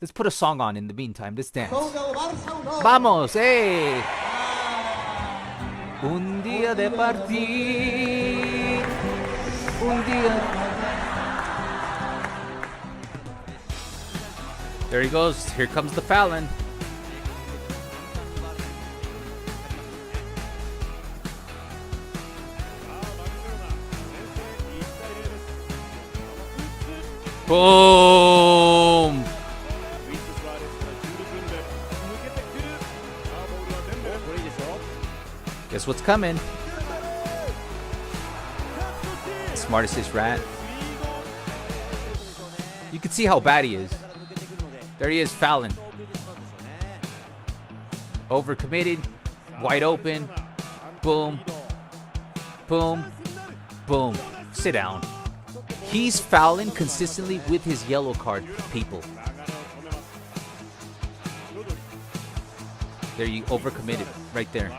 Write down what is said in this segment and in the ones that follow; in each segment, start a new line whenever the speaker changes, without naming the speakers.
Let's put a song on in the meantime. Let's dance. Vamos, hey. Un día de partir. Un día. There he goes. Here comes the Fallon. Boom! Guess what's coming? Smart assist rat. You can see how bad he is. There he is, Fallon. Overcommitted, wide open. Boom, boom, boom. Sit down. He's fouling consistently with his yellow card, people. There, you overcommitted right there.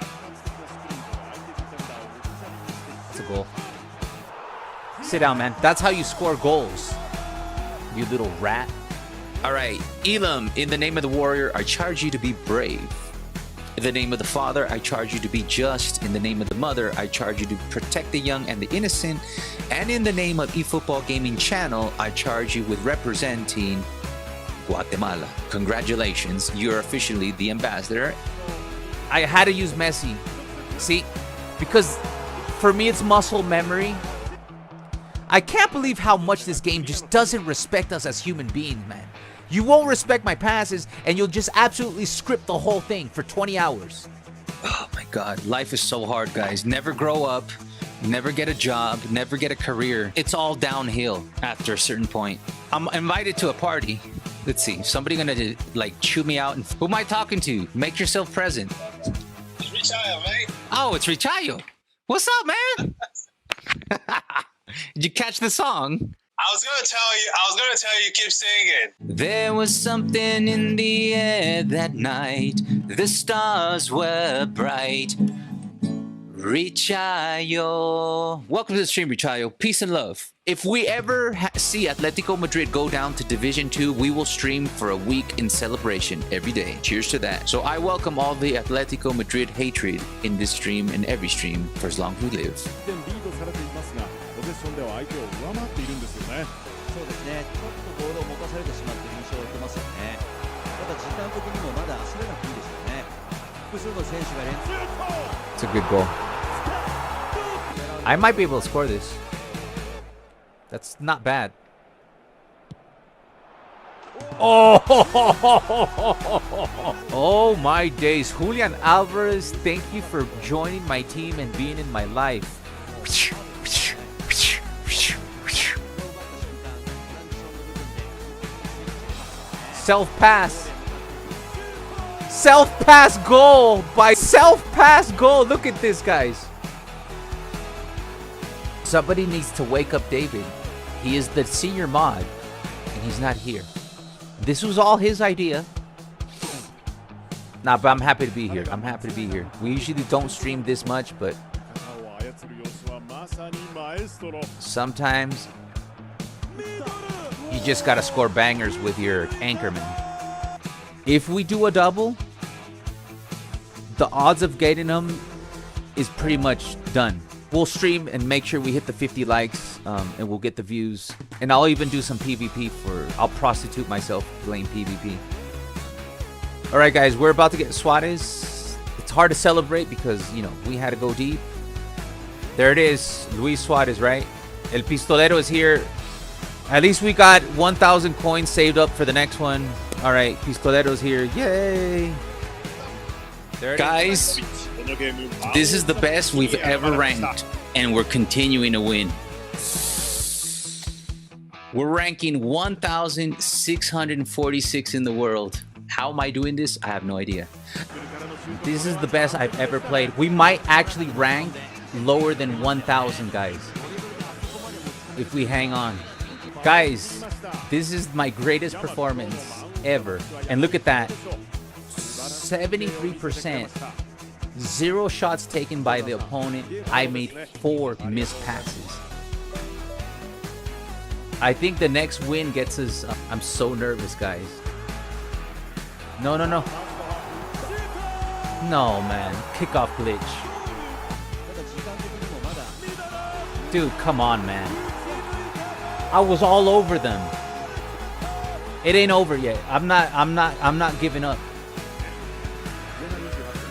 It's a goal. Sit down, man. That's how you score goals, you little rat.
All right, Elam, in the name of the warrior, I charge you to be brave. In the name of the father, I charge you to be just. In the name of the mother, I charge you to protect the young and the innocent. And in the name of eFootball Gaming Channel, I charge you with representing Guatemala. Congratulations, you're officially the ambassador.
I had to use Messi. See, because for me it's muscle memory. I can't believe how much this game just doesn't respect us as human beings, man. You won't respect my passes, and you'll just absolutely script the whole thing for 20 hours.
Oh my God, life is so hard, guys. Never grow up, never get a job, never get a career. It's all downhill after a certain point. I'm invited to a party. Let's see, somebody gonna like chew me out? And who am I talking to? Make yourself present.
It's Richayo, mate.
Oh, it's Richayo. What's up, man? Did you catch the song?
I was gonna tell you, keep singing.
There was something in the air that night. The stars were bright. Richayo. Welcome to the stream, Richayo. Peace and love. If we ever see Atletico Madrid go down to Division 2, we will stream for a week in celebration every day. Cheers to that. So I welcome all the Atletico Madrid hatred in this stream and every stream for as long as we live.
ポゼッションでは相手を上回っているんですよね。
そうですね。ちょっとボールを持たされてしまっている印象を受けますよね。ただ時間的にもまだ焦らなくていいですよね。複数の選手が連続。
It's a good goal. I might be able to score this. That's not bad. Oh, oh my days. Julian Alvarez, thank you for joining my team and being in my life. Self-pass. Self-pass goal by self-pass goal. Look at this, guys. Somebody needs to wake up David. He is the senior mod, and he's not here. This was all his idea. Nah, but I'm happy to be here. I'm happy to be here. We usually don't stream this much, but sometimes you just gotta score bangers with your anchorman. If we do a double, the odds of getting them is pretty much done. We'll stream and make sure we hit the 50 likes, and we'll get the views. And I'll even do some PvP I'll prostitute myself playing PvP. All right, guys, we're about to get Suarez. It's hard to celebrate because, you know, we had to go deep. There it is, Luis Suarez, right? El Pistolero is here. At least we got 1,000 coins saved up for the next one. All right, Pistolero's here. Yay! There it
Guys, this is the best we've ever ranked, and we're continuing to win. We're ranking 1,646 in the world. How am I doing this? I have no idea.
This is the best I've ever played. We might actually rank lower than 1,000, guys, if we hang on. Guys, this is my greatest performance ever. And look at that. 73%. 0 shots taken by the opponent. I made 4 missed passes. I think the next win gets us... I'm so nervous, guys. No, no, no. No, man. Kickoff glitch.
ただ時間的にもまだ
Dude, come on, man. I was all over them. It ain't over yet. I'm not giving up.
前半28分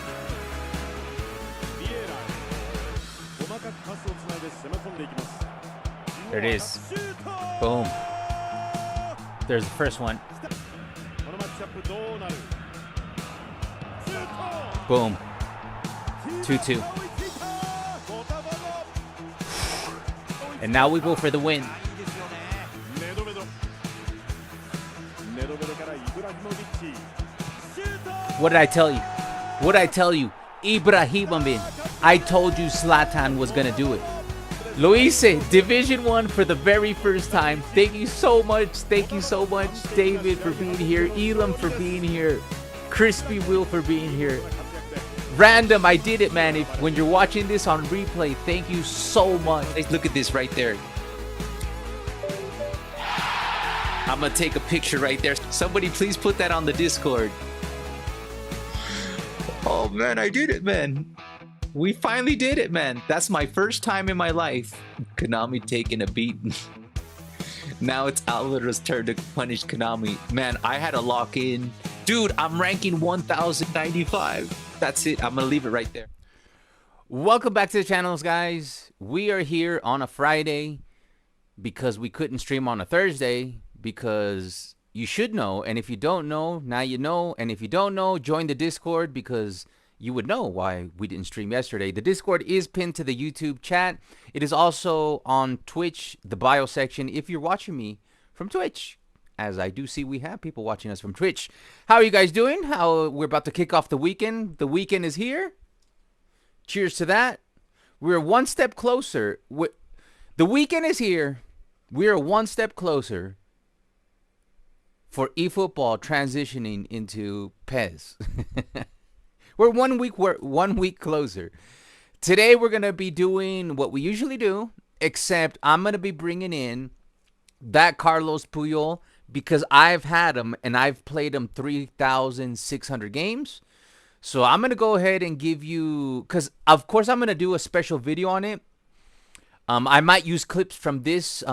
ビエラー細かくパスをつないで攻め込んでいきます
There it is. Boom. There's the first one.
このマッチアップどうなる
Boom. 2-2. And now we go for the win.
メドベドメドベドからイブラヒモビッチ
What did I tell you? What did I tell you? Ibrahimovic. I told you Zlatan was gonna do it. Luis, Division 1 for the very first time. Thank you so much. Thank you so much, David, for being here. Elam for being here. Crispy Will for being here. Random, I did it, man. When you're watching this on replay, thank you so much.
Look at this right there. I'm gonna take a picture right there. Somebody please put that on the Discord. Oh man, I did it, man. We finally did it, man. That's my first time in my life. Konami taking a beating. Now it's Outlaws' turn to punish Konami. Man, I had to lock in. Dude, I'm ranking 1095. That's it. I'm gonna leave it right there.
Welcome back to the channels, guys. We are here on a Friday because we couldn't stream on a Thursday because you should know. And if you don't know, now you know. And if you don't know, join the Discord because you would know why we didn't stream yesterday. The Discord is pinned to the YouTube chat. It is also on Twitch, the bio section, if you're watching me from Twitch. As I do see we have people watching us from Twitch. How are you guys doing? We're about to kick off the weekend. The weekend is here. Cheers to that. We're one step closer. The weekend is here. We're one step closer for eFootball transitioning into PES. We're 1 week closer. Today we're going to be doing what we usually do, except I'm going to be bringing in that Carlos Puyol because I've had him and I've played him 3,600 games. So I'm going to go ahead and give you, because of course I'm going to do a special video on it. I might use clips from this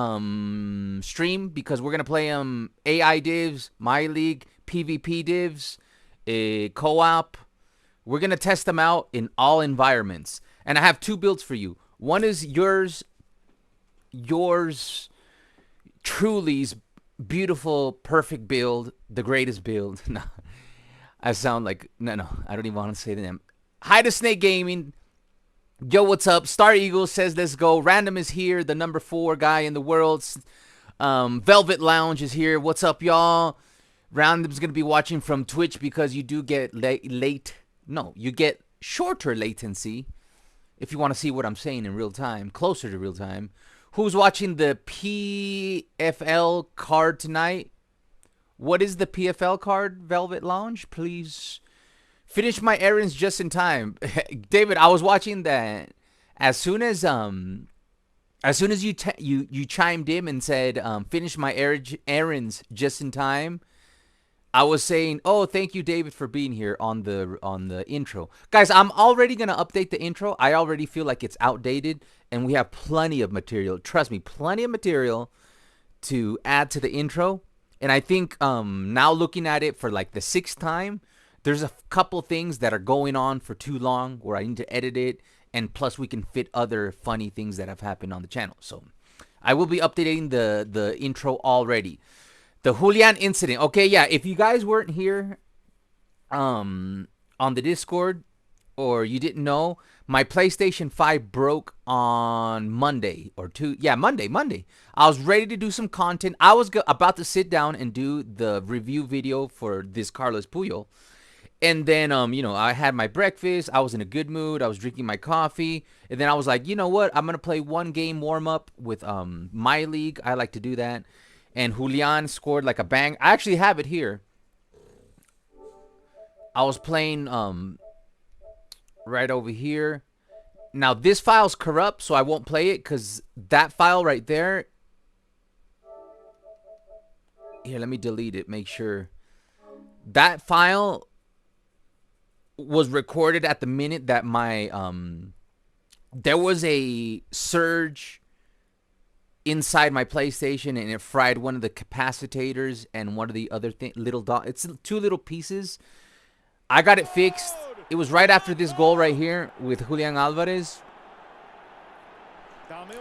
stream because we're going to play AI divs, My League, PvP divs, co-op. We're going to test them out in all environments. And I have two builds for you. One is yours truly's beautiful, perfect build, the greatest build. No, I sound like, no, I don't even want to say the name. Hi to Snake Gaming. Yo, what's up? Star Eagle says, let's go. Random is here, the number 4 guy in the world. Velvet Lounge is here. What's up, y'all? Random's going to be watching from Twitch because you do get you get shorter latency if you want to see what I'm saying in real time, closer to real time. Who's watching the PFL card tonight? What is the PFL card, Velvet Lounge? Please finish my errands just in time. David, I was watching that as soon as you chimed in and said finish my errands just in time. I was saying, oh, thank you, David, for being here on the intro. Guys, I'm already going to update the intro. I already feel like it's outdated, and we have plenty of material. Trust me, plenty of material to add to the intro. And I think now looking at it for like the 6th time, there's a couple things that are going on for too long where I need to edit it, and plus we can fit other funny things that have happened on the channel. So I will be updating the intro already. The Julian incident. Okay, yeah, if you guys weren't here on the Discord or you didn't know, my PlayStation 5 broke on Monday or Monday. I was ready to do some content. I was about to sit down and do the review video for this Carlos Puyol. And then, I had my breakfast. I was in a good mood. I was drinking my coffee. And then I was like, you know what? I'm going to play one game warm-up with My League. I like to do that. And Julian scored like a bang. I actually have it here. I was playing right over here. Now, this file's corrupt, so I won't play it because that file right there. Here, let me delete it. Make sure. that file was recorded at the minute that my there was a surge inside my PlayStation, and it fried one of the capacitors and one of the other little it's two little pieces. I got it fixed. It was right after this goal right here with Julian Alvarez.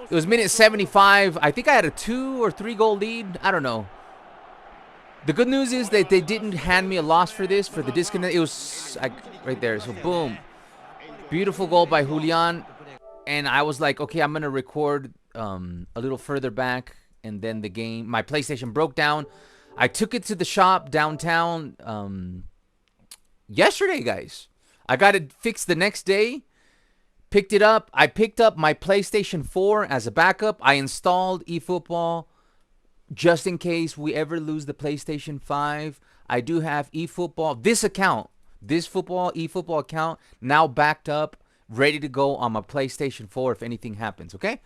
It was minute 75. I think I had a 2 or 3 goal lead. I don't know. The good news is that they didn't hand me a loss for this, for the disconnect. It was right there. So boom, beautiful goal by Julian. And I was like, okay, I'm gonna record a little further back, and then the game. My PlayStation broke down. I took it to the shop downtown yesterday, guys. I got it fixed the next day. Picked it up. I picked up my PlayStation 4 as a backup. I installed eFootball just in case we ever lose the PlayStation 5. I do have eFootball. This account, this eFootball account, now backed up, ready to go on my PlayStation 4 if anything happens. Okay,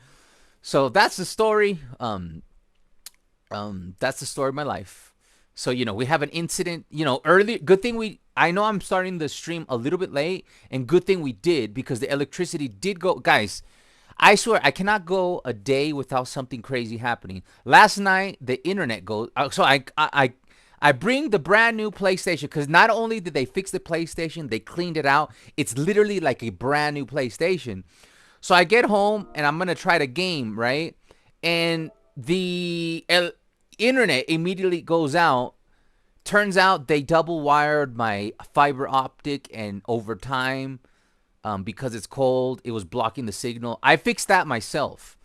so that's the story. That's the story of my life. So we have an incident. Early. Good thing I know I'm starting the stream a little bit late, and good thing we did, because the electricity did go. Guys, I swear I cannot go a day without something crazy happening. Last night the internet goes. So I bring the brand new PlayStation, because not only did they fix the PlayStation, they cleaned it out. It's literally like a brand new PlayStation. So I get home and I'm gonna try the game, right? And the internet immediately goes out. Turns out they double wired my fiber optic, and over time, because it's cold, it was blocking the signal. I fixed that myself.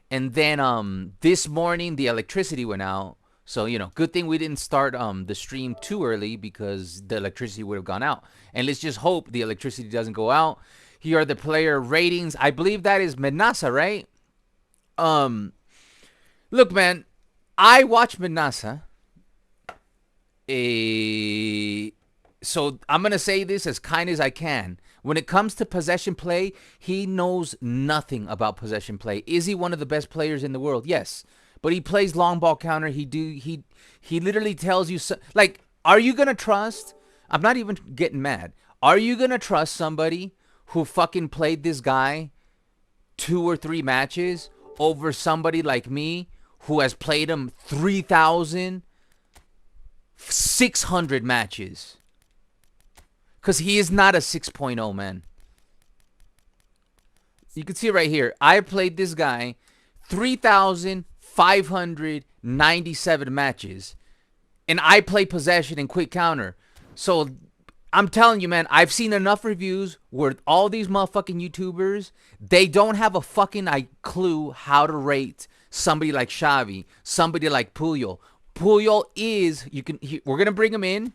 And then this morning the electricity went out. So, good thing we didn't start the stream too early, because the electricity would have gone out. And let's just hope the electricity doesn't go out. Here are the player ratings. I believe that is Menasa, right? Look, man, I watch Menasa. So I'm going to say this as kind as I can. When it comes to possession play, he knows nothing about possession play. Is he one of the best players in the world? Yes. But he plays long ball counter. He literally tells you, like, are you going to trust? I'm not even getting mad. Are you going to trust somebody who fucking played this guy 2 or 3 matches over somebody like me who has played him 3,600 matches? Because he is not a 6.0, man. You can see right here. I played this guy 3,597 matches. And I play possession and quick counter. So I'm telling you, man, I've seen enough reviews where all these motherfucking YouTubers, they don't have a fucking clue how to rate somebody like Xavi, somebody like Puyol. Puyol is, we're going to bring him in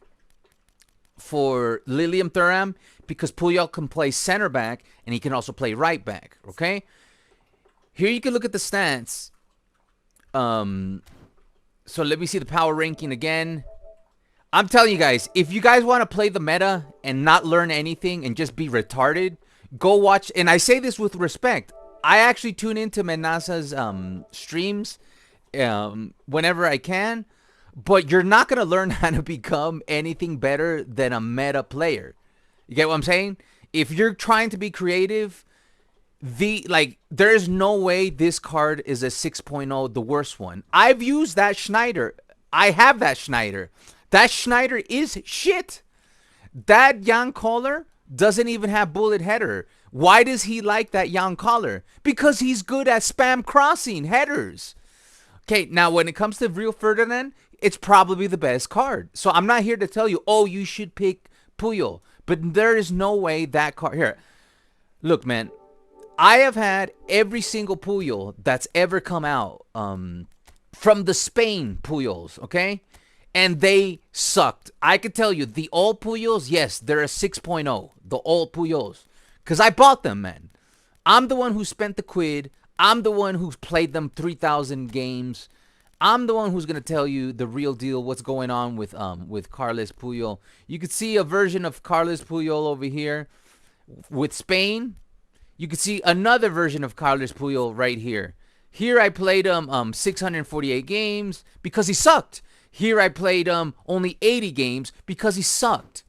for Lilium Thuram, because Puyol can play center back and he can also play right back, okay? Here you can look at the stats. So let me see the power ranking again. I'm telling you guys, if you guys want to play the meta and not learn anything and just be retarded, go watch. And I say this with respect. I actually tune into Menasa's streams whenever I can. But you're not going to learn how to become anything better than a meta player. You get what I'm saying? If you're trying to be creative, there's no way this card is a 6.0, the worst one. I've used that Schneider. I have that Schneider. That Schneider is shit. That Jan Koller doesn't even have bullet header. Why does he like that Jan Koller? Because he's good at spam crossing headers. Okay, now when it comes to Real Ferdinand, it's probably the best card. So I'm not here to tell you, oh, you should pick Puyol. But there is no way that card... Here, look, man. I have had every single Puyol that's ever come out from the Spain Puyols, okay? And they sucked. I could tell you, the old Puyols, yes, they're a 6.0. The old Puyols. Because I bought them, man. I'm the one who spent the quid. I'm the one who's played them 3,000 games. I'm the one who's going to tell you the real deal, what's going on with Carles Puyol. You could see a version of Carles Puyol over here with Spain. You could see another version of Carles Puyol right here. Here I played him 648 games because he sucked. Here I played only 80 games because he sucked.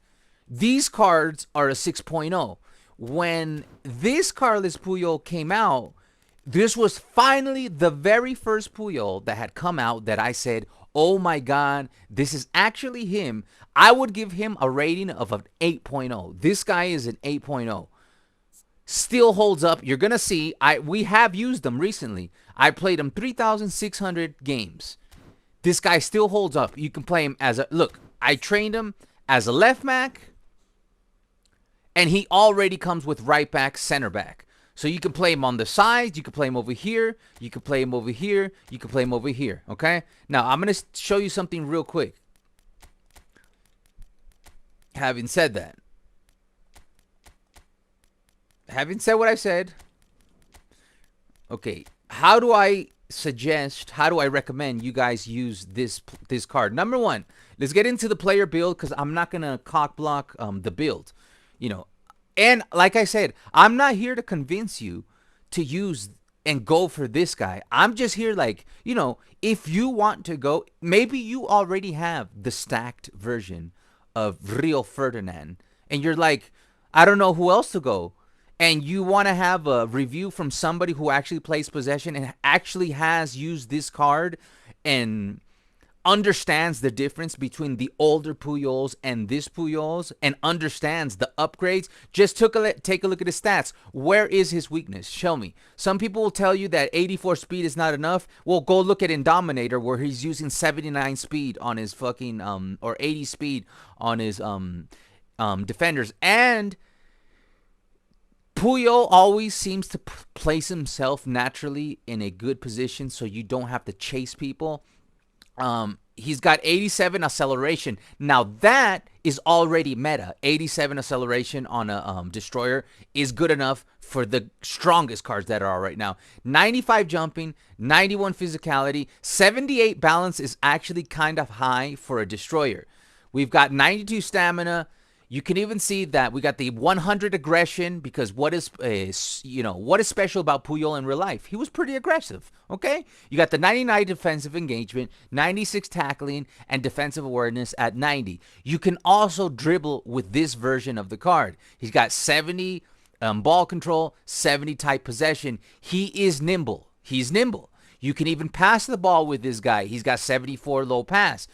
These cards are a 6.0. When this Carlos Puyol came out, this was finally the very first Puyol that had come out that I said, oh my God, this is actually him. I would give him a rating of an 8.0. This guy is an 8.0. Still holds up. You're going to see, we have used them recently. I played him 3,600 games. This guy still holds up. You can play him as a, look, I trained him as a left back, and he already comes with right back, center back. So you can play him on the sides, you can play him over here, you can play him over here, you can play him over here, okay? Now, I'm going to show you something real quick. Having said that, having said what I said, okay, how do I recommend you guys use this card? Number one, let's get into the player build because I'm not going to cock block the build, you know. And like I said, I'm not here to convince you to use and go for this guy. I'm just here like, you know, if you want to go, maybe you already have the stacked version of Rio Ferdinand and you're like, I don't know who else to go. And you want to have a review from somebody who actually plays possession and actually has used this card and understands the difference between the older Puyols and this Puyols and understands the upgrades. Just take a look at his stats. Where is his weakness? Show me. Some people will tell you that 84 speed is not enough. Well, go look at Indominator where he's using 79 speed on his fucking or 80 speed on his defenders. And Puyol always seems to place himself naturally in a good position so you don't have to chase people. He's got 87 acceleration. Now that is already meta. 87 acceleration on a destroyer is good enough for the strongest cards that are right now. 95 jumping, 91 physicality, 78 balance is actually kind of high for a destroyer. We've got 92 stamina. You can even see that we got the 100 aggression because what is special about Puyol in real life? He was pretty aggressive, okay? You got the 99 defensive engagement, 96 tackling, and defensive awareness at 90. You can also dribble with this version of the card. He's got 70 ball control, 70 tight possession. He is nimble. He's nimble. You can even pass the ball with this guy. He's got 74 low pass.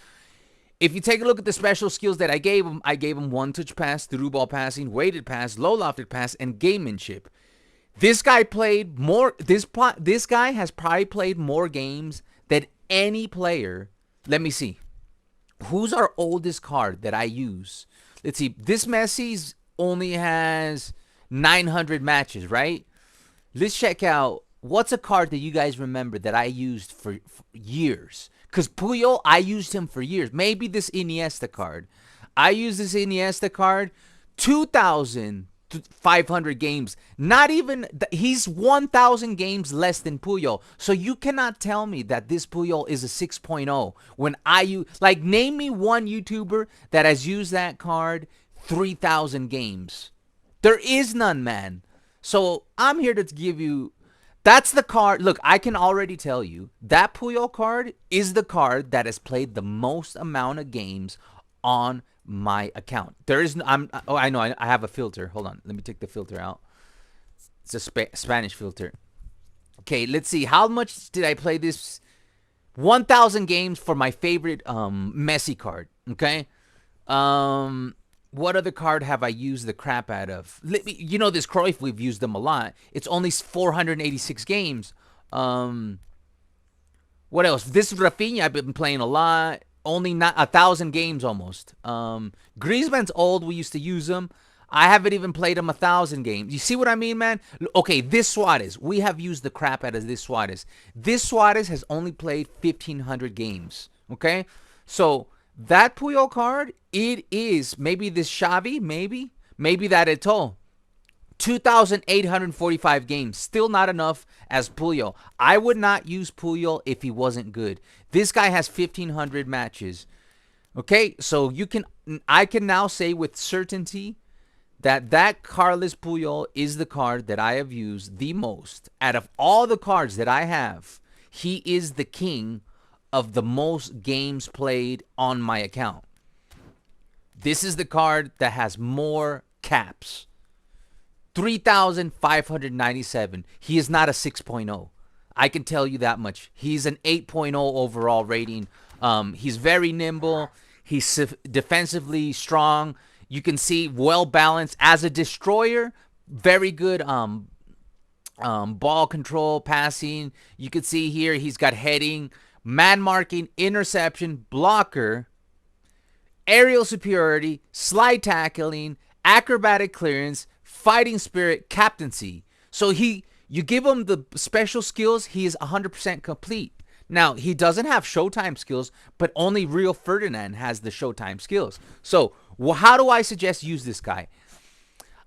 If you take a look at the special skills that I gave him one-touch pass, through ball passing, weighted pass, low-lofted pass, and gamemanship. This guy played more. This guy has probably played more games than any player. Let me see. Who's our oldest card that I use? Let's see. This Messi's only has 900 matches, right? Let's check out what's a card that you guys remember that I used for years. Because Puyol, I used him for years. Maybe this Iniesta card. I used this Iniesta card 2,500 games. Not even, he's 1,000 games less than Puyol. So you cannot tell me that this Puyol is a 6.0. When I use, like, name me one YouTuber that has used that card 3,000 games. There is none, man. So I'm here to give you, that's the card. Look, I can already tell you that Puyol card is the card that has played the most amount of games on my account. There is, I know, I have a filter. Hold on, let me take the filter out. It's a Spanish filter. Okay, let's see. How much did I play this? 1,000 games for my favorite Messi card. Okay. What other card have I used the crap out of? You know, this Cruyff, we've used them a lot. It's only 486 games. What else? This Rafinha, I've been playing a lot. Only not 1,000 games almost. Griezmann's old. We used to use him. I haven't even played him 1,000 games. You see what I mean, man? Okay, this Suarez. We have used the crap out of this Suarez. This Suarez has only played 1,500 games. Okay? So that Puyol card, it is maybe this Xavi, maybe that Eto'o. 2,845 games. Still not enough as Puyol. I would not use Puyol if he wasn't good. This guy has 1,500 matches. Okay, so I can now say with certainty that Carlos Puyol is the card that I have used the most. Out of all the cards that I have, he is the king of the most games played on my account. This is the card that has more caps. 3,597. He is not a 6.0. I can tell you that much. He's an 8.0 overall rating. He's very nimble. He's defensively strong. You can see well balanced as a destroyer. Very good ball control, passing. You can see here he's got heading, man marking, interception, blocker, aerial superiority, slide tackling, acrobatic clearance, fighting spirit, captaincy. So you give him the special skills, he is 100% complete. Now, he doesn't have Showtime skills, but only Rio Ferdinand has the Showtime skills. So, how do I suggest you use this guy?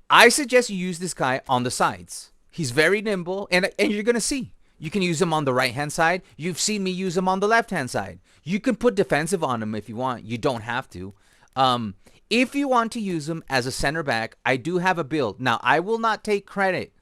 I suggest you use this guy on the sides. He's very nimble, and you're going to see. You can use him on the right-hand side. You've seen me use him on the left-hand side. You can put defensive on him if you want. You don't have to. If you want to use him as a center back, I do have a build. Now, I will not take credit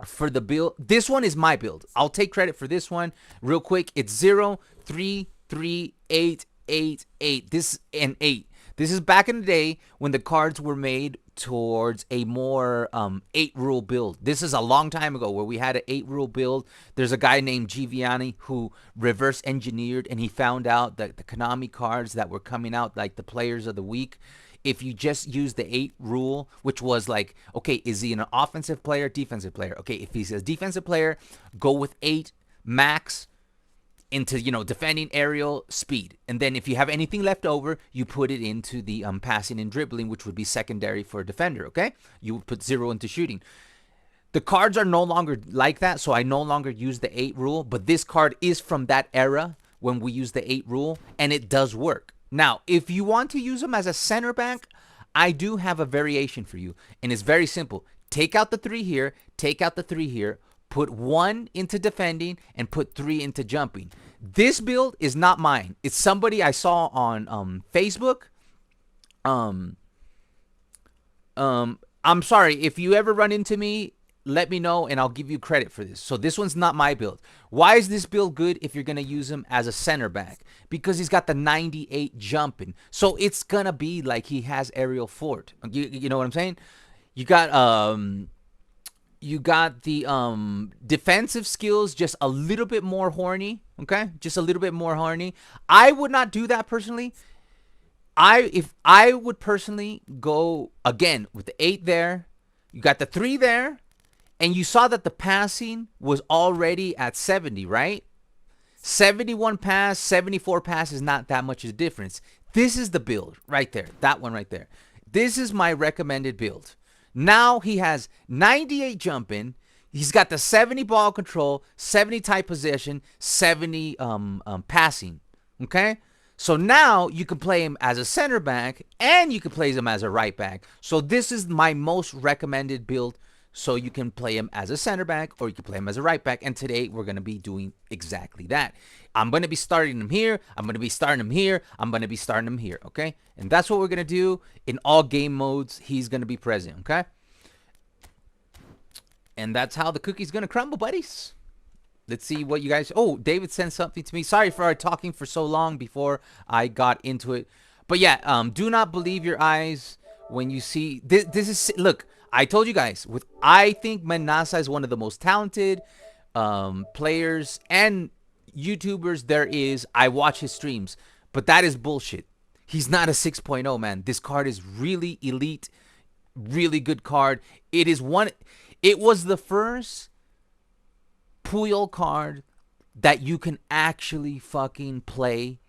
for the build. This one is my build. I'll take credit for this one real quick. It's 0338888. This and 8. This is back in the day when the cards were made towards a more 8-rule build. This is a long time ago where we had an 8-rule build. There's a guy named Giviani who reverse engineered, and he found out that the Konami cards that were coming out, like the players of the week, if you just use the 8 rule, which was like, okay, is he an offensive player, defensive player? Okay, if he's a defensive player, go with 8 max into, defending, aerial, speed. And then if you have anything left over, you put it into the passing and dribbling, which would be secondary for a defender, okay? You would put 0 into shooting. The cards are no longer like that, so I no longer use the 8 rule, but this card is from that era when we use the 8 rule, and it does work. Now, if you want to use them as a center back, I do have a variation for you, and it's very simple. Take out the 3 here, take out the 3 here, put 1 into defending, and put 3 into jumping. This build is not mine. It's somebody I saw on Facebook. I'm sorry. If you ever run into me, let me know, and I'll give you credit for this. So this one's not my build. Why is this build good if you're going to use him as a center back? Because he's got the 98 jumping. So it's going to be like he has aerial fort. You know what I'm saying? You got the defensive skills just a little bit more horny, okay? Just a little bit more horny. I would not do that personally. If I would personally go again with the 8 there, you got the 3 there, and you saw that the passing was already at 70, right? 71 pass, 74 pass is not that much of a difference. This is the build right there, that one right there. This is my recommended build. Now he has 98 jumping. He's got the 70 ball control, 70 tight possession, 70 passing. Okay? So now you can play him as a center back and you can play him as a right back. So this is my most recommended build. So you can play him as a center back or you can play him as a right back. And today we're going to be doing exactly that. I'm going to be starting him here. I'm going to be starting him here. I'm going to be starting him here. Okay? And that's what we're going to do in all game modes. He's going to be present. Okay? And that's how the cookie's going to crumble, buddies. Let's see what you guys... Oh, David sent something to me. Sorry for talking for so long before I got into it. But yeah, do not believe your eyes when you see... This is... Look, I told you guys, I think Manasa is one of the most talented players and YouTubers there is. I watch his streams, but that is bullshit. He's not a 6.0, man. This card is really elite, really good card. It was the first Puyol card that you can actually fucking play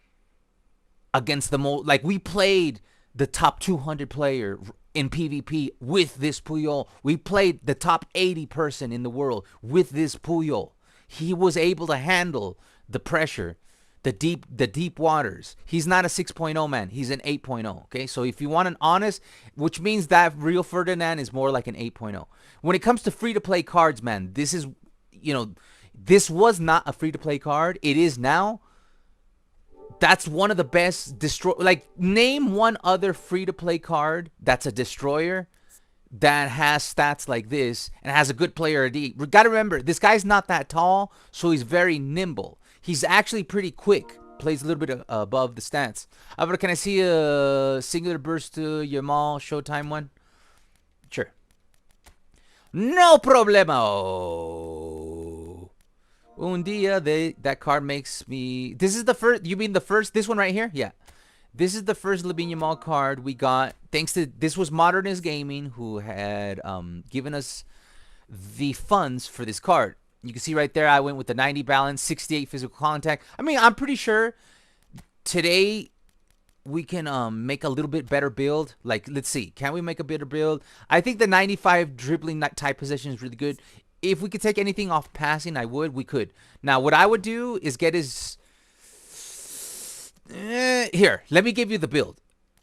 against the most. Like, we played the top 200 player in PvP with this Puyol. We played the top 80 person in the world with this Puyol. He was able to handle the pressure, the deep waters. He's not a 6.0, man. He's an 8.0, okay? So if you want an honest, which means that Rio Ferdinand is more like an 8.0. When it comes to free-to-play cards, man, this is, this was not a free-to-play card. It is now. That's one of the best name one other free-to-play card that's a destroyer that has stats like this and has a good player ID. Got to remember, this guy's not that tall, so he's very nimble. He's actually pretty quick. Plays a little bit above the stats. However, can I see a singular burst to Yamal Showtime one? Sure. No problemo. Un dia, that card makes me... This is the first... You mean the first... This one right here? Yeah. This is the first Lamine Yamal card we got. Thanks to... This was Modernist Gaming who had given us the funds for this card. You can see right there, I went with the 90 balance, 68 physical contact. I mean, I'm pretty sure today we can make a little bit better build. Like, let's see. Can we make a better build? I think the 95 dribbling type position is really good. If we could take anything off passing, I would. We could. Now, what I would do is get his... Here, let me give you the build.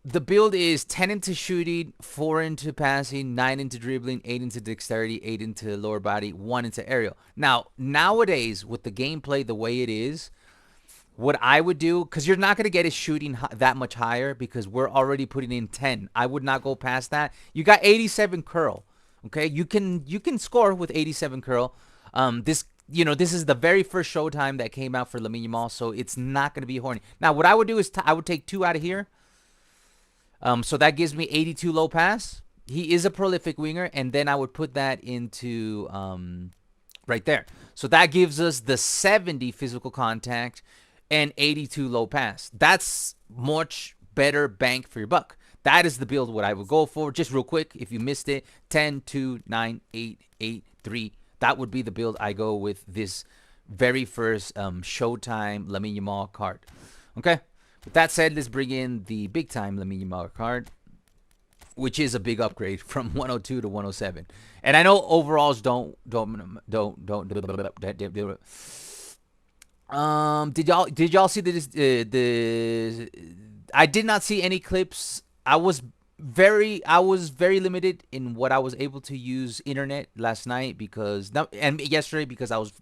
The build is 10 into shooting, 4 into passing, 9 into dribbling, 8 into dexterity, 8 into lower body, 1 into aerial. Now, nowadays, with the gameplay the way it is, what I would do, because you're not going to get his shooting that much higher because we're already putting in 10. I would not go past that. You got 87 curl, okay? You can score with 87 curl. This is the very first Showtime that came out for Lamine Yamal, so it's not going to be horny. Now, what I would do is I would take 2 out of here. So that gives me 82 low pass. He is a prolific winger, and then I would put that into right there. So that gives us the 70 physical contact and 82 low pass. That's much better bang for your buck. That is the build what I would go for. Just real quick, if you missed it, 10, 2, 9, 8, 8, 3. That would be the build I go with this very first Showtime Lamine Yamal card. Okay? With that said, let's bring in the big time Lamine Yamal card, which is a big upgrade from 102 to 107. And I know overalls don't. Did y'all see this? I did not see any clips. I was very limited in what I was able to use internet last night and yesterday because I was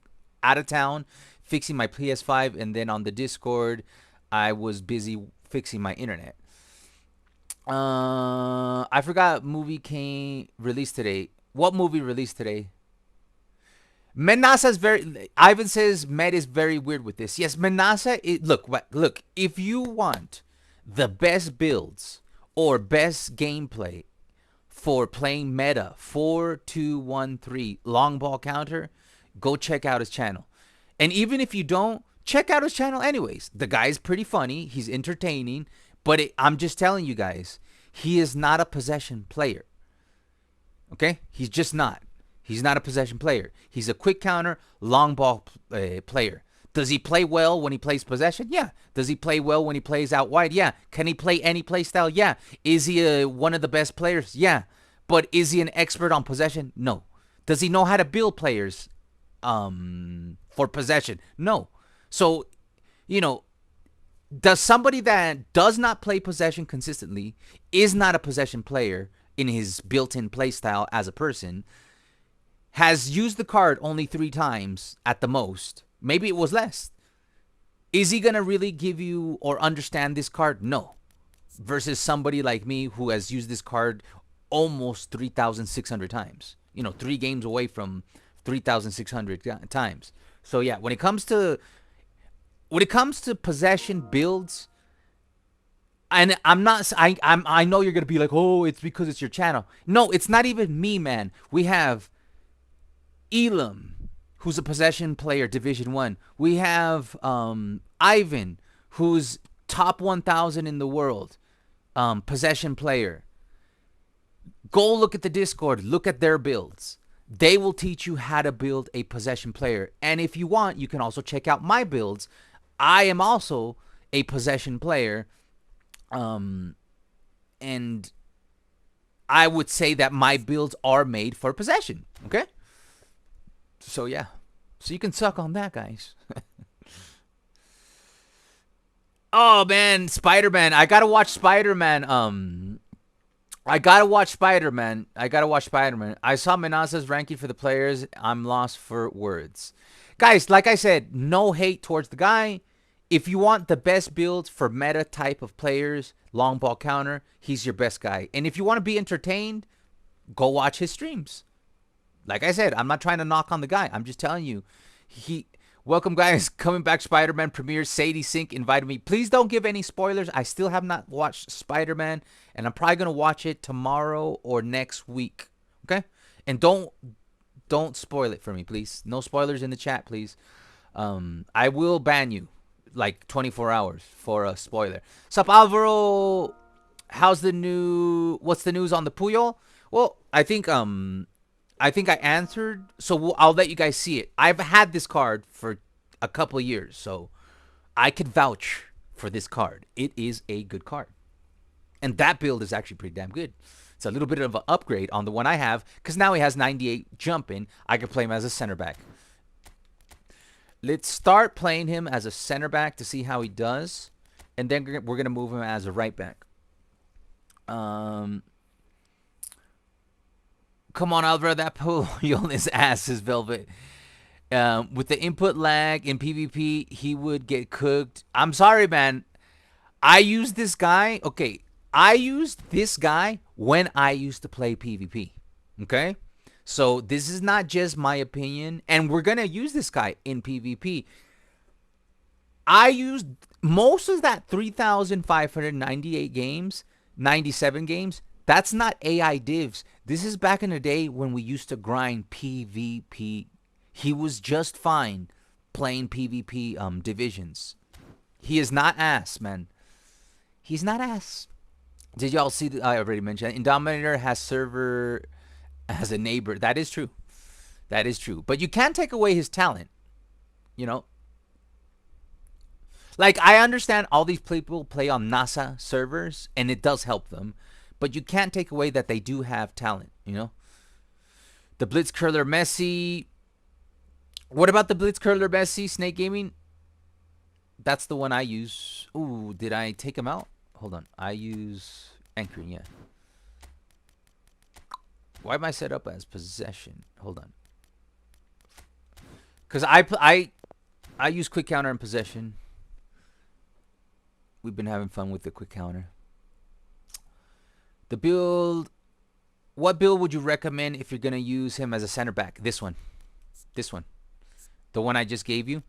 out of town fixing my PS5, and then on the Discord I was busy fixing my internet. I forgot movie released today. What movie released today? Menasa's Ivan says Med is very weird with this. Yes, Menasa look, if you want the best builds or best gameplay for playing meta 4-2-1-3 long ball counter, go check out his channel. And even if you don't, check out his channel anyways. The guy's pretty funny. He's entertaining. But I'm just telling you guys, he is not a possession player. Okay? He's just not. He's not a possession player. He's a quick counter, long ball player. Does he play well when he plays possession? Yeah. Does he play well when he plays out wide? Yeah. Can he play any play style? Yeah. Is he one of the best players? Yeah. But is he an expert on possession? No. Does he know how to build players for possession? No. So, does somebody that does not play possession consistently, is not a possession player in his built-in play style as a person, has used the card only 3 times at the most, maybe it was less, is he going to really give you or understand this card? No. Versus somebody like me who has used this card almost 3,600 times. 3 games away from 3,600 times. So, yeah, when it comes to possession builds, and I know you're gonna be like, oh, it's because it's your channel. No, it's not even me, man. We have Elam, who's a possession player, Division 1. We have Ivan, who's top 1,000 in the world, possession player. Go look at the Discord. Look at their builds. They will teach you how to build a possession player. And if you want, you can also check out my builds. I am also a possession player. And I would say that my builds are made for possession. Okay? So, yeah. So you can suck on that, guys. Oh, man. Spider-Man. I got to watch Spider-Man. I gotta watch Spider-Man. I saw Menasa's ranking for the players. I'm lost for words. Guys, like I said, no hate towards the guy. If you want the best builds for meta type of players, long ball counter, he's your best guy. And if you want to be entertained, go watch his streams. Like I said, I'm not trying to knock on the guy. I'm just telling you, Welcome, guys. Coming back, Spider-Man premiere. Sadie Sink invited me. Please don't give any spoilers. I still have not watched Spider-Man, and I'm probably gonna watch it tomorrow or next week. Okay? And don't spoil it for me, please. No spoilers in the chat, please. I will ban you like 24 hours for a spoiler. Sup, Alvaro? What's the news on the Puyol? Well, I think I answered, so I'll let you guys see it. I've had this card for a couple of years, so I could vouch for this card. It is a good card. And that build is actually pretty damn good. It's a little bit of an upgrade on the one I have, because now he has 98 jumping. I can play him as a center back. Let's start playing him as a center back to see how he does, and then we're going to move him as a right back. Come on, Alvaro, that Puyol is ass is velvet. With the input lag in PvP, he would get cooked. I'm sorry, man. I used this guy. Okay, I used this guy when I used to play PvP. Okay? So this is not just my opinion. And we're going to use this guy in PvP. I used most of that 3,598 games, 97 games. That's not AI divs. This is back in the day when we used to grind PvP. He was just fine playing PvP divisions. He is not ass, man. He's not ass. Did y'all see that? I already mentioned Indominator has server as a neighbor. That is true. That is true. But you can't take away his talent. You know? Like, I understand all these people play on NASA servers, and it does help them. But you can't take away that they do have talent, you know? The Blitzcurler Messi. What about the Blitzcurler Messi, Snake Gaming? That's the one I use. Ooh, did I take him out? Hold on. I use anchoring, yeah. Why am I set up as possession? Hold on. Because I use quick counter and possession. We've been having fun with the quick counter. The build, what build would you recommend if you're going to use him as a center back? This one. This one. The one I just gave you.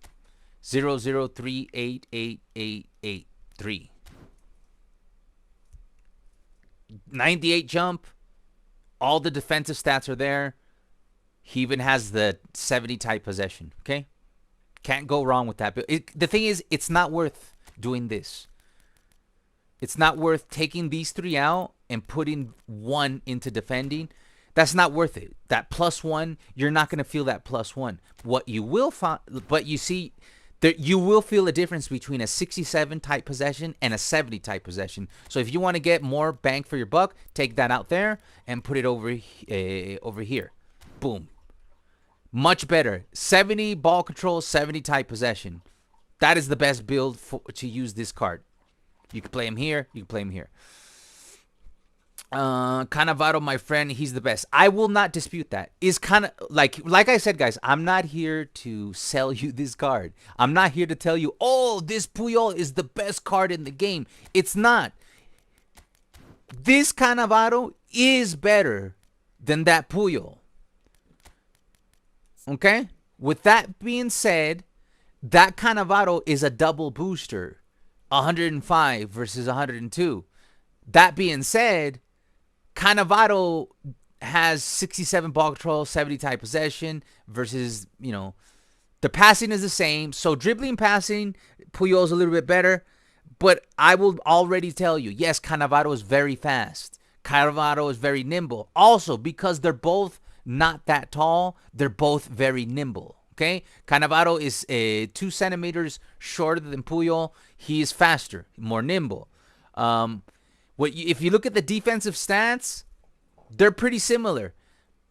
003888883. 98 jump. All the defensive stats are there. He even has the 70 type possession. Okay? Can't go wrong with that build. The thing is, it's not worth doing this. It's not worth taking these three out and putting one into defending. That's not worth it. That +1, you're not going to feel that +1. What you will find, but you see, you will feel a difference between a 67 type possession and a 70 type possession. So if you want to get more bang for your buck, take that out there and put it over here. Boom. Much better. 70 ball control, 70 type possession. That is the best build to use this card. You can play him here. You can play him here. Cannavaro, my friend, he's the best. I will not dispute that. Is kind of like I said, guys, I'm not here to sell you this card. I'm not here to tell you, oh, this Puyol is the best card in the game. It's not. This Cannavaro is better than that Puyol. Okay? With that being said, that Cannavaro is a double booster. 105 versus 102. That being said, Cannavaro has 67 ball control, 70 type possession versus, you know, the passing is the same. So dribbling, passing, Puyol's a little bit better. But I will already tell you, yes, Cannavaro is very fast. Cannavaro is very nimble. Also, because they're both not that tall, they're both very nimble. Okay, Cannavaro is 2 centimeters shorter than Puyol. He is faster, more nimble. If you look at the defensive stats, they're pretty similar.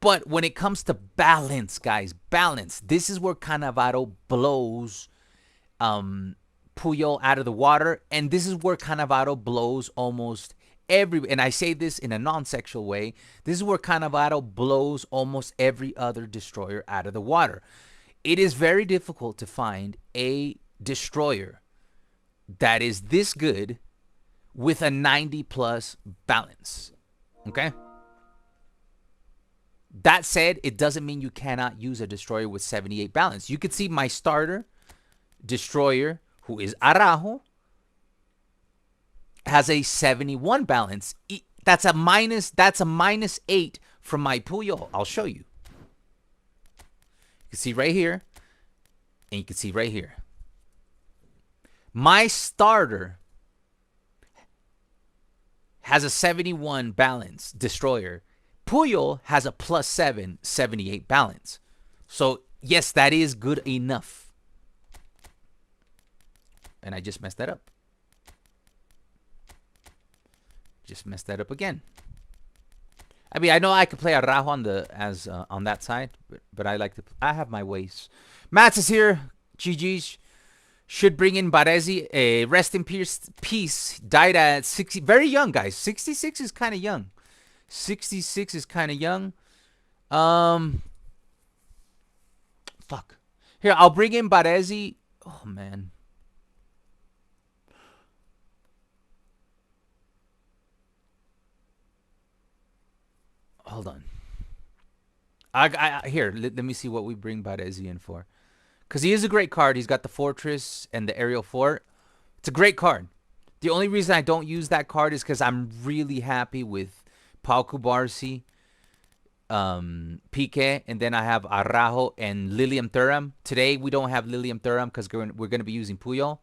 But when it comes to balance, guys, balance, this is where Cannavaro blows Puyol out of the water. And this is where Cannavaro blows almost and I say this in a non-sexual way, this is where Cannavaro blows almost every other destroyer out of the water. It is very difficult to find a destroyer that is this good with a 90+ balance. Okay? That said, it doesn't mean you cannot use a destroyer with 78 balance. You could see my starter destroyer, who is Araujo, has a 71 balance. That's a minus 8 from my Puyol. I'll show you. You can see right here, and you can see right here. My starter has a 71 balance destroyer. Puyol has a +7, 78 balance. So, yes, that is good enough. And I just messed that up. Just messed that up again. I mean, I know I could play Araujo on that side, but I like to. I have my ways. Mats is here. GG's. Should bring in Baresi. Rest in peace. Died at 60. Very young, guys. 66 is kind of young. 66 is kind of young. Fuck. Here, I'll bring in Baresi. Oh, man. Hold on. Here, let me see what we bring Baresi in for. Because he is a great card. He's got the Fortress and the Aerial Fort. It's a great card. The only reason I don't use that card is because I'm really happy with Pau Cubarsí, Pique, and then I have Araujo and Lilium Thuram. Today, we don't have Lilium Thuram because we're going to be using Puyol.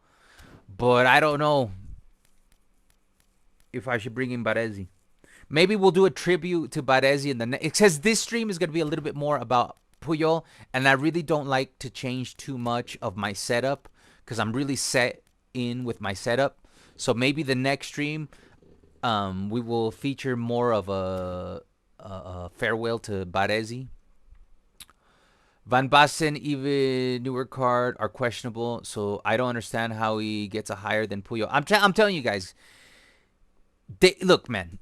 But I don't know if I should bring in Baresi. Maybe we'll do a tribute to Baresi in the next. It says this stream is going to be a little bit more about Puyol, and I really don't like to change too much of my setup because I'm really set in with my setup. So maybe the next stream, we will feature more of a farewell to Baresi. Van Basten, even newer card, are questionable, so I don't understand how he gets a higher than Puyol. I'm telling you guys, look, man.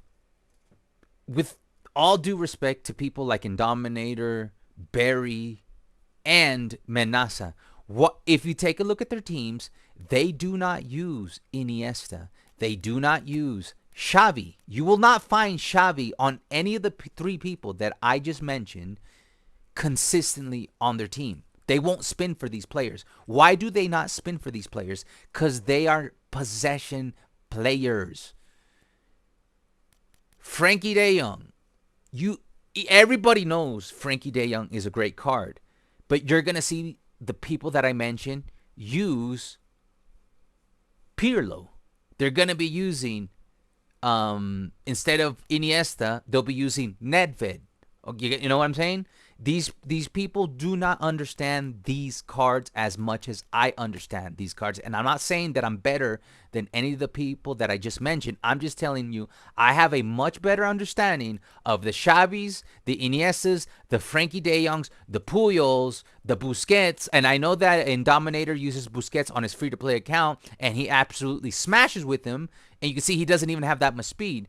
With all due respect to people like Indominator, Barry, and Menasa, if you take a look at their teams, they do not use Iniesta. They do not use Xavi. You will not find Xavi on any of the three people that I just mentioned consistently on their team. They won't spin for these players. Why do they not spin for these players? Because they are possession players. Frankie De Jong, everybody knows Frankie De Jong is a great card, but you're gonna see the people that I mentioned use Pirlo. They're gonna be using instead of Iniesta, they'll be using Nedved. You know what I'm saying? These people do not understand these cards as much as I understand these cards. And I'm not saying that I'm better than any of the people that I just mentioned. I'm just telling you I have a much better understanding of the Xavis, the Iniestas, the Frankie De Jongs, the Puyols, the Busquets. And I know that Indominator uses Busquets on his free-to-play account, and he absolutely smashes with him. And you can see he doesn't even have that much speed.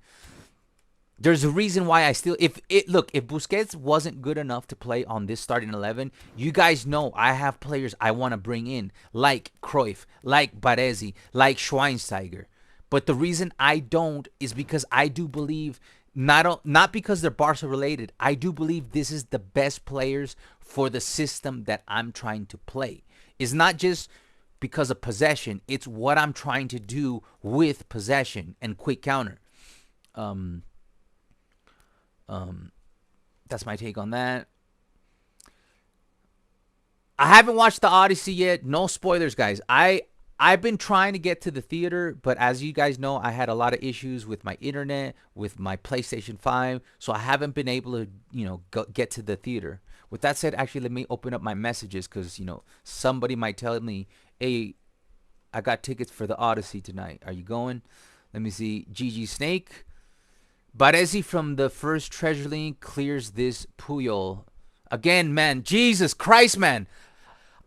There's a reason why I still, if Busquets wasn't good enough to play on this starting 11, you guys know I have players I want to bring in, like Cruyff, like Baresi, like Schweinsteiger. But the reason I don't is because I do believe, not because they're Barca related, I do believe this is the best players for the system that I'm trying to play. It's not just because of possession, it's what I'm trying to do with possession and quick counter. That's my take on that. I haven't watched the Odyssey yet. No spoilers, guys. I've been trying to get to the theater, but as you guys know, I had a lot of issues with my internet, with my PlayStation 5, so I haven't been able to, get to the theater. With that said, actually, let me open up my messages because, somebody might tell me, hey, I got tickets for the Odyssey tonight. Are you going? Let me see. GG Snake. Baresi from the first Treasure Link clears this Puyol. Again, man. Jesus Christ, man.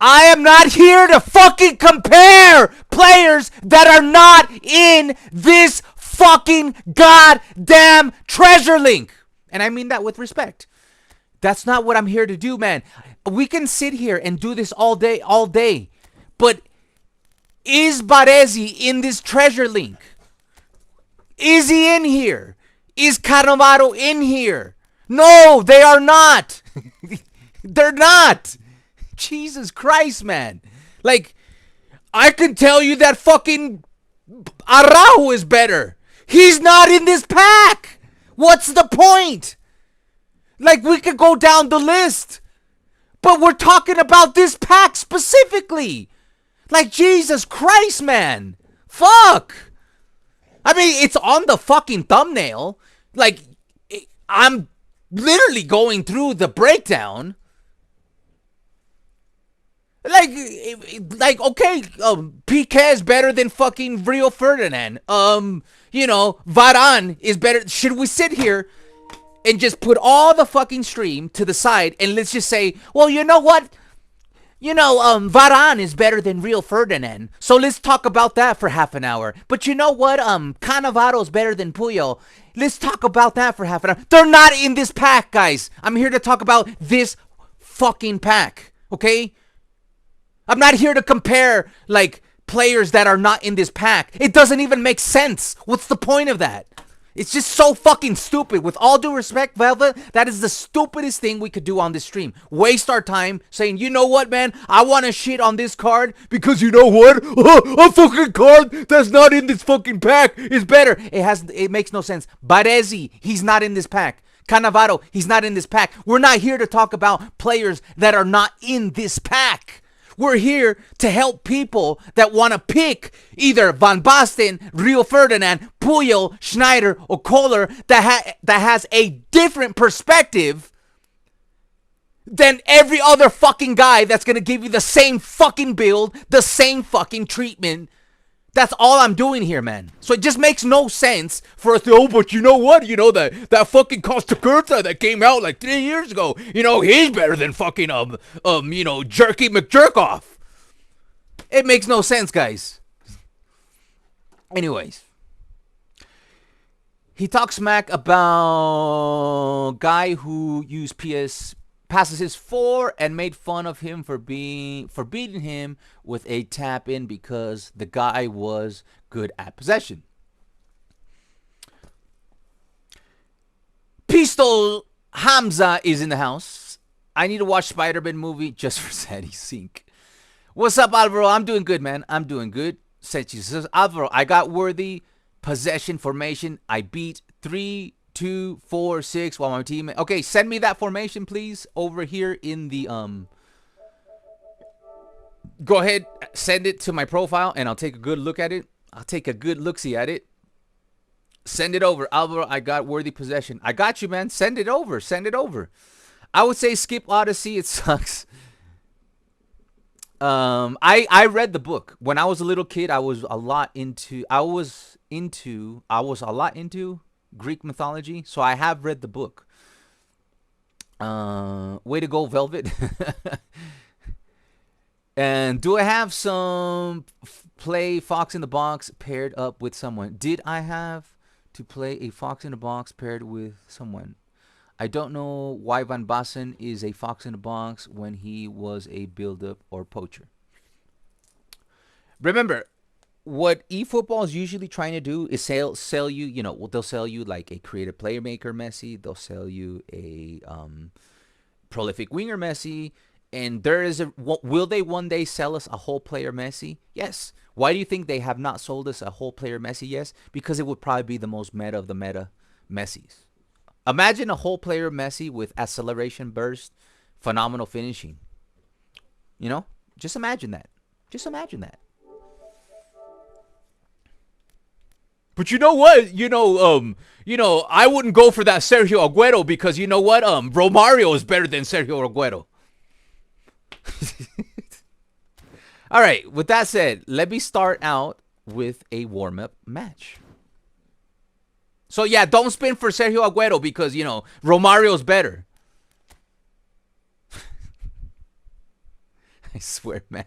I am not here to fucking compare players that are not in this fucking goddamn Treasure Link. And I mean that with respect. That's not what I'm here to do, man. We can sit here and do this all day. But is Baresi in this Treasure Link? Is he in here? Is Cannavaro in here? No, they are not. They're not. Jesus Christ, man. Like, I can tell you that fucking Araujo is better. He's not in this pack. What's the point? Like, we could go down the list, but we're talking about this pack specifically. Like, Jesus Christ, man. Fuck. I mean, it's on the fucking thumbnail. Like, I'm literally going through the breakdown. Like, okay, Piqué is better than fucking Rio Ferdinand. Varane is better. Should we sit here and just put all the fucking stream to the side and let's just say, well, you know what? Varane is better than Rio Ferdinand. So let's talk about that for half an hour. But you know what? Cannavaro is better than Puyol. Let's talk about that for half an hour. They're not in this pack, guys. I'm here to talk about this fucking pack, okay? I'm not here to compare, like, players that are not in this pack. It doesn't even make sense. What's the point of that? It's just so fucking stupid. With all due respect, Velvet, that is the stupidest thing we could do on this stream. Waste our time saying, you know what, man? I want to shit on this card because you know what? A fucking card that's not in this fucking pack is better. It makes no sense. Baresi, he's not in this pack. Cannavaro, he's not in this pack. We're not here to talk about players that are not in this pack. We're here to help people that want to pick either Van Basten, Rio Ferdinand, Puyol, Schneider, or Kohler that has a different perspective than every other fucking guy that's going to give you the same fucking build, the same fucking treatment. That's all I'm doing here, man. So it just makes no sense for us to, oh, but you know what? That fucking Costa Curta that came out like 3 years ago, he's better than fucking, Jerky McJerkoff. It makes no sense, guys. Anyways. He talks smack about guy who used passes his 4 and made fun of him for beating him with a tap in because the guy was good at possession. Pistol Hamza is in the house. I need to watch Spider-Man movie just for Sadie Sink. What's up, Alvaro? I'm doing good, man. I'm doing good. Says Alvaro, I got worthy possession formation. I beat 3-2-4-6 while my team. Okay, send me that formation, please, over here in the Go ahead, send it to my profile, and I'll take a good look at it. I'll take a good look-see at it. Send it over, Alvaro. I got worthy possession. I got you, man. Send it over. Send it over. I would say skip Odyssey. It sucks. I read the book when I was a little kid. I was a lot into Greek mythology, so I have read the book. Way to go, Velvet. And do I have some play Fox in the Box paired up with someone? Did I have to play a Fox in the Box paired with someone? I don't know why Van Basten is a Fox in the Box when he was a build-up or poacher. Remember, what eFootball is usually trying to do is sell you, they'll sell you like a creative player maker Messi. They'll sell you a prolific winger Messi. And will they one day sell us a whole player Messi? Yes. Why do you think they have not sold us a whole player Messi? Yes. Because it would probably be the most meta of the meta Messis. Imagine a whole player Messi with acceleration burst, phenomenal finishing. Just imagine that. Just imagine that. But you know what? I wouldn't go for that Sergio Aguero because you know what? Romario is better than Sergio Aguero. All right, with that said, let me start out with a warm-up match. So, yeah, don't spin for Sergio Aguero because, Romario's better. I swear, man.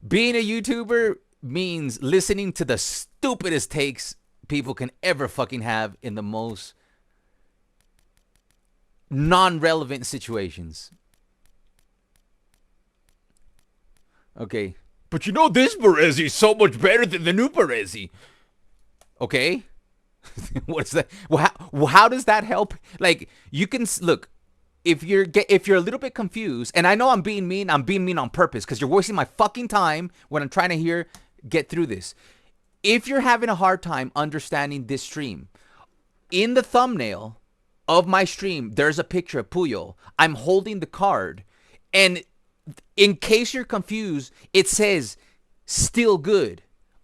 Being a YouTuber means listening to the stupidest takes people can ever fucking have in the most non-relevant situations. Okay. But this Baresi is so much better than the new Baresi. Okay. What's that? Well, how does that help? Like, you can look. if you're a little bit confused, and I know I'm being mean on purpose because you're wasting my fucking time when I'm trying to get through this. If you're having a hard time understanding this stream, in the thumbnail of my stream, there's a picture of Puyol. I'm holding the card, and in case you're confused, it says still good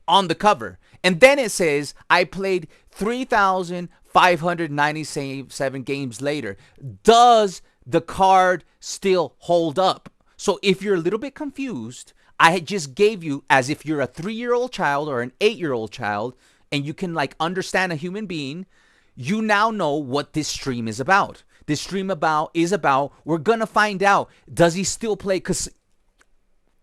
on the cover. And then it says I played 3,597 games later. Does the card still hold up? So if you're a little bit confused, I just gave you, as if you're a 3-year-old child or an 8-year-old child, and you can like understand a human being, you now know what this stream is about. This stream is about, we're going to find out, does he still play? Because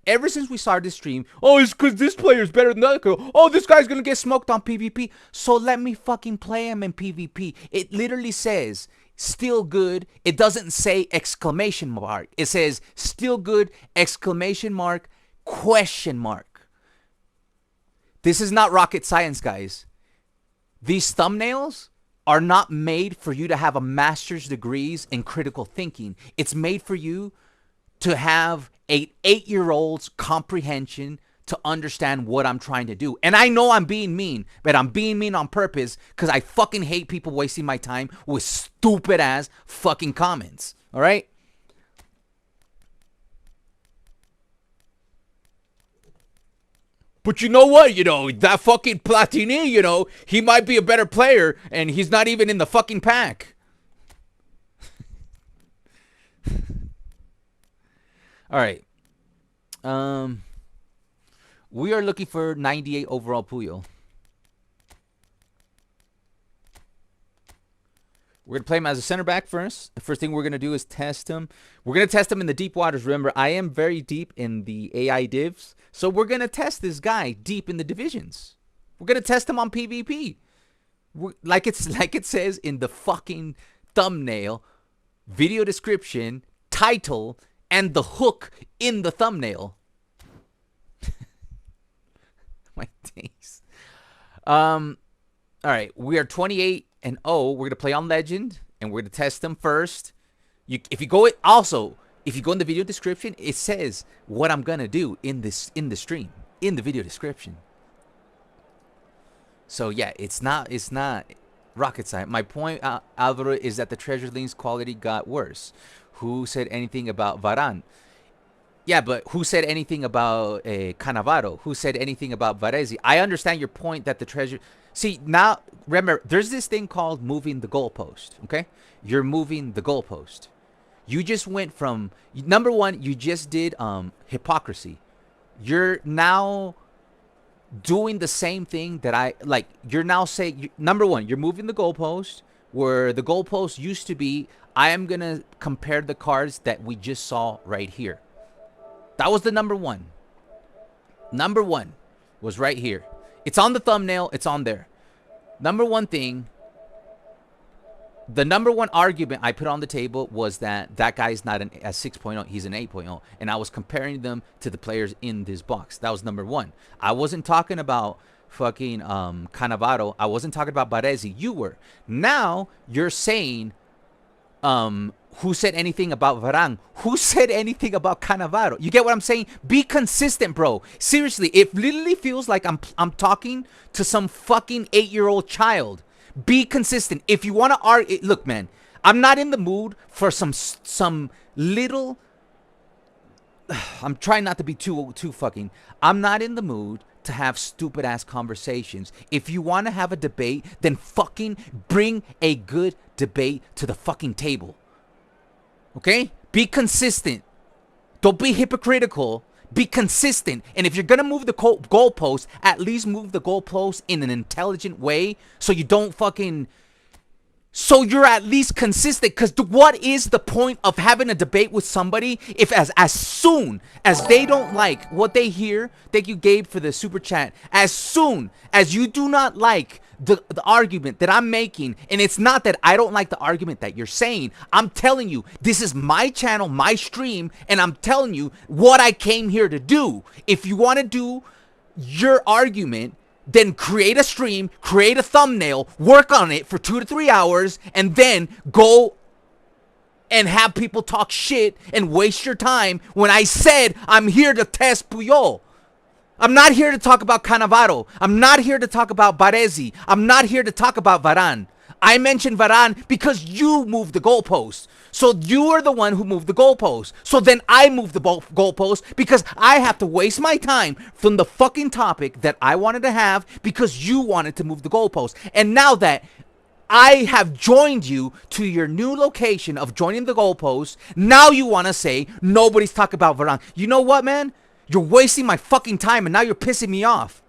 ever since we started this stream, oh, it's because this player's better than that guy. Oh, this guy's going to get smoked on PvP. So let me fucking play him in PvP. It literally says, still good. It doesn't say exclamation mark. It says, still good, exclamation mark, question mark. This is not rocket science, guys. These thumbnails are not made for you to have a master's degrees in critical thinking. It's made for you to have an 8-year-old's comprehension to understand what I'm trying to do. And I know I'm being mean, but I'm being mean on purpose because I fucking hate people wasting my time with stupid ass fucking comments. All right? But you know what? That fucking Platini, he might be a better player, and he's not even in the fucking pack. All right. We are looking for 98 overall Puyol. We're going to play him as a center back first. The first thing we're going to do is test him. We're going to test him in the deep waters. Remember, I am very deep in the AI divs. So we're going to test this guy deep in the divisions. We're going to test him on PvP. Like it says in the fucking thumbnail, video description, title, and the hook in the thumbnail. My days. All right, we are 28-0. We're gonna play on Legend, and we're gonna test them first. If you go in the video description, it says what I'm gonna do in the stream in the video description. So yeah, it's not rocket science. My point, Alvaro, is that the Treasure Link's quality got worse. Who said anything about Varane? Yeah, but who said anything about Cannavaro? Who said anything about Varese? I understand your point that the treasure... See, now, remember, there's this thing called moving the goalpost, okay? You're moving the goalpost. You just went from... Number one, you just did hypocrisy. You're now doing the same thing that I... Like, you're now saying... Number one, you're moving the goalpost, where the goalpost used to be, I am going to compare the cards that we just saw right here. That was the number one. Number one was right here. It's on the thumbnail. It's on there. Number one thing, the number one argument I put on the table was that guy's not a 6.0. He's an 8.0. And I was comparing them to the players in this box. That was number one. I wasn't talking about fucking Cannavaro. I wasn't talking about Baresi. You were. Now you're saying... who said anything about Varane? Who said anything about Cannavaro? You get what I'm saying? Be consistent, bro. Seriously, it literally feels like I'm talking to some fucking 8-year-old child. Be consistent. If you want to argue, look, man, I'm not in the mood for some little... I'm trying not to be too fucking... I'm not in the mood to have stupid ass conversations. If you want to have a debate, then fucking bring a good debate to the fucking table. Okay? Be consistent. Don't be hypocritical. Be consistent. And if you're going to move the goalpost, at least move the goalpost in an intelligent way so you don't fucking... So you're at least consistent. Because what is the point of having a debate with somebody if as soon as they don't like what they hear... Thank you, Gabe, for the super chat. As soon as you do not like the argument that I'm making, and it's not that I don't like the argument that you're saying, I'm telling you, this is my channel, my stream, and I'm telling you what I came here to do. If you want to do your argument, then create a stream, create a thumbnail, work on it for 2 to 3 hours, and then go and have people talk shit and waste your time when I said I'm here to test Puyol. I'm not here to talk about Cannavaro. I'm not here to talk about Baresi. I'm not here to talk about Varane. I mentioned Varane because you moved the goalpost. So you are the one who moved the goalpost. So then I moved the goalpost because I have to waste my time from the fucking topic that I wanted to have because you wanted to move the goalpost. And now that I have joined you to your new location of joining the goalpost, now you want to say nobody's talking about Varane. You know what, man? You're wasting my fucking time and now you're pissing me off.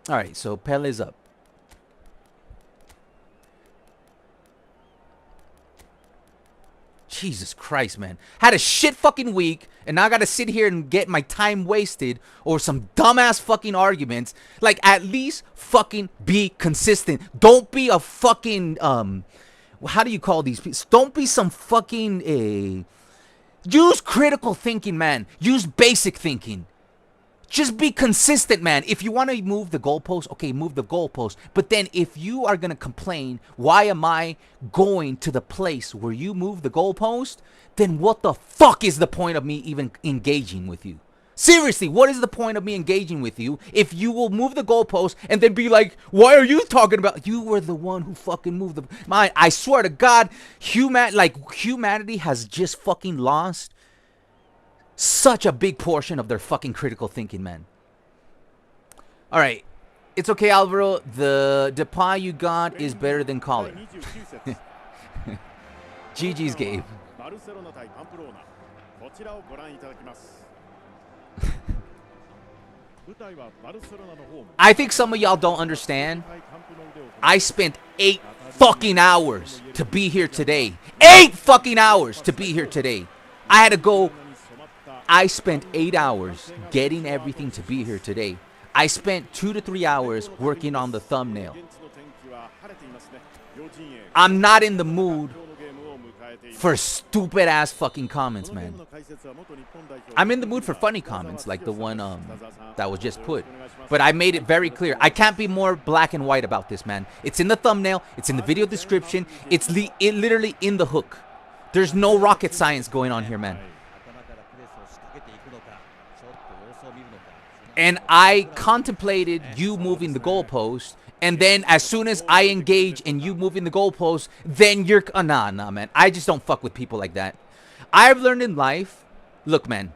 All right, so Pele's up. Jesus Christ, man. Had a shit fucking week, and now I gotta sit here and get my time wasted over some dumbass fucking arguments. Like, at least fucking be consistent. Don't be a fucking, how do you call these people? Don't be some fucking, use critical thinking, man. Use basic thinking. Just be consistent, man. If you want to move the goalpost, okay, move the goalpost. But then if you are going to complain, why am I going to the place where you move the goalpost? Then what the fuck is the point of me even engaging with you? Seriously, what is the point of me engaging with you if you will move the goalpost and then be like, why are you talking about? You were the one who fucking moved the... I swear to God, humanity has just fucking lost such a big portion of their fucking critical thinking, man. All right. It's okay, Alvaro. The Depay you got is better than Collar. GG's, Gabe. I think some of y'all don't understand. I spent 8 fucking hours to be here today. 8 fucking hours to be here today. I had to go... I spent 8 hours getting everything to be here today. I spent 2 to 3 hours working on the thumbnail. I'm not in the mood for stupid ass fucking comments, man. I'm in the mood for funny comments like the one that was just put. But I made it very clear. I can't be more black and white about this, man. It's in the thumbnail. It's in the video description. It's literally in the hook. There's no rocket science going on here, man. And I contemplated you moving the goalpost, and then as soon as I engage in you moving the goalpost, then you're... nah, man. I just don't fuck with people like that. I've learned in life, look, man,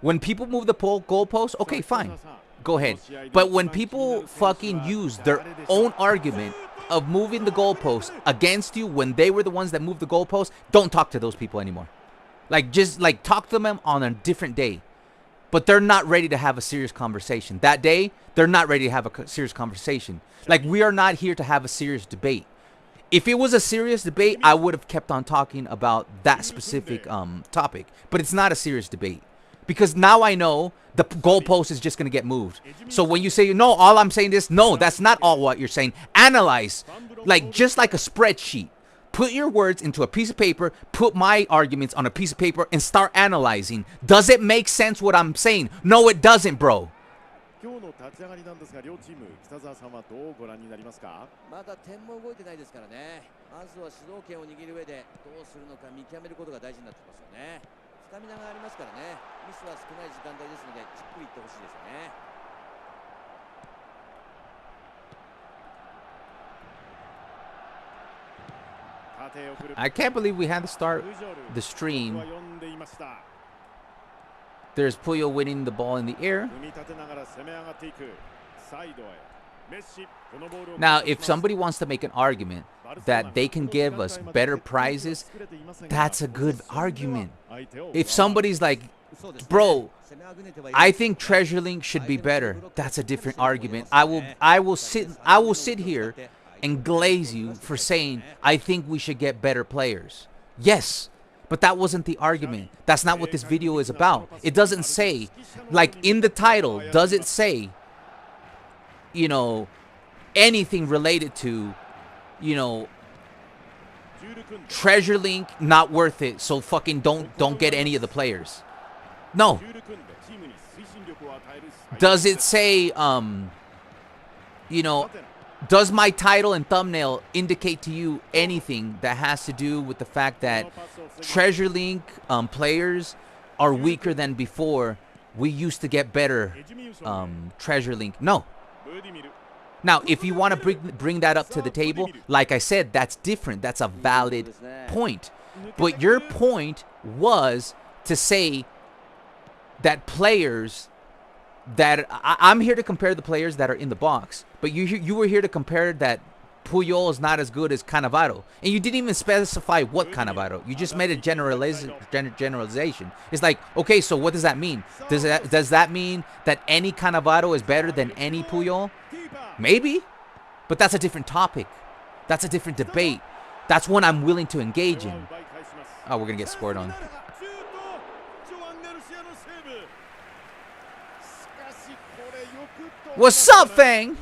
when people move the goalpost, okay, fine. Go ahead. But when people fucking use their own argument of moving the goalpost against you when they were the ones that moved the goalpost, don't talk to those people anymore. Like, just, like, talk to them on a different day. But they're not ready to have a serious conversation. That day, they're not ready to have a serious conversation. Like, we are not here to have a serious debate. If it was a serious debate, I would have kept on talking about that specific topic. But it's not a serious debate. Because now I know the goalpost is just going to get moved. So when you say, no, all I'm saying is, no, that's not all what you're saying. Analyze, like, just like a spreadsheet. Put your words into a piece of paper, put my arguments on a piece of paper, and start analyzing. Does it make sense what I'm saying? No, it doesn't, bro.
今日の立ち上がりなんですが、両チーム、北澤さんはどうご覧になりますか？まだ点も動いてないですからね。まずは主導権を握る上でどうするのか見極めることが大事になってきますよね。スタミナがありますからね。ミスは少ない時間帯ですので、じっくりいってほしいですね。
I can't believe we had to start the stream. There's Puyol winning the ball in the air. Now, if somebody wants to make an argument that they can give us better prizes, that's a good argument. If somebody's like, bro, I think Treasure Link should be better, that's a different argument. I will sit here and glaze you for saying I think we should get better players. Yes, but that wasn't the argument. That's not what this video is about. It doesn't say, like in the title, does it say, you know, anything related to, you know, Treasure Link not worth it, so fucking don't get any of the players. No. Does it say you know, Does my title and thumbnail indicate to you anything that has to do with the fact that Treasure Link players are weaker than before? We used to get better Treasure Link. No. Now, if you want to bring that up to the table, like I said, that's different. That's a valid point. But your point was to say that players that I'm here to compare the players that are in the box, but you were here to compare that Puyol is not as good as Cannavaro, and you didn't even specify what Cannavaro. You just made a generalization. It's like, okay, so what does that mean? Does that mean that any Cannavaro is better than any Puyol? Maybe, but that's a different topic. That's a different debate. That's one I'm willing to engage in. Oh, we're gonna get scored on. What's up, Fang?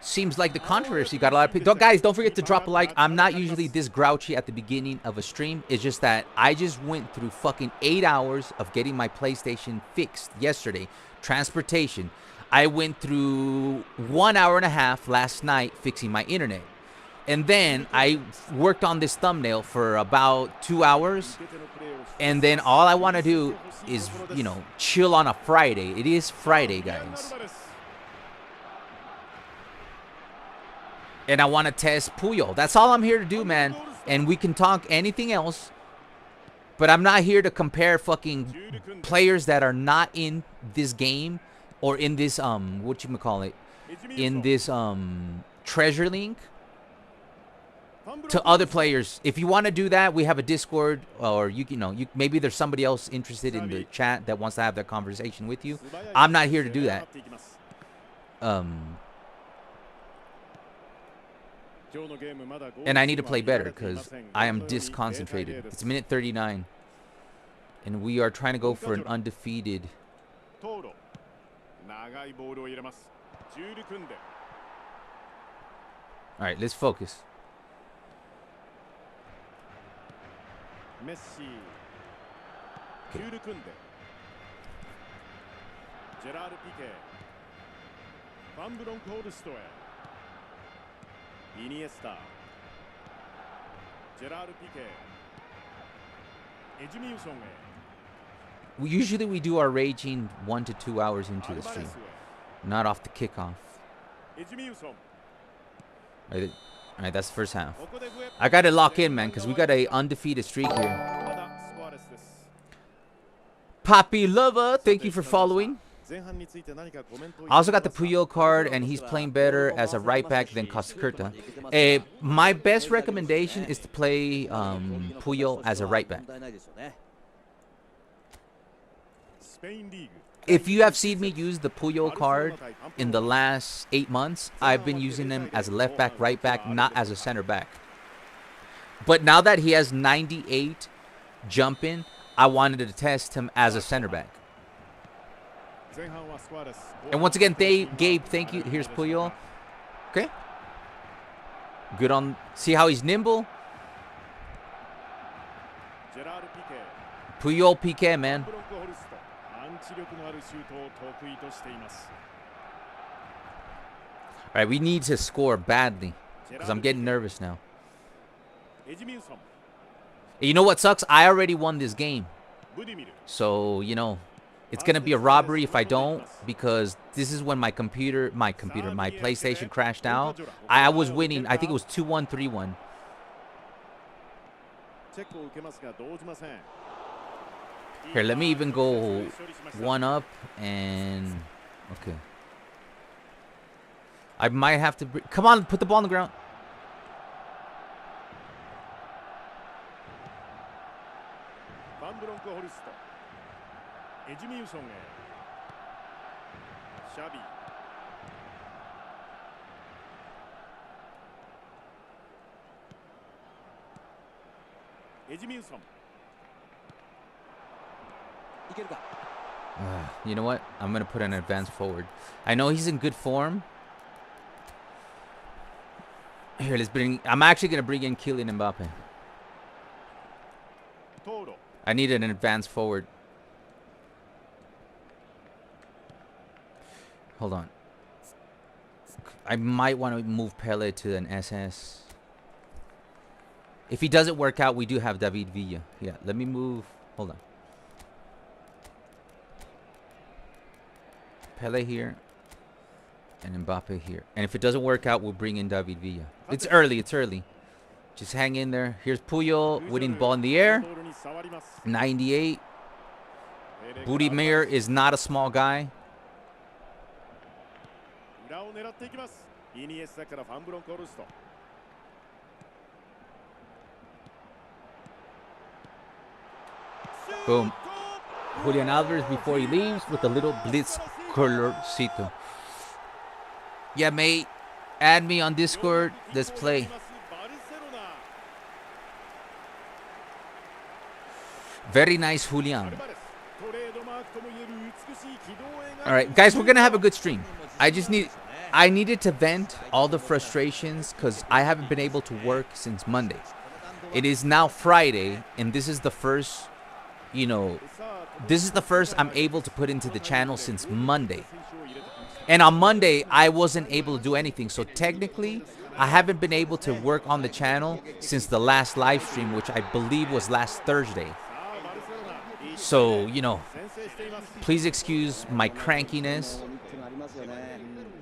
Seems like the controversy got a lot of people. Guys, don't forget to drop a like. I'm not usually this grouchy at the beginning of a stream. It's just that I just went through fucking 8 hours of getting my PlayStation fixed yesterday. Transportation. I went through 1 hour and a half last night fixing my internet. And then I worked on this thumbnail for about 2 hours. And then all I want to do is, you know, chill on a Friday. It is Friday, guys. And I want to test Puyol. That's all I'm here to do, man. And we can talk anything else. But I'm not here to compare fucking players that are not in this game or in this, whatchamacallit, in this, Treasure Link to other players. If you want to do that, we have a Discord, or you know, maybe there's somebody else interested in the chat that wants to have that conversation with you. I'm not here to do that. And I need to play better because I am disconcentrated. It's minute 39, and we are trying to go for an undefeated. All right, let's focus. Usually we do our raging 1 to 2 hours into the stream, not off the kickoff. All right, that's the first half. I got to lock in, man, because we got a undefeated streak here. Poppy Lover, thank you for following. I also got the Puyol card, and he's playing better as a right back than Costacurta. My best recommendation is to play Puyol as a right back. If you have seen me use the Puyol card in the last 8 months, I've been using him as a left back, right back, not as a center back. But now that he has 98 jump in, I wanted to test him as a center back. And once again, Gabe, thank you. Here's Puyol. Okay. Good on. See how he's nimble? Puyol PK, man. All right, we need to score badly because I'm getting nervous now. You know what sucks? I already won this game. So, you know, it's going to be a robbery if I don't, because this is when my PlayStation crashed out. I was winning. I think it was 2-1, 3-1. Here, let me even go 1 up and... Okay. I might have to... Come on, put the ball on the ground. You know what? I'm going to put an advance forward. I know he's in good form. Here, let's bring... I'm actually going to bring in Kylian Mbappe. I needed an advance forward. Hold on. I might want to move Pele to an SS. If he doesn't work out, we do have David Villa. Yeah, let me move. Hold on. Pele here. And Mbappe here. And if it doesn't work out, we'll bring in David Villa. It's early. It's early. Just hang in there. Here's Puyol winning ball in the air. 98. Budimir is not a small guy. Boom. Julian Alvarez before he leaves with a little blitz colorcito. Yeah, mate. Add me on Discord. Let's play. Very nice, Julian. All right, guys, we're gonna have a good stream. I needed to vent all the frustrations because I haven't been able to work since Monday. It is now Friday, and this is the first, this is the first I'm able to put into the channel since Monday. And on Monday, I wasn't able to do anything. So technically, I haven't been able to work on the channel since the last live stream, which I believe was last Thursday. So, please excuse my crankiness.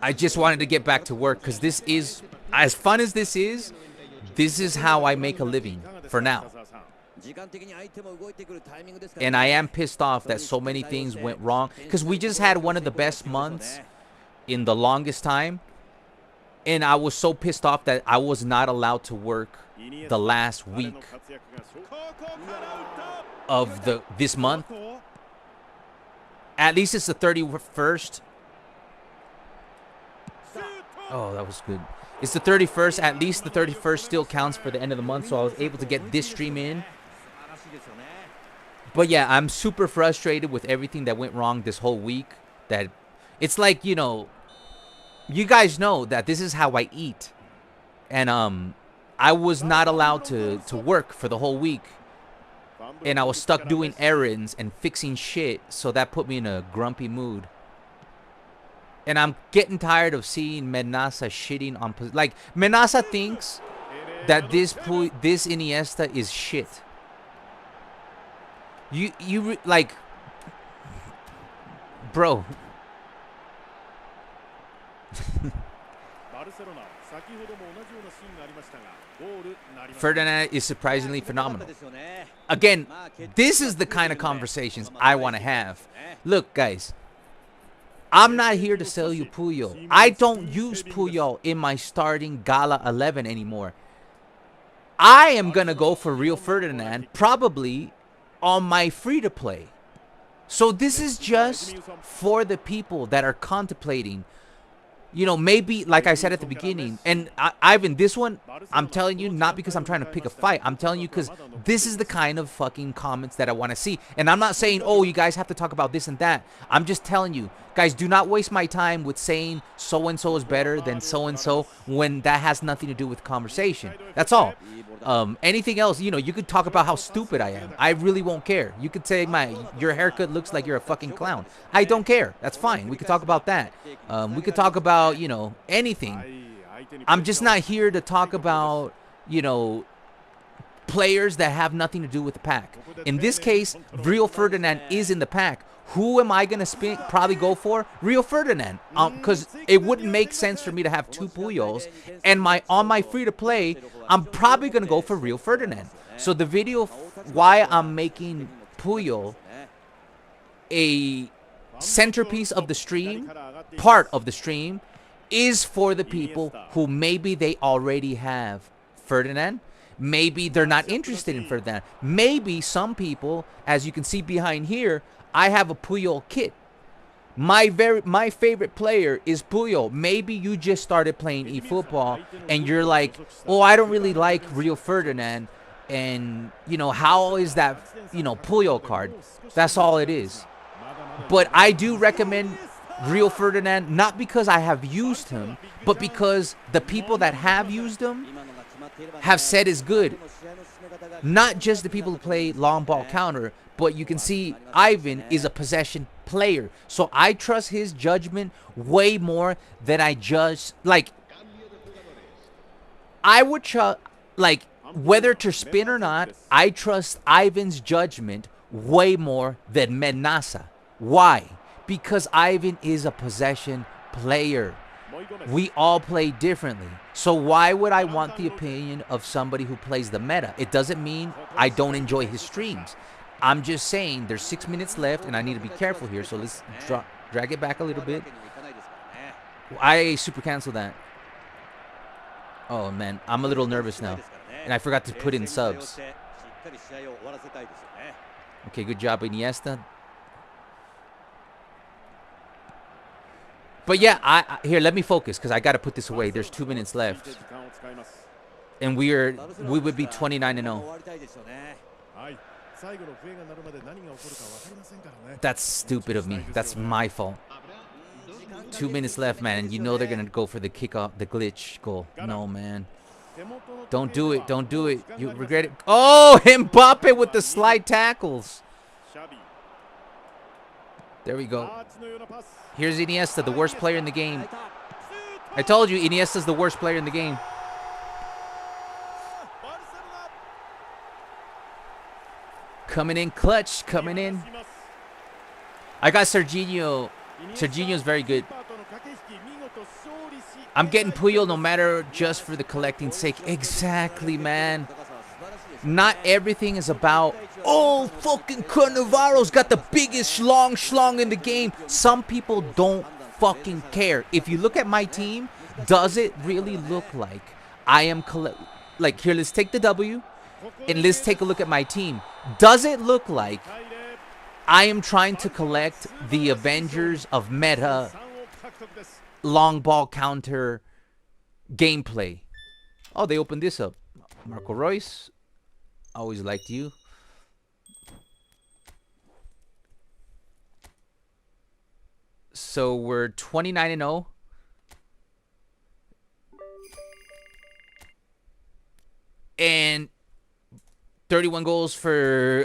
I just wanted to get back to work because this is, as fun as this is how I make a living for now. And I am pissed off that so many things went wrong because we just had one of the best months in the longest time. And I was so pissed off that I was not allowed to work the last week of this month. At least it's the 31st. Oh, that was good. It's the 31st. At least the 31st still counts for the end of the month. So I was able to get this stream in. But yeah, I'm super frustrated with everything that went wrong this whole week. That it's like, you guys know that this is how I eat. And I was not allowed to work for the whole week. And I was stuck doing errands and fixing shit. So that put me in a grumpy mood. And I'm getting tired of seeing Menasa shitting on... Like, Menasa thinks that this Iniesta is shit. Like... Bro. Ferdinand is surprisingly phenomenal. Again, this is the kind of conversations I want to have. Look, guys. I'm not here to sell you Puyol. I don't use Puyol in my starting Gala 11 anymore. I am going to go for Rio Ferdinand probably on my free-to-play. So this is just for the people that are contemplating, maybe, like I said at the beginning, and Ivan, this one, I'm telling you, not because I'm trying to pick a fight. I'm telling you because this is the kind of fucking comments that I want to see. And I'm not saying, oh, you guys have to talk about this and that. I'm just telling you, guys, do not waste my time with saying so-and-so is better than so-and-so when that has nothing to do with conversation. That's all. Anything else, you could talk about how stupid I am. I really won't care. You could say your haircut looks like you're a fucking clown. I don't care. That's fine. We could talk about that. We could talk about, anything. I'm just not here to talk about, players that have nothing to do with the pack. In this case, Rio Ferdinand is in the pack. Who am I going to probably go for? Rio Ferdinand. Because it wouldn't make sense for me to have two Puyols. And on my free-to-play, I'm probably going to go for Rio Ferdinand. So the video why I'm making Puyol a centerpiece of the stream, part of the stream, is for the people who maybe they already have Ferdinand. Maybe they're not interested in Ferdinand. Maybe some people, as you can see behind here, I have a Puyol kit. My favorite player is Puyol. Maybe you just started playing eFootball and you're like, oh, I don't really like Rio Ferdinand. And, how is that, Puyol card? That's all it is. But I do recommend Rio Ferdinand, not because I have used him, but because the people that have used him have said is good. Not just the people who play long ball counter, but you can see Ivan is a possession player. So I trust his judgment way more than I judge. Like, I would trust, like, whether to spin or not, I trust Ivan's judgment way more than Menasa. Why? Because Ivan is a possession player. We all play differently. So why would I want the opinion of somebody who plays the meta? It doesn't mean I don't enjoy his streams. I'm just saying there's 6 minutes left and I need to be careful here. So let's drag it back a little bit. I super cancel that. Oh man, I'm a little nervous now. And I forgot to put in subs. Okay, good job, Iniesta. But yeah, here, let me focus because I got to put this away. There's 2 minutes left. And we would be 29-0. That's stupid of me. That's my fault. 2 minutes left, man. And you know they're going to go for the kickoff, the glitch goal. No, man. Don't do it. Don't do it. You regret it. Oh, Mbappe with the slide tackles. There we go. Here's Iniesta, the worst player in the game. I told you, Iniesta's the worst player in the game. Coming in clutch, coming in. I got Serginho. Serginho's very good. I'm getting Puyol no matter just for the collecting sake. Exactly, man. Not everything is about, oh, fucking Cannavaro's got the biggest schlong in the game. Some people don't fucking care. If you look at my team, does it really look like I am like, here, let's take the W and let's take a look at my team. Does it look like I am trying to collect the Avengers of meta long ball counter gameplay? Oh, they opened this up. Marco Reus. Always liked you. So we're 29-0. And 31 goals for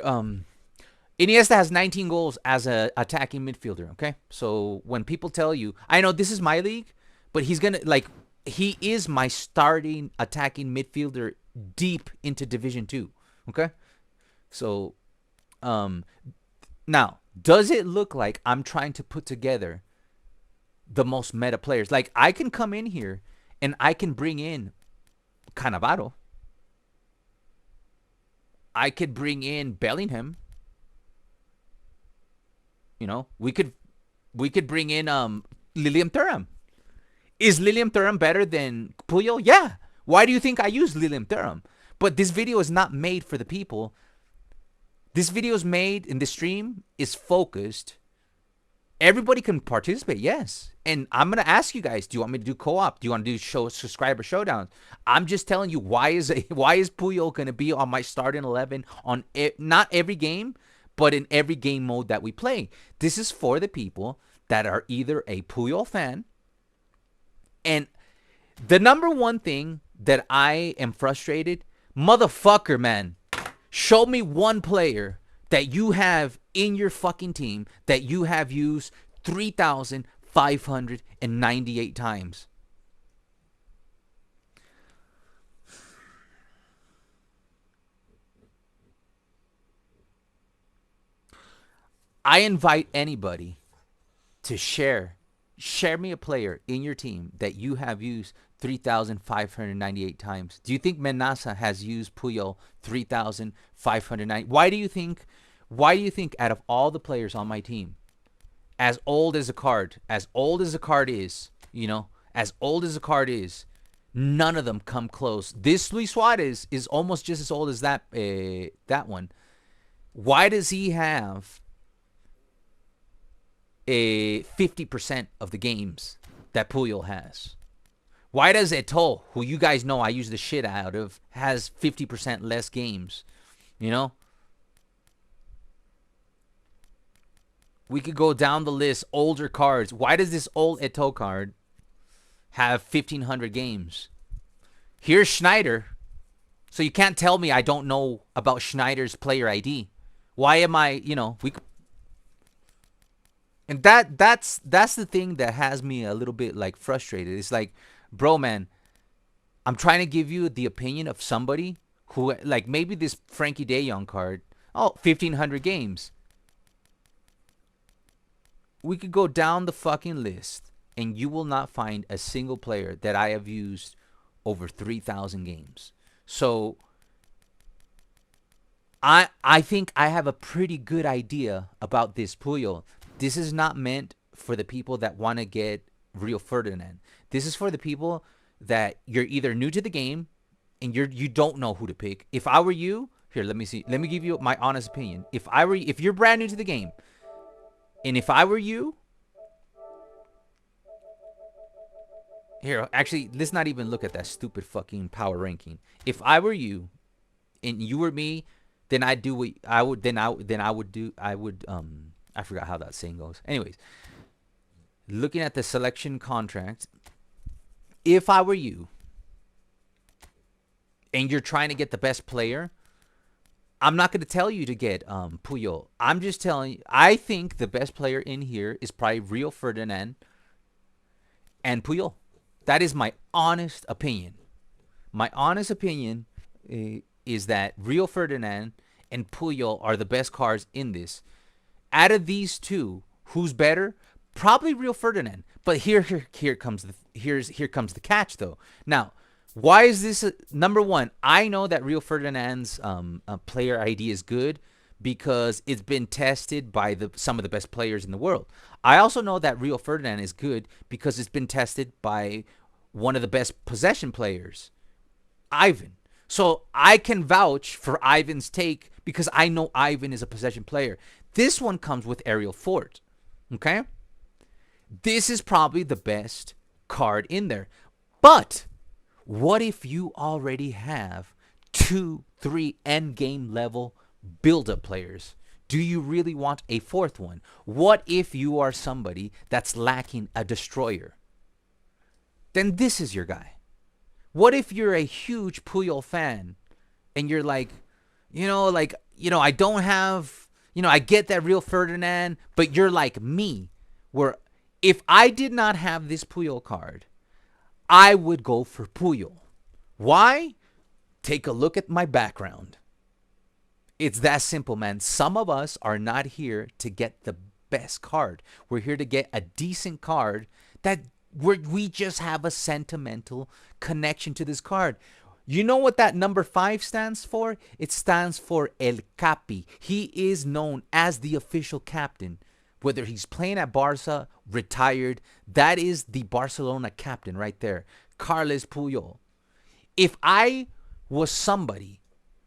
Iniesta has 19 goals as a attacking midfielder, okay? So when people tell you, I know this is my league, but he's going to, like, he is my starting attacking midfielder deep into Division 2. Okay, so now, does it look like I'm trying to put together the most meta players? Like, I can come in here and I can bring in Cannavaro. I could bring in Bellingham. You know, we could bring in Lilium Thuram. Is Lilium Thuram better than Puyol? Yeah. Why do you think I use Lilium Thuram? But this video is not made for the people. This video is made, and the stream is focused. Everybody can participate, yes. And I'm going to ask you guys, do you want me to do co-op? Do you want to do subscriber showdowns? I'm just telling you, why is Puyol going to be on my starting 11 on not every game, but in every game mode that we play? This is for the people that are either a Puyol fan. And the number one thing that I am frustrated, motherfucker, man, show me one player that you have in your fucking team that you have used 3,598 times. I invite anybody to share me a player in your team that you have used 3,598 times. Do you think Menasa has used Puyol 3,590? Why do you think out of all the players on my team, as old as a card is, you know, as old as a card is, none of them come close? This Luis Suarez is almost just as old as that one. Why does he have a 50% of the games that Puyol has? Why does Eto'o, who you guys know I use the shit out of, has 50% less games? You know? We could go down the list, older cards. Why does this old Eto'o card have 1,500 games? Here's Schneider. So you can't tell me I don't know about Schneider's player ID. Why am I, and that's the thing that has me a little bit like frustrated. It's like, bro, man, I'm trying to give you the opinion of somebody who, like, maybe this Frankie De Jong card, 1,500 games. We could go down the fucking list, and you will not find a single player that I have used over 3,000 games. So I think I have a pretty good idea about this Puyol. This is not meant for the people that want to get Rio Ferdinand. This is for the people that you're either new to the game and you don't know who to pick. If I were you, here, let me see. Let me give you my honest opinion. If you're brand new to the game, and if I were you, here, actually, let's not even look at that stupid fucking power ranking. If I were you, and you were me, then I'd do what I would. I forgot how that saying goes. Anyways, looking at the selection contract, if I were you, and you're trying to get the best player, I'm not going to tell you to get Puyol. I'm just telling you, I think the best player in here is probably Rio Ferdinand and Puyol. That is my honest opinion. My honest opinion is that Rio Ferdinand and Puyol are the best cards in this. Out of these two, who's better? Probably Rio Ferdinand. But here comes the catch, though. Now, why is this number one? I know that Rio Ferdinand's player ID is good because it's been tested by some of the best players in the world. I also know that Rio Ferdinand is good because it's been tested by one of the best possession players, Ivan. So I can vouch for Ivan's take because I know Ivan is a possession player. This one comes with Aerial Fort. Okay? This is probably the best card in there. But what if you already have 2, 3 end game level build-up players? Do you really want a fourth one? What if you are somebody that's lacking a destroyer? Then this is your guy. What if you're a huge Puyol fan and you're like, I don't have, I get that Rio Ferdinand, but you're like me, where if I did not have this Puyol card, I would go for Puyol. Why? Take a look at my background. It's that simple, man. Some of us are not here to get the best card. We're here to get a decent card that we just have a sentimental connection to this card. You know what that number 5 stands for? It stands for El Capi. He is known as the official captain. Whether he's playing at Barca, retired, that is the Barcelona captain right there, Carles Puyol. If I was somebody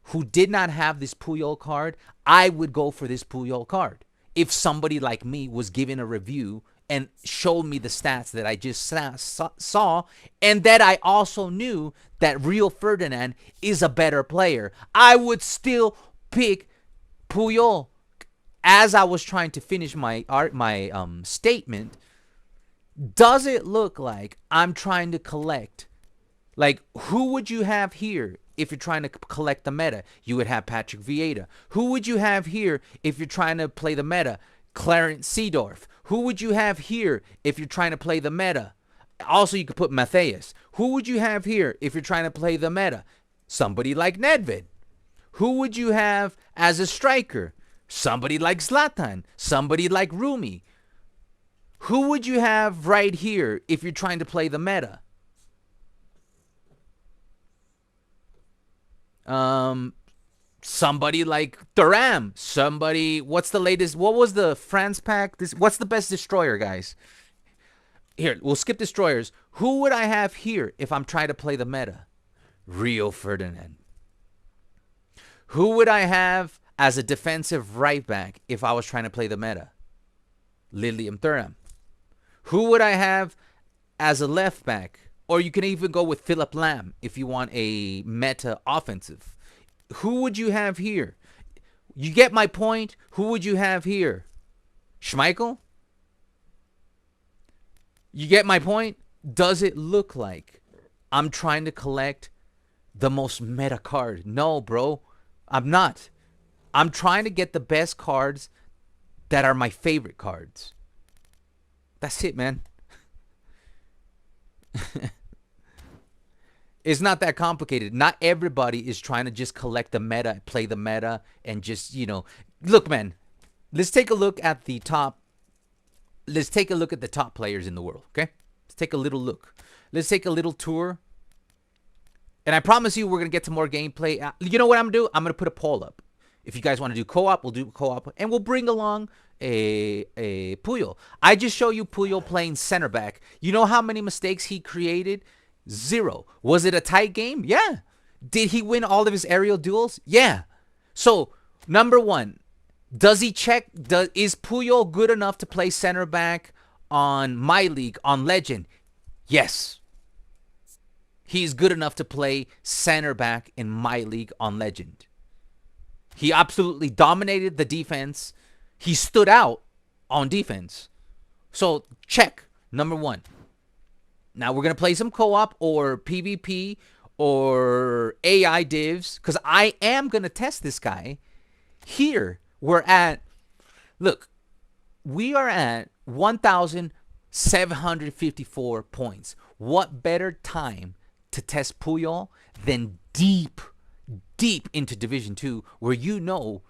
who did not have this Puyol card, I would go for this Puyol card. If somebody like me was giving a review and showed me the stats that I just saw, and that I also knew that Rio Ferdinand is a better player, I would still pick Puyol. As I was trying to finish my statement, does it look like I'm trying to collect? Like, who would you have here if you're trying to collect the meta? You would have Patrick Vieira. Who would you have here if you're trying to play the meta? Clarence Seedorf. Who would you have here if you're trying to play the meta? Also, you could put Matthias. Who would you have here if you're trying to play the meta? Somebody like Nedved. Who would you have as a striker? Somebody like Zlatan. Somebody like Rumi. Who would you have right here if you're trying to play the meta? Somebody like Thuram. Somebody, what's the latest? What was the France pack? What's the best destroyer, guys? Here, we'll skip destroyers. Who would I have here if I'm trying to play the meta? Rio Ferdinand. Who would I have as a defensive right back if I was trying to play the meta? Lilium Thuram. Who would I have as a left back? Or you can even go with Philip Lam if you want a meta offensive. Who would you have here? You get my point? Who would you have here? Schmeichel? You get my point? Does it look like I'm trying to collect the most meta card. No, bro. I'm not. I'm trying to get the best cards that are my favorite cards. That's it, man. It's not that complicated. Not everybody is trying to just collect the meta, play the meta, and just, look, man. Let's take a look at the top. Let's take a look at the top players in the world, okay? Let's take a little look. Let's take a little tour. And I promise you we're going to get to more gameplay. You know what I'm going to do? I'm going to put a poll up. If you guys want to do co-op, we'll do co-op. And we'll bring along a Puyol. I just show you Puyol playing center back. You know how many mistakes he created? 0. Was it a tight game? Yeah. Did he win all of his aerial duels? Yeah. So, number one, does he check? Is Puyol good enough to play center back on My League, on Legend? Yes. He's good enough to play center back in My League on Legend. He absolutely dominated the defense. He stood out on defense. So, check. Number one. Now, we're going to play some co-op or PvP or AI divs because I am going to test this guy. Here, we are at 1,754 points. What better time to test Puyol than deep into Division 2 where you know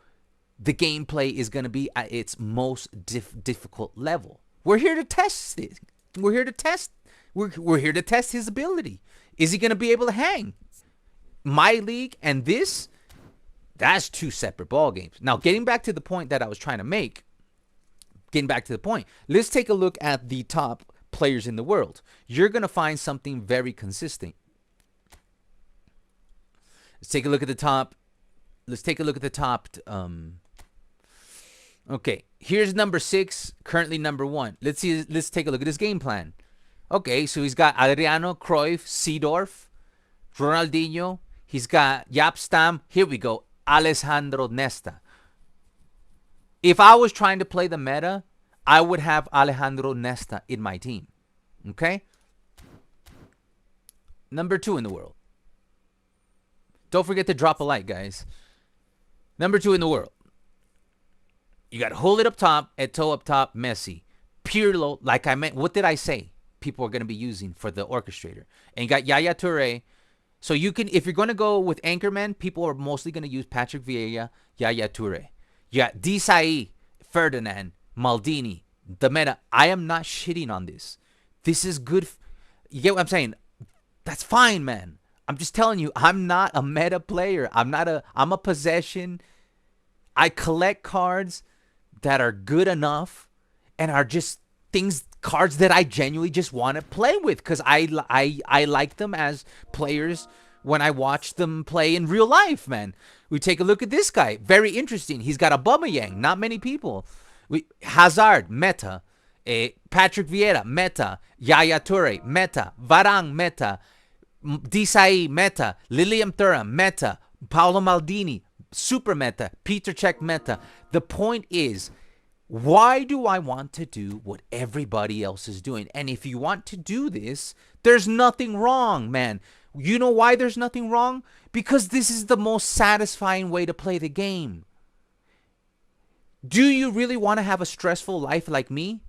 the gameplay is going to be at its most difficult level. We're here to test it. We're here to test his ability. Is he going to be able to hang? My League and this, that's two separate ball games. Now, getting back to the point that I was trying to make, let's take a look at the top players in the world. You're going to find something very consistent. Let's take a look at the top. Okay, here's number 6, currently number 1. Let's take a look at his game plan. Okay, so he's got Adriano, Cruyff, Seedorf, Ronaldinho. He's got Jaap Stam. Here we go, Alessandro Nesta. If I was trying to play the meta, I would have Alejandro Nesta in my team. Okay? Number 2 in the world. Don't forget to drop a like, guys. Number 2 in the world. You got Hullet up top, Eto'o up top, Messi. Pirlo, like I meant, what did I say? People are going to be using for the orchestrator. And you got Yaya Toure. So you can, if you're going to go with Anchorman, people are mostly going to use Patrick Vieira, Yaya Toure. You got Desai, Ferdinand, Maldini, the meta. I am not shitting on this. This is good. You get what I'm saying? That's fine, man. I'm just telling you, I'm not a meta player. I'm a possession. I collect cards that are good enough and are just cards that I genuinely just want to play with because I like them as players when I watch them play in real life, man. We take a look at this guy. Very interesting. He's got a Aubameyang. Not many people. Hazard, meta. Patrick Vieira, meta. Yaya Toure, meta. Varane, meta. Desai, meta. Lilian Thuram, meta. Paolo Maldini, super meta. Peter Cech, meta. The point is, why do I want to do what everybody else is doing? And if you want to do this, there's nothing wrong, man. You know why there's nothing wrong? Because this is the most satisfying way to play the game. Do you really want to have a stressful life like me?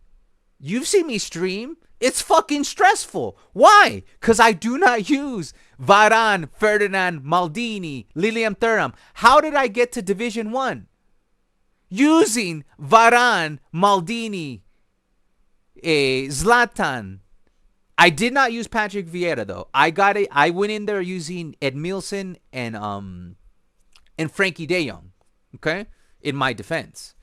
You've seen me stream. It's fucking stressful. Why? Because I do not use Varane, Ferdinand, Maldini, Lilian Thuram. How did I get to Division 1? Using Varane, Maldini, Zlatan. I did not use Patrick Vieira though. I went in there using Edmilson and Frankie De Jong. Okay, in my defense.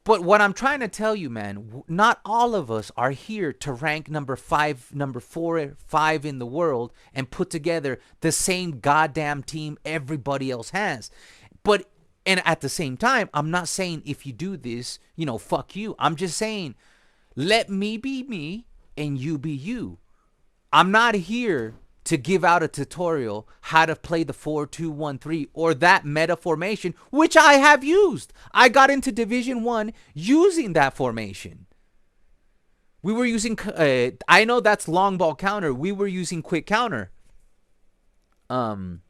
But what I'm trying to tell you, man, not all of us are here to rank number 5, number 4, 5 in the world and put together the same goddamn team everybody else has. And at the same time, I'm not saying if you do this, fuck you. I'm just saying, let me be me and you be you. I'm not here to give out a tutorial how to play the 4-2-1-3 or that meta formation, which I have used. I got into Division 1 using that formation. We were using, I know that's long ball counter. We were using quick counter. I'm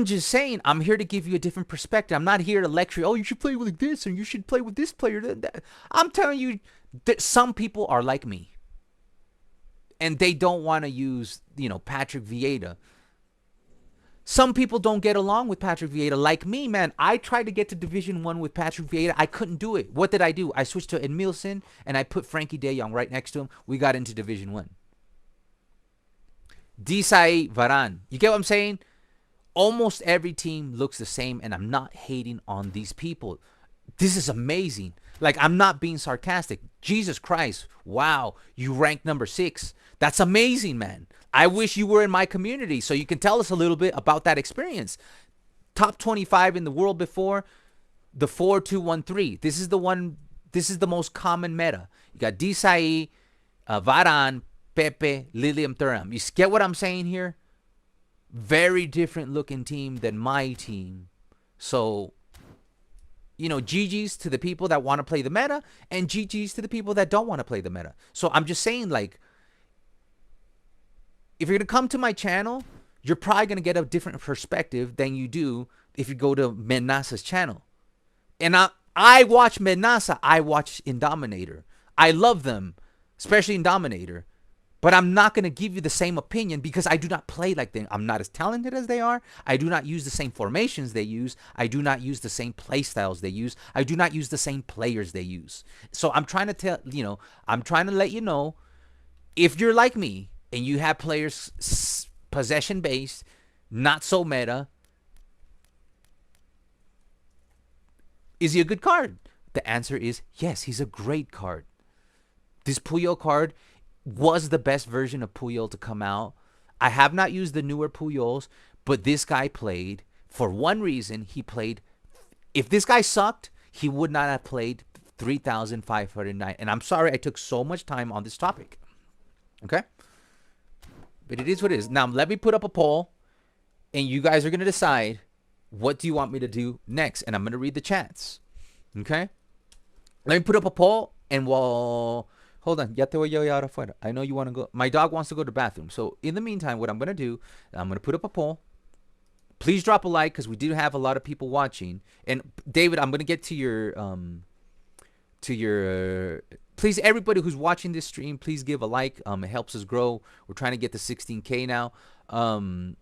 just saying, I'm here to give you a different perspective. I'm not here to lecture, oh, you should play with this and you should play with this player. I'm telling you that some people are like me. And they don't want to use, Patrick Vieira. Some people don't get along with Patrick Vieira. Like me, man. I tried to get to Division 1 with Patrick Vieira. I couldn't do it. What did I do? I switched to Edmilson, and I put Frankie de Jong right next to him. We got into Division 1. Desai Varane. You get what I'm saying? Almost every team looks the same, and I'm not hating on these people. This is amazing. Like, I'm not being sarcastic. Jesus Christ. Wow. You ranked number 6. That's amazing, man. I wish you were in my community so you can tell us a little bit about that experience. Top 25 in the world before, the 4-2-1-3. This is the one. This is the most common meta. You got Desai, Varane, Pepe, Lilium Thuram. You get what I'm saying here? Very different looking team than my team. So, GG's to the people that want to play the meta, and GG's to the people that don't want to play the meta. So I'm just saying, like, if you're going to come to my channel, you're probably going to get a different perspective than you do if you go to Menasa's channel. And I watch Menasa. I watch Indominator. I love them, especially Indominator. But I'm not going to give you the same opinion because I do not play like them. I'm not as talented as they are. I do not use the same formations they use. I do not use the same play styles they use. I do not use the same players they use. So I'm trying to I'm trying to let you know, if you're like me and you have players possession-based, not so meta, is he a good card? The answer is yes, he's a great card. This Puyol card was the best version of Puyol to come out. I have not used the newer Puyols, but this guy played, for one reason, he played. If this guy sucked, he would not have played 3,509. And I'm sorry I took so much time on this topic. Okay? But it is what it is. Now, let me put up a poll, and you guys are going to decide, what do you want me to do next? And I'm going to read the chats. Okay? Let me put up a poll, and we'll... Hold on. Ya te voy a llevar afuera. I know you want to go. My dog wants to go to the bathroom. So, in the meantime, what I'm going to do, I'm going to put up a poll. Please drop a like because we do have a lot of people watching. And, David, I'm going to get to your... Please, everybody who's watching this stream, please give a like. It helps us grow. We're trying to get to 16K now. And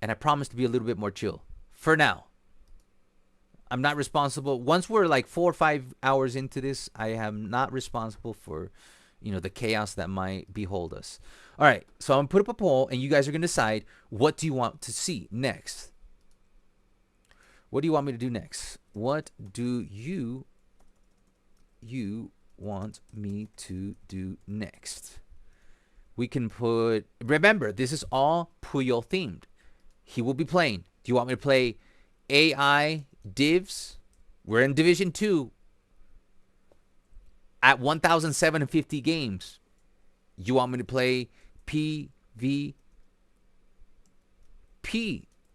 I promise to be a little bit more chill. For now. I'm not responsible. Once we're like 4 or 5 hours into this, I am not responsible for, the chaos that might behold us. All right. So I'm going to put up a poll, and you guys are going to decide, what do you want to see next? What do you want me to do next? What do you want me to do next? We can put... Remember, this is all Puyol themed. He will be playing. Do you want me to play AI divs? We're in Division 2 at 1,750 games. You want me to play PvP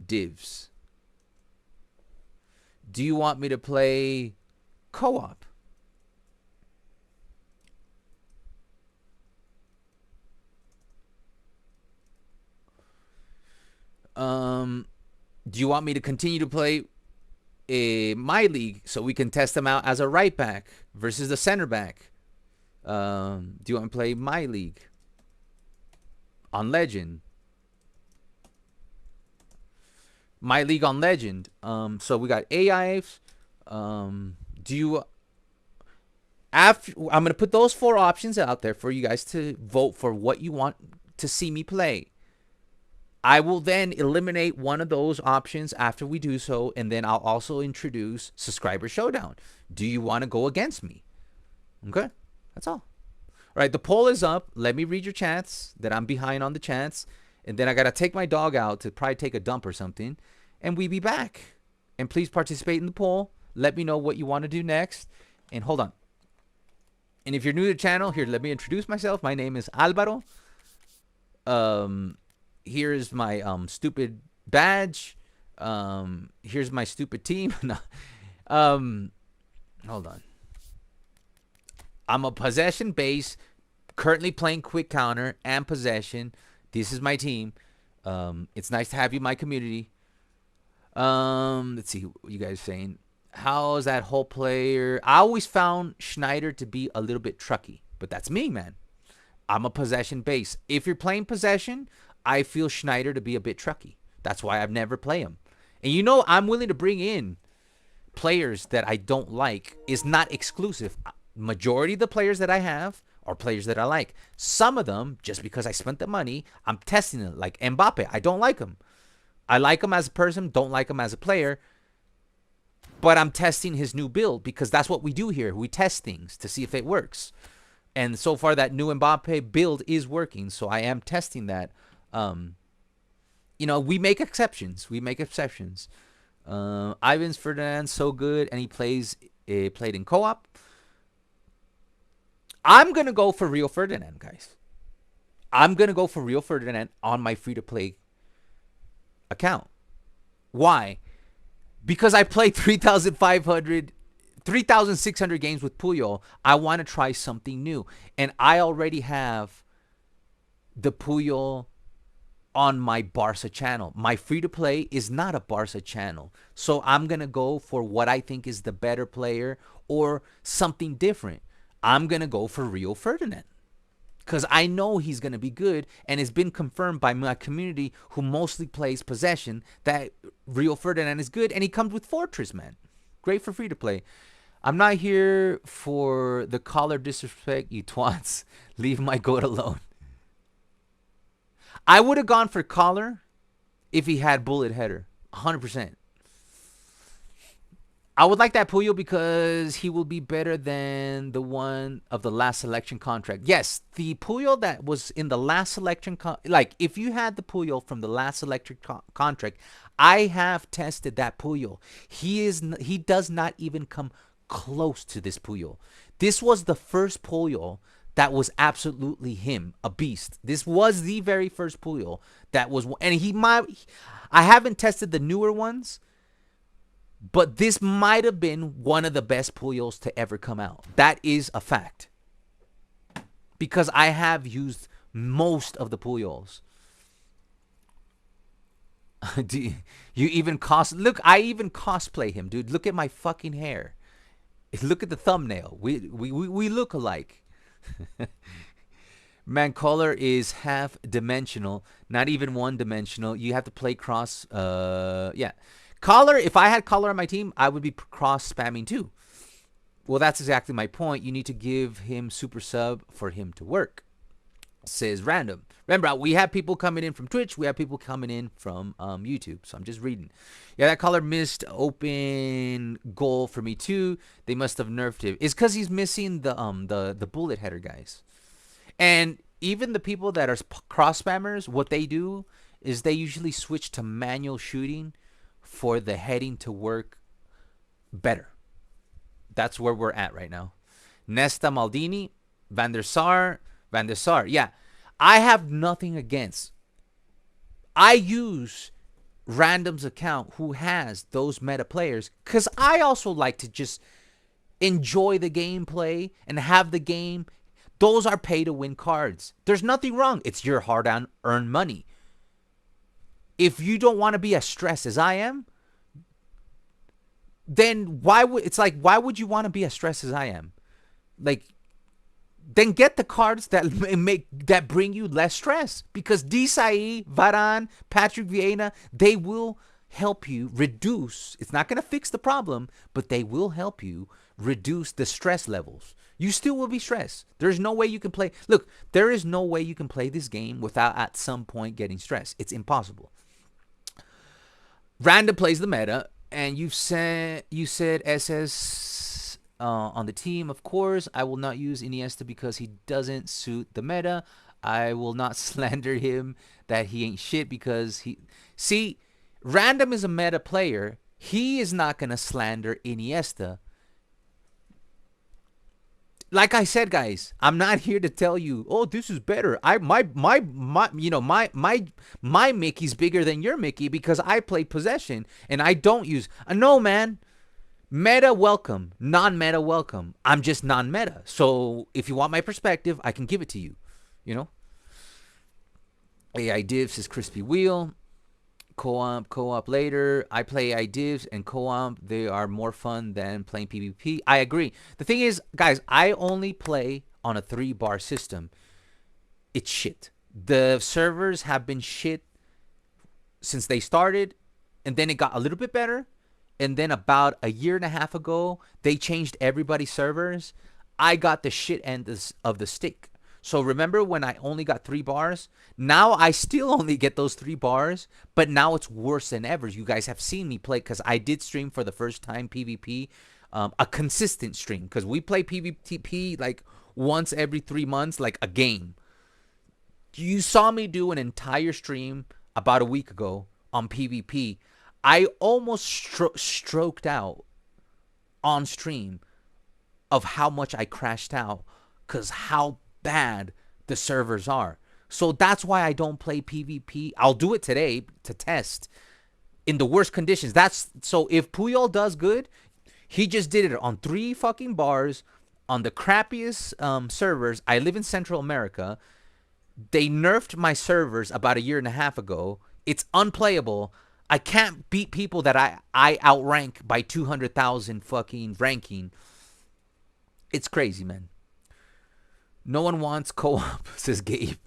divs? Do you want me to play co-op? Do you want me to continue to play my league so we can test them out as a right back versus the center back? Do you want to play my league on Legend? My league on Legend. So we got AIs. Do you... After, I'm going to put those 4 options out there for you guys to vote for what you want to see me play. I will then eliminate one of those options after we do so, and then I'll also introduce Subscriber Showdown. Do you want to go against me? Okay, that's all. All right, the poll is up. Let me read your chats, that I'm behind on the chats, and then I got to take my dog out to probably take a dump or something, and we be back. And please participate in the poll. Let me know what you want to do next. And hold on. And if you're new to the channel, here, let me introduce myself. My name is Alvaro. Here's my stupid badge. Here's my stupid team. Hold on. I'm a possession base, currently playing quick counter and possession. This is my team. It's nice to have you in my community. Let's see what you guys are saying. How's that whole player? I always found Schneider to be a little bit trucky, but that's me, man. I'm a possession base. If you're playing possession, I feel Schneider to be a bit trucky. That's why I've never played him. And you know, I'm willing to bring in players that I don't like. Is not exclusive. Majority of the players that I have are players that I like. Some of them, just because I spent the money, I'm testing it. Like Mbappe, I don't like him. I like him as a person, don't like him as a player. But I'm testing his new build because that's what we do here. We test things to see if it works. And so far, that new Mbappe build is working. So I am testing that. You know, we make exceptions. We make exceptions. Ivan's Ferdinand, so good. And he played in co-op. I'm going to go for Rio Ferdinand, guys. I'm going to go for Rio Ferdinand on my free-to-play account. Why? Because I played 3,600 games with Puyol. I want to try something new. And I already have the Puyol on my Barca channel. My free-to-play is not a Barca channel. So I'm going to go for what I think is the better player or something different. I'm going to go for Rio Ferdinand. Because I know he's going to be good, and it's been confirmed by my community who mostly plays possession that Rio Ferdinand is good, and he comes with Fortress, man. Great for free-to-play. I'm not here for the collar disrespect, you twats. Leave my goat alone. I would have gone for collar if he had bullet header. 100%. I would like that Puyol because he will be better than the one of the last selection contract. Yes, the Puyol that was in the last selection like if you had the Puyol from the last selection contract, I have tested that Puyol. He does not even come close to this Puyol. This was the first Puyol that was absolutely him, a beast. This was the very first Puyol that was, and I haven't tested the newer ones. But this might have been one of the best Puyols to ever come out. That is a fact. Because I have used most of the Puyols. You even look, I even cosplay him, dude. Look at my fucking hair. Look at the thumbnail. We look alike. Man, color is half dimensional, not even one dimensional. You have to play cross. Yeah. Collar, if I had Collar on my team, I would be cross spamming too. Well, that's exactly my point. You need to give him super sub for him to work. Says Random. Remember, we have people coming in from Twitch. We have people coming in from YouTube. So I'm just reading. Yeah, that Collar missed open goal for me too. They must have nerfed him. It's because he's missing the bullet header, guys. And even the people that are cross spammers, what they do is they usually switch to manual shooting for the heading to work better. That's where we're at right now. Nesta, Maldini, Van der Sar. Yeah, I have nothing against. I use Random's account who has those meta players because I also like to just enjoy the gameplay and have the game. Those are pay-to-win cards. There's nothing wrong. It's your hard-earned money. If you don't want to be as stressed as I am, then why would you want to be as stressed as I am? Like, then get the cards that bring you less stress. Because Desai, Varane, Patrick Vieira, they will help you reduce. It's not going to fix the problem, but they will help you reduce the stress levels. You still will be stressed. There's no way you can play. Look, there is no way you can play this game without at some point getting stressed. It's impossible. Random plays the meta, and you said SS on the team. Of course, I will not use Iniesta because he doesn't suit the meta. I will not slander him that he ain't shit because see, Random is a meta player. He is not gonna slander Iniesta. Like I said, guys, I'm not here to tell you, oh, this is better. My Mickey's bigger than your Mickey because I play possession and I don't use. No, man. Meta welcome, non-meta welcome. I'm just non-meta. So if you want my perspective, I can give it to you. You know. AI Divs is Crispy Wheel. Co-op later. I play AI Divs and co-op. They are more fun than playing PvP. I agree. The thing is, guys, I only play on a 3-bar system. It's shit. The servers have been shit since they started, and then it got a little bit better, and then about a year and a half ago, they changed everybody's servers. I got the shit end of the stick. So remember when I only got 3 bars? Now I still only get those 3 bars, but now it's worse than ever. You guys have seen me play, because I did stream for the first time PvP, a consistent stream, because we play PvP like once every 3 months, like a game. You saw me do an entire stream about a week ago on PvP. I almost stroked out on stream of how much I crashed out, because how bad the servers are. So that's why I don't play PvP. I'll do it today to test in the worst conditions. So if Puyol does good, he just did it on 3 fucking bars on the crappiest servers. I live in Central America. They nerfed my servers about a year and a half ago. It's unplayable. I can't beat people that I outrank by 200,000 fucking ranking. It's crazy, man. No one wants co-op, says Gabe.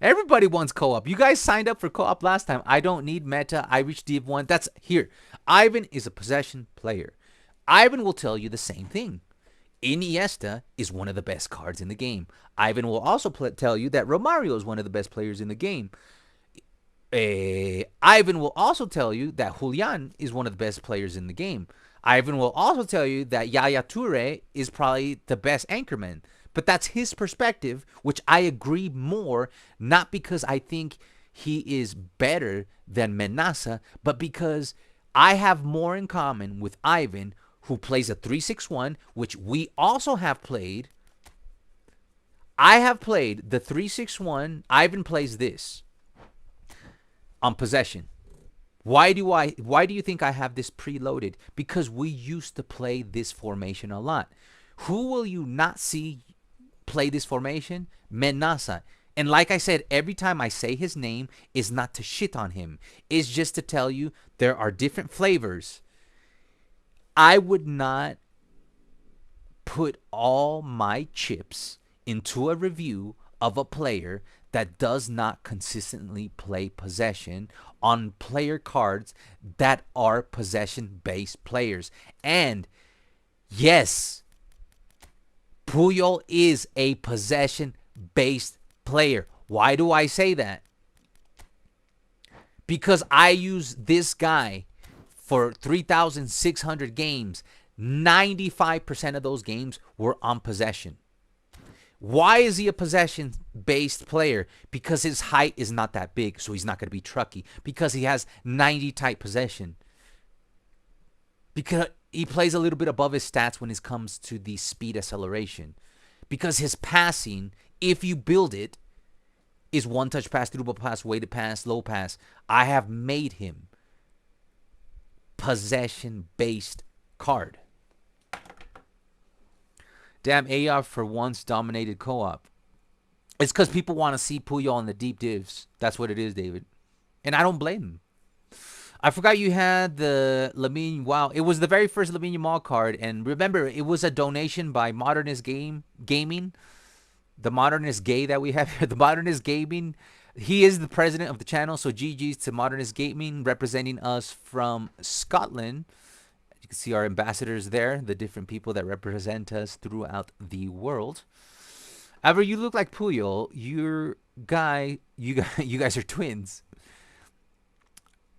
Everybody wants co-op. You guys signed up for co-op last time. I don't need meta. I reached Div 1. That's here. Ivan is a possession player. Ivan will tell you the same thing. Iniesta is one of the best cards in the game. Ivan will also tell you that Romario is one of the best players in the game. Ivan will also tell you that Julian is one of the best players in the game. Ivan will also tell you that Yaya Toure is probably the best anchorman. But that's his perspective, which I agree more, not because I think he is better than Menasa, but because I have more in common with Ivan, who plays a 3-6-1, which we also have played. I have played the 3-6-1. Ivan plays this on possession. Why do you think I have this preloaded? Because we used to play this formation a lot. Who will you not see play this formation? Menasa. And like I said, every time I say his name is not to shit on him. It's just to tell you there are different flavors. I would not put all my chips into a review of a player that does not consistently play possession on player cards that are possession-based players. And yes, Puyol is a possession-based player. Why do I say that? Because I use this guy for 3,600 games. 95% of those games were on possession. Why is he a possession-based player? Because his height is not that big, so he's not going to be trucky. Because he has 90 type possession. Because he plays a little bit above his stats when it comes to the speed acceleration. Because his passing, if you build it, is one-touch pass, through pass, weighted pass, low pass. I have made him possession-based card. Damn, AR for once dominated co-op. It's because people want to see Puyol in the deep divs. That's what it is, David. And I don't blame them. I forgot you had the Lamine. Wow, it was the very first Lamine Yamal card. And remember, it was a donation by Modernist Gaming. The Modernist Gay that we have here. The Modernist Gaming. He is the president of the channel. So GG's to Modernist Gaming, representing us from Scotland. You can see our ambassadors there, the different people that represent us throughout the world. However, you look like Puyol. You guys are twins.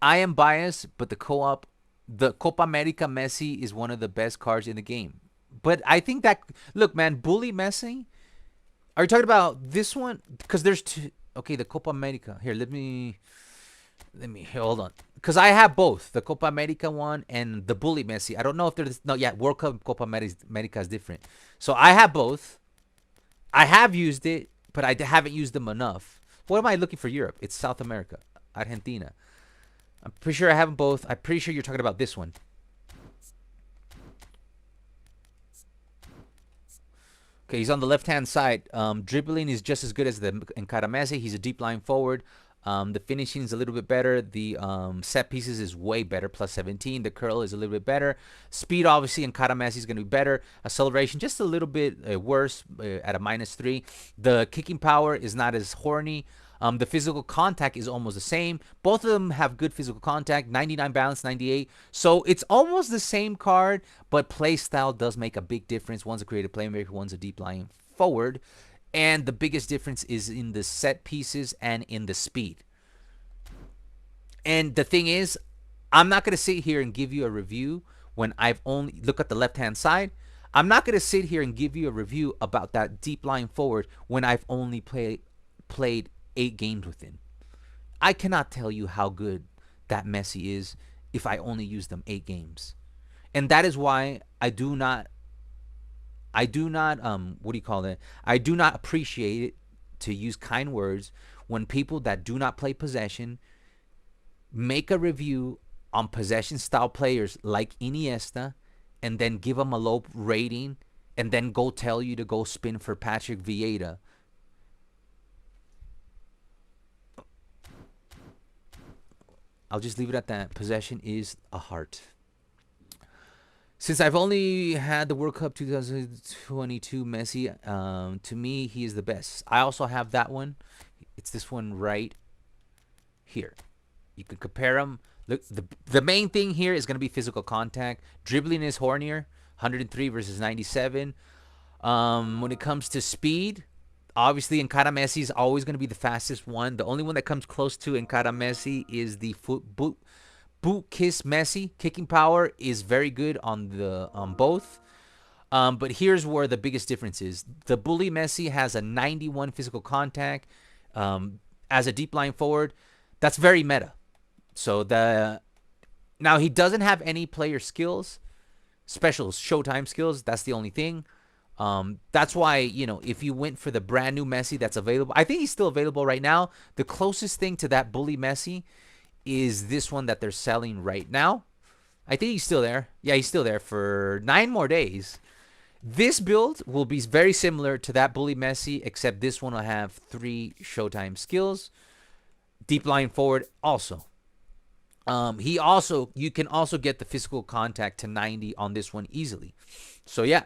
I am biased, but the Copa America Messi is one of the best cards in the game. But I think that, look, man, Bully Messi. Are you talking about this one? Because there's two. Okay, the Copa America. Here, let me hold on. Because I have both, the Copa America one and the Bully Messi. I don't know if there's, no, yeah, World Cup Copa America is different. So I have both. I have used it, but I haven't used them enough. What am I looking for Europe? It's South America, Argentina. I'm pretty sure I have them both. I'm pretty sure you're talking about this one. Okay, he's on the left-hand side. Dribbling is just as good as the Encara Messi. He's a deep line forward. The finishing is a little bit better. The set pieces is way better, plus 17. The curl is a little bit better. Speed, obviously, Encara Messi is going to be better. Acceleration, just a little bit worse at a -3. The kicking power is not as horny. The physical contact is almost the same. Both of them have good physical contact, 99 balance, 98. So it's almost the same card, but play style does make a big difference. One's a creative playmaker, one's a deep line forward. And the biggest difference is in the set pieces and in the speed. And the thing is, I'm not going to sit here and give you a review when I've only, look at the left-hand side. I'm not going to sit here and give you a review about that deep line forward when I've only played 8 games with him. I cannot tell you how good that Messi is if I only use them 8 games. And that is why I do not what do you call it? I do not appreciate it, to use kind words, when people that do not play possession make a review on possession style players like Iniesta and then give them a low rating and then go tell you to go spin for Patrick Vieira. I'll just leave it at that. Possession is a heart. Since I've only had the World Cup 2022 Messi, to me, he is the best. I also have that one. It's this one right here. You can compare them. Look, the main thing here is going to be physical contact. Dribbling is hornier, 103 versus 97. When it comes to speed, obviously, Encara Messi is always going to be the fastest one. The only one that comes close to Encara Messi is the boot kiss Messi. Kicking power is very good on the both. But here's where the biggest difference is. The bully Messi has a 91 physical contact as a deep line forward. That's very meta. So now he doesn't have any player skills, special showtime skills. That's the only thing. That's why, you know, if you went for the brand new Messi that's available, I think he's still available right now. The closest thing to that bully Messi is this one that they're selling right now. I think he's still there. Yeah, he's still there for 9 more days. This build will be very similar to that bully Messi, except this one will have 3 showtime skills. Deep line forward also. You can also get the physical contact to 90 on this one easily. So yeah.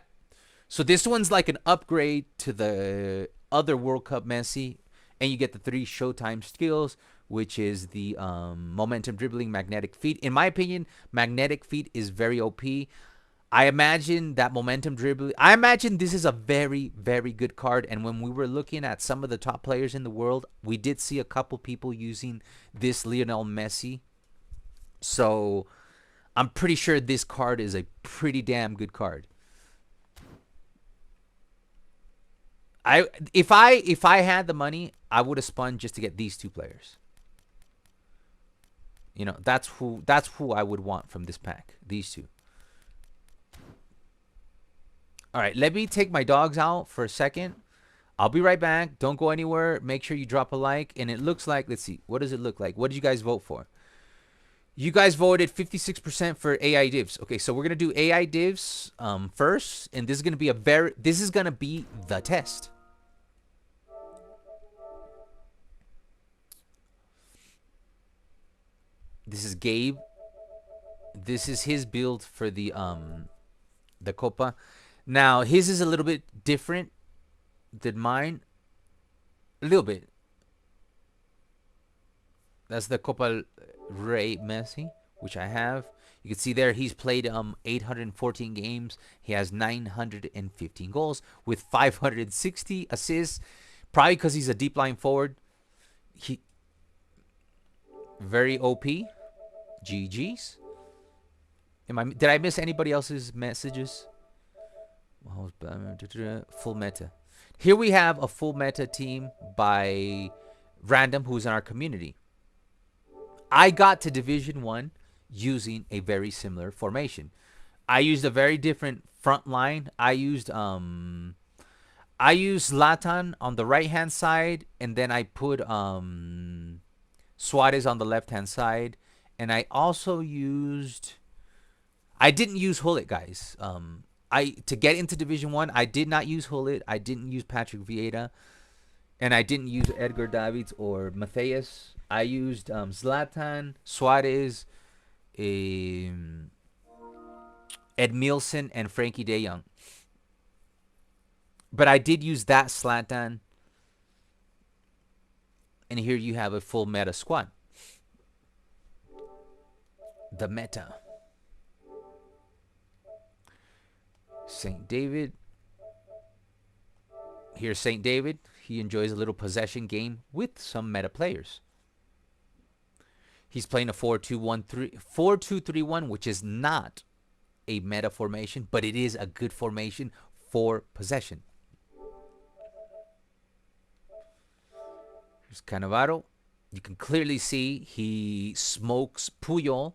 So this one's like an upgrade to the other World Cup Messi, and you get the 3 showtime skills, which is the momentum dribbling, magnetic feet. In my opinion, magnetic feet is very OP. I imagine that momentum dribbling, I imagine this is a very, very good card. And when we were looking at some of the top players in the world, we did see a couple people using this Lionel Messi. So I'm pretty sure this card is a pretty damn good card. If I had the money, I would have spun just to get these 2 players. You know, that's who I would want from this pack. These 2. All right, let me take my dogs out for a second. I'll be right back. Don't go anywhere. Make sure you drop a like. And it looks like, let's see, what does it look like? What did you guys vote for? You guys voted 56% for AI divs. Okay, so we're gonna do AI divs first, and this is gonna be the test. This is Gabe. This is his build for the Copa. Now his is a little bit different than mine. A little bit. That's the Copa Rey Messi, which I have. You can see there he's played 814 games. He has 915 goals with 560 assists. Probably because he's a deep line forward. He very OP. GG's. Did I miss anybody else's messages? Full meta. Here we have a full meta team by Random, who's in our community. I got to Division 1 using a very similar formation. I used a very different front line. I used Zlatan on the right-hand side, and then I put Suarez on the left-hand side. And I also used... I didn't use Hullet, guys. to get into Division 1, I did not use Hullet. I didn't use Patrick Vieira. And I didn't use Edgar Davids or Matthias. I used Zlatan, Suarez, Edmilson, and Frankie de Jong. But I did use that Zlatan. And here you have a full meta squad. The meta. St. David. Here's St. David. He enjoys a little possession game with some meta players. He's playing a 4-2-3-1, which is not a meta formation, but it is a good formation for possession. Here's Cannavaro. You can clearly see he smokes Puyol,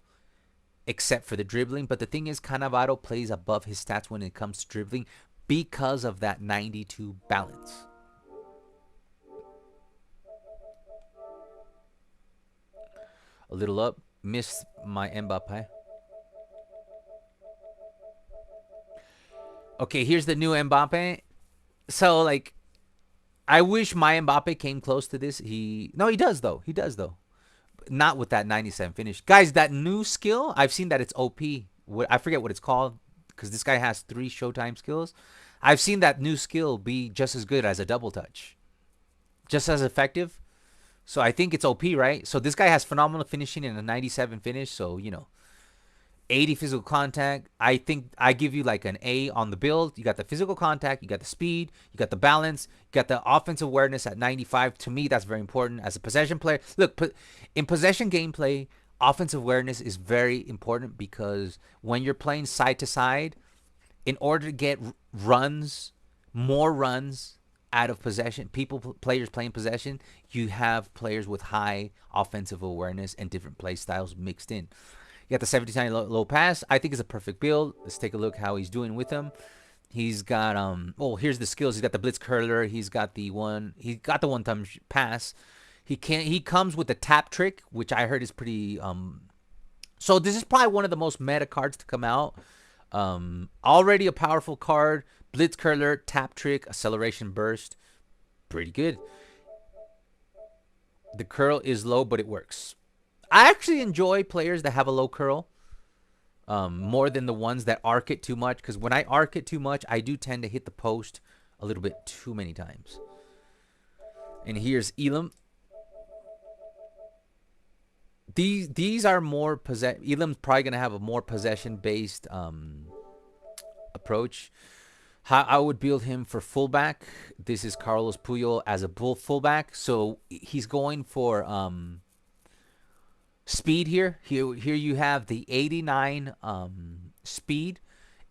except for the dribbling. But the thing is, Cannavaro plays above his stats when it comes to dribbling because of that 92 balance. A little up. Missed my Mbappe. Okay, here's the new Mbappe. So, like, I wish my Mbappe came close to this. No, he does, though. He does, though. Not with that 97 finish. Guys, that new skill, I've seen that it's OP. I forget what it's called because this guy has 3 Showtime skills. I've seen that new skill be just as good as a double touch. Just as effective. So I think it's OP, right? So this guy has phenomenal finishing and a 97 finish. So, 80 physical contact. I think I give you like an A on the build. You got the physical contact. You got the speed. You got the balance. You got the offensive awareness at 95. To me, that's very important as a possession player. Look, in possession gameplay, offensive awareness is very important because when you're playing side to side, in order to get more runs out of possession, players playing possession, you have players with high offensive awareness and different play styles mixed in. You got the 70-time low pass. I think it's a perfect build. Let's take a look how he's doing with them. He's got here's the skills. He's got the blitz curler. He got the one-time pass. He comes with the tap trick, which I heard is pretty so this is probably one of the most meta cards to come out. Already a powerful card. Blitz curler, tap trick, acceleration burst. Pretty good. The curl is low, but it works. I actually enjoy players that have a low curl more than the ones that arc it too much. Because when I arc it too much, I do tend to hit the post a little bit too many times. And here's Elam. These are more possession. Elam's probably going to have a more possession-based approach. How I would build him for fullback. This is Carlos Puyol as a fullback. So he's going for speed here. Here you have the 89 speed,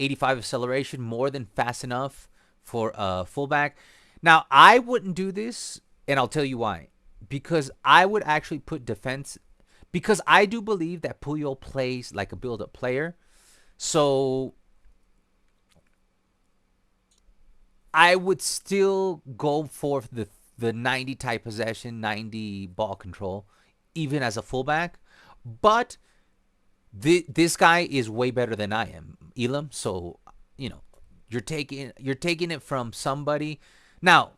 85 acceleration, more than fast enough for a fullback. Now, I wouldn't do this, and I'll tell you why. Because I would actually put defense, because I do believe that Puyol plays like a build-up player. So I would still go for the 90 type possession, 90 ball control, even as a fullback. But this guy is way better than I am, Elam. So you're taking it from somebody. Now,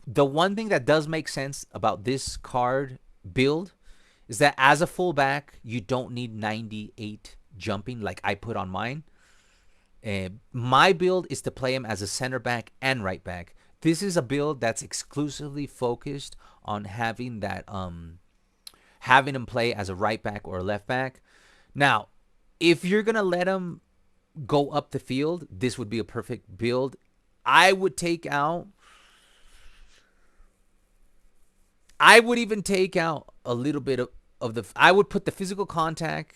the one thing that does make sense about this card build is that as a fullback, you don't need 98 jumping like I put on mine. My build is to play him as a center back and right back. This is a build that's exclusively focused on having that having him play as a right back or a left back. Now, if you're gonna let him go up the field, this would be a perfect build. I would even take out a little bit of the. I would put the physical contact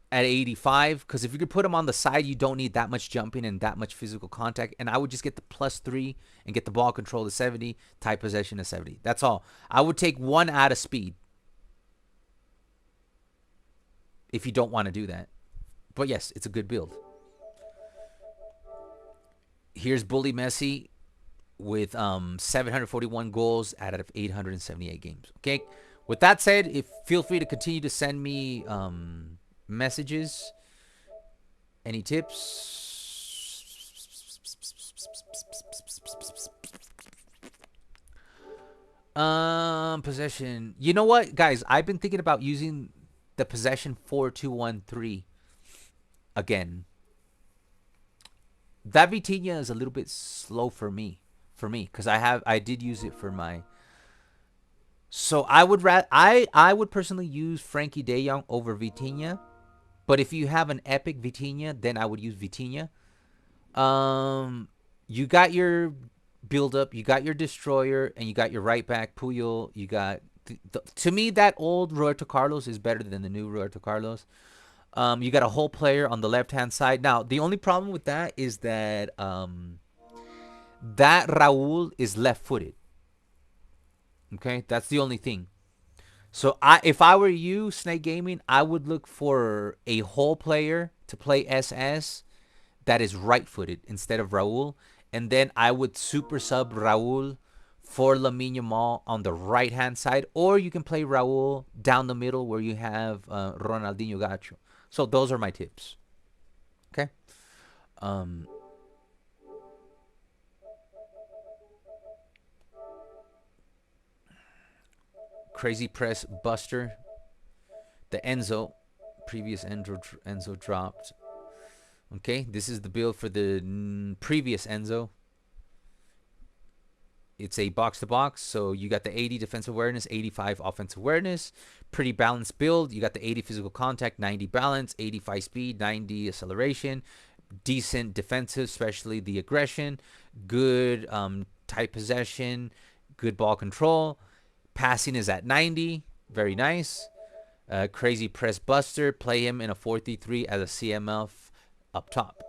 at 85, because if you could put him on the side, you don't need that much jumping and that much physical contact. And I would just get the +3 and get the ball control to 70, tight possession to 70. That's all. I would take 1 out of speed if you don't want to do that. But yes, it's a good build. Here's Bully Messi with 741 goals out of 878 games. Okay. With that said, feel free to continue to send me messages, any tips. Possession. You know what, guys? I've been thinking about using the possession 4-2-1-3 again. That Vitinha is a little bit slow for me, because I did use it for my. So I would personally use Frankie De Jong over Vitinha, but if you have an epic Vitinha, then I would use Vitinha. You got your build up, you got your destroyer, and you got your right back Puyol. You got to me that old Roberto Carlos is better than the new Roberto Carlos. You got a whole player on the left hand side. Now the only problem with that is that that Raul is left footed. Okay, that's the only thing. So if I were you, Snake Gaming, I would look for a whole player to play SS that is right-footed instead of Raul, and then I would super sub Raul for Lamine Yamal on the right-hand side, or you can play Raul down the middle where you have Ronaldinho Gacho. So those are my tips. Okay. Crazy press buster. The previous Enzo dropped. Okay, this is the build for the previous Enzo. It's a box-to-box, so you got the 80 defensive awareness, 85 offensive awareness. Pretty balanced build. You got the 80 physical contact, 90 balance, 85 speed, 90 acceleration. Decent defensive, especially the aggression. Good tight possession. Good ball control. Passing is at 90. Very nice. Crazy press buster. Play him in a 4-3-3 as a CMF up top.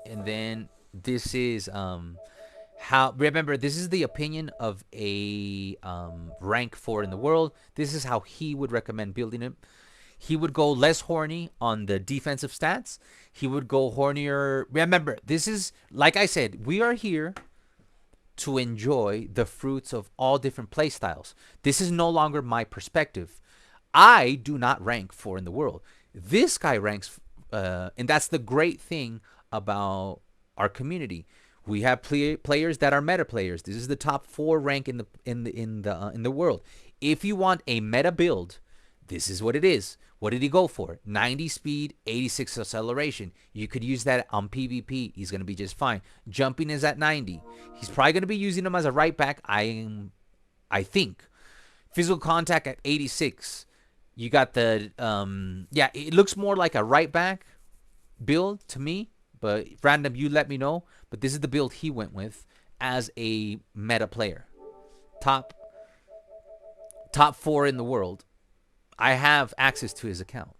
And then this is remember, this is the opinion of a rank 4 in the world. This is how he would recommend building it. He would go less horny on the defensive stats. He would go hornier. Remember, this is, like I said, we are here to enjoy the fruits of all different play styles. This is no longer my perspective. I do not rank 4 in the world. This guy ranks, and that's the great thing about our community. We have players that are meta players. This is the top 4 rank in the world. If you want a meta build, this is what it is. What did he go for? 90 speed, 86 acceleration. You could use that on PvP. He's going to be just fine. Jumping is at 90. He's probably going to be using him as a right back, I think. Physical contact at 86. You got the, it looks more like a right back build to me. But random, you let me know. But this is the build he went with as a meta player. Top 4 in the world. I have access to his account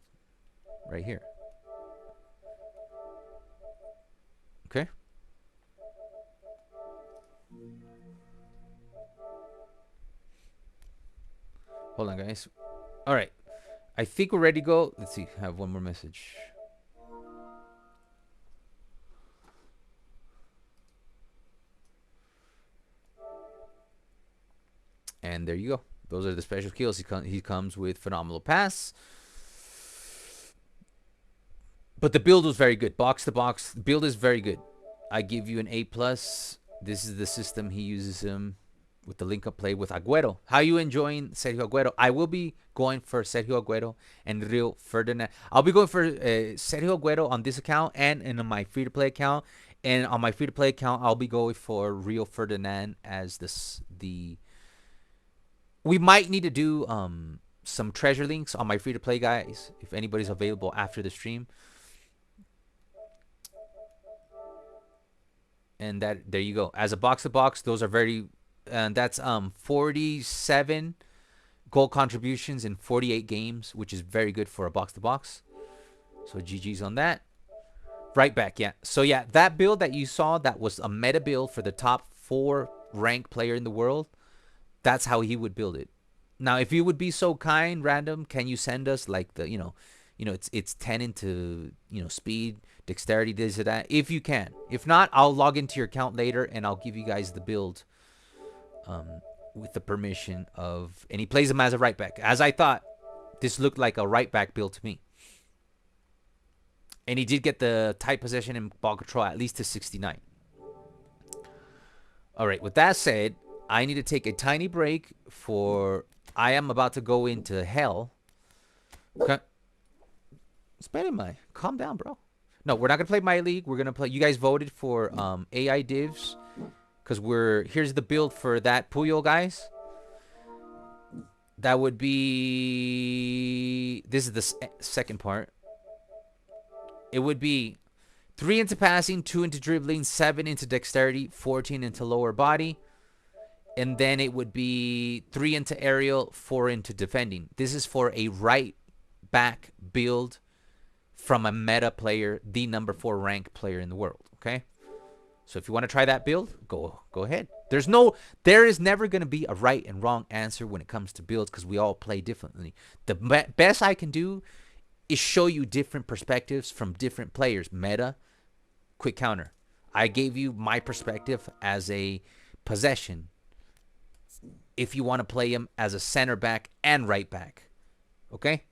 right here. Okay. Hold on, guys. All right. I think we're ready to go. Let's see. I have one more message. And there you go. Those are the special kills. He comes with phenomenal pass. But the build was very good. Box to box. The build is very good. I give you an A+. This is the system he uses him with the link up play with Agüero. How you enjoying Sergio Agüero? I will be going for Sergio Agüero and Rio Ferdinand. I'll be going for Sergio Agüero on this account and in my free-to-play account. And on my free-to-play account, I'll be going for Rio Ferdinand as the... We might need to do some treasure links on my free-to-play, guys, if anybody's available after the stream. And there you go. As a box-to-box, those are very... And that's 47 goal contributions in 48 games, which is very good for a box-to-box. So GG's on that. Right back, yeah. So, yeah, that build that you saw, that was a meta build for the top 4 ranked player in the world. That's how he would build it. Now, if you would be so kind, random, can you send us like the, it's 10 into, speed, dexterity, this or that, if you can. If not, I'll log into your account later and I'll give you guys the build with the permission of, and he plays him as a right back. As I thought, this looked like a right back build to me. And he did get the tight possession and ball control at least to 69. All right, with that said, I need to take a tiny break for I am about to go into hell. Okay. Spending my calm down, bro. No, we're not gonna play my league. We're gonna play. You guys voted for AI divs because here's the build for that Puyol, guys. That would be this is the second part. It would be 3 into passing, 2 into dribbling, 7 into dexterity, 14 into lower body. And then it would be 3 into aerial, 4 into defending. This is for a right back build from a meta player, the number 4 ranked player in the world. Okay? So if you want to try that build, go ahead. There is never going to be a right and wrong answer when it comes to builds because we all play differently. The best I can do is show you different perspectives from different players. Meta, quick counter. I gave you my perspective as a possession. If you want to play him as a center back and right back. Okay?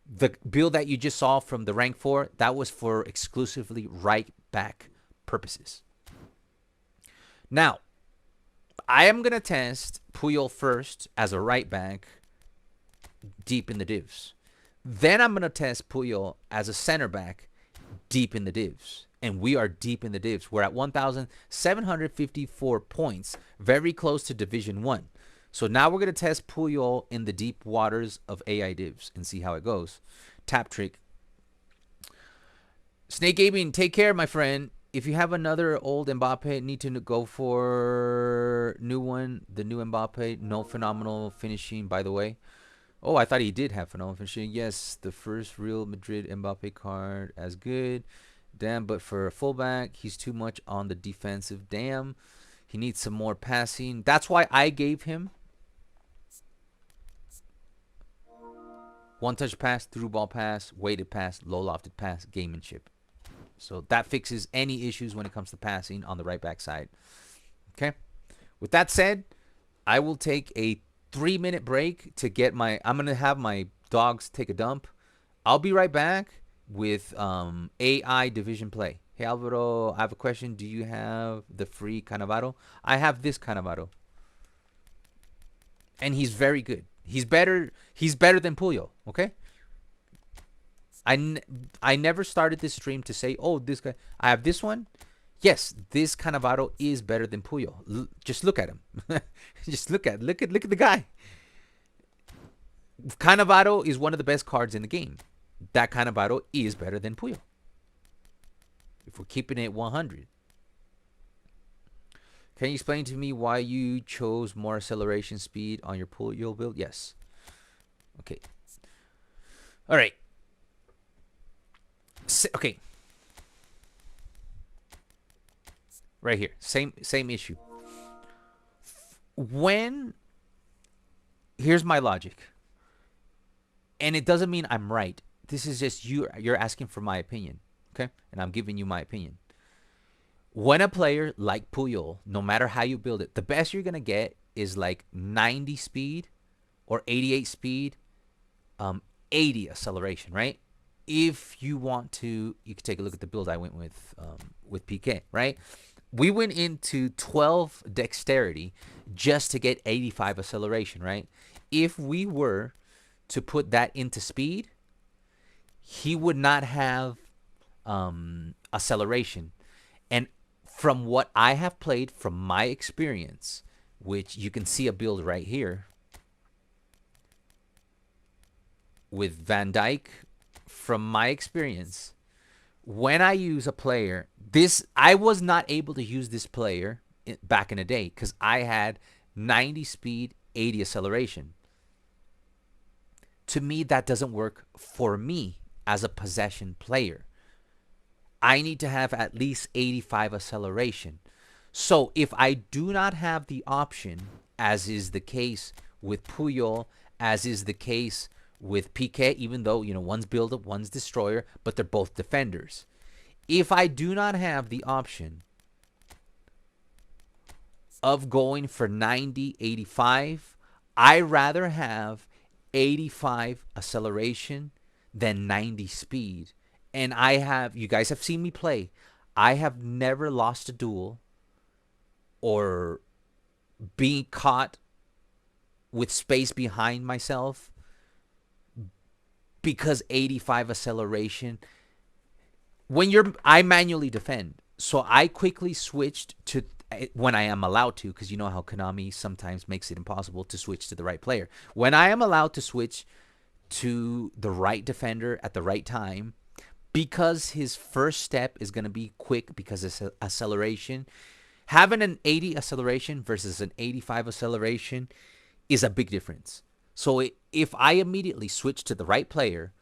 The build that you just saw from the rank 4, that was for exclusively right back purposes. Now, I am going to test Puyol first as a right back deep in the divs. Then I'm going to test Puyol as a center back deep in the divs. And we are deep in the divs. We're at 1,754 points, very close to Division 1. So now we're going to test Puyol in the deep waters of AI divs and see how it goes. Tap trick. Snake Gaming, take care, my friend. If you have another old Mbappe, need to go for new one. The new Mbappe, no phenomenal finishing, by the way. Oh, I thought he did have phenomenal finishing. Yes, the first Real Madrid Mbappe card as good. Damn, but for a fullback, he's too much on the defensive. Damn, he needs some more passing. That's why I gave him one-touch pass, through ball pass, weighted pass, low-lofted pass, gamemanship. So that fixes any issues when it comes to passing on the right back side. Okay. With that said, I will take a 3-minute break to get I'm going to have my dogs take a dump. I'll be right back with AI division play. Hey, Alvaro, I have a question. Do you have the free Cannavaro? I have this Cannavaro. And he's very good. He's better than Puyol, okay? I never started this stream to say, oh, this guy. I have this one. Yes, this Cannavaro is better than Puyol. Just look at him. Just look at the guy. Cannavaro is one of the best cards in the game. That Cannavaro is better than Puyol. If we're keeping it 100. Can you explain to me why you chose more acceleration speed on your Puyol build? Yes. Okay. All right. Okay. Right here. Same issue. Here's my logic. And it doesn't mean I'm right. This is just you're asking for my opinion, okay? And I'm giving you my opinion. When a player like Puyol, no matter how you build it, the best you're going to get is like 90 speed or 88 speed, 80 acceleration, right? If you want to, you can take a look at the build I went with PK, right? We went into 12 dexterity just to get 85 acceleration, right? If we were to put that into speed, he would not have acceleration. And from what I have played, from my experience, which you can see a build right here with Van Dijk, from my experience, when I use a player, I was not able to use this player back in the day because I had 90 speed, 80 acceleration. To me, that doesn't work for me as a possession player. I need to have at least 85 acceleration. So if I do not have the option, as is the case with Puyol, as is the case with PK, even though, one's build-up, one's destroyer, but they're both defenders. If I do not have the option of going for 90, 85, I rather have 85 acceleration than 90 speed And you guys have seen me play. I have never lost a duel or being caught with space behind myself because 85 acceleration. I manually defend. So I quickly switched to, when I am allowed to, because you know how Konami sometimes makes it impossible to switch to the right player. When I am allowed to switch to the right defender at the right time, because his first step is going to be quick because it's acceleration, having an 80 acceleration versus an 85 acceleration is a big difference. So if I immediately switch to the right player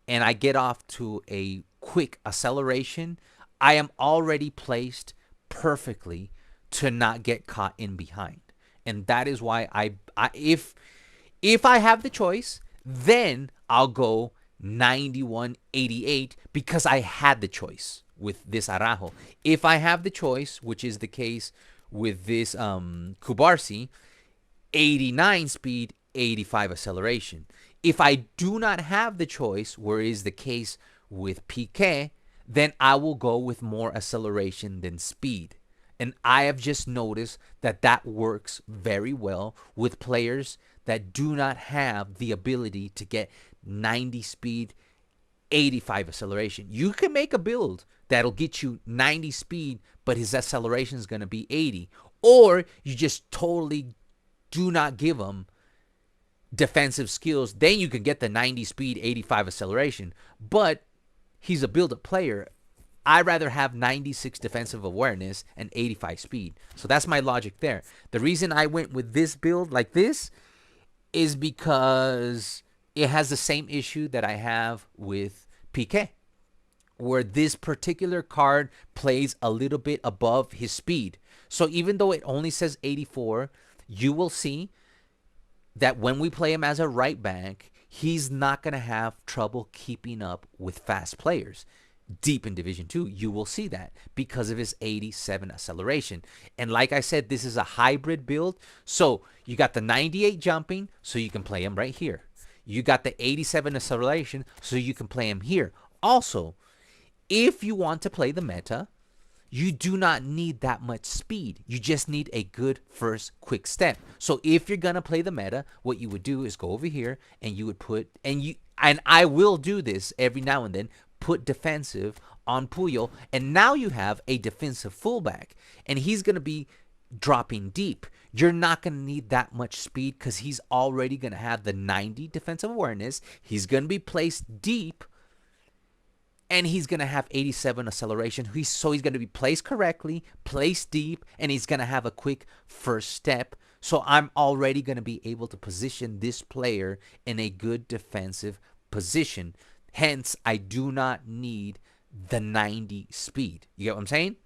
and I get off to a quick acceleration, I am already placed perfectly to not get caught in behind. And that is why if I have the choice, then I'll go 91-88 because I had the choice with this Araujo. If I have the choice, which is the case with this Kubarsi, 89 speed, 85 acceleration. If I do not have the choice, where is the case with Piqué, then I will go with more acceleration than speed. And I have just noticed that that works very well with players that do not have the ability to get 90 speed, 85 acceleration. You can make a build that'll get you 90 speed, but his acceleration is going to be 80. Or you just totally do not give him defensive skills. Then you can get the 90 speed, 85 acceleration. But he's a build-up player. I'd rather have 96 defensive awareness and 85 speed. So that's my logic there. The reason I went with this build like this is because it has the same issue that I have with Piqué, where this particular card plays a little bit above his speed. So even though it only says 84, you will see that when we play him as a right back, he's not going to have trouble keeping up with fast players. Deep in Division 2, you will see that because of his 87 acceleration. And like I said, this is a hybrid build. So you got the 98 jumping, so you can play him right here. You got the 87 acceleration, so you can play him here. Also, if you want to play the meta, you do not need that much speed. You just need a good first quick step. So if you're going to play the meta, what you would do is go over here and you would put, and I will do this every now and then, put defensive on Puyol, and now you have a defensive fullback, and he's going to be dropping deep. You're not going to need that much speed because he's already going to have the 90 defensive awareness. He's going to be placed deep, and he's going to have 87 acceleration. So he's going to be placed correctly, placed deep, and he's going to have a quick first step. So I'm already going to be able to position this player in a good defensive position. Hence, I do not need the 90 speed. You get what I'm saying?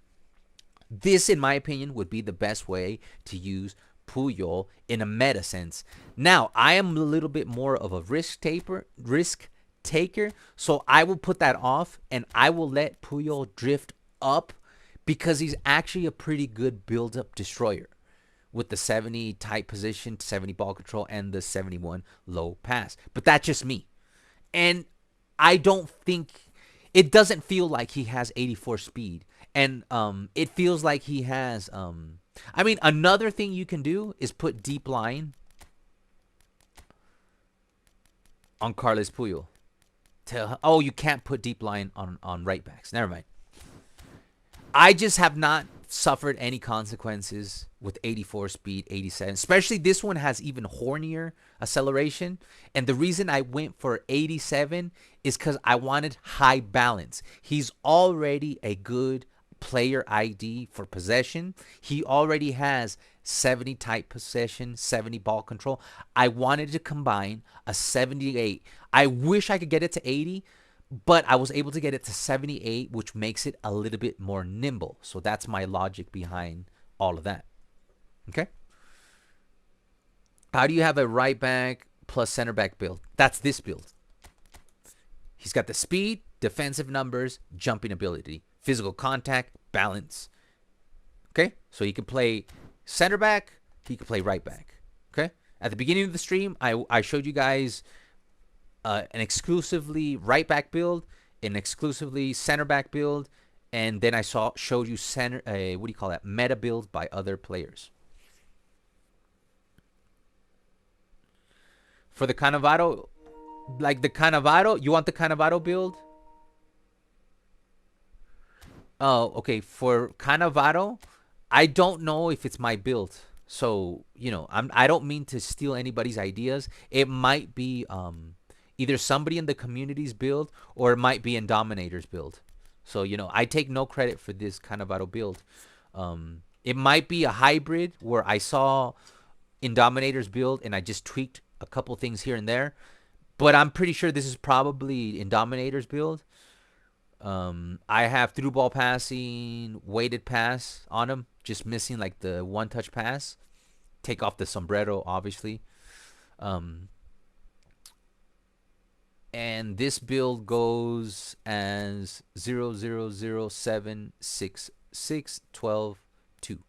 This, in my opinion, would be the best way to use Puyol in a meta sense. Now, I am a little bit more of a risk taker, so I will put that off, and I will let Puyol drift up because he's actually a pretty good build-up destroyer with the 70 tight position, 70 ball control, and the 71 low pass. But that's just me. And I don't think, it doesn't feel like he has 84 speed. And it feels like he has, I mean, another thing you can do is put deep line on Carles Puyol. Oh, you can't put deep line on right backs. Never mind. I just have not suffered any consequences with 84 speed, 87. Especially this one has even hornier acceleration. And the reason I went for 87 is because I wanted high balance. He's already a good player ID for possession. He already has 70 tight possession, 70 ball control. I wanted to combine a 78. I wish I could get it to 80, but I was able to get it to 78, which makes it a little bit more nimble. So that's my logic behind all of that. Okay? How do you have a right back plus center back build? That's this build. He's got the speed, defensive numbers, jumping ability, physical contact, balance. Okay? So he can play center back, he can play right back. Okay? At the beginning of the stream, I showed you guys an exclusively right back build. an exclusively center back build, and then I showed you center what do you call that, meta build by other players. For the Cannavaro, like the Cannavaro, you want the Cannavaro build? Oh, okay. For Cannavaro, I don't know if it's my build. So, you know, I don't mean to steal anybody's ideas. It might be either somebody in the community's build, or it might be in Dominator's build. So, you know, I take no credit for this Cannavaro build. It might be a hybrid where I saw in Dominator's build and I just tweaked a couple things here and there. But I'm pretty sure this is probably in Dominator's build. I have through ball passing, weighted pass on him, just missing like the one touch pass. Take off the sombrero, obviously. And this build goes as 000766122,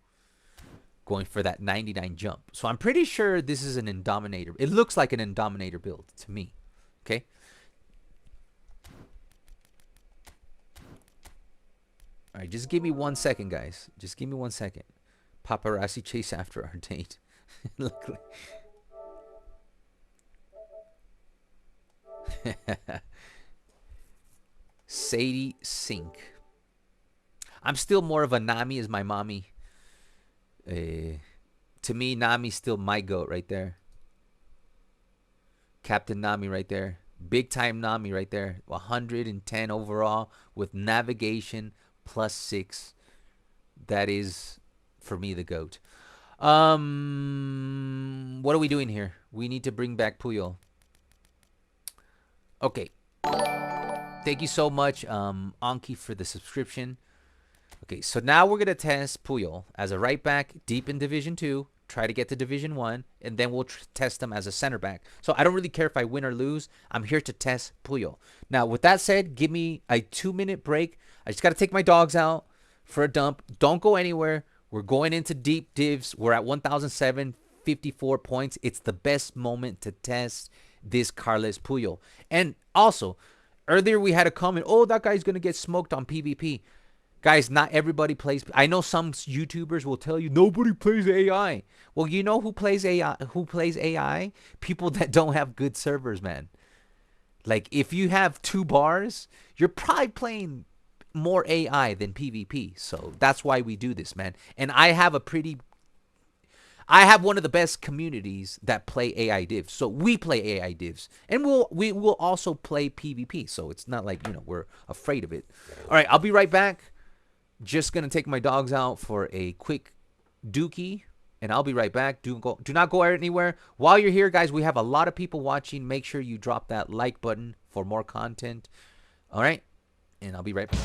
going for that 99 jump. So I'm pretty sure this is an Indominator. It looks like an Indominator build to me. Okay. All right, just give me 1 second, guys. Just give me 1 second. Paparazzi chase after our date. Luckily. Sadie Sink. I'm still more of a Nami as my mommy. To me, Nami's still my goat right there. Captain Nami right there. Big time Nami right there. 110 overall with navigation +6. That is, for me, the GOAT. What are we doing here? We need to bring back Puyol. Okay. Thank you so much, Anki, for the subscription. Okay, so now we're going to test Puyol as a right back deep in Division 2. Try to get to Division 1, and then we'll test him as a center back. So I don't really care if I win or lose. I'm here to test Puyol. Now, with that said, give me a 2-minute break. I just got to take my dogs out for a dump. Don't go anywhere. We're going into deep divs. We're at 1,754 points. It's the best moment to test this Carles Puyol. And also, earlier we had a comment, oh, that guy's going to get smoked on PvP. Guys, not everybody plays. I know some YouTubers will tell you nobody plays AI. Well, you know who plays AI? People that don't have good servers, man. Like, if you have 2 bars, you're probably playing more AI than PvP. So that's why we do this, man. And I have one of the best communities that play AI divs. So we play AI divs, and we will also play PvP. So it's not like, you know, we're afraid of it. All right, I'll be right back. Just gonna take my dogs out for a quick dookie, and I'll be right back. Do not go anywhere. While you're here, guys, we have a lot of people watching. Make sure you drop that like button for more content. All right, and I'll be right back.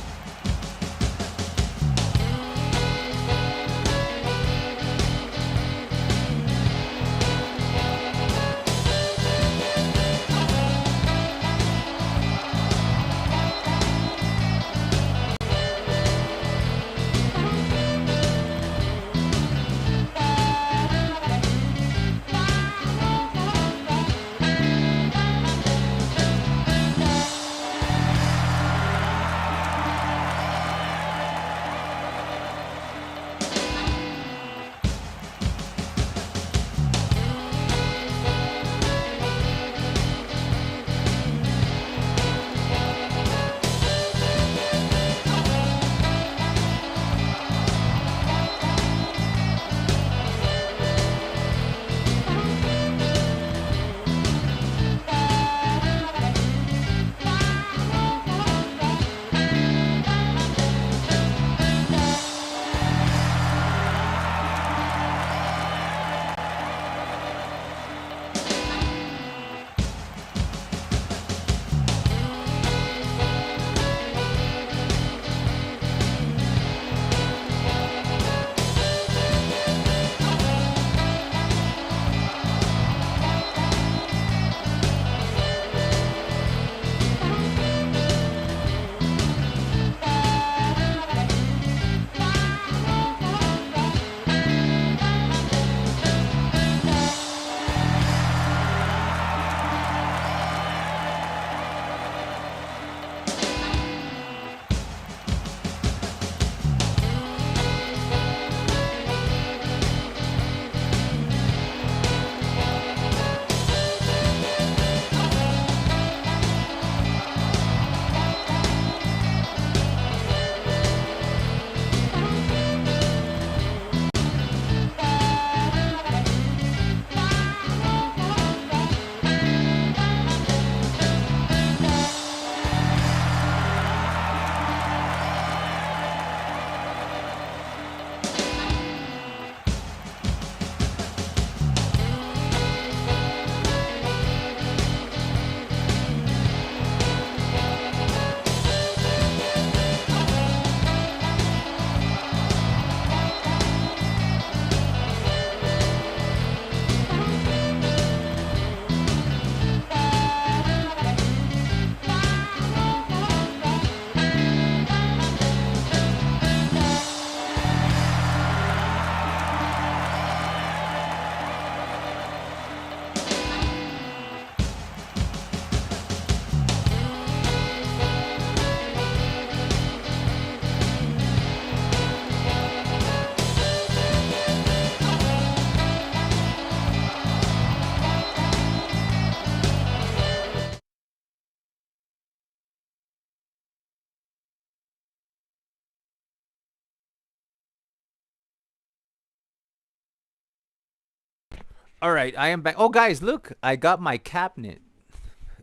All right, I am back. Oh, guys, look, I got my cabinet.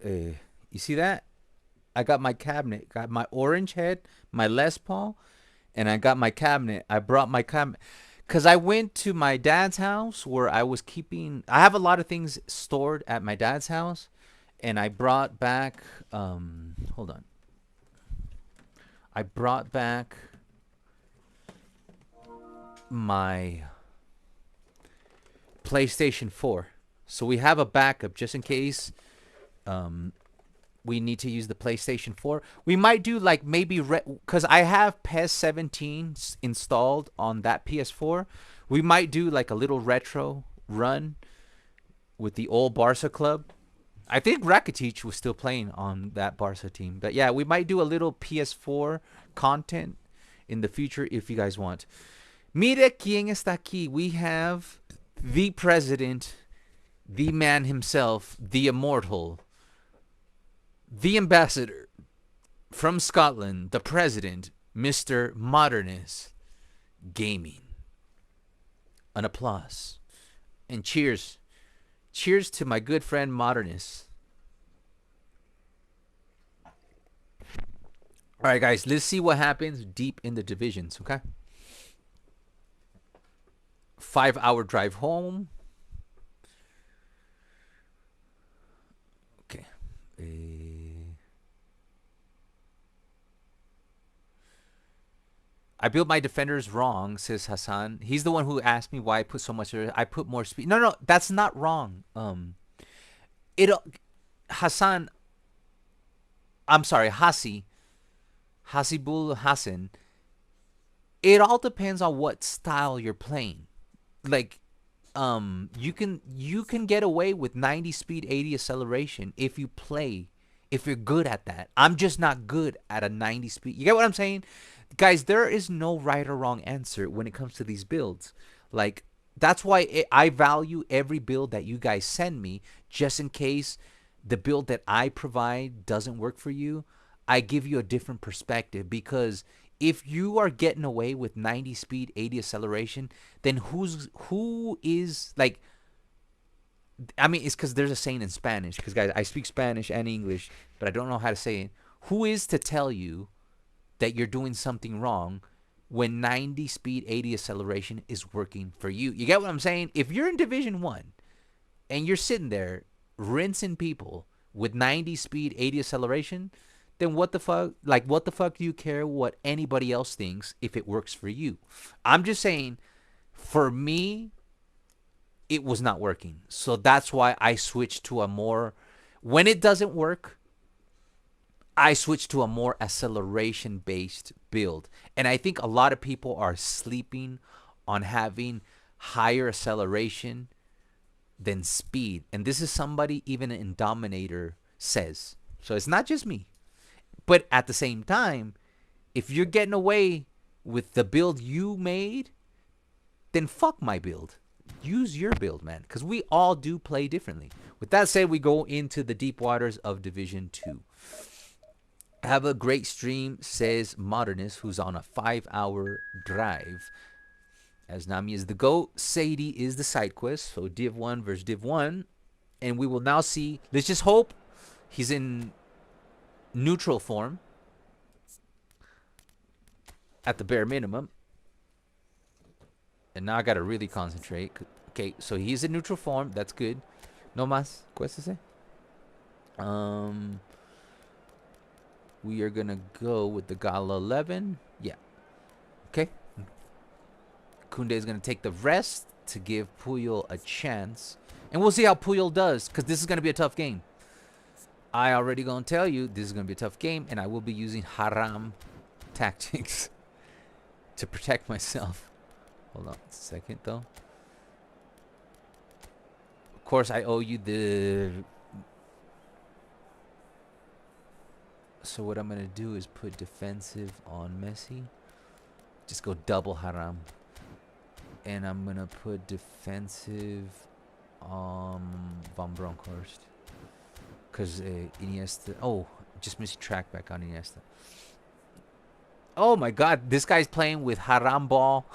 You see that? I got my cabinet. Got my orange head, my Les Paul, and I got my cabinet. I brought my cabinet because I went to my dad's house where I was keeping. I have a lot of things stored at my dad's house, and I brought back. Hold on. I brought back my PlayStation 4. So we have a backup just in case we need to use the PlayStation 4. We might do like maybe because I have PES 17 installed on that PS4. We might do like a little retro run with the old Barca club. I think Rakitic was still playing on that Barca team. But yeah, we might do a little PS4 content in the future if you guys want. Mire quién está aquí. We have the president, the man himself, the immortal, the ambassador from Scotland, the president, Mr. Modernist Gaming. An applause. And cheers. Cheers to my good friend Modernist. All right, guys, let's see what happens deep in the divisions, okay? 5-hour drive home. Okay. I built my defenders wrong, says Hassan. He's the one who asked me why I put so much. I put more speed. No, that's not wrong. Hassan. I'm sorry, Hasibul Hassan. It all depends on what style you're playing. Like, you can get away with 90 speed, 80 acceleration if you're good at that. I'm just not good at a 90 speed. You get what I'm saying? Guys, there is no right or wrong answer when it comes to these builds. Like, that's why I value every build that you guys send me, just in case the build that I provide doesn't work for you. I give you a different perspective, because if you are getting away with 90 speed, 80 acceleration, then who is like, I mean, it's because there's a saying in Spanish, because guys, I speak Spanish and English, but I don't know how to say it. Who is to tell you that you're doing something wrong when 90 speed, 80 acceleration is working for you? You get what I'm saying? If you're in Division 1 and you're sitting there rinsing people with 90 speed, 80 acceleration, then what the fuck? Like, what the fuck do you care what anybody else thinks if it works for you? I'm just saying, for me, it was not working. So that's why I switched to a more, when it doesn't work, I switched to a more acceleration-based build. And I think a lot of people are sleeping on having higher acceleration than speed. And this is somebody even in Dominator says. So it's not just me. But at the same time, if you're getting away with the build you made, then fuck my build. Use your build, man, because we all do play differently. With that said, we go into the deep waters of Division 2. Have a great stream, says Modernist, who's on a 5-hour drive. As Nami is the GOAT, Sadie is the side quest. So Div 1 versus Div 1. And we will now see, let's just hope he's in neutral form at the bare minimum. And now I got to really concentrate. Okay, so he's in neutral form. That's good. No más questions, we are going to go with the Gala 11. Yeah. Okay. Kunde is going to take the rest to give Puyol a chance. And we'll see how Puyol does, because this is going to be a tough game. I already going to tell you this is going to be a tough game, and I will be using haram tactics to protect myself. Hold on a second, though. Of course, I owe you the... So what I'm going to do is put defensive on Messi. Just go double haram. And I'm going to put defensive on Van Bronckhorst. Because Iniesta... Oh, just missed track back on Iniesta. Oh my God, this guy's playing with haram ball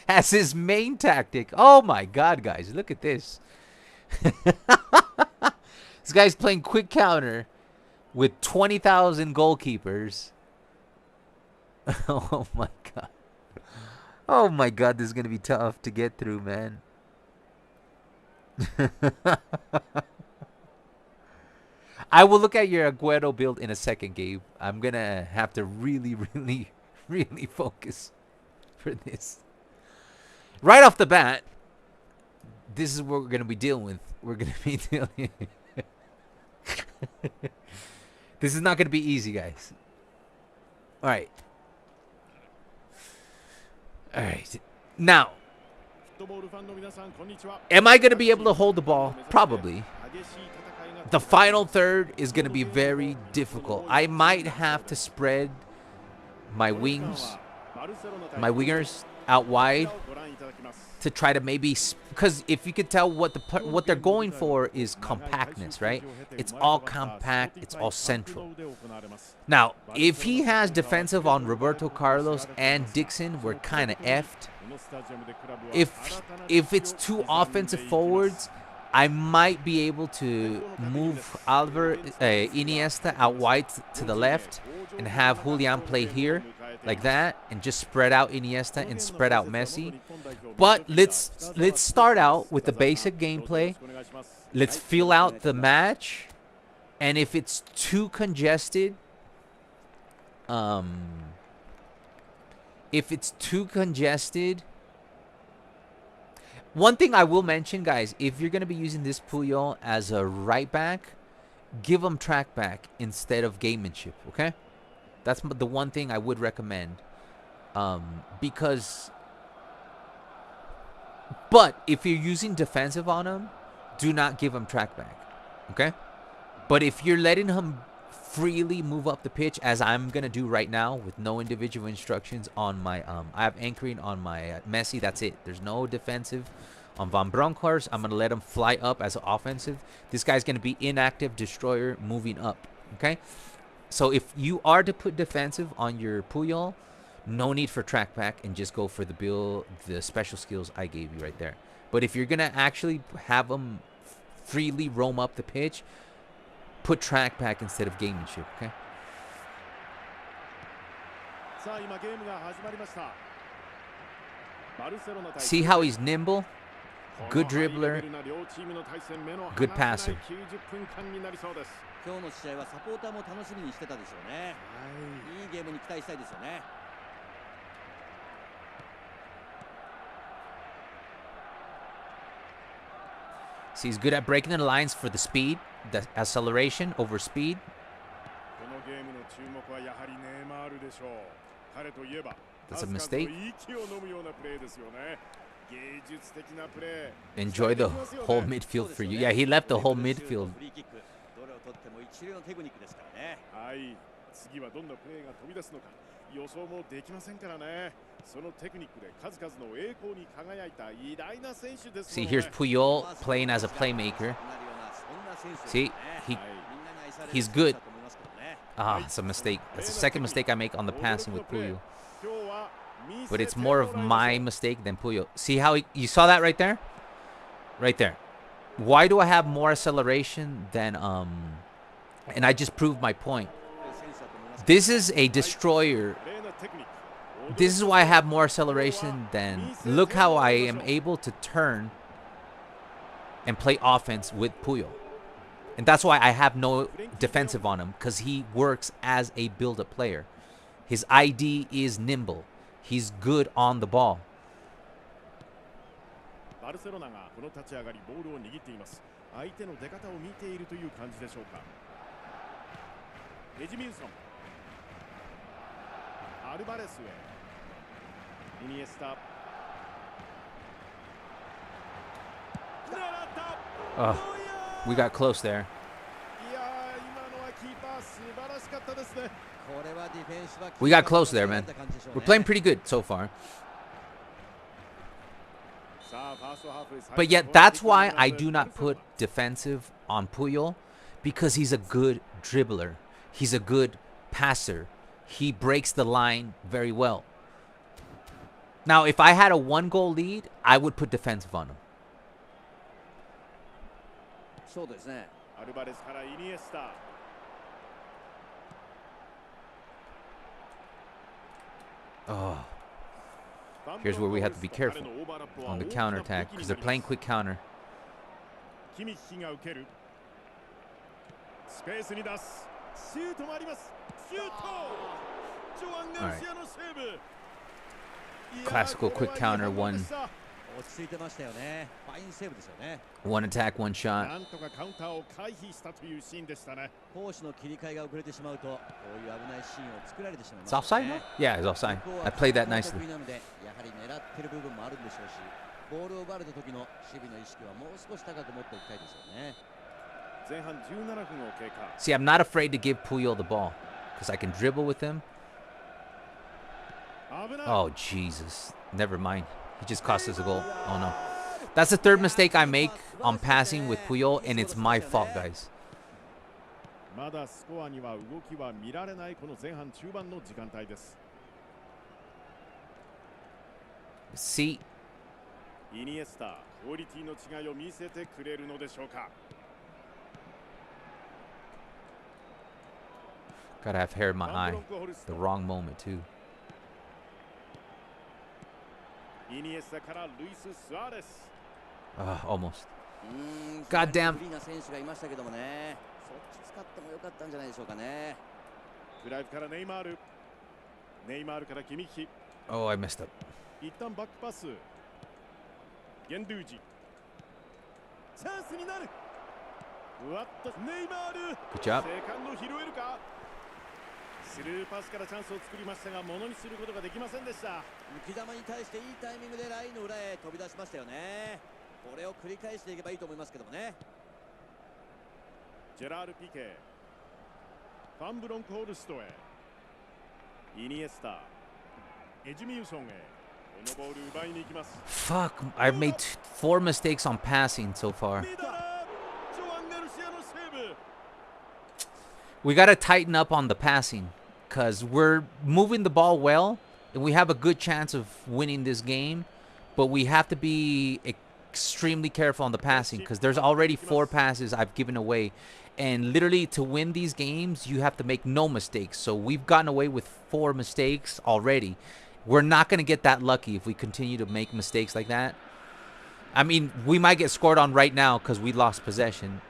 as his main tactic. Oh my God, guys, look at this. This guy's playing quick counter with 20,000 goalkeepers. Oh my God. Oh my God, this is going to be tough to get through, man. I will look at your Aguero build in a second, Gabe. I'm going to have to really, really, really focus for this. Right off the bat, this is what we're going to be dealing with. We're going to be dealing... This is not going to be easy, guys. All right. All right. Now, am I going to be able to hold the ball? Probably. The final third is going to be very difficult. I might have to spread my wingers out wide to try to maybe, because if you could tell what they're going for is compactness, right? It's all compact, it's all central. Now, if he has defensive on Roberto Carlos and Dixon, we're kind of effed. If it's two offensive forwards, I might be able to move Iniesta out wide to the left and have Julian play here like that and just spread out Iniesta and spread out Messi. But let's start out with the basic gameplay. Let's feel out the match, and if it's too congested, one thing I will mention, guys, if you're going to be using this Puyol as a right back, give him track back instead of gamemanship, okay? That's the one thing I would recommend. But if you're using defensive on him, do not give him track back, okay? But if you're letting him freely move up the pitch, as I'm going to do right now with no individual instructions on my, I have anchoring on my Messi, that's it. There's no defensive on Van Bronckhorst. I'm going to let him fly up as an offensive. This guy's going to be inactive destroyer moving up, okay? So if you are to put defensive on your Puyol, no need for track back and just go for the special skills I gave you right there. But if you're going to actually have him freely roam up the pitch, put track back instead of gamemanship, okay? See how he's nimble? Good dribbler, good passer. See, he's good at breaking the lines for the speed, the acceleration over speed. That's a mistake. Enjoy the whole midfield for you. Yeah, he left the whole midfield. See, here's Puyol playing as a playmaker. See, he's good. Ah, it's a mistake. That's the second mistake I make on the passing with Puyol. But it's more of my mistake than Puyol. See how you saw that right there? Right there. Why do I have more acceleration than and I just proved my point. This is a destroyer. This is why I have more acceleration than, look how I am able to turn and play offense with Puyol. And that's why I have no defensive on him, because he works as a build-up player. His ID is nimble. He's good on the ball. We got close there. We got close there, man. We're playing pretty good so far. But yet, that's why I do not put defensive on Puyol, because he's a good dribbler. He's a good passer. he breaks the line very well. Now, if I had a 1-goal lead, I would put defensive on him.
そうですね。
アルバレスからイニエスタ。
Oh, here's where we have to be careful on the counterattack because they're playing quick counter.
キミッヒが受ける。スペースに出す。シュートもあります。シュート。ジョアン・ガルシアのセーブ。
Classical quick counter, one
落ち着いてましたよね。ファインセーブですよね。
one attack, one shot.
なんとかカウンターを回避したというシーンでしたね。
攻守の切り替えが遅れてしまうと、こういう危ないシーンを作られてしまいま
It's
すよ
offside?
ね。
Yeah, it's offside. I played that nicely.
得意なので、やはり狙ってる部分もあるんでしょうし、ボールを奪われた時の守備の意識はもう少し高く持っておきたいですよね。
前半17分を経過。
See, I'm not afraid to give Puyol the ball because I can dribble with him.
危ない。
Oh, Jesus. Never mind. He just cost us a goal. Oh, no. That's the third mistake I make on passing with Puyol, and it's my fault, guys.
まだスコアには動きは見られないこの前半中盤の時間帯です。
See,
イニエスタ、クオリティの違いを見せてくれるのでしょうか。
gotta have hair in my eye. The wrong moment, too.
イニエスタからルイス・スアレス。
Almost.
うーん、
Goddamn.
フリーな選手がいましたけどもね。そっち使ってもよかったんじゃないでしょうかね。
クライブからネイマール。ネイマールからキミッヒ。
Oh, I messed up.
一旦バックパス。ゲンドゥージ。チャンスになる。ふわっとネイマール。
Good job.
セカンド拾えるか。スルーパスからチャンスを作りましたが、ものにすることができませんでした。
浮き球に対していいタイミングでラインの裏へ飛び出しましたよね。これを繰り返していけばいいと思いますけどもね。
ジェラール・ピケ。ファンブロンクホルストへ。イニエスタ。エジミウソンへ。このボール奪いに行きます。
Fuck. I've made 4 mistakes on passing so far.
ミドル。ジョアン・ガルシアのセーブ。
We gotta tighten up on the passing because we're moving the ball well and we have a good chance of winning this game, but we have to be extremely careful on the passing because there's already 4 passes I've given away, and literally to win these games you have to make no mistakes. So we've gotten away with 4 mistakes already. We're not gonna get that lucky if we continue to make mistakes like that. I mean, we might get scored on right now because we lost possession.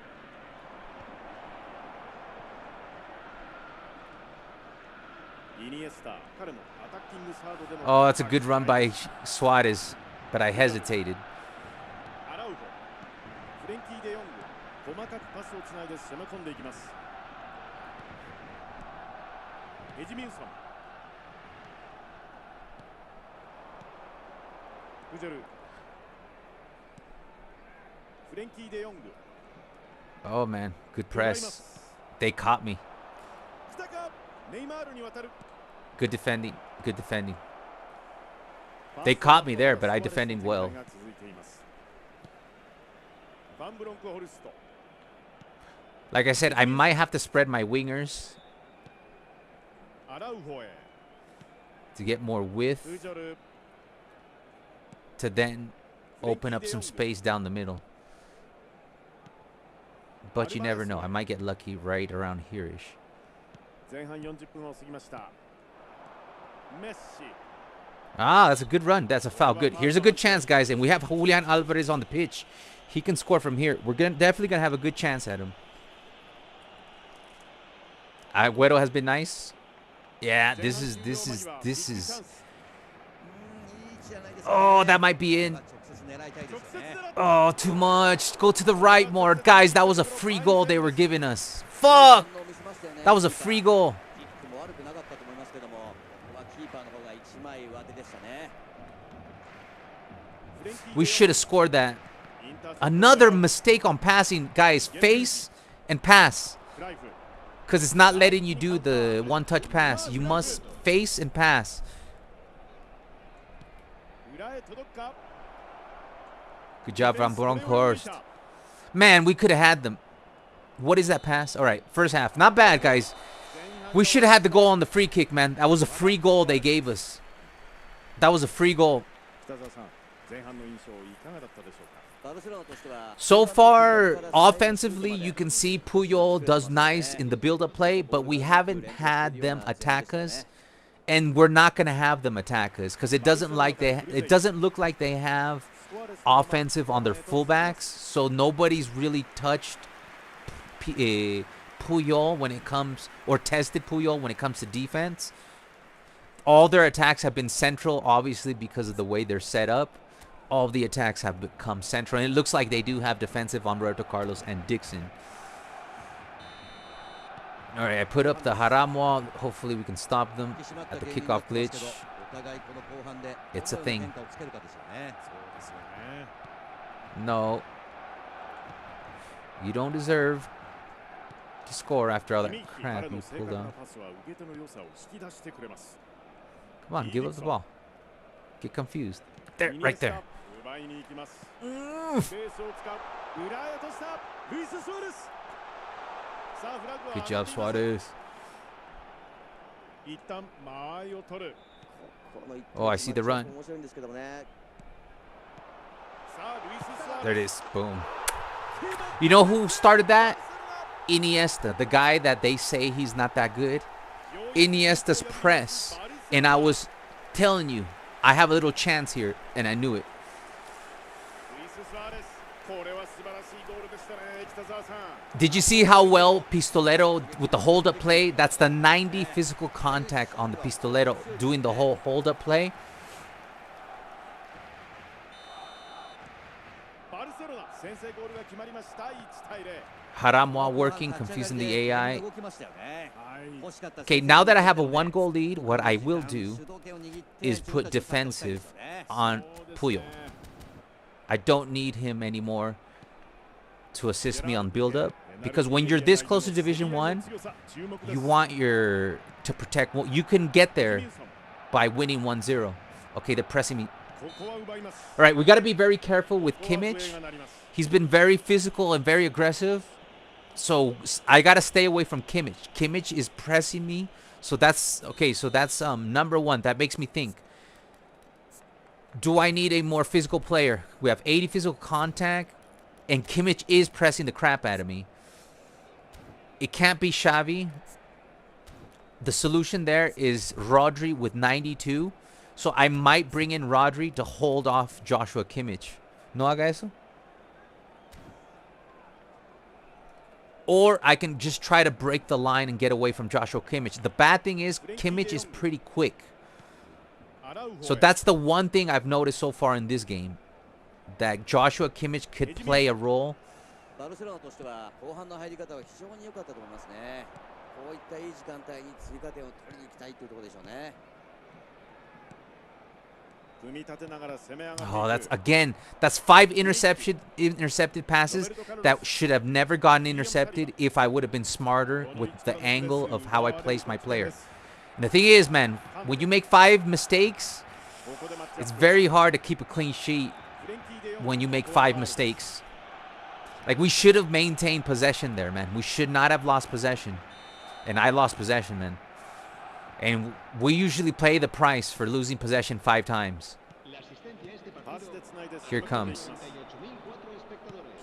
Oh, that's a good run by Suarez, but I hesitated.
アラウホ。フレンキー・デヨング。細かくパスをつないで攻め込んでいきます。エジミウソン。フジェル。フレンキー・デヨング。
Oh man, good press. They caught me.
来たか。ネイマールに渡る。
Good defending. Good defending. They caught me there, but I defended well. Like I said, I might have to spread my wingers to get more width to then open up some space down the middle. But you never know. I might get lucky right around here-ish.
前半40分を過ぎました。メッシ。
Ah, that's a good run. That's a foul. Good. Here's a good chance, guys. And we have Julian Alvarez on the pitch. He can score from here. We're definitely going to have a good chance at him. Agüero has been nice. Yeah, this is. Oh, that might be in. Oh, too much. Go to the right more. Guys, that was a free goal they were giving us. Fuck. That was a free goal. We should have scored that. Another mistake on passing. Guys, face and pass. Because it's not letting you do the one-touch pass. You must face and pass. Good job, Van Bronckhorst. Man, we could have had them. What is that pass? All right, first half. Not bad, guys. We should have had the goal on the free kick, man. That was a free goal they gave us. That was a free goal.
北澤さん、前半の印象いかがだったでしょうか。
So far, offensively, you can see Puyol does nice in the build-up play, but we haven't had them attack us, and we're not going to have them attack us because it doesn't look like they have offensive on their fullbacks, so nobody's really touched Puyol when it comes, or tested Puyol when it comes to defense. All their attacks have been central, obviously, because of the way they're set up. All of the attacks have become central, and it looks like they do have defensive on Roberto Carlos and Dixon. All right, I put up the Haram wall. Hopefully we can stop them at the kickoff glitch. It's a thing. No. You don't deserve to score after all that crap you pulled on. Come on, give up the ball. Get confused. There, right there. Good job, Suarez. Oh, I see the run. There it is. Boom. You know who started that? Iniesta, the guy that they say he's not that good. Iniesta's press. And I was telling you, I have a little chance here, and I knew it. Did you see how well Pistolero with the hold-up play? That's the 90 physical contact on the Pistolero doing the whole hold-up play. Haramwa working, confusing the AI. Okay, now that I have a 1-goal lead, what I will do is put defensive on Puyol. I don't need him anymore to assist me on build-up, because when you're this close to Division 1, you want to protect. Well, you can get there by winning 1-0. Okay, they're pressing me. All right, we got to be very careful with Kimmich. He's been very physical and very aggressive. So I got to stay away from Kimmich. Kimmich is pressing me. So that's okay. So that's number one. That makes me think. Do I need a more physical player? We have 80 physical contact, and Kimmich is pressing the crap out of me. It can't be Xavi. The solution there is Rodri with 92. So I might bring in Rodri to hold off Joshua Kimmich. No haga eso? Or I can just try to break the line and get away from Joshua Kimmich. The bad thing is Kimmich is pretty quick. So that's the one thing I've noticed so far in this game. That Joshua Kimmich could play a role. Oh, that's 5 intercepted passes that should have never gotten intercepted if I would have been smarter with the angle of how I placed my player. And the thing is, man, when you make 5 mistakes, it's very hard to keep a clean sheet when you make 5 mistakes. Like, we should have maintained possession there, man. We should not have lost possession. And I lost possession, man. And we usually pay the price for losing possession 5 times. Here it comes.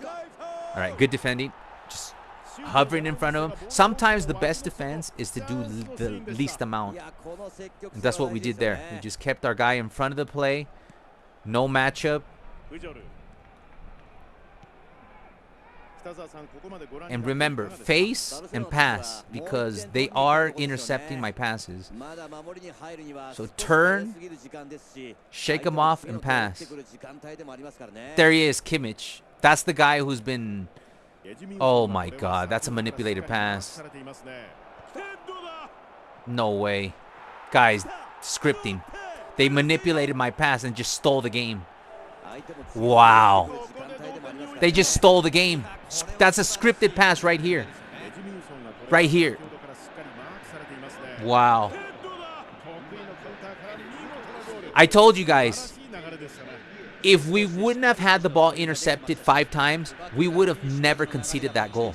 All right, good defending. Just hovering in front of him. Sometimes the best defense is to do the least amount. And that's what we did there. We just kept our guy in front of the play. No matchup. And remember, face and pass, because they are intercepting my passes. So turn, shake them off, and pass. There he is, Kimmich. That's the guy who's been... Oh my God, that's a manipulated pass. No way. Guys, scripting. They manipulated my pass and just stole the game. Wow. They just stole the game. That's a scripted pass right here. Right here. Wow. I told you guys, if we wouldn't have had the ball intercepted 5 times, we would have never conceded that goal.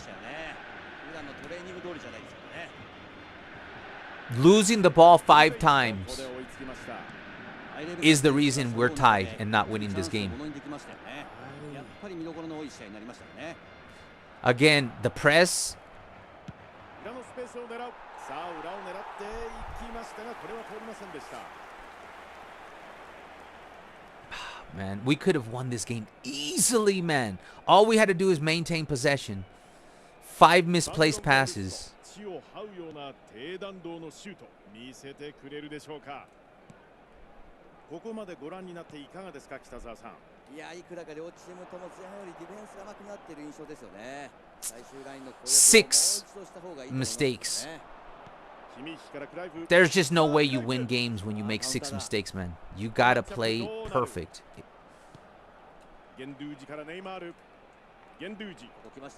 Losing the ball 5 times is the reason we're tied and not winning this game. Again, the press. Man, we could have won this game easily, man. All we had to do is maintain possession. 5 misplaced passes.
ここまでご覧になっていかがですか、北澤さん。
いや、いくらか両チームとも前半よりディフェンスが甘くなっている印象ですよね。最終ラインの攻撃をもう一度した方がいいと思いますね。
Mistakes. There's just no way you win games when you make 6 mistakes, man. You gotta play perfect.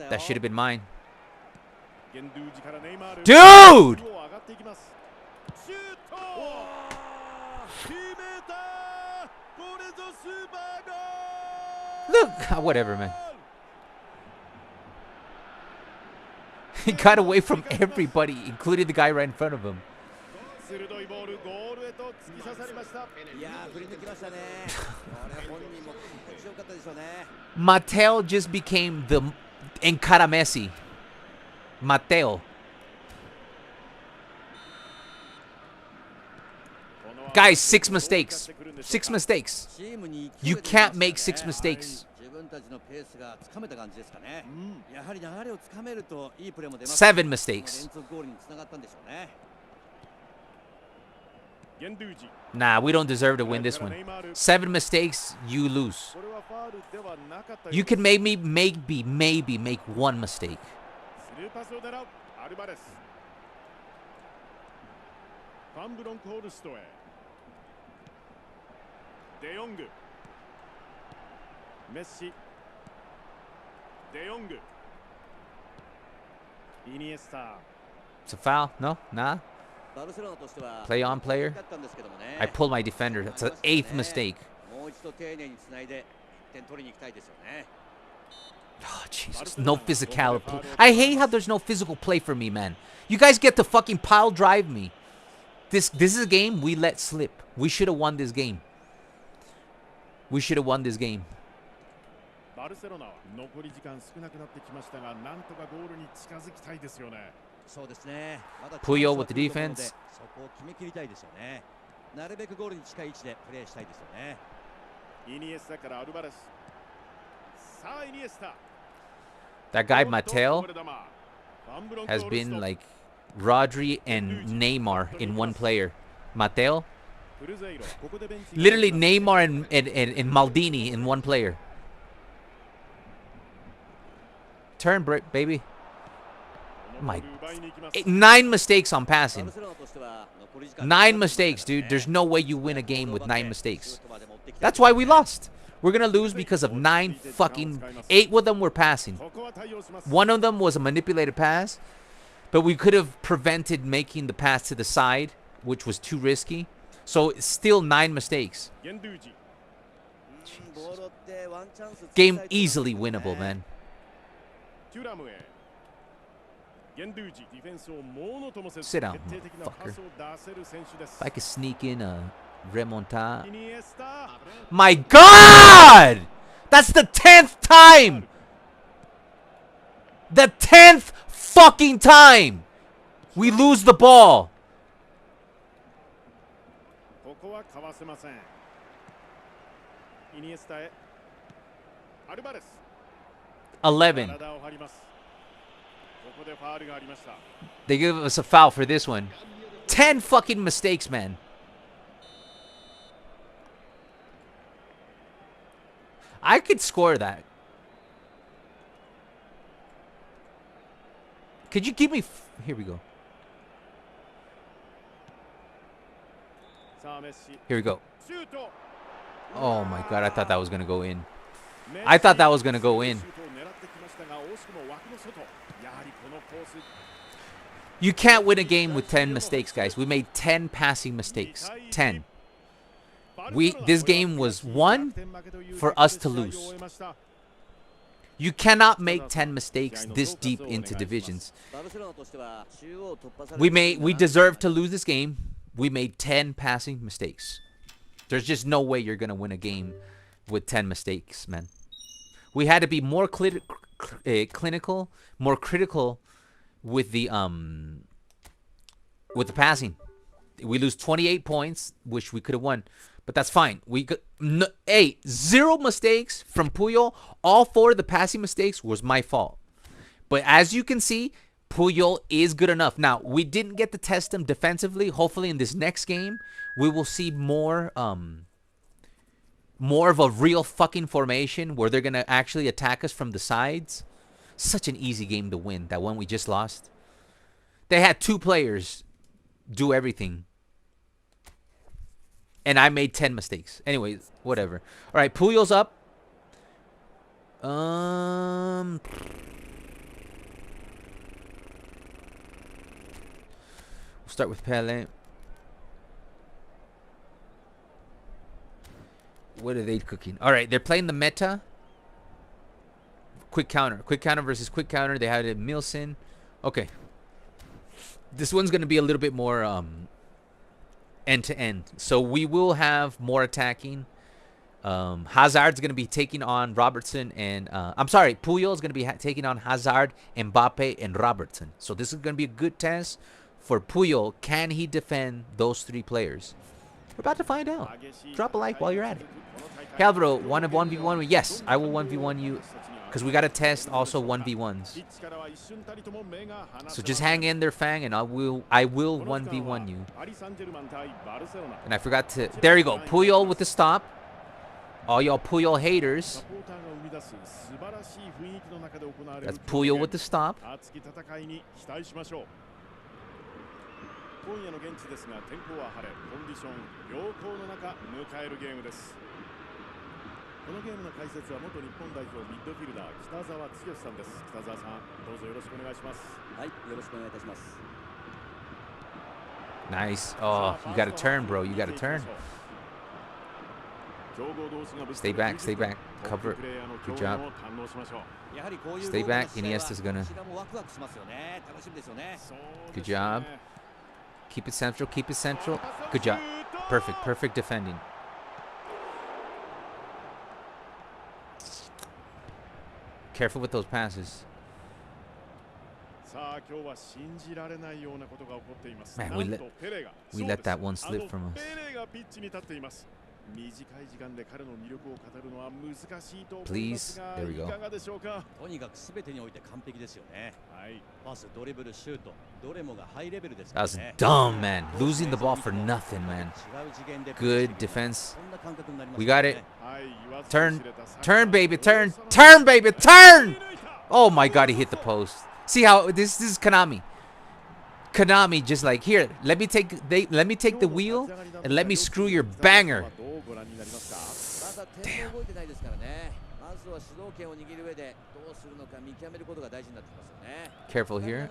That should have been mine. Dude! Look, whatever, man. He got away from everybody, including the guy right in front of him. Mateo just became the Encara Messi. Mateo. Guys, 6 mistakes. 6 mistakes. You can't make 6 mistakes. 7 mistakes. Nah, we don't deserve to win this one. 7 mistakes, you lose. You can maybe make 1 mistake.
De Jong. Messi. De Jong. Iniesta.
It's a foul? No? Nah? Play on player? I pulled my defender. That's an 8th mistake. Oh, Jesus. No physicality. I hate how there's no physical play for me, man. You guys get to fucking pile drive me. This is a game we let slip. We should have won this game. We should have won this game.
Barcelona 残り時間少なくなってきましたが、なんとかゴールに近づきたいですよね。そうですね。
Puyol with the defense.
そこを決め切りたいですよね。なるべくゴールに近い位置でプレーしたいですよね。イニエスタからアルバレス。さあイニエスタ。
That guy Mateo has been like Rodri and Neymar in one player. Mateo. Literally Neymar and Maldini in one player. Turn, baby. My 9 mistakes on passing. 9 mistakes, dude. There's no way you win a game with 9 mistakes. That's why we lost. We're gonna lose because of 9 fucking... 8 of them were passing. 1 of them was a manipulated pass, but we could have prevented making the pass to the side, which was too risky. So it's still 9 mistakes. Game easily winnable, man. Sit down, fucker. If I could sneak in a remontada. My God! That's the 10th time! The 10th fucking time! We lose the ball.
かわせません。イニエスタへ。アルバレス。
11.
体を張ります。ここでファウルがありました。
They give us a foul for this one. 10 fucking mistakes, man. I could score that. Could you give me... Here we go. Here we go. Oh my God, I thought that was going to go in. I thought that was going to go in. You can't win a game with 10 mistakes, guys. We made 10 passing mistakes. 10. This game was won for us to lose. You cannot make 10 mistakes this deep into divisions. We deserve to lose this game. We made 10 passing mistakes. There's just no way you're going to win a game with 10 mistakes, man. We had to be more clinical, more critical with the passing. We lose 28 points, which we could have won, but that's fine. We got 0 mistakes from Puyol. All 4 of the passing mistakes was my fault. But as you can see, Puyol is good enough. Now, we didn't get to test him defensively. Hopefully in this next game, we will see more of a real fucking formation where they're going to actually attack us from the sides. Such an easy game to win, that one we just lost. They had 2 players do everything. And I made 10 mistakes. Anyways, whatever. All right, Puyol's up. We'll start with PLAN. What are they cooking? All right, they're playing the meta. Quick counter. Quick counter versus quick counter. They had a Milson. Okay. This one's going to be a little bit more end-to-end. So we will have more attacking. Hazard's going to be taking on Robertson and... I'm sorry, Puyol is going to be taking on Hazard, Mbappe, and Robertson. So this is going to be a good test for Puyol. Can he defend those 3 players? We're about to find out. Drop a like while you're at it. Calvaro, 1v1. Yes, I will 1v1 you. Because we got to test also 1v1s. So just hang in there, Fang, and I will 1v1 you. And I forgot to... There you go. Puyol with the stop. All y'all Puyol haters. That's Puyol with the stop.
今夜の現地ですが天候は晴れ、コンディション良好の中迎えるゲームです。このゲームの解説は元日本代表ミッドフィルダー北澤剛さんです。北澤さん、どうぞよろしくお願いします。はい、よろしくお願いいたします。
Nice. Oh, you got to turn, bro. You got to turn. Stay back, stay back. Cover. Good job. Stay back. Iniesta's gonna. Good job. Keep it central. Keep it central. Good job. Perfect. Perfect defending. Careful with those passes. Man, we let that one slip from us. Please. There we go. That was dumb, man. Losing the ball for nothing, man. Good defense. We got it. Turn. Turn, baby. Turn. Turn, baby. Turn! Oh, my God. He hit the post. See how this is Konami. Konami just like, here, let me take the wheel and let me screw your banger. Damn. Careful here.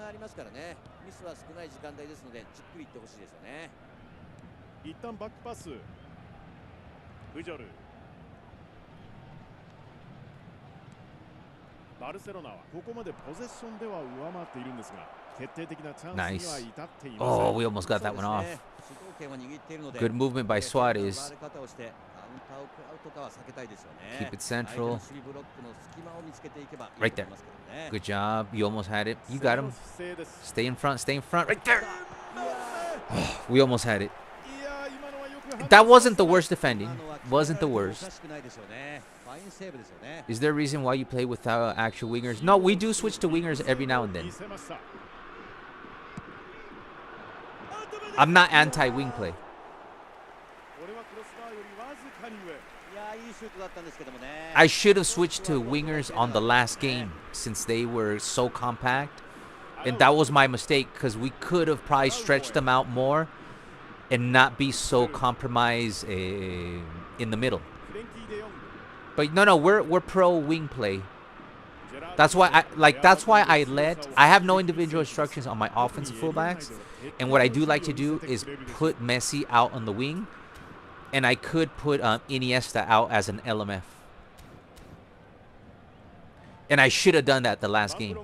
Nice. Oh, we almost got that one off. Good movement by Suarez. Keep it central. Right there. Good job. You almost had it. You got him. Stay in front. Stay in front. Right there. We almost had it. That wasn't the worst defending. Wasn't the worst. Is there a reason why you play without actual wingers? No, we do switch to wingers every now and then. I'm not anti-wing play. I should have switched to wingers on the last game since they were so compact. And that was my mistake because we could have probably stretched them out more and not be so compromised in the middle. But no, we're pro wing play. That's why I have no individual instructions on my offensive fullbacks, and what I do like to do is put Messi out on the wing, and I could put Iniesta out as an LMF. And I should have done that the last game.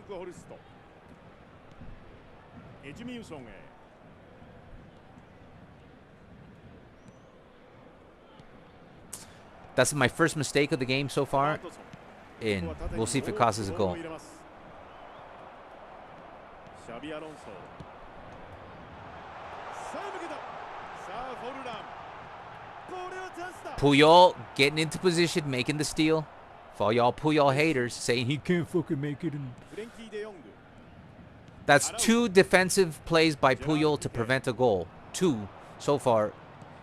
That's my first mistake of the game so far. And we'll see if it costs us a goal. Puyol getting into position, making the steal. For all y'all Puyol haters saying he can't fucking make it. That's 2 defensive plays by Puyol to prevent a goal. 2 so far,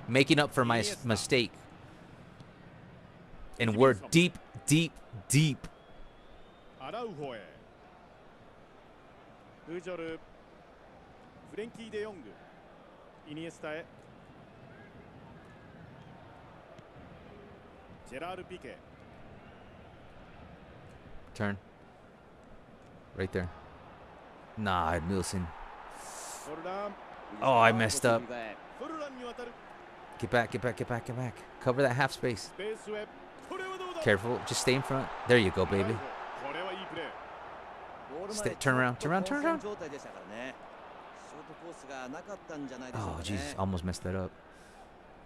making up for my mistake. And we're deep, deep, deep. Turn. Right there. Nah, Milson. Oh, I messed up. Get back, get back, get back, get back. Cover that half space. Careful. Just stay in front. There you go, baby. Turn around, turn around, turn around. Oh, Jesus. Almost messed that up.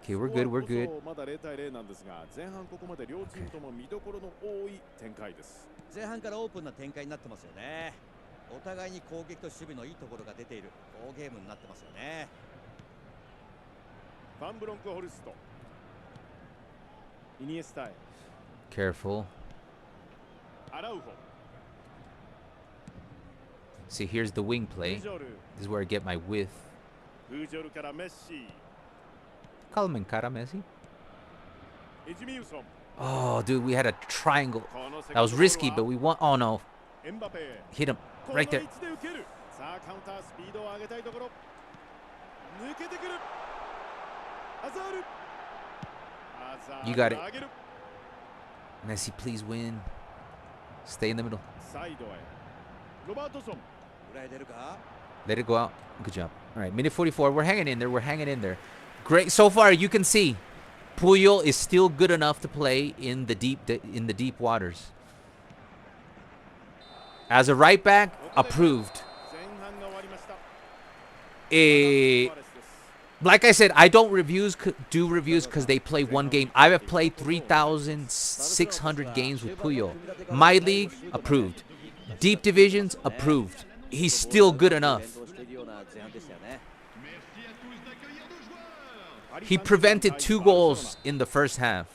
Okay, we're good, we're good. Okay.
前半からオープンな展開になってますよね。お互いに攻撃と守備のいいところが出ている好ゲームになってますよね。ファンブロンクホルスト。イニエスタへ。
Careful. See, here's the wing play. This is where I get my width. Call him in cara, Messi. Oh, dude, we had a triangle. That was risky, but we won. Oh, no. Hit him. Right there. You got it. Messi, please win. Stay in the middle. Let it go out. Good job. All right, minute 44. We're hanging in there. We're hanging in there. Great. So far, you can see Puyol is still good enough to play in the deep waters. As a right back, approved. Like I said, I don't do reviews because they play one game. I have played 3,600 games with Puyol. My league, approved. Deep divisions, approved. He's still good enough. He prevented 2 goals in the first half.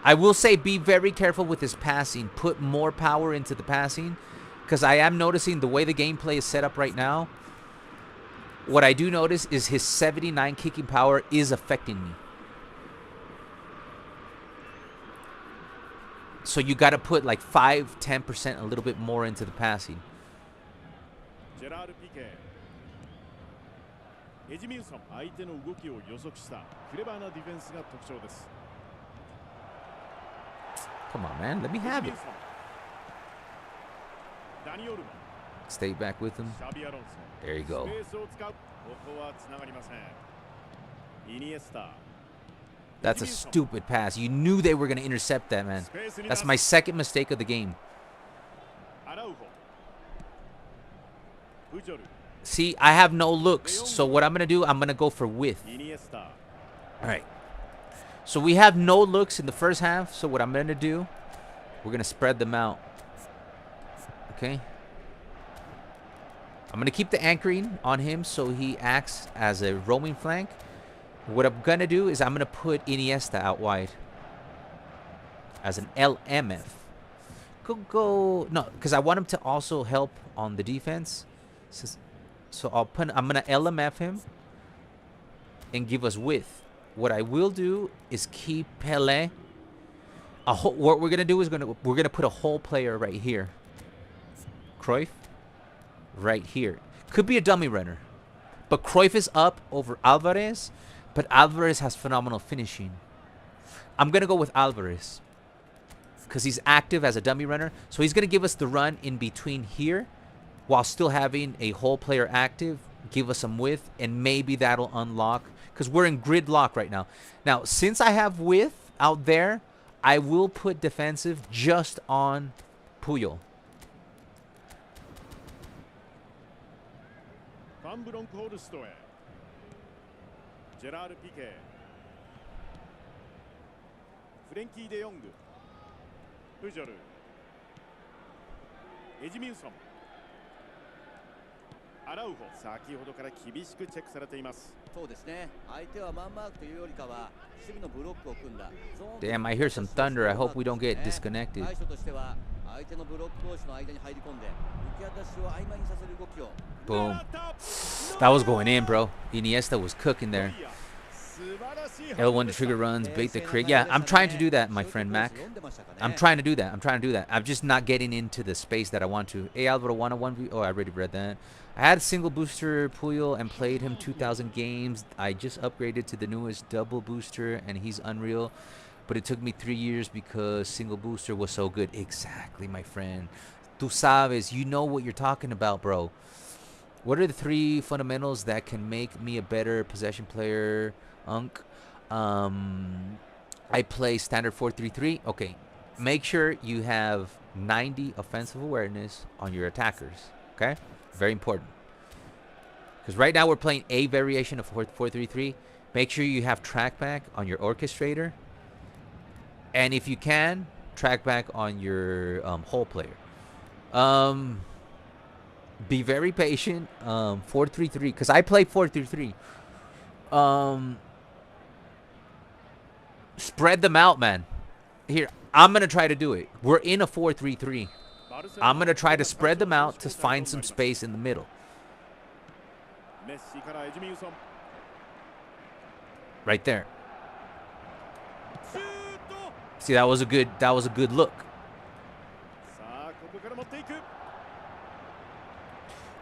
I will say be very careful with his passing. Put more power into the passing, because I am noticing the way the gameplay is set up right now. What I do notice is his 79 kicking power is affecting me. So you got to put like 5-10% a little bit more into the passing. Come on, man. Let me have it. Stay back with him. There you go. That's a stupid pass. You knew they were going to intercept that, man. That's my second mistake of the game. See, I have no looks. So what I'm going to do, I'm going to go for width. All right. So we have no looks in the first half. So what I'm going to do, we're going to spread them out. Okay. I'm going to keep the anchoring on him so he acts as a roaming flank. What I'm going to do is I'm going to put Iniesta out wide as an LMF. No, because I want him to also help on the defense. So I'm going to LMF him and give us width. What I will do is keep Pelé. What we're going to do is we're going to put a whole player right here. Cruyff. Right here. Could be a dummy runner. But Cruyff is up over Alvarez. But Alvarez has phenomenal finishing. I'm going to go with Alvarez, because he's active as a dummy runner. So he's going to give us the run in between here while still having a whole player active, give us some width, and maybe that'll unlock, because we're in grid lock right now. Now, since I have width out there, I will put defensive just on Puyol.
ファンブロンクホルストへジェラール・ピケフレンキー・デ・ヨングプジョルエジミウソンアラウホ先ほどから厳しくチェックされています。そうですね。相手はマンマークというよりかは守備のブロックを組んだ。
Damn, I hear some thunder. I hope we don't get disconnected.
対処としては相手のブロック同士の間に入り込んで浮き足を曖昧にさせる動きを。
Boom. That was going in, bro. Iniesta was cooking there. L1 to trigger runs, bait the crit. Yeah, I'm trying to do that, my friend Mac. I'm trying to do that. I'm just not getting into the space that I want to. Hey, Alvaro, 101. Oh, I already read that. I had a single booster Puyol and played him 2,000 games. I just upgraded to the newest double booster, and he's unreal. But it took me 3 years because single booster was so good. Exactly, my friend. Tu sabes. You know what you're talking about, bro. What are the 3 fundamentals that can make me a better possession player? I play standard 4-3-3. Okay, make sure you have 90 offensive awareness on your attackers. Okay, very important. Because right now we're playing a variation of 4-3-3. Make sure you have track back on your orchestrator, and if you can, track back on your whole player. Be very patient. 4-3-3, because I play 4-3-3. Spread them out, man. Here, I'm going to try to do it. We're in a 4-3-3. I'm going to try to spread them out to find some space in the middle. Right there. See, that was a good look.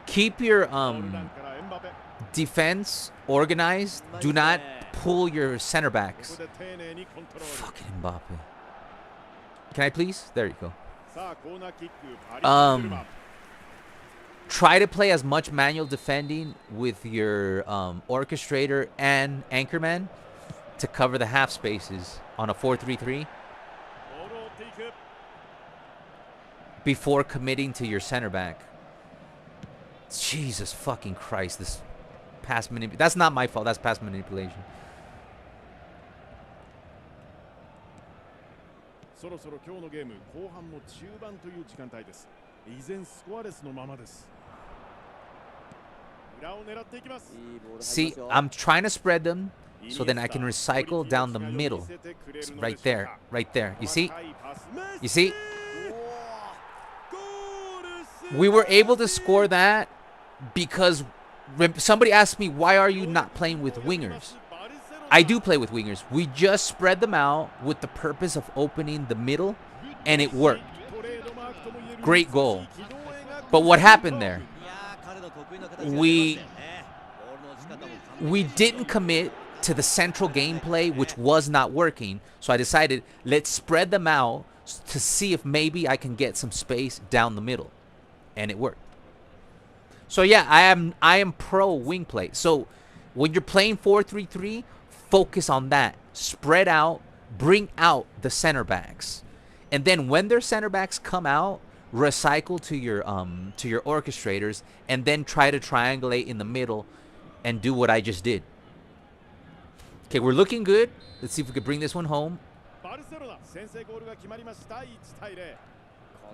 Keep your defense organized. Do not pull your center backs. Fucking Mbappe. Can I please? There you go. Try to play as much manual defending with your orchestrator and anchorman to cover the half spaces on a 4-3-3 before committing to your center back. Jesus fucking Christ, this pass manipulation. That's not my fault. That's pass manipulation.
そろそろ今日のゲーム後半も中盤という時間帯です。依然スコアレスのままです。裏を狙っていきます。
See, I'm trying to spread them so then I can recycle down the middle. Right there. Right there. You see? You see? We were able to score that because somebody asked me, why are you not playing with wingers? I do play with wingers. We just spread them out with the purpose of opening the middle, and it worked. Great goal. But what happened there? We didn't commit to the central gameplay, which was not working. So I decided, let's spread them out to see if maybe I can get some space down the middle. And it worked. So yeah, I am pro wing play. So when you're playing 4-3-3, focus on that. Spread out, bring out the center backs. And then when their center backs come out, recycle to your orchestrators and then try to triangulate in the middle and do what I just did. Okay, we're looking good. Let's see if we could bring this one home.
こ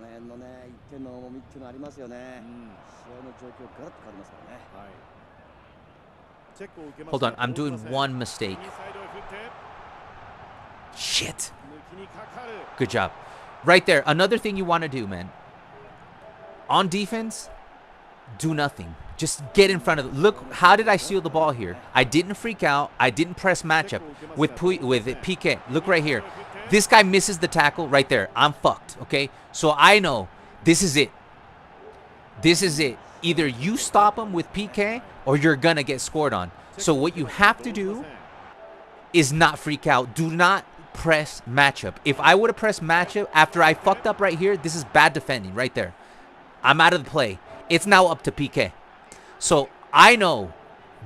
の辺のね、1点の重みっていうのありますよね。試合の状況ガラッと変わりますからね。
Hold on, I'm doing one mistake. Shit. Good job. Right there. Another thing you want to do, man. On defense, do nothing. Just get in front of it. Look, how did I steal the ball here? I didn't freak out. I didn't press matchup with Piqué. Look right here. This guy misses the tackle right there. I'm fucked, okay? So I know this is it. This is it. Either you stop him with PK or you're going to get scored on. So what you have to do is not freak out. Do not press matchup. If I would have pressed matchup after I fucked up right here, this is bad defending right there. I'm out of the play. It's now up to PK. So I know.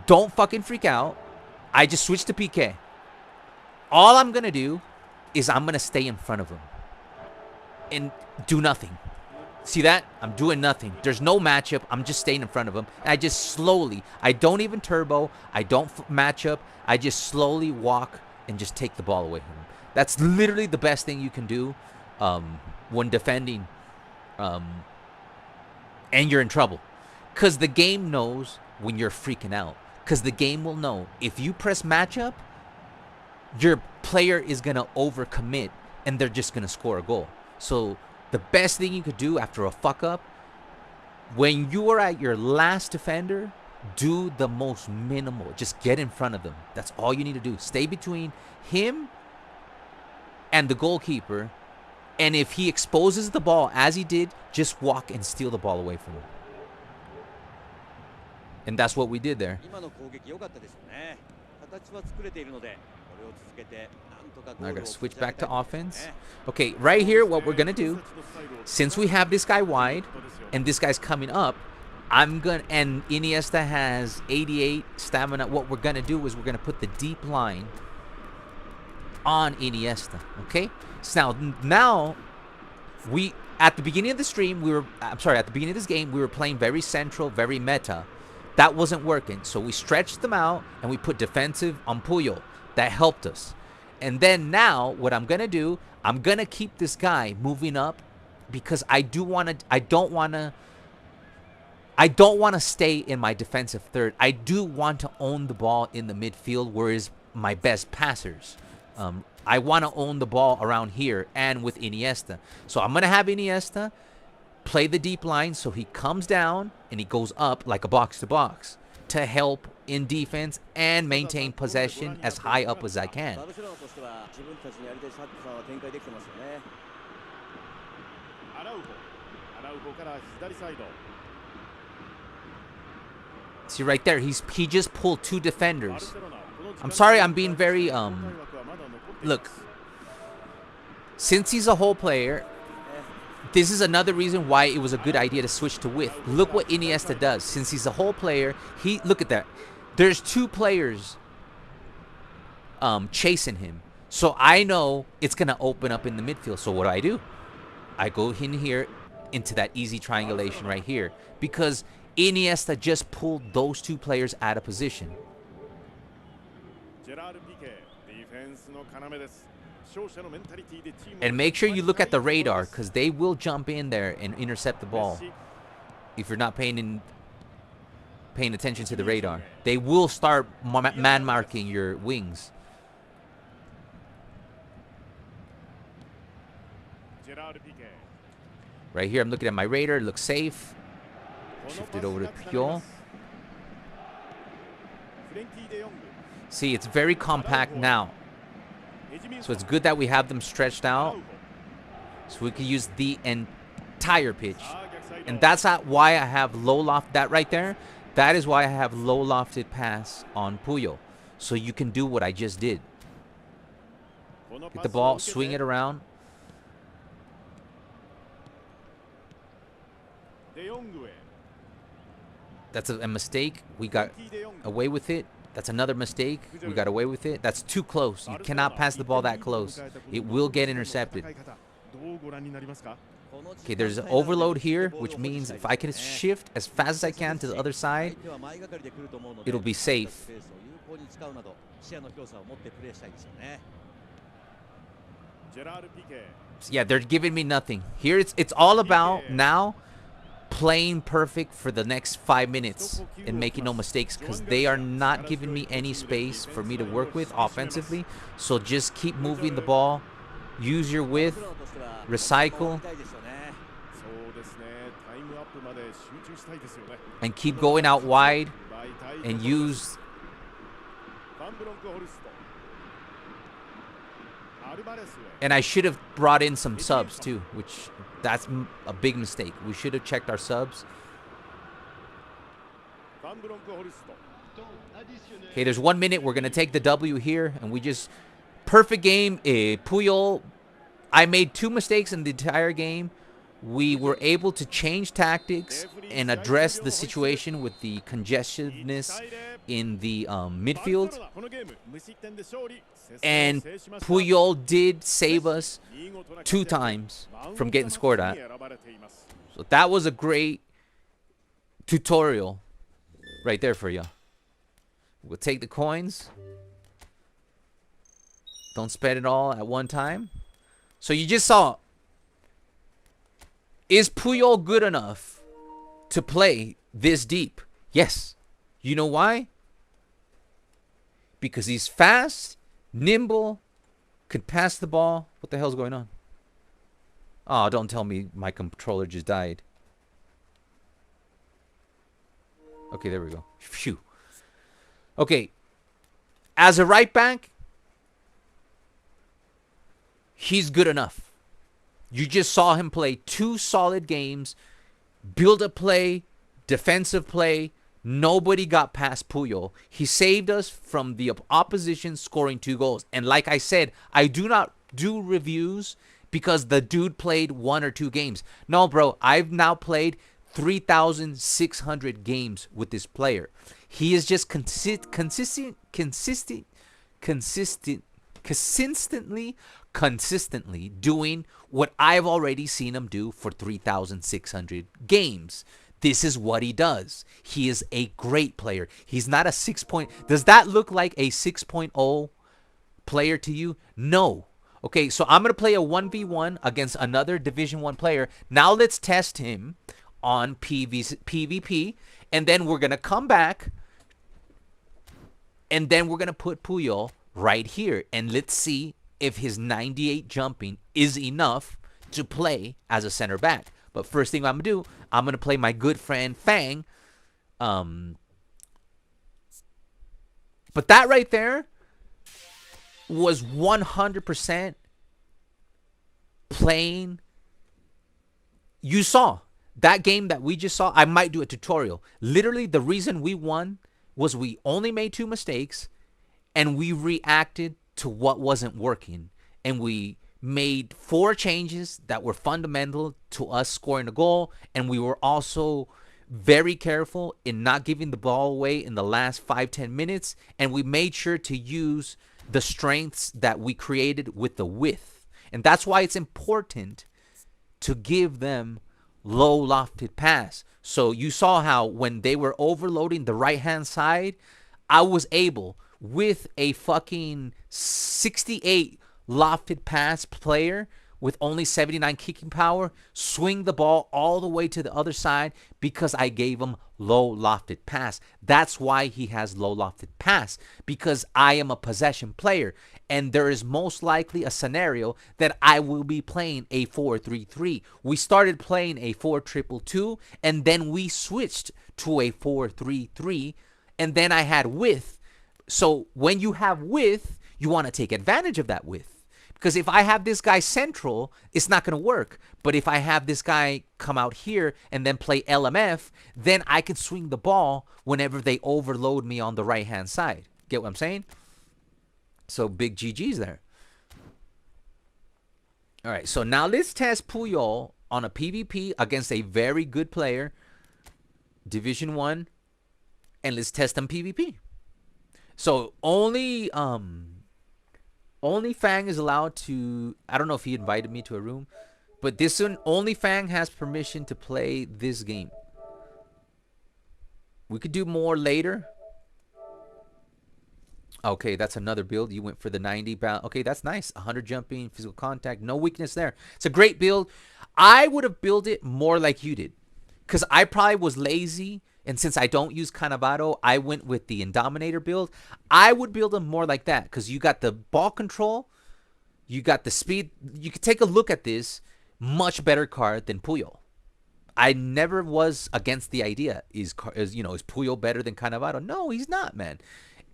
Don't fucking freak out. I just switched to PK. All I'm going to do is I'm going to stay in front of him and do nothing. See that? I'm doing nothing. There's no matchup. I'm just staying in front of him. And I just slowly, I don't even turbo. I don't match up. I just slowly walk and just take the ball away from him. That's literally the best thing you can do when defending and you're in trouble. Because the game knows when you're freaking out. Because the game will know if you press matchup, your player is going to overcommit and they're just going to score a goal. So the best thing you could do after a fuck up, when you are at your last defender, do the most minimal. Just get in front of them. That's all you need to do. Stay between him and the goalkeeper. And if he exposes the ball as he did, just walk and steal the ball away from him. And that's what we did there. Now I gotta switch back to offense. Okay, right here, what we're gonna do, since we have this guy wide and this guy's coming up, and Iniesta has 88 stamina, what we're gonna do is we're gonna put the deep line on Iniesta. Okay? So now we at the beginning of the stream, at the beginning of this game, we were playing very central, very meta. That wasn't working. So we stretched them out and we put defensive on Puyol. That helped us. And then now what I'm going to do, I'm going to keep this guy moving up because I don't want to stay in my defensive third. I do want to own the ball in the midfield where is my best passers. I want to own the ball around here and with Iniesta. So I'm going to have Iniesta play the deep line so he comes down and he goes up like a box-to-box to help in defense and maintain possession as high up as I can. See right there, he just pulled two defenders. I'm sorry, I'm being very look. Since he's a whole player, this is another reason why it was a good idea to switch to width. Look what Iniesta does. Since he's a whole player, look at that. There's two players chasing him. So I know it's going to open up in the midfield. So what do? I go in here into that easy triangulation right here. Because Iniesta just pulled those two players out of position. And make sure you look at the radar because they will jump in there and intercept the ball. If you're not paying attention to the radar, they will start man marking your wings. Right here, I'm looking at my radar. It looks safe. Shift it over to Puyol. See, it's very compact now. So it's good that we have them stretched out so we can use the entire pitch. And that's why I have low loft. That right there, that is why I have low lofted pass on Puyol. So you can do what I just did. Get the ball, swing it around. That's a mistake. We got away with it. That's another mistake. We got away with it. That's too close. You cannot pass the ball that close. It will get intercepted. Okay, there's an overload here, which means if I can shift as fast as I can to the other side, it'll be safe. Yeah, they're giving me nothing. Here it's all about now playing perfect for the next 5 minutes and making no mistakes because they are not giving me any space for me to work with offensively. So just keep moving the ball, use your width, recycle, and keep going out wide and use. And I should have brought in some subs too, which that's a big mistake. We should have checked our subs. Okay, there's 1 minute. We're going to take the W here, and we just... Perfect game. Puyol, I made 2 mistakes in the entire game. we were able to change tactics and address the situation with the congestionness in the midfield. And Puyol did save us 2 times from getting scored at. So that was a great tutorial right there for you. We'll take the coins. Don't spend it all at one time. So you just saw, is Puyol good enough to play this deep? Yes. You know why? Because he's fast, nimble, could pass the ball. What the hell's going on? Oh, don't tell me my controller just died. Okay, there we go. Phew. Okay. As a right back, he's good enough. You just saw him play 2 solid games, build a play, defensive play. Nobody got past Puyol. He saved us from the opposition scoring 2 goals. And like I said, I do not do reviews because the dude played 1 or 2 games. No, bro, I've now played 3,600 games with this player. He is just consistently doing what I've already seen him do for 3,600 games. This is what he does. He is a great player. He's not a 6 point. Does that look like a 6.0 player to you? No. Okay, so I'm going to play a 1v1 against another Division 1 player. Now let's test him on PvP, and then we're going to come back, and then we're going to put Puyol right here, and let's see if his 98 jumping is enough to play as a center back. But first thing I'm going to do, I'm going to play my good friend Fang. But that right there was 100% playing. You saw that game that we just saw. I might do a tutorial. Literally, the reason we won was we only made 2 mistakes, and we reacted to what wasn't working, and we made 4 changes that were fundamental to us scoring a goal, and we were also very careful in not giving the ball away in the last 5-10 minutes, and we made sure to use the strengths that we created with the width. And that's why it's important to give them low lofted pass. So you saw how when they were overloading the right hand side, I was able, with a fucking 68 lofted pass player with only 79 kicking power, swing the ball all the way to the other side because I gave him low lofted pass. That's why he has low lofted pass, because I am a possession player, and there is most likely a scenario that I will be playing a 4-3-3. We started playing a 4-2-2, and then we switched to a 4-3-3, and then I had width. So when you have width, you want to take advantage of that width. Because if I have this guy central, it's not going to work. But if I have this guy come out here and then play LMF, then I can swing the ball whenever they overload me on the right-hand side. Get what I'm saying? So big GG's there. All right, so now let's test Puyol on a PvP against a very good player, Division 1, and let's test him PvP. So only Fang is allowed to, I don't know if he invited me to a room, but this one, only Fang has permission to play this game. We could do more later. Okay, that's another build. You went for the 90 bound. Okay, that's nice. 100 jumping, physical contact, no weakness there. It's a great build. I would have built it more like you did, because I probably was lazy. And since I don't use Cannavaro, I went with the Indominator build. I would build them more like that, because you got the ball control, you got the speed. You could take a look at this. Much better card than Puyol. I never was against the idea. Is Puyol better than Cannavaro? No, he's not, man.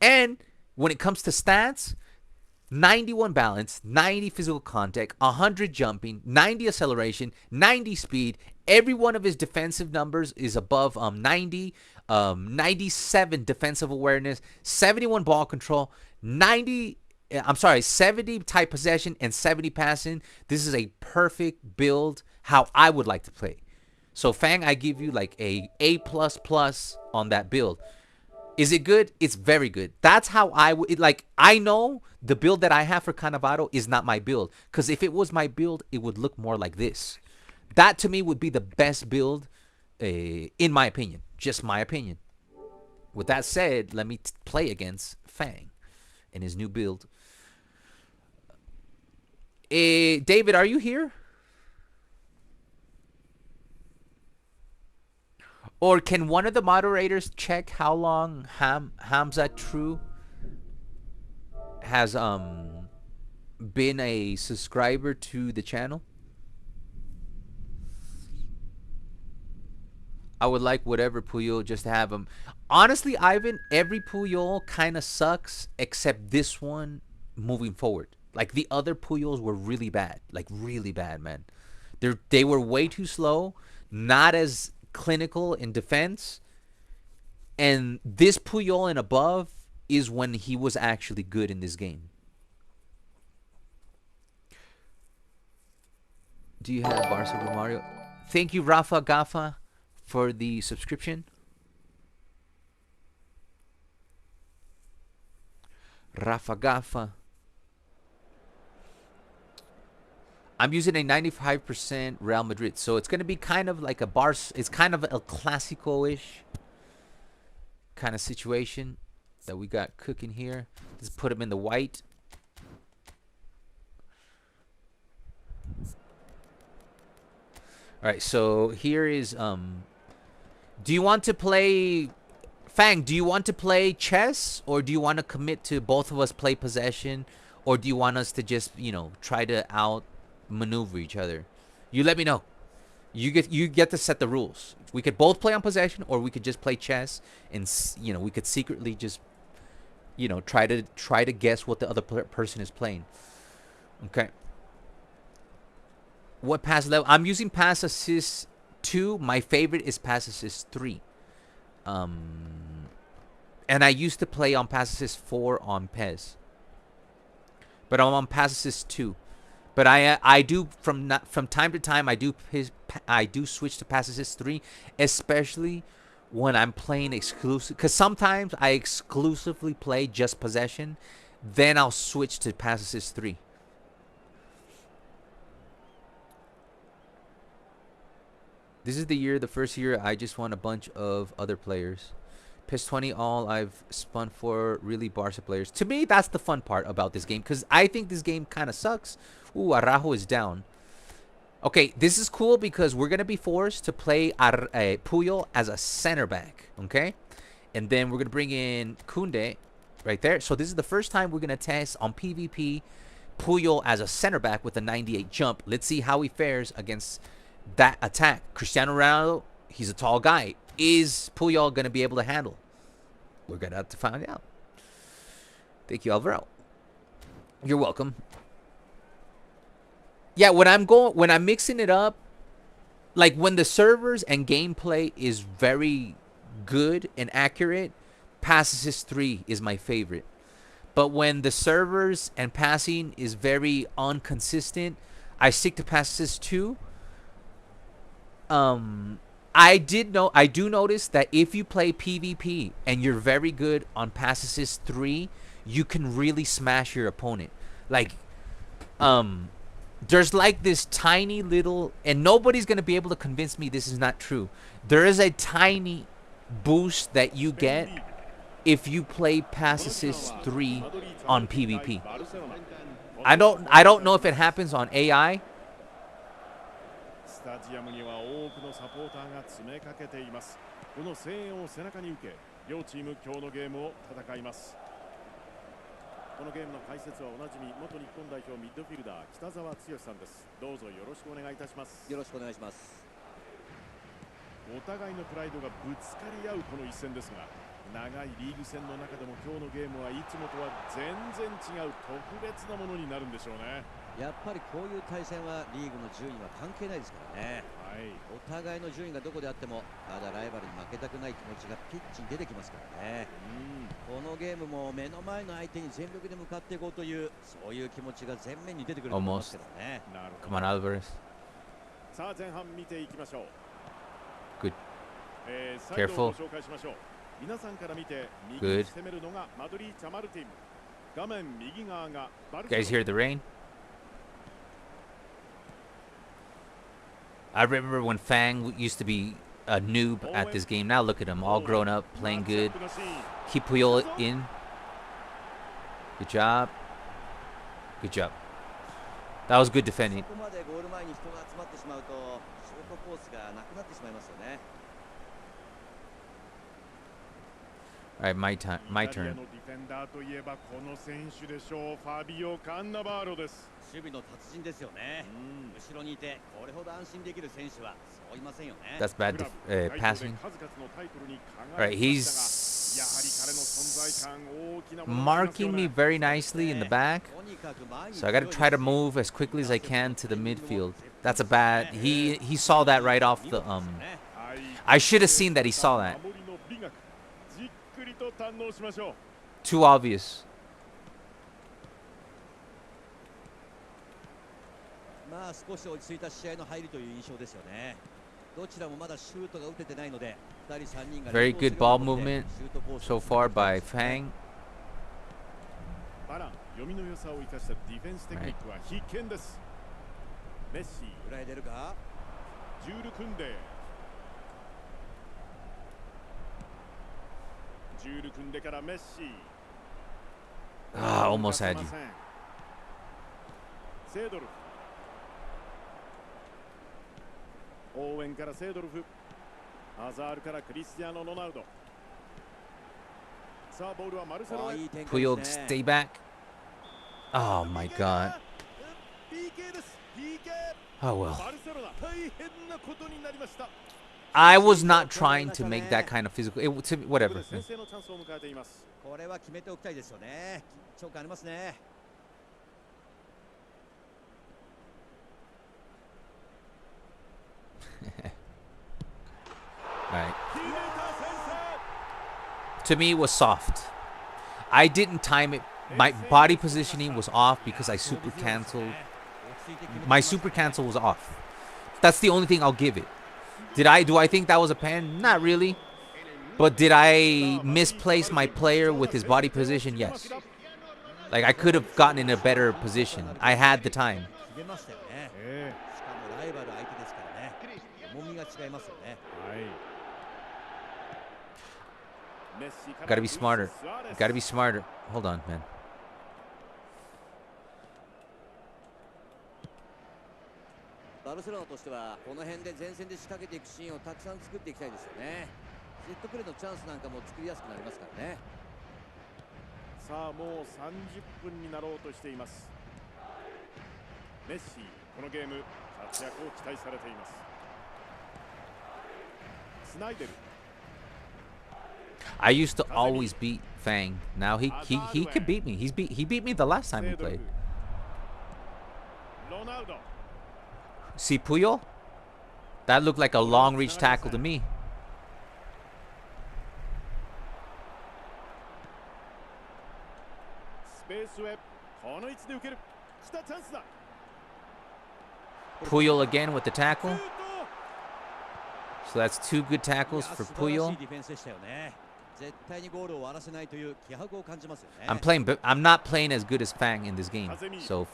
And when it comes to stats, 91 balance, 90 physical contact, 100 jumping, 90 acceleration, 90 speed. Every one of his defensive numbers is above 90, 97 defensive awareness, 71 ball control, 70 tight possession, and 70 passing. This is a perfect build how I would like to play. So Fang, I give you like A++ on that build. Is it good? It's very good. That's how I would like. I know the build that I have for Cannavaro is not my build, because if it was my build, it would look more like this. That to me would be the best build, in my opinion. Just my opinion. With that said, let me play against Fang in his new build. David, are you here? Or can one of the moderators check how long Hamza True has been a subscriber to the channel? I would like whatever Puyol, just to have him. Honestly, Ivan, every Puyol kind of sucks except this one moving forward. Like the other Puyols were really bad. Like really bad, man. They were way too slow, not as clinical in defense, and this Puyol and above is when he was actually good in this game. Do you have Barcelona Mario? Thank you, Rafa Gafa, for the subscription. Rafa Gafa. I'm using a 95% Real Madrid, so it's going to be kind of like a it's kind of a Clasico-ish kind of situation that we got cooking here. Let's put him in the white. All right, so here is do you want to play Fang, do you want to play chess, or do you want to commit to both of us play possession, or do you want us to just, you know, try to outmaneuver each other? You let me know. You get to set the rules. We could both play on possession, or we could just play chess, and you know, we could secretly just, you know, try to guess what the other person is playing. Okay. What pass level? I'm using pass assist 2. My favorite is pass assist 3. And I used to play on pass assist 4 on PES. But I'm on pass assist 2. But I do from time to time I do switch to pass assist 3, especially when I'm playing exclusive, because sometimes I exclusively play just possession, then I'll switch to pass assist 3. This is the first year I just want a bunch of other players. PES 20, all I've spun for really Barca players. To me, that's the fun part about this game, because I think this game kind of sucks. Ooh, Araujo is down. Okay, this is cool because we're going to be forced to play Puyol as a center back, okay? And then we're going to bring in Koundé right there. So this is the first time we're going to test on PvP Puyol as a center back with a 98 jump. Let's see how he fares against that attack. Cristiano Ronaldo, he's a tall guy. Is Puyol going to be able to handle? We're going to have to find out. Thank you, Alvaro. You're welcome. Yeah, when I'm mixing it up, like when the servers and gameplay is very good and accurate, Pass Assist 3 is my favorite. But when the servers and passing is very inconsistent, I stick to Pass Assist 2. I do notice that if you play PvP and you're very good on Pass Assist 3, you can really smash your opponent. Like, there's like this tiny little, and nobody's going to be able to convince me this is not true. There is a tiny boost that you get if you play Pass Assist 3 on PvP. I don't know if it happens on AI.
スタジアムには多くのサポーターが詰めかけています。この声援を背中に受け、両チーム今日のゲームを戦います。このゲームの解説はおなじみ元日本代表ミッドフィルダー北澤剛さんです。どうぞよろしくお願いいたします。
よろしくお願いします。
お互いのプライドがぶつかり合うこの一戦ですが、長いリーグ戦の中でも今日のゲームはいつもとは全然違う特別なものになるんでしょうね。
やっぱりこういう対戦はリーグの順位は関係ないですからね。はい、お互いの順位がどこであってもただライバルに負けたくない気持ちがピッチに出てきますからね。このゲームも目の前の相手に全力で向かっていこうというそういう気持ちが前面に出てくると思いますけどね。
Come on, Alvarez.
さあ前半見ていきましょう。
Good.
サイド
Careful.
をご紹介しましょう。皆さんから見て右に
Good.
攻めるのがマドリーチャ・マルティン。画面右側がバル
You
セロ
guys hear the rain? I remember when Fang used to be a noob at this game. Now look at him, all grown up, playing good. Keep Puyol in. Good job. Good job. That was good defending.
ここまでゴール前に人が集まってしまうとショートコースがなくなってしまいますよね。
All right, my
イタ
turn.
リアのディフェンダーといえばこの選手でしょう。ファビオ・カンナバーロです。
守備の達人ですよね。後ろにいてこれほど安心できる選手はそういませんよね。
That's bad
クラブ
passing.
数々のタイトルに
All right,
輝きましたが、やはり彼の
he's
存在感大きなものがありますよ
marking
ね。
me very nicely in the back.
とにかく前に
So I got to try to move as quickly as I can to the midfield. That's a bad. He saw that right off the I should have seen that he saw that.
守りの美学、じっくりと堪能しましょう。
Too obvious.
まあ少し落ち着いた試合の入りという印象ですよね。どちらもまだシュートが打ててないので、2人3人が
Very good ball movement so far by Fang.
バラン、読みの良さを生かしたディフェンステクニックは必見です。メッシ、
裏へ出るか。
ジュール・クンデ。ジュール・クンデからメッシ。
Ah, almost had you.
セードルフ。オーウェンからセードルフ。アザールからクリスティアーノ・ロナウド。さあボールはマルセロへ。
Puyol, stay back. Oh my God.
PK です。PK。
Oh well.
バルセロナ大変なことになりました。
I was not trying to make that kind of physical. Whatever.
先制のチャンスを迎えています。
これは決めておきたいですよね。緊張感ありますね。
All right. To me, it was soft. I didn't time it. My body positioning was off because I super canceled. My super cancel was off. That's the only thing I'll give it. Do I think that was a pen? Not really. But did I misplace my player with his body position? Yes. Like I could have gotten in a better position. I had the time.
決めましたよね。しかもライバル相手ですからね。重みが違いますよね。
Gotta be smarter. Gotta be smarter. Hold on, man.
バルセロナとしてはこの辺で前線で仕掛けていくシーンをたくさん作っていきたいですよね。セットプレーのチャンスなんかも作りやすくなりますからね。
さあもう30分になろうとしています。メッシ、このゲーム活躍を期待されています。スナイデル。
I used to always beat Fang. Now he can beat me. He beat me the last time we played.
ロナウド。
See Puyol? That looked like a long reach tackle to me.
スペースへこの位置で受ける。来たチャンスだ。
Puyol again with the tackle.
シュート。
So that's 2 good tackles for
素晴らし
Puyol.
いディフェンスでしたよね。絶対にゴールを割らせないという気迫を感じますよね。
I'm not playing as good as Fang in this game. So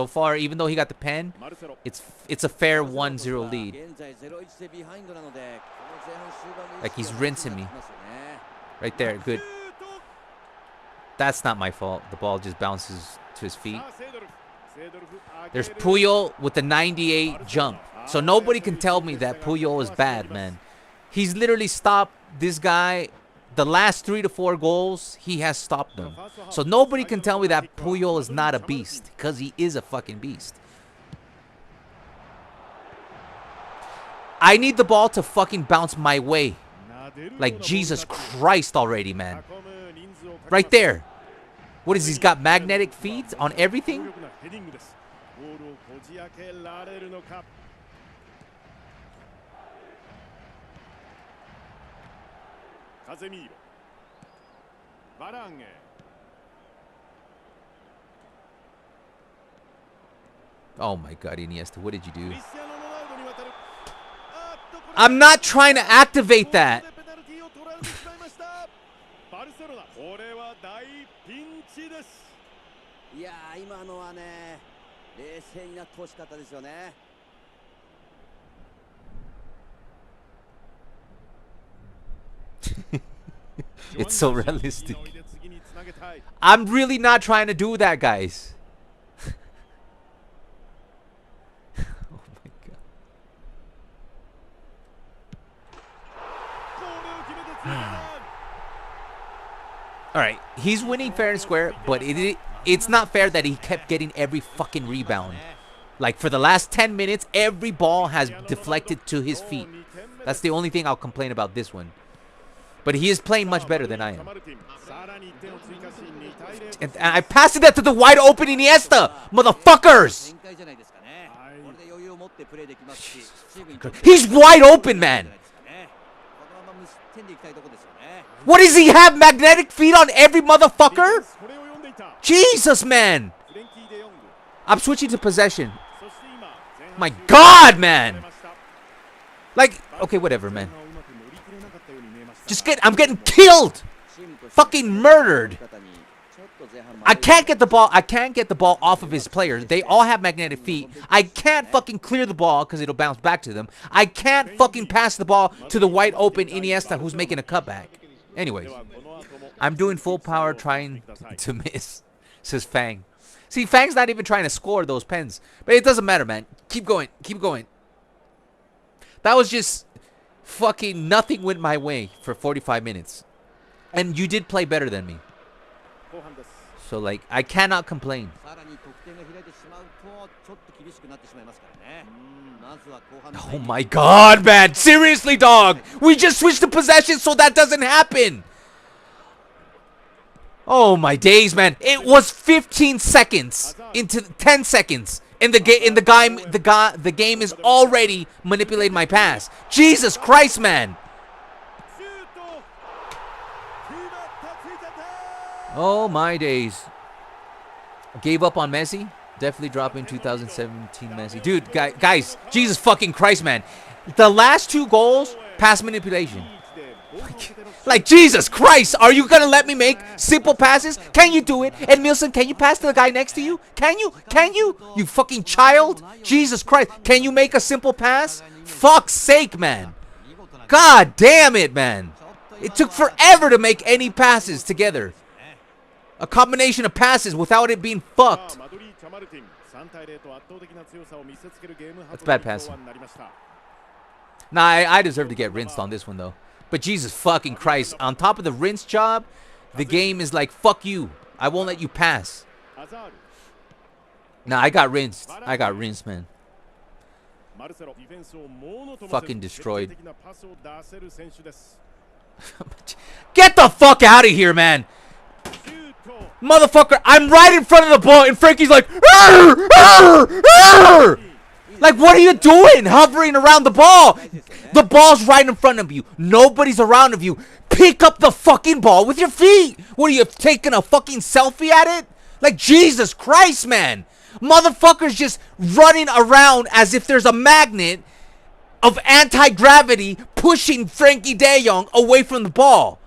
far, even though he got the pen,
マルセロ。
it's a fair 1-0 lead.
現在0-1でビハインドなので、この前半終盤の
Like he's
意識が
rinsing me.
強くなってきますよね。
Right there, good.
シュート。
That's not my fault. The ball just bounces to his feet.
さあセードルフ。セードルフ。
There's Puyol with the 98 jump. So nobody can tell me that Puyol is bad, man. He's literally stopped this guy. The last 3 to 4 goals, he has stopped them. So nobody can tell me that Puyol is not a beast, because he is a fucking beast. I need the ball to fucking bounce my way. Like Jesus Christ already, man. Right there. What is he's got magnetic feet on everything?
強力なヘディングです。ボールをこじ開けられるのか。カゼミーロ。バランへ。
Oh my God, Iniesta, what did you
ク
do?
リスティアーノ・ロナウドに渡る。
I'm not trying to activate that.
ペナルティーを取られてしまいましたバルセロナこれは大ピンチです
いやー今のはね冷静になってほしかったですよね
It's so realistic. I'm really not trying to do that, guys. Oh my god. Alright, he's winning fair and square, but it's not fair that he kept getting every fucking rebound. Like, for the last 10 minutes, every ball has deflected to his feet. That's the only thing I'll complain about this one. But he is playing much better than I am. And I passed that to the wide open Iniesta! Motherfuckers! He's wide open, man! What does he have? Magnetic feet on every motherfucker? Jesus, man! I'm switching to possession. My God, man! Like, okay, whatever, man. I'm getting killed! Fucking murdered! I can't get the ball. I can't get the ball off of his players. They all have magnetic feet. I can't fucking clear the ball because it'll bounce back to them. I can't fucking pass the ball to the wide open Iniesta who's making a cutback. Anyways, I'm doing full power trying to miss, says Fang. See, Fang's not even trying to score those pens. But it doesn't matter, man. Keep going. Keep going. That was just fucking nothing went my way for 45 minutes. And you did play better than me. So, like, I cannot complain. Oh my God, man. Seriously, dog. We just switched the possession so that doesn't happen. Oh my days, man. It was 15 seconds into 10 seconds. And the game is already manipulating my pass. Jesus Christ, man. Oh my days. Gave up on Messi. Definitely dropping 2017 Messi. Dude, guys, Jesus fucking Christ, man. The last 2 goals, pass manipulation. Like, Jesus Christ, are you going to let me make simple passes? Can you do it? And Milson, can you pass to the guy next to you? Can you? Can you? You fucking child? Jesus Christ, can you make a simple pass? Fuck's sake, man. God damn it, man. It took forever to make any passes together. A combination of passes without it being fucked. That's bad passing. Nah, I deserve to get rinsed on this one, though. But Jesus fucking Christ, on top of the rinse job, the game is like, fuck you. I won't let you pass. Nah, I got rinsed. I got rinsed, man. Fucking destroyed. Get the fuck out of here, man. Motherfucker, I'm right in front of the ball, and Frankie's like, arr, arr, arr. Like, what are you doing? Hovering around the ball. The ball's right in front of you. Nobody's around of you. Pick up the fucking ball with your feet. What are you, taking a fucking selfie at it? Like, Jesus Christ, man. Motherfuckers just running around as if there's a magnet of anti-gravity pushing Frankie de Jong away from the ball.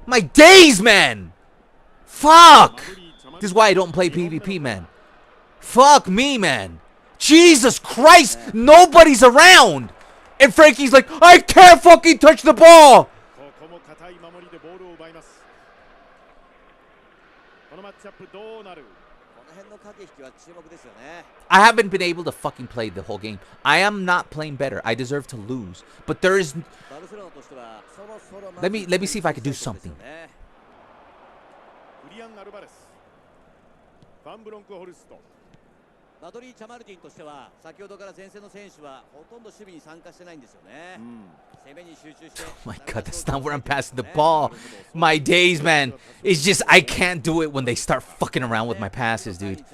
My days, man. Fuck. This is why I don't play PvP, man. Fuck me, man. Jesus Christ, nobody's around. And Frankie's like, I can't fucking touch the ball. I haven't been able to fucking play the whole game. I am not playing better. I deserve to lose. But there is... Let me see if I can do something. Oh my God, that's not where I'm passing the ball. My days, man. It's just I can't do it when they start fucking around with my passes, dude.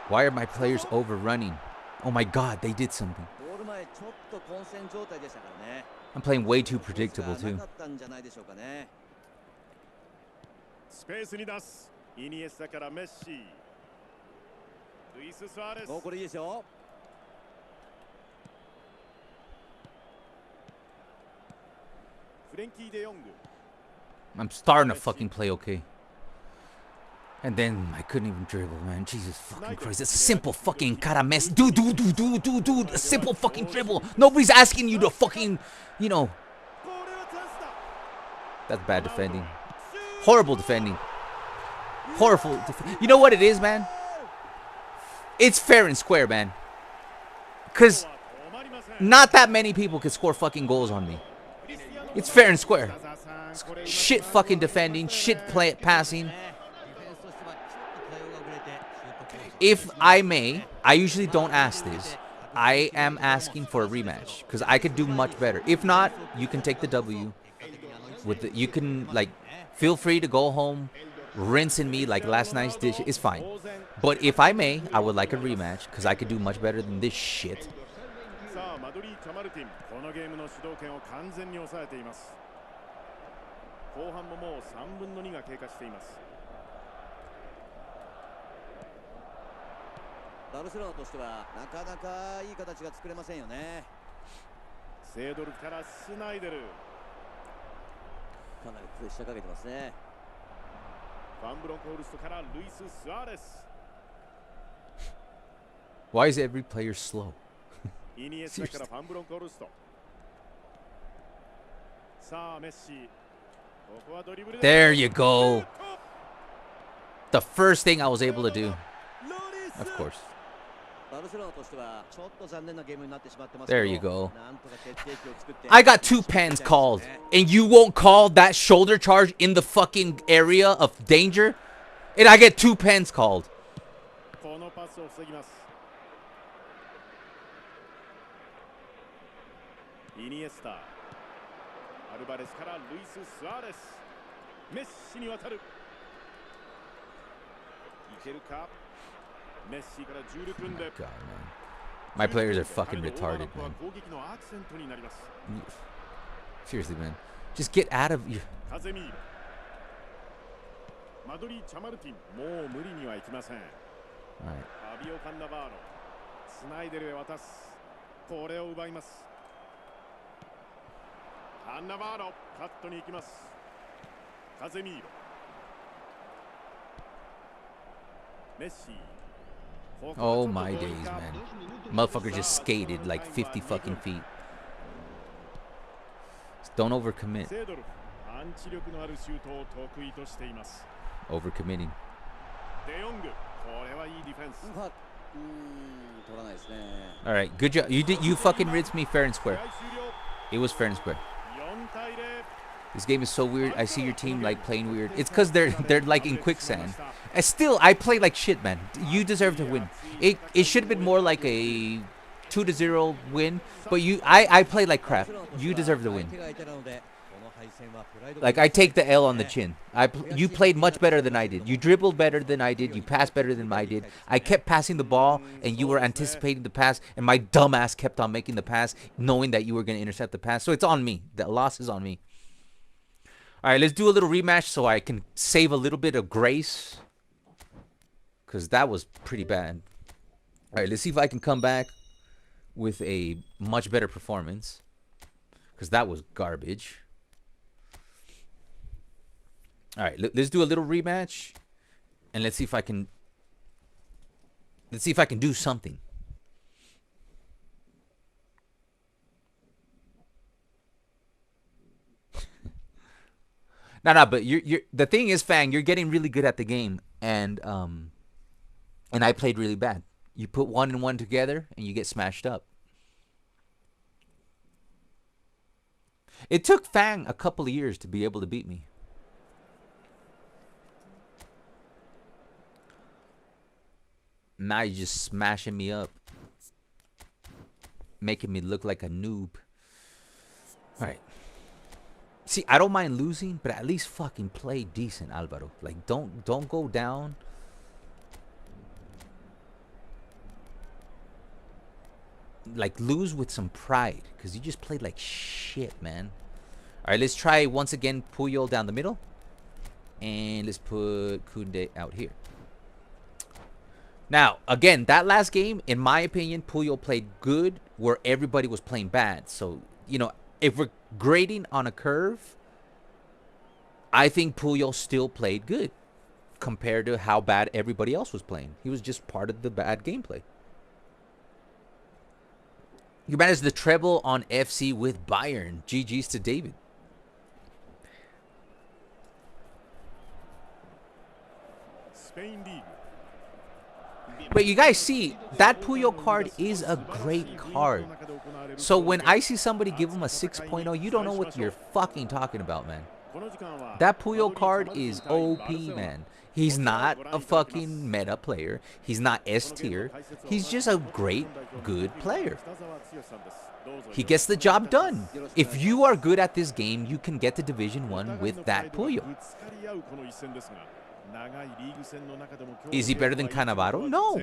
Why are my players overrunning? Oh my God, they did something. I'm playing way too predictable, too.
スペースに出す。イニエスタからメッシ。ルイス・スアレス。
もうこれいいですよ。
フレンキー・デヨング。
I'm starting to fucking play okay. And then I couldn't even dribble, man. Jesus fucking Christ. It's a simple fucking cara mess. Dude. A simple fucking dribble. Nobody's asking you to fucking, you know.
これはチャンスだ。
That's bad defending. Horrible defending. Horrible. You know what it is, man? It's fair and square, man. Because
止まりません。
not that many people can score fucking goals on me. It's fair and square. Shit fucking defending. Shit passing. If I may, I usually don't ask this. I am asking for a rematch because I could do much better. If not, you can take the W. You can like feel free to go home, rinsing me like last night's dish. It's fine. But if I may, I would like a rematch because I could do much better than this shit.
さあマドリー・チャマルティン、このゲームの主導権を完全に抑えています。後半ももう3分の2が経過しています。
バルセロナとしてはなかなかいい形が作れませんよね。
セードルからスナイデル。
かなりプレッシャーかけてますね。
ファンブロンコールストからルイス・スアレス。
Why is every player slow?
イニエスタからファンブロンコールスト。さあメッシ。ここはドリブルで。
There you go. The first thing I was able to do. Of course.
バルセロナとしてはちょっと残念なゲームになってしまってます。
There you go.
なんとか決定機を作って。
I got 2 pens called, and you won't call that shoulder charge in the fucking area of danger? And I get 2 pens called.
このパスを防ぎます。イニエスタ。アルバレスからルイス・スアレス。メッシに渡る。いけるか。メッシから16分で。
God, man. My players are fucking retarded, man.
攻撃のアクセントになります。
Seriously, man. Just get out of your...
カゼミーロ。マドリー・チャマルティン、もう無理にはいきません。
Alright.
ファビオ・カンナバーロ。スナイデルへ渡す。これを奪います。カンナバーロ、カットに行きます。カゼミーロ。メッシ。
Oh my days, man. Motherfucker just skated like 50 fucking feet. Just don't overcommit.
セドル、パンチ力のあるシュートを得意としています。
Overcommitting.
デヨング、これはいいディフェンス。
取らないですね。
Alright, good job. You fucking rinsed me fair and
試
square.
合終了。
It was fair and square.
4対0。
This game is so weird. I see your team like playing weird. It's because they're like in quicksand. And still, I play like shit, man. You deserve to win. It should have been more like a 2-0 win. But I play like crap. You deserve to win. Like I take the L on the chin. You played much better than I did. You dribbled better than I did. You passed better than I did. I kept passing the ball, and you were anticipating the pass, and my dumb ass kept on making the pass, knowing that you were going to intercept the pass. So it's on me. The loss is on me. All right, let's do a little rematch so I can save a little bit of grace, because that was pretty bad. All right, let's see if I can come back with a much better performance, because that was garbage. All right, let's do a little rematch, and let's see if I can do something. No, but you're the thing is, Fang, you're getting really good at the game, and I played really bad. You put 1 and 1 together, and you get smashed up. It took Fang a couple of years to be able to beat me. Now you're just smashing me up, making me look like a noob. All right. See, I don't mind losing, but at least fucking play decent, Alvaro. Like, don't go down. Like, lose with some pride, because you just played like shit, man. All right, let's try once again Puyol down the middle. And let's put Kunde out here. Now, again, that last game, in my opinion, Puyol played good where everybody was playing bad. So, you know, if we're grading on a curve, I think Puyol still played good compared to how bad everybody else was playing. He was just part of the bad gameplay. You managed the treble on FC with Bayern. GG's to David.
Spain League.
But you guys see, that Puyol card is a great card. So when I see somebody give him a 6.0, you don't know what you're fucking talking about, man. That Puyol card is OP, man. He's not a fucking meta player. He's not S tier. He's just a great, good player. He gets the job done. If you are good at this game, you can get to Division 1 with that Puyol. Is he better than Cannavaro? No.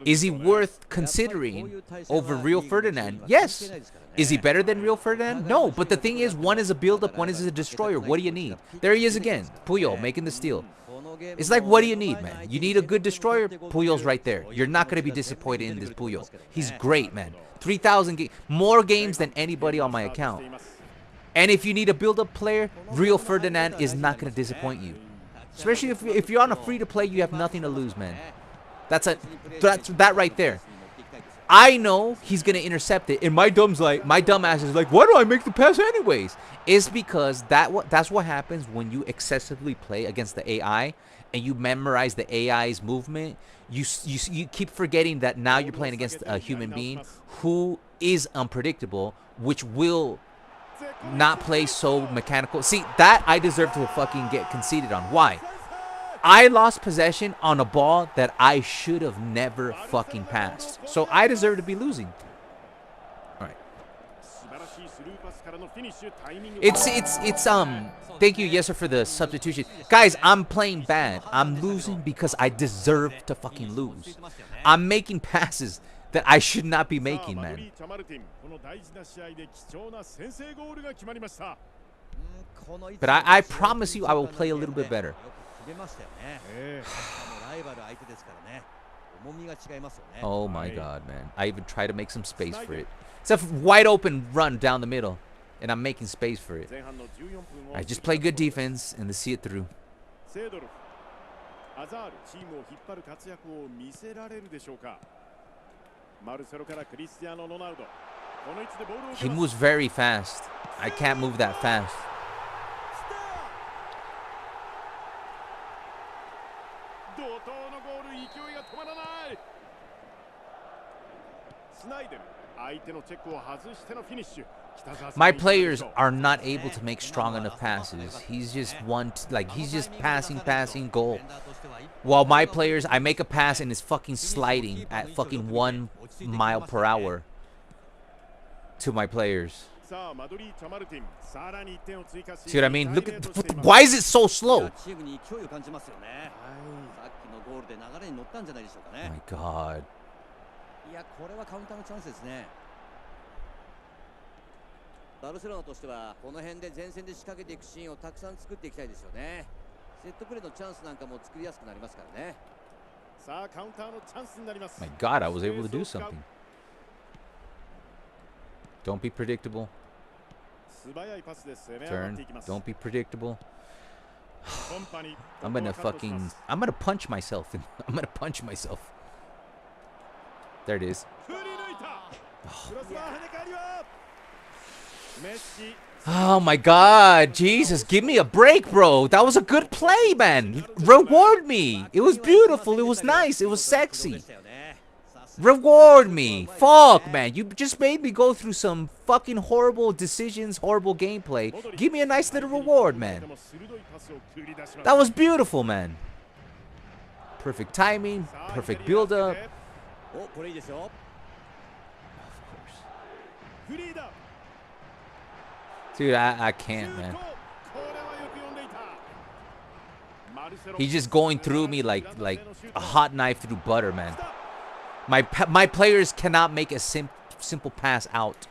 Is he worth considering over Real Ferdinand? Yes. Is he better than Real Ferdinand? No. But the thing is, one is a build-up, one is a destroyer. What do you need? There he is again. Puyol making the steal. It's like, what do you need, man? You need a good destroyer? Puyol's right there. You're not going to be disappointed in this Puyol. He's great, man. 3,000 games. More games than anybody on my account. And if you need a build-up player, Real Ferdinand is not going to disappoint you. Especially if you're on a free-to-play, you have nothing to lose, man. That's that right there. I know he's going to intercept it, and my dumb ass is like, why do I make the pass anyways? It's because that's what happens when you excessively play against the AI and you memorize the AI's movement. You keep forgetting that now you're playing against a human being who is unpredictable, which will not play so mechanical. See, that I deserve to fucking get conceded on. Why? I lost possession on a ball that I should have never fucking passed. So I deserve to be losing. All right. It's thank you, Yeser, for the substitution. Guys, I'm playing bad. I'm losing because I deserve to fucking lose. I'm making passes that I should not be making, man. But I promise you I will play a little bit better. Oh my god, man. I even try to make some space for it. It's a wide open run down the middle, and I'm making space for it. I just play good defense and to see it through. He moves very fast. I can't move that fast. My players are not able to make strong enough passes. He's just he's just passing, goal. While my players, I make a pass and it's fucking sliding at fucking 1 mile per hour to my players. See what I mean? Look at why is it so slow? Oh my god.
いやこれはカウンターのチャンスですね。バルセロナとしてはこの辺で前線で仕掛けていくシーンをたくさん作っていきたいですよね。セットプレーのチャンスなんかも作りやすくなりますからね。さあカウンターのチャンスになります。
My god, I was able to do something. Don't be predictable. Turn. Don't be predictable. I'm gonna punch myself. I'm gonna punch myself. There it is. Oh my god, Jesus, give me a break, bro. That was a good play, man. Reward me. It was beautiful. It was nice. It was sexy. Reward me. Fuck, man. You just made me go through some fucking horrible decisions, horrible gameplay. Give me a nice little reward, man. That was beautiful, man. Perfect timing, perfect build-up. Of course. Dude, I can't, man. He's just going through me like a hot knife through butter, man. My players cannot make a simple pass out.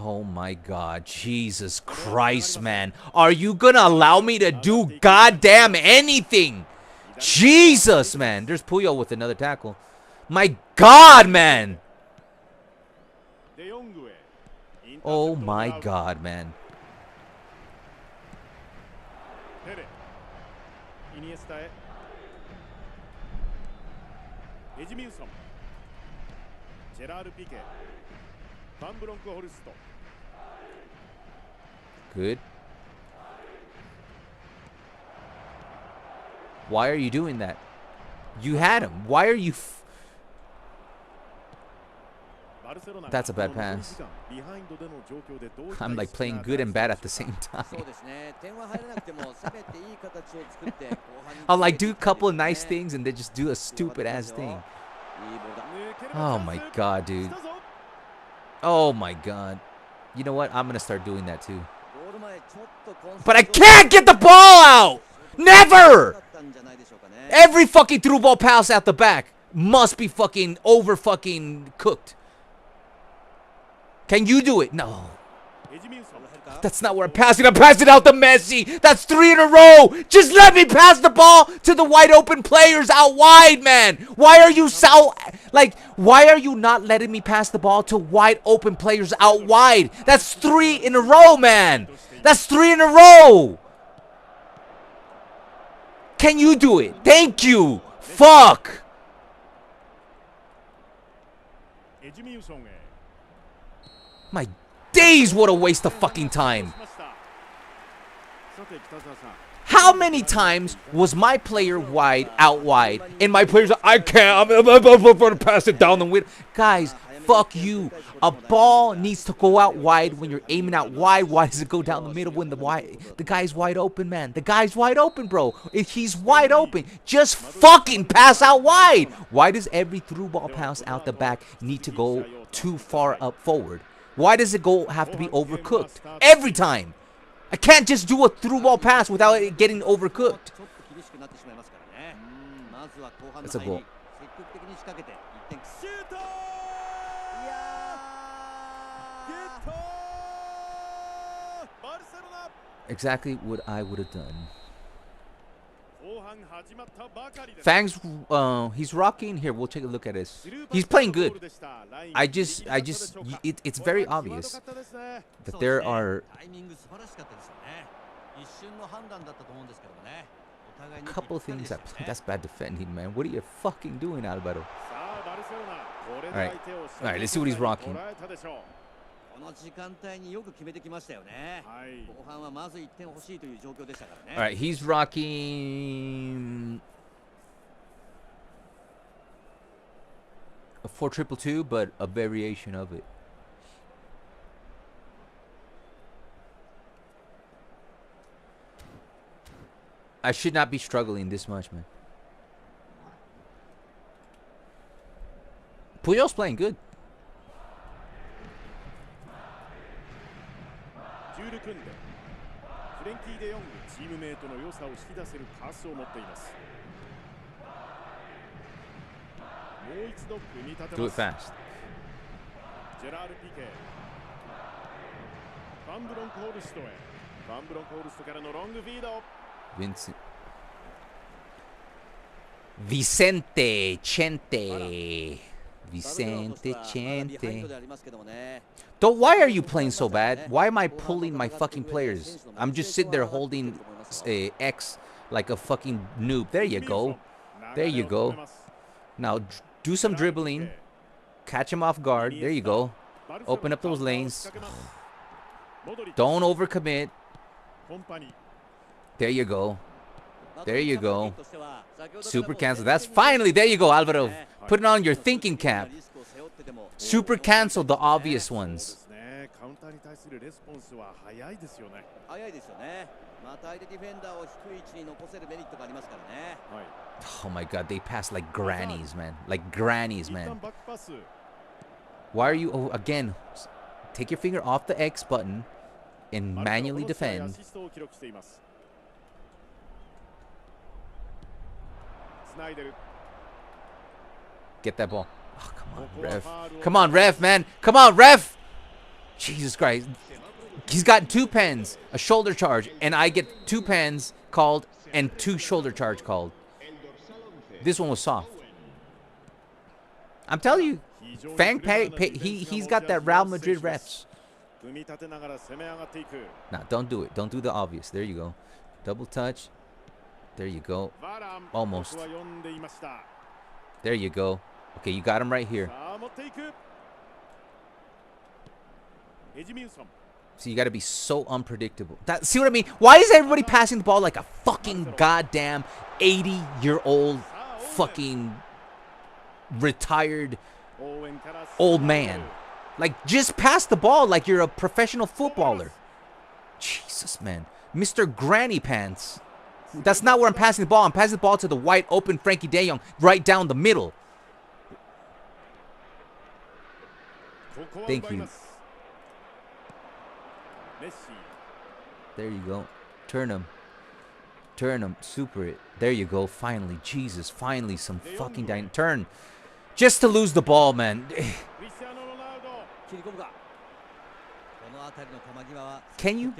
Oh my God, Jesus Christ, man. Are you gonna allow me to do goddamn anything? Jesus, man. There's Puyol with another tackle. My God, man. Oh my God, man. Good. Why are you doing that? You had him. Why are you... That's a bad pass. I'm like playing good and bad at the same time. I'll like do a couple of nice things and then just do a stupid ass thing. Oh my God, dude. Oh my God. You know what? I'm gonna start doing that too. But I can't get the ball out! Never! Every fucking through ball pass out the back must be fucking over fucking cooked. Can you do it? No. That's not where I'm passing. I'm passing out to Messi. That's 3 in a row. Just let me pass the ball to the wide open players out wide, man. Why are you why are you not letting me pass the ball to wide open players out wide? That's 3 in a row, man. That's 3 in a row. Can you do it? Thank you. Fuck. My days, what a waste of fucking time. How many times was my player out wide, and my player's like, I can't, I'm going to pass it down the window. Guys, fuck you. A ball needs to go out wide when you're aiming out wide. Why does it go down the middle when the guy's wide open, man? The guy's wide open, bro. If he's wide open, just fucking pass out wide. Why does every through ball pass out the back need to go too far up forward? Why does it have to be overcooked every time? I can't just do a through ball pass without it getting overcooked. That's a goal. Exactly what I would have done. Fangs, he's rocking. Here, we'll take a look at this. He's playing good. It's very obvious that there are a couple of things that's bad defending, man. What are you fucking doing, Alvaro? All right, let's see what he's rocking. Alright, he's rocking a 4-2-2, but a variation of it. I should not be struggling this much, man. Puyol's playing good. Do it fast. Vincent. Vicente Chente. Vicente Chente. Why are you playing so bad? Why am I pulling my fucking players? I'm just sitting there holding X like a fucking noob. There you go. There you go. Now do some dribbling. Catch him off guard. There you go. Open up those lanes. Don't overcommit. There you go. There you go. Super cancel. That's finally. There you go, Alvaro. Putting on your thinking cap. Super cancel the obvious ones. Oh my God, they pass like grannies, man. Like grannies, man. Why are you... Oh, again, take your finger off the X button and manually defend. Get that ball. Oh, come on, ref. Come on, ref, man. Come on, ref. Jesus Christ. He's got 2 pens, a shoulder charge, and I get 2 pens called and 2 shoulder charge called. This one was soft. I'm telling you, Fang Pei, he's got that Real Madrid refs. Nah, don't do it. Don't do the obvious. There you go. Double touch. There you go. Almost. There you go. Okay, you got him right here. So you got to be so unpredictable. See what I mean? Why is everybody passing the ball like a fucking goddamn 80-year-old fucking retired old man? Like, just pass the ball like you're a professional footballer. Jesus, man. Mr. Granny Pants. That's not where I'm passing the ball. I'm passing the ball to the wide open Frankie de Jong right down the middle. Thank you. There you go. Turn him. Turn him. Super it. There you go. Finally. Jesus. Finally some fucking turn. Just to lose the ball, man. Can you?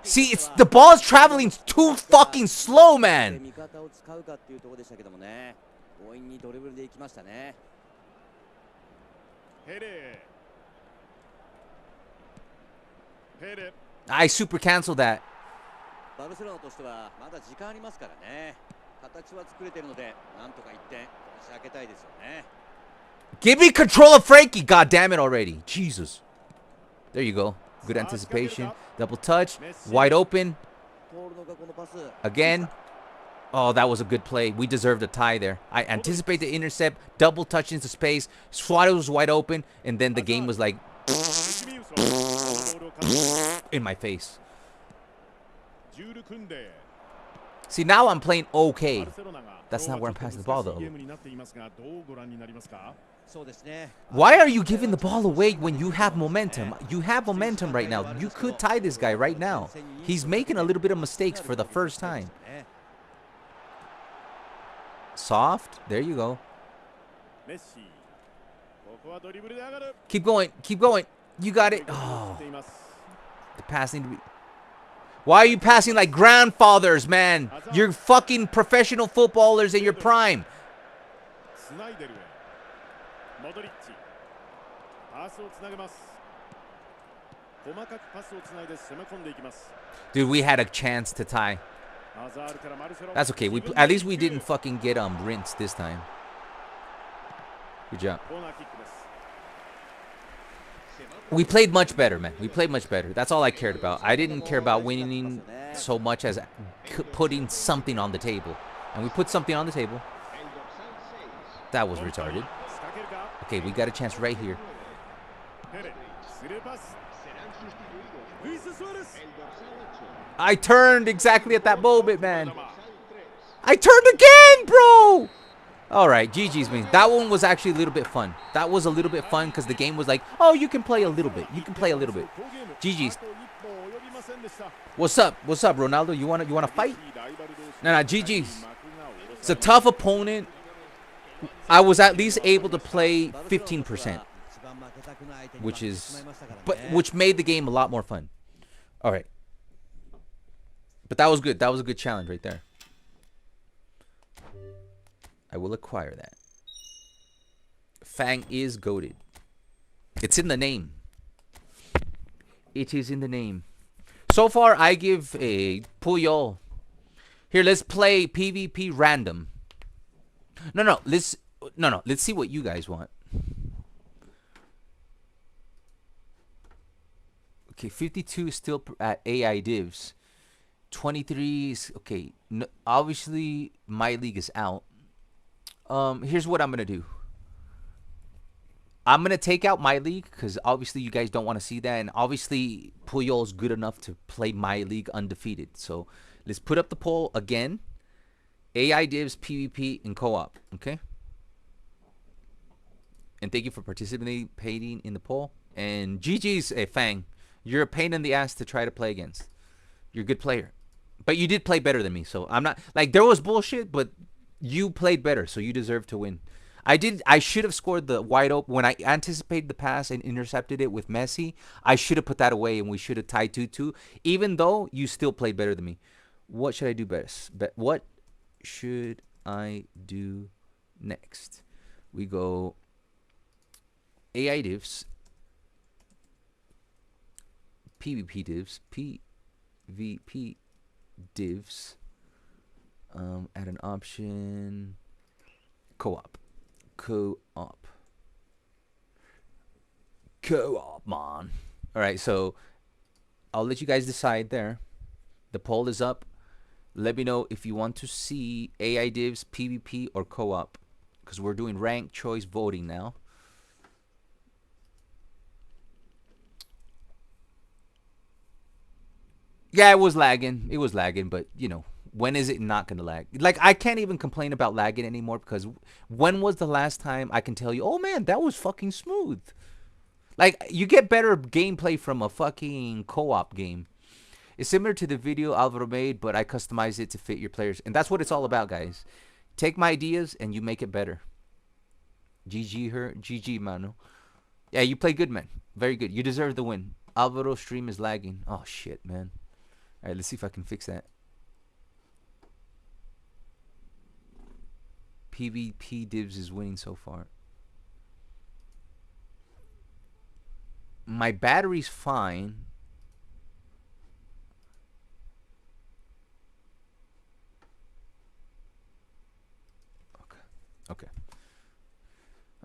See, it's the ball's traveling too fucking slow, man. I super canceled that. Give me control of Frankie, god damn it already. Jesus. There you go. Good anticipation. Double touch. Wide open. Again. Oh, that was a good play. We deserved a tie there. I anticipate the intercept. Double touch into space. Suarez was wide open. And then the game was like in my face. See, now I'm playing okay. That's not where I'm passing the ball, though. Why are you giving the ball away when you have momentum? You have momentum right now. You could tie this guy right now. He's making a little bit of mistakes for the first time. Soft. There you go. Keep going. Keep going. You got it. Oh. The passing to be... Why are you passing like grandfathers, man? You're fucking professional footballers in your prime. Dude, we had a chance to tie. That's okay. At least we didn't fucking get rinsed this time. Good job. We played much better, man. We played much better. That's all I cared about. I didn't care about winning so much as putting something on the table. And we put something on the table. That was retarded. Okay, we got a chance right here. I turned exactly at that moment, man. I turned again, bro. All right, GG's, man. That one was actually a little bit fun. That was a little bit fun because the game was like, oh, you can play a little bit. You can play a little bit. GG's. What's up? What's up, Ronaldo? You wanna fight? Nah, GG's. It's a tough opponent. I was at least able to play 15%, which made the game a lot more fun. All right. But that was good. That was a good challenge right there. I will acquire that. Fang is goated. It's in the name. It is in the name. So far, I give a Puyol. Here, let's play PvP random. No. Let's see what you guys want. Okay, 52 is still at AI divs. 23 is okay. No, obviously, my league is out. Here's what I'm gonna do. I'm gonna take out my league because obviously you guys don't want to see that, and obviously Puyol's good enough to play my league undefeated. So let's put up the poll again. AI divs, PvP, and co-op. Okay. And thank you for participating in the poll. And GG's, Fang. You're a pain in the ass to try to play against. You're a good player, but you did play better than me. So I'm not like there was bullshit, but you played better, so you deserve to win. I should have scored the wide open when I anticipated the pass and intercepted it with Messi. I should have put that away and we should have tied 2-2. Even though you still played better than me. What should I do best? What should I do next? We go AI divs, PvP divs, PvP divs. Add an option. Co-op, man. All right, so I'll let you guys decide there. The poll is up. Let me know if you want to see AI divs, PvP, or co-op, because we're doing ranked choice voting now. Yeah, it was lagging. It was lagging, but you know, when is it not gonna lag? Like, I can't even complain about lagging anymore, because when was the last time I can tell you, oh man, that was fucking smooth? Like, you get better gameplay from a fucking co-op game. It's similar to the video Alvaro made, but I customized it to fit your players. And that's what it's all about, guys. Take my ideas and you make it better. GG her. GG, mano. Yeah, you play good, man. Very good. You deserve the win. Alvaro's stream is lagging. Oh, shit, man. All right, let's see if I can fix that. PvP divs is winning so far. My battery's fine.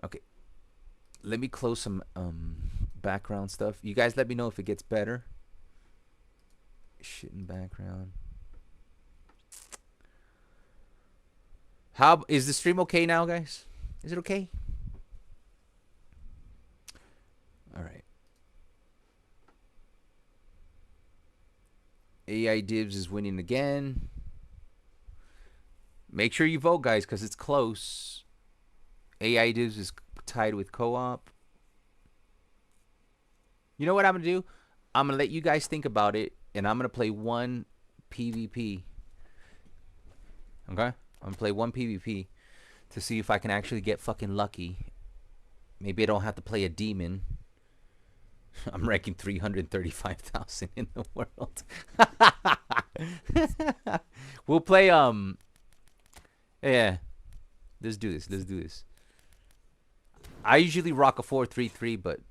Okay. Let me close some background stuff. You guys let me know if it gets better. Shit in background. How is the stream okay now, guys? Is it okay? All right. AI divs is winning again. Make sure you vote, guys, because it's close. AI divs is tied with co-op. You know what I'm going to do? I'm going to let you guys think about it, and I'm going to play one PvP. Okay? I'm going to play one PvP to see if I can actually get fucking lucky. Maybe I don't have to play a demon. I'm ranking 335,000 in the world. We'll play, yeah. Let's do this. Let's do this. I usually rock a 4-3-3, but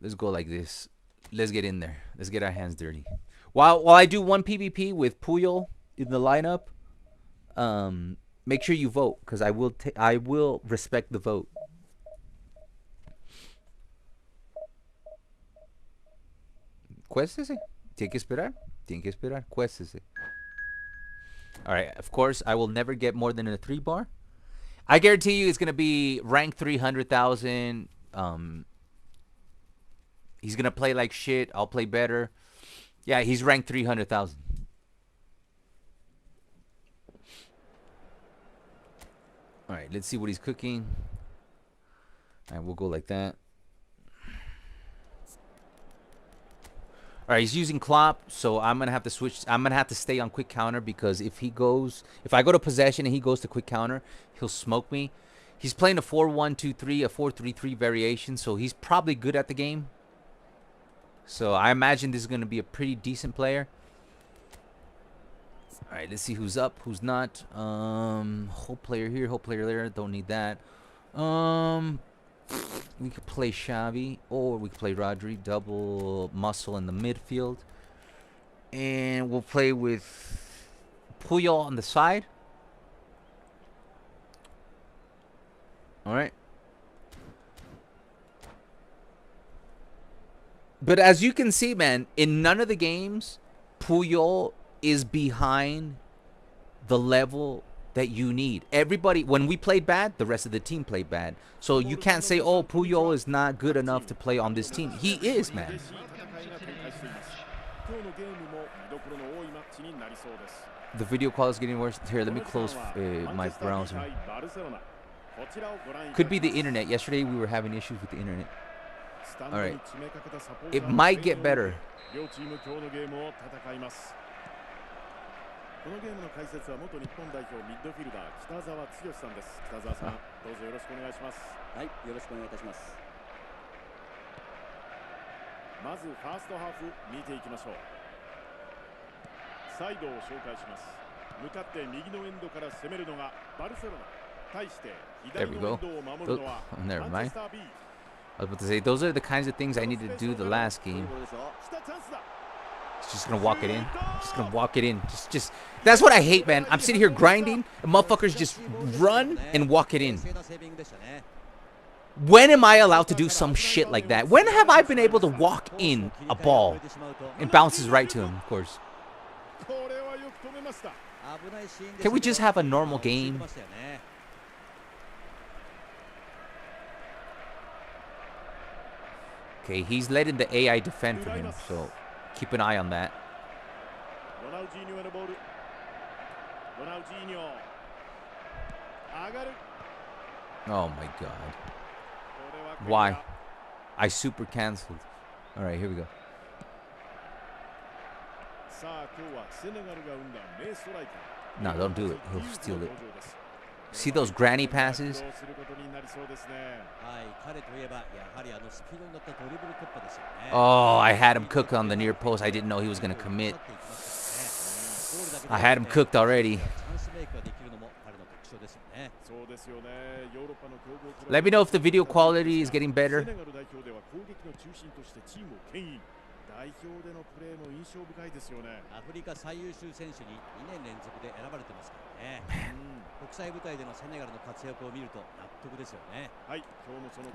let's go like this. Let's get in there. Let's get our hands dirty. While I do one PvP with Puyol in the lineup, make sure you vote, because I will respect the vote. Cuéstese. Tiene que esperar. Tiene que esperar. Cuéstese. Alright, of course, I will never get more than a 3-bar. I guarantee you it's going to be rank 300,000. He's going to play like shit. I'll play better. Yeah, he's ranked 300,000. Alright, let's see what he's cooking. Alright, we'll go like that. Alright, he's using Klopp, so I'm going to have to switch. I'm going to have to stay on quick counter, because if I go to possession and he goes to quick counter, he'll smoke me. He's playing a 4-1-2-3, a 4-3-3 variation, so he's probably good at the game. So I imagine this is going to be a pretty decent player. Alright, let's see who's up, who's not. Whole player here, whole player there. Don't need that. We could play Xavi, or we could play Rodri, double muscle in the midfield. And we'll play with Puyol on the side. Alright. But as you can see, man, in none of the games, Puyol is behind the level that you need. Everybody, when we played bad, the rest of the team played bad. So you can't say, oh, Puyol is not good enough to play on this team. He is, man. The video call is getting worse. Here, let me close my browser. Could be the internet. Yesterday we were having issues with the internet. Alright. It might get better.
このゲームの解説は元日本代表ミッドフィルダー北澤剛さんです。北澤さん、どうぞよろしくお願いします。
はい、よろしくお願いいたします。
まずファーストハーフ見ていきましょう。サイドを紹介します。向かって右のエンドから攻めるのがバルセロナ。対して左のエンドを守るのはマンチェスター B。
I was about to say, those are the kinds of things I needed to do the last game. Just gonna walk it in. Just gonna walk it in. Just. That's what I hate, man. I'm sitting here grinding, and motherfuckers just run and walk it in. When am I allowed to do some shit like that? When have I been able to walk in a ball? It bounces right to him, of course. Can we just have a normal game? Okay, he's letting the AI defend for him, so keep an eye on that. Oh my god. Why? I super canceled. Alright, here we go. No, don't do it. He'll steal it. See those granny passes? Oh, I had him cooked on the near post. I didn't know he was going to commit. I had him cooked already. Let me know if the video quality is getting better.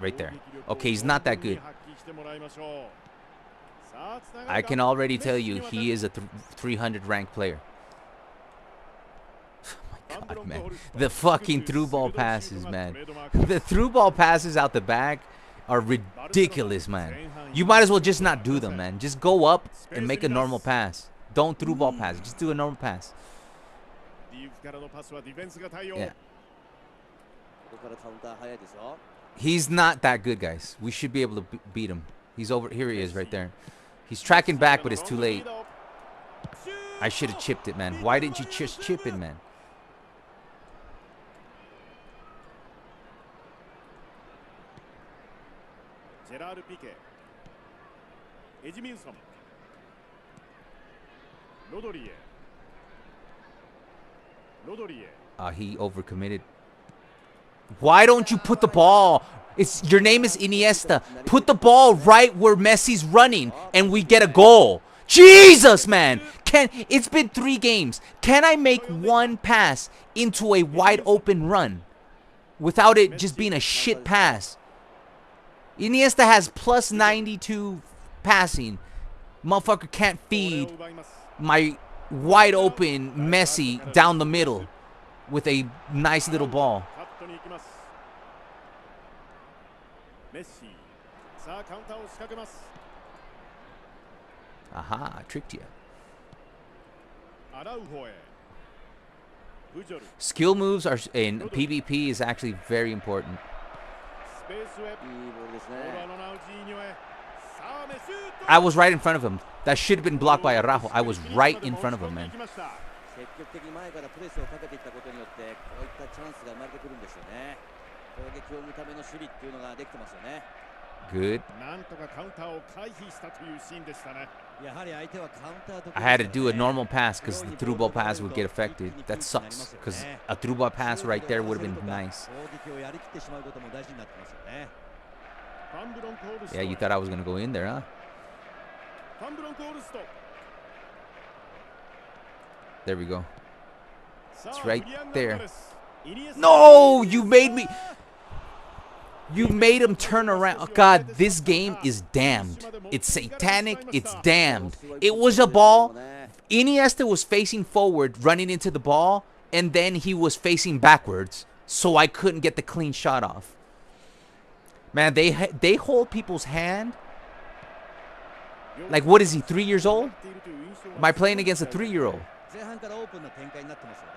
Right there. Okay, he's not that good. I can already tell you he is a 300 ranked player. Oh my god, man. The fucking through ball passes, man. The through ball passes out the back are ridiculous, man. You might as well just not do them, man. Just go up and make a normal pass. Don't through ball pass. Just do a normal pass. Yeah. He's not that good, guys. We should be able to beat him. He's over. Here he is right there. He's tracking back, but it's too late. I should have chipped it, man. Why didn't you just chip it, man? He overcommitted. Why don't you put the ball? Your name is Iniesta. Put the ball right where Messi's running, and we get a goal. Jesus, man! It's been 3 games. Can I make one pass into a wide open run without it just being a shit pass? Iniesta has plus 92 passing. Motherfucker can't feed my wide open Messi down the middle with a nice little ball. Aha, I tricked you. Skill moves are in PvP is actually very important. I was right in front of him. That should have been blocked by Araujo. I was right in front of him, man. Good. I had to do a normal pass because the through ball pass would get affected. That sucks because a through ball pass right there would have been nice. Yeah, you thought I was going to go in there, huh? There we go. It's right there. No, you made me. You made him turn around. Oh, God, this game is damned. It's satanic. It's damned. It was a ball. Iniesta was facing forward, running into the ball, and then he was facing backwards, so I couldn't get the clean shot off. Man, they hold people's hand. Like, what is he, 3 years old? Am I playing against a 3-year-old?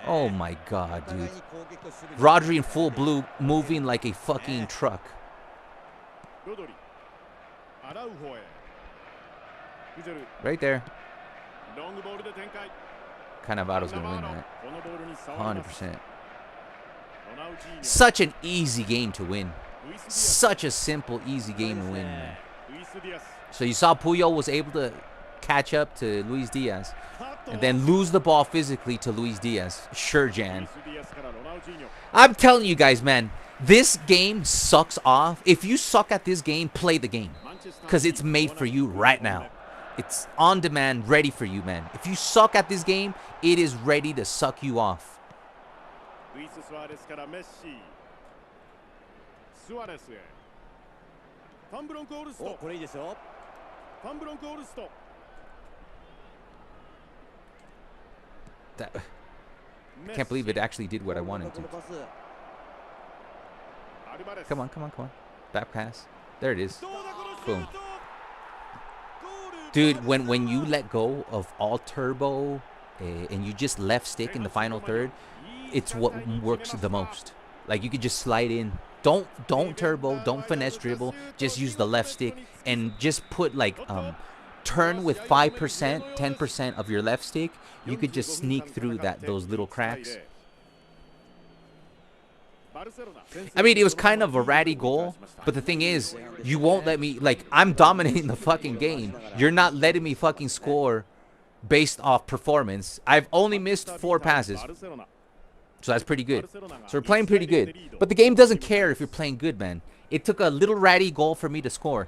Oh my God, dude. Rodri in full blue, moving like a fucking truck. Right there. Cannavaro's going to win that. 100%. Such an easy game to win. Such a simple, easy game to win, man. So you saw Puyol was able to catch up to Luis Diaz and then lose the ball physically to Luis Diaz. Sure, Jan. I'm telling you guys, man, this game sucks off. If you suck at this game, play the game, because it's made for you right now. It's on demand, ready for you, man. If you suck at this game, it is ready to suck you off. That, I can't believe it actually did what I wanted to. Come on, come on, come on. Back pass. There it is. Boom. Dude, when you let go of all turbo and you just left stick in the final third, it's what works the most. Like, you could just slide in. Don't turbo, don't finesse dribble. Just use the left stick and just put like turn with 5%, 10% of your left stick. You could just sneak through those little cracks. I mean, it was kind of a ratty goal, but the thing is, you won't let me, like, I'm dominating the fucking game. You're not letting me fucking score based off performance. I've only missed 4 passes. So that's pretty good. So we're playing pretty good. But the game doesn't care if you're playing good, man. It took a little ratty goal for me to score.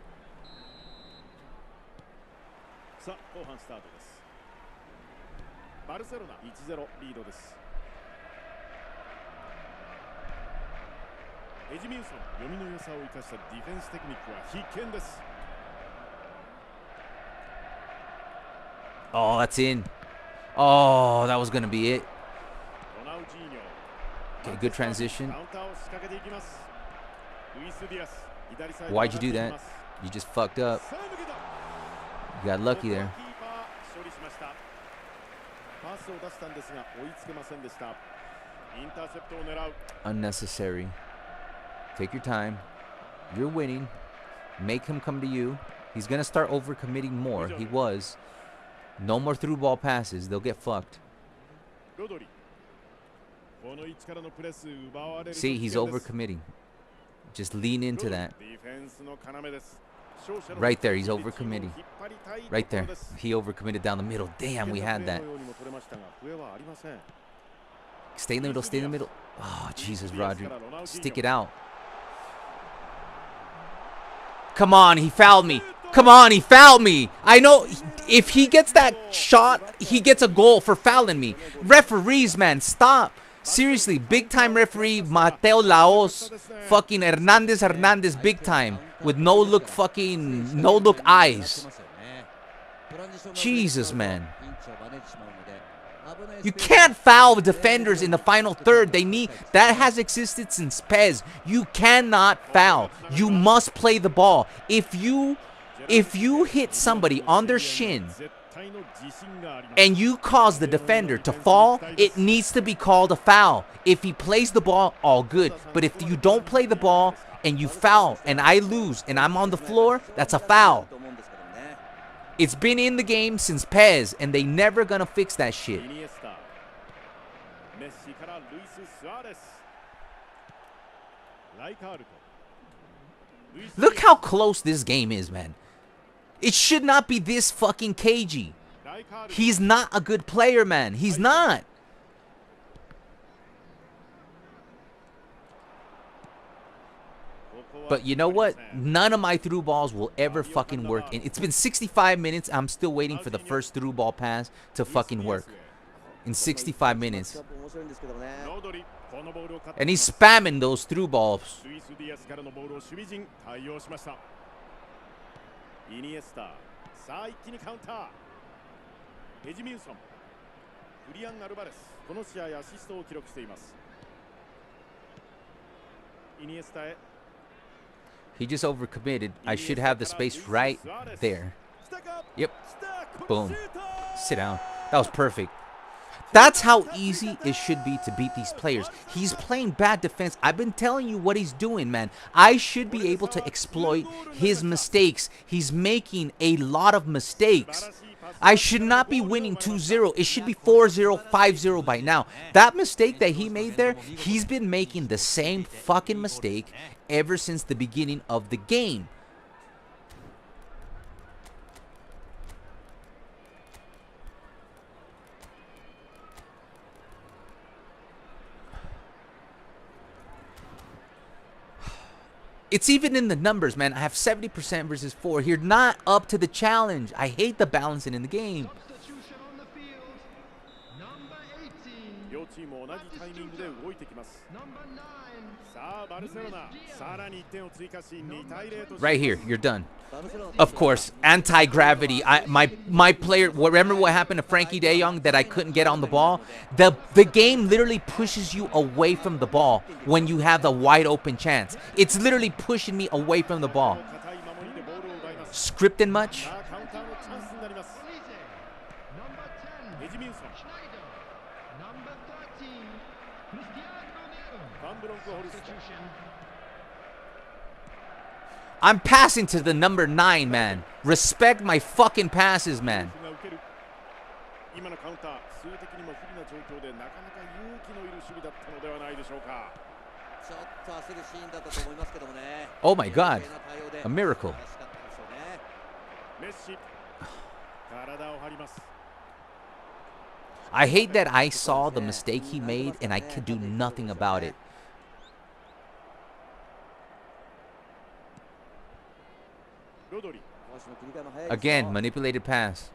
Oh, that's in. Oh, that was going to be it. Okay, good transition. Why'd you do that? You just fucked up. You got lucky there. Unnecessary. Take your time. You're winning. Make him come to you. He's going to start overcommitting more. He was. No more through ball passes. They'll get fucked. See, he's overcommitting. Just lean into that. Right there, he's overcommitting. Right there. He overcommitted down the middle. Damn, we had that. Stay in the middle, stay in the middle. Oh, Jesus, Rodri. Stick it out. Come on, he fouled me. Come on, he fouled me. I know if he gets that shot, he gets a goal for fouling me. Referees, man, stop. Seriously, big time referee Mateo Laos, fucking Hernandez big time with no look eyes. Jesus, man. You can't foul defenders in the final third. That has existed since PES. You cannot foul. You must play the ball. If you hit somebody on their shin and you cause the defender to fall, it needs to be called a foul. If he plays the ball, all good. But if you don't play the ball and you foul and I lose and I'm on the floor, that's a foul. It's been in the game since PES and they never gonna fix that shit. Look how close this game is, man. It should not be this fucking cagey. He's not a good player, man. He's not. But you know what? None of my through balls will ever fucking work. And it's been 65 minutes. I'm still waiting for the first through ball pass to fucking work. In 65 minutes. And he's spamming those through balls. He just overcommitted. I should have the space right there. Yep. Boom. Sit down. That was perfect. That's how easy it should be to beat these players. He's playing bad defense. I've been telling you what he's doing, man. I should be able to exploit his mistakes. He's making a lot of mistakes. I should not be winning 2-0. It should be 4-0, 5-0 by now. That mistake that he made there, he's been making the same fucking mistake ever since the beginning of the game. It's even in the numbers, man. I have 70% versus 4. You're not up to the challenge. I hate the balancing in the game.
両チーム同じタイミングで動いてきます。さあバルセロナ、さらに1点を追加し2対0と。
Right here, you're done. Of course, anti-gravity. My player. Remember what happened to Frankie De Jong that I couldn't get on the ball? The game literally pushes you away from the ball when you have the wide open chance. It's literally pushing me away from the ball. Scripting much?
さあカウンターのチャンスになります。エジミウスファンブロンクホルスト。
I'm passing to the number 9, man. Respect my fucking passes, man.
今のカウンター、数的にも不利な状況でなかなか勇気のいる守備だったのではないでしょうか。
ちょっと焦るシーンだったと思いますけどもね。
Oh my God. A miracle.
メッシ、体を張ります。
I hate that I saw the mistake he made and I could do nothing about it.
ロドリ、
Again, manipulated pass.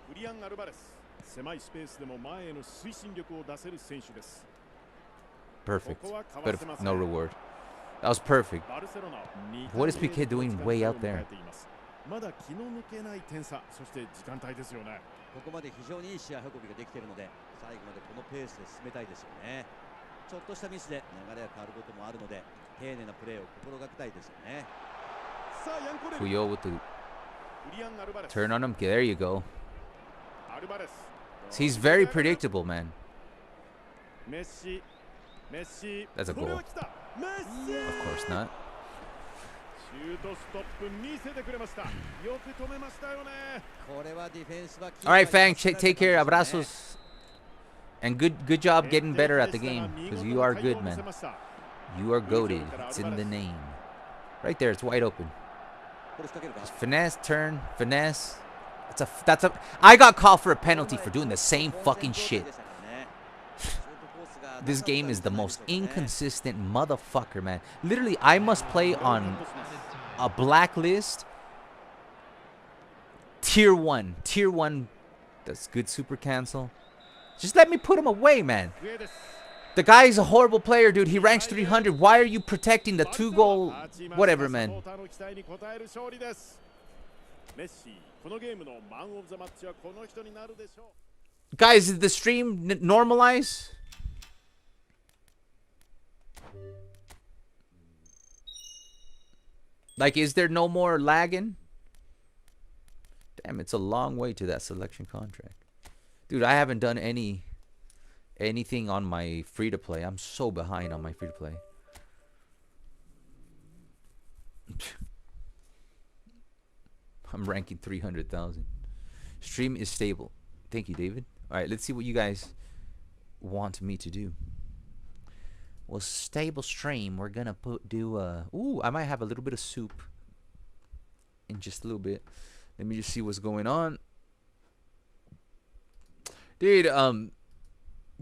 フリアン・アルバレス、狭いスペースでも前への推進力を出せる選手です。
Perfect. But no reward. That was perfect.
バルセロナ、
What is Piqué doing way out there?
まだ気の抜けない点差、そして時間帯ですよね。
ここまで非常にいい試合運びができているので、最後までこのペースで進めたいですよね。ちょっとしたミスで流れが変わることもあるので、丁寧なプレーを心がけたいですよね。
さあヤンコレル、
Puyol with the
フリアン・アルバレス、
turn on him. There you go.
アルバレス、
He's very predictable, man.
メッシ、メッシ、
That's a
これ
goal.
は来た。メッシ、
Of course not.
シュートストップ見せてくれました。よく止めましたよね。
これはディフェンスは
All right, Fang, take care. Abrazos. And good job getting better at the game. Because you are good, man. You are goated. It's in the name. Right there, it's wide open. Just finesse, turn, finesse. That's a. I got called for a penalty for doing the same fucking shit. This game is the most inconsistent motherfucker, man. Literally, I must play on a blacklist. Tier 1. Tier 1. That's good super cancel. Just let me put him away, man. The guy is a horrible player, dude. He ranks 300. Why are you protecting the 2-goal whatever, man? Guys, did the stream normalize? Like, is there no more lagging? Damn, it's a long way to that selection contract. Dude, I haven't done anything on my free-to-play. I'm so behind on my free-to-play. I'm ranking 300,000. Stream is stable. Thank you, David. All right, let's see what you guys want me to do. Well, stable stream. We're gonna ooh, I might have a little bit of soup in just a little bit. Let me just see what's going on. Dude,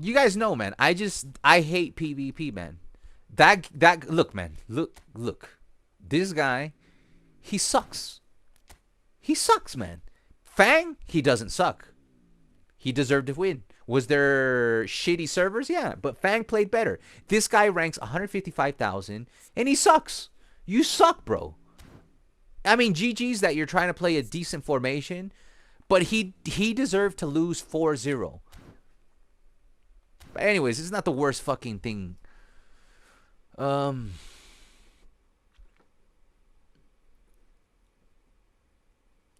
you guys know, man. I hate PvP, man. Look, man. Look. This guy, he sucks. He sucks, man. Fang, he doesn't suck. He deserved to win. Was there shitty servers? Yeah, but Fang played better. This guy ranks 155,000, and he sucks. You suck, bro. I mean, GG's that you're trying to play a decent formation, but he deserved to lose 4-0. But anyways, it's not the worst fucking thing. All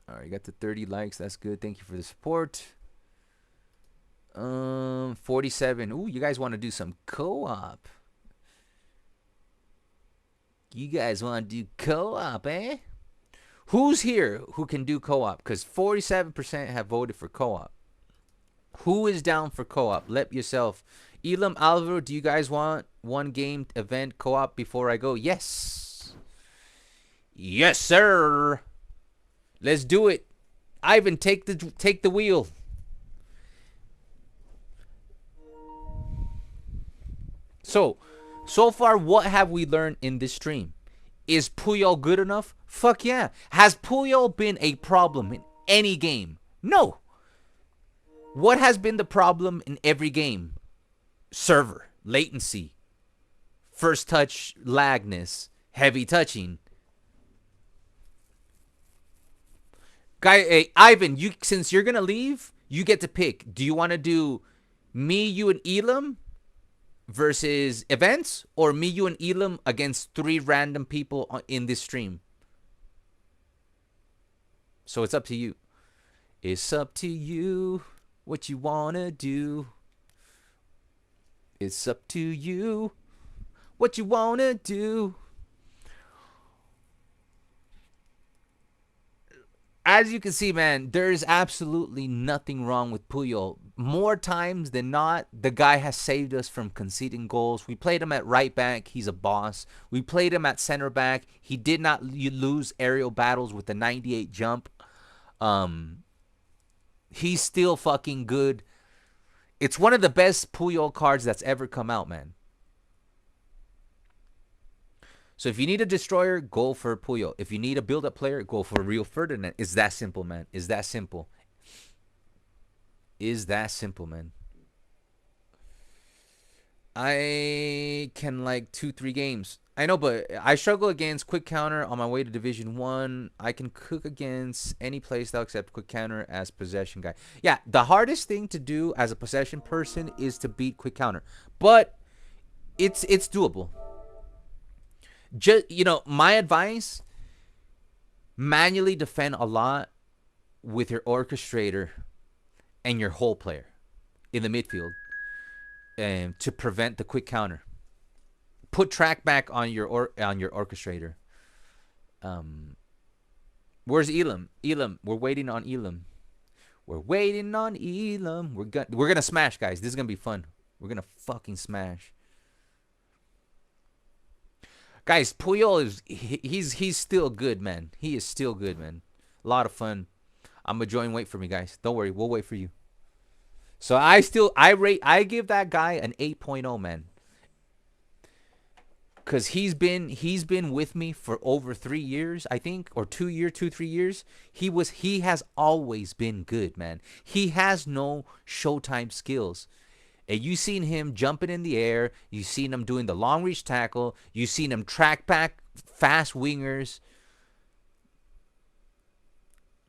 right, you got the 30 likes. That's good. Thank you for the support. 47. Ooh, you guys want to do some co-op. You guys want to do co-op, eh? Who's here who can do co-op? Because 47% have voted for co-op. Who is down for co-op? Let yourself. Elam, Alvaro, do you guys want one game event co-op before I go? Yes. Yes, sir. Let's do it. Ivan, take the wheel. So far, what have we learned in this stream? Is Puyol good enough? Fuck yeah. Has Puyol been a problem in any game? No. What has been the problem in every game? Server, latency, first touch lagness, heavy touching. Guy, Ivan, since you're gonna leave, you get to pick. Do you want to do me, you, and Elam versus events, or me, you, and Elam against 3 random people in this stream? So it's up to you. It's up to you what you wanna do. It's up to you what you wanna do. As you can see, man, there's absolutely nothing wrong with Puyol. More times than not, the guy has saved us from conceding goals. We played him at right back. He's a boss. We played him at center back. He did not lose aerial battles with the 98 jump. He's still fucking good. It's one of the best Puyol cards that's ever come out, man. So if you need a destroyer, go for Puyol. If you need a build-up player, go for Rio Ferdinand. It's that simple, man. It's that simple. Is that simple, man. I can like 2-3 games. I know, but I struggle against quick counter on my way to Division 1. I can cook against any playstyle except quick counter as possession guy. Yeah, the hardest thing to do as a possession person is to beat quick counter. But it's doable. Just, my advice, manually defend a lot with your orchestrator and your whole player in the midfield to prevent the quick counter. Put track back on your orchestrator. Where's Elam? Elam, we're waiting on Elam. We're waiting on Elam. We're gonna smash, guys. This is gonna be fun. We're gonna fucking smash. Guys, Puyol he's still good, man. He is still good, man. A lot of fun. I'm gonna join. Wait for me, guys. Don't worry, we'll wait for you. So I give that guy an 8.0, man. Cause he's been with me for over 3 years, I think, or 3 years. He has always been good, man. He has no showtime skills. And you seen him jumping in the air. You seen him doing the long reach tackle. You seen him track back fast wingers.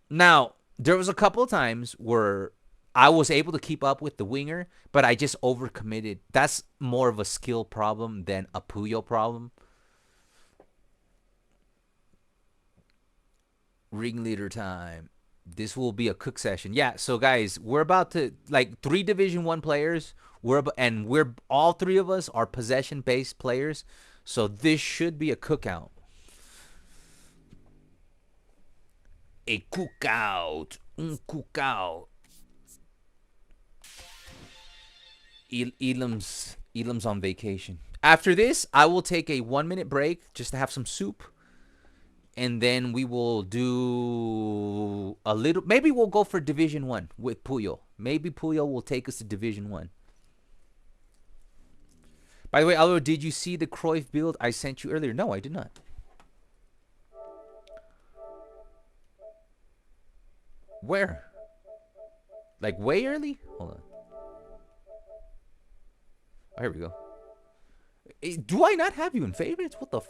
Now, there was a couple of times where I was able to keep up with the winger, but I just overcommitted. That's more of a skill problem than a Puyol problem. Ringleader time. This will be a cook session. Yeah, so guys, we're about to, like, 3 Division 1 players. We're all 3 of us are possession-based players. So this should be a cookout. A cookout. Un cookout. Elam's on vacation. After this, I will take a 1-minute break just to have some soup. And then we will do a little. Maybe we'll go for Division 1 with Puyol. Maybe Puyol will take us to Division 1. By the way, Alvaro, did you see the Cruyff build I sent you earlier? No, I did not. Where? Like way early? Hold on. Oh, here we go. Do I not have you in favorites? What the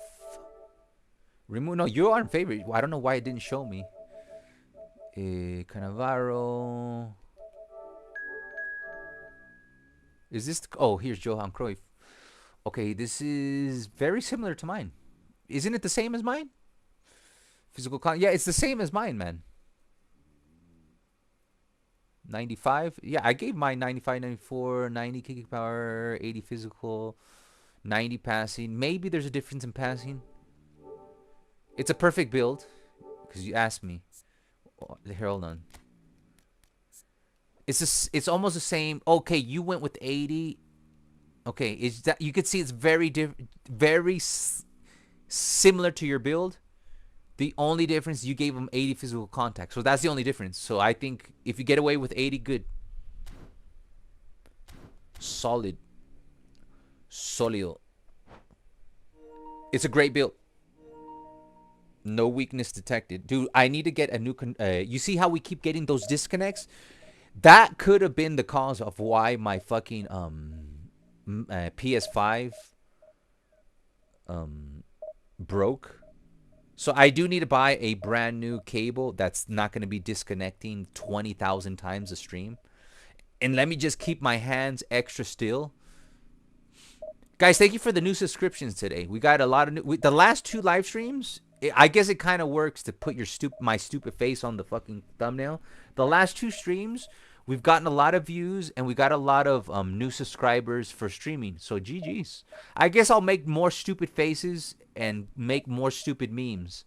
remove? No, you are in favorite. I don't know why it didn't show me. Cannavaro. Is this? Oh, here's Johan Cruyff. Okay, this is very similar to mine. Isn't it the same as mine? Physical con. Yeah, it's the same as mine, man. 95. Yeah, I gave mine 95, 94, 90 kicking power, 80 physical, 90 passing. Maybe there's a difference in passing. It's a perfect build. because you asked me. Here, hold on. It's almost the same. Okay, you went with 80. Okay, is that you could see it's very similar to your build. The only difference, you gave him 80 physical contact, so that's the only difference. So I think if you get away with 80, good. Solid. Solido. It's a great build. No weakness detected. Dude, I need to get a new... you see how we keep getting those disconnects? That could have been the cause of why my fucking PS5 broke. So I do need to buy a brand new cable that's not going to be disconnecting 20,000 times a stream. And let me just keep my hands extra still. Guys, thank you for the new subscriptions today. We got a lot of new... the last 2 live streams, I guess it kind of works to put my stupid face on the fucking thumbnail. The last 2 streams, we've gotten a lot of views and we got a lot of new subscribers for streaming. So GG's. I guess I'll make more stupid faces and make more stupid memes.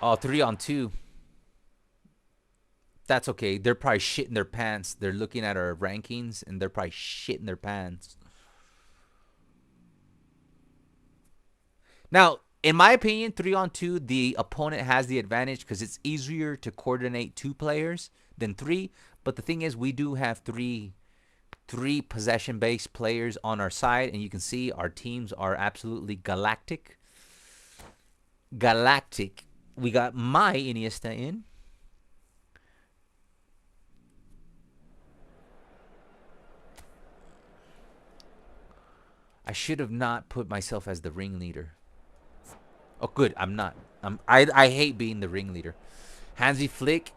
Oh, 3-on-2. That's okay. They're probably shitting their pants. They're looking at our rankings and they're probably shitting their pants. Now, in my opinion, 3-on-2, the opponent has the advantage because it's easier to coordinate 2 players than 3. But the thing is, we do have three possession-based players on our side, and you can see our teams are absolutely galactic. Galactic. We got my Iniesta in. I should have not put myself as the ringleader. Oh, good. I'm not. I hate being the ringleader. Hansi Flick,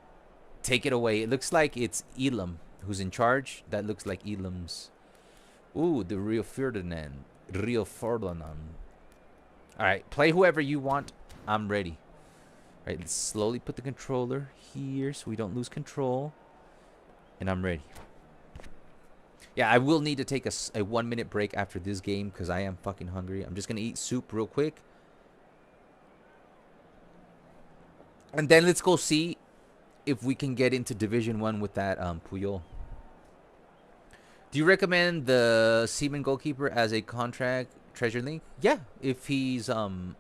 take it away. It looks like it's Elam who's in charge. That looks like Elam's. Ooh, the Rio Ferdinand. Rio Ferdinand. All right, play whoever you want. I'm ready. All right, let's slowly put the controller here so we don't lose control. And I'm ready. Yeah, I will need to take a 1-minute break after this game because I am fucking hungry. I'm just going to eat soup real quick. And then let's go see if we can get into Division 1 with that Puyol. Do you recommend the Seaman goalkeeper as a contract treasure link? Yeah, if he's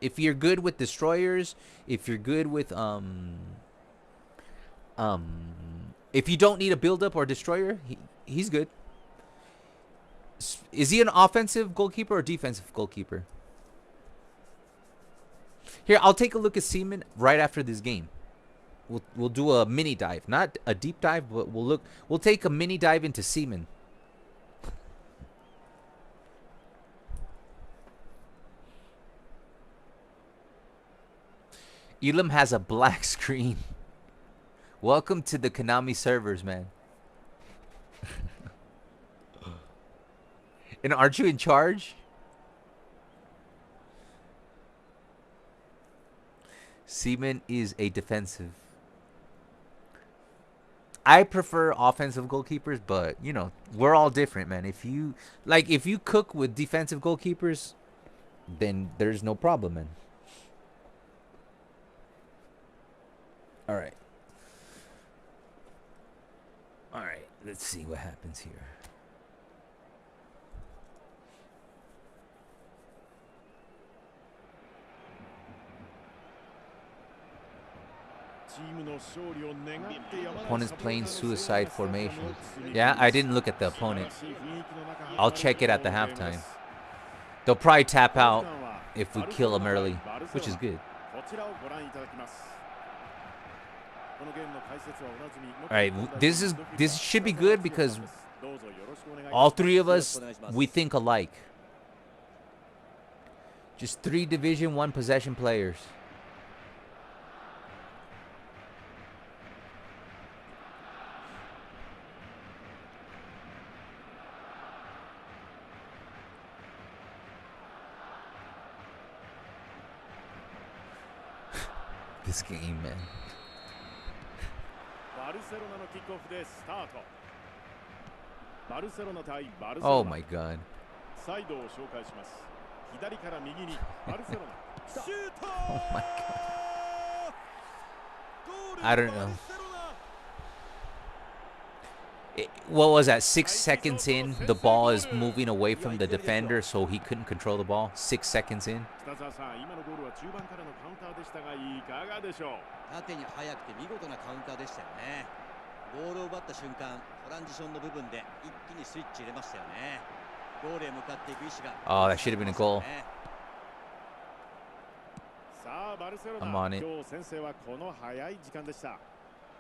if you're good with destroyers, if you're good with if you don't need a build up or destroyer, he's good. Is he an offensive goalkeeper or defensive goalkeeper? Here, I'll take a look at Seaman right after this game. We'll do a mini dive, not a deep dive, but we'll take a mini dive into Seaman. Elam has a black screen. Welcome to the Konami servers, man. And aren't you in charge? Seaman is a defensive. I prefer offensive goalkeepers, but you know, we're all different, man. If you cook with defensive goalkeepers, then there's no problem, man. All right. All right, let's see what happens here. Opponent's playing suicide formation. Yeah, I didn't look at the opponent. I'll check it at the halftime. They'll probably tap out if we kill them early, which is good. All right, this should be good because all 3 of us, we think alike. Just 3 Division 1 possession players. This game, man.
バルセロナのキックオフでスタート。バルセロナ対バルセ
Oh
ロナ。
my god.
サイドを紹介します。左から右にバルセロナ。シュート。
Oh my god. I don't know. What was that? 6 seconds in, the ball is moving away from the defender, so he couldn't control the ball. 6 seconds in.
北澤さん、今のゴールは中盤からのカウンターでしたが、いかがでしょう。
縦に速くて見事なカウンターでしたよね。ボールを奪った瞬間、トランジションの部分で一気にスイッチ入れましたよね。ゴールへ向かっていく意志が。
Oh, that should have been a goal.
さあ、バルセロナ。
I'm on it.
今日先制はこの早い時間でした。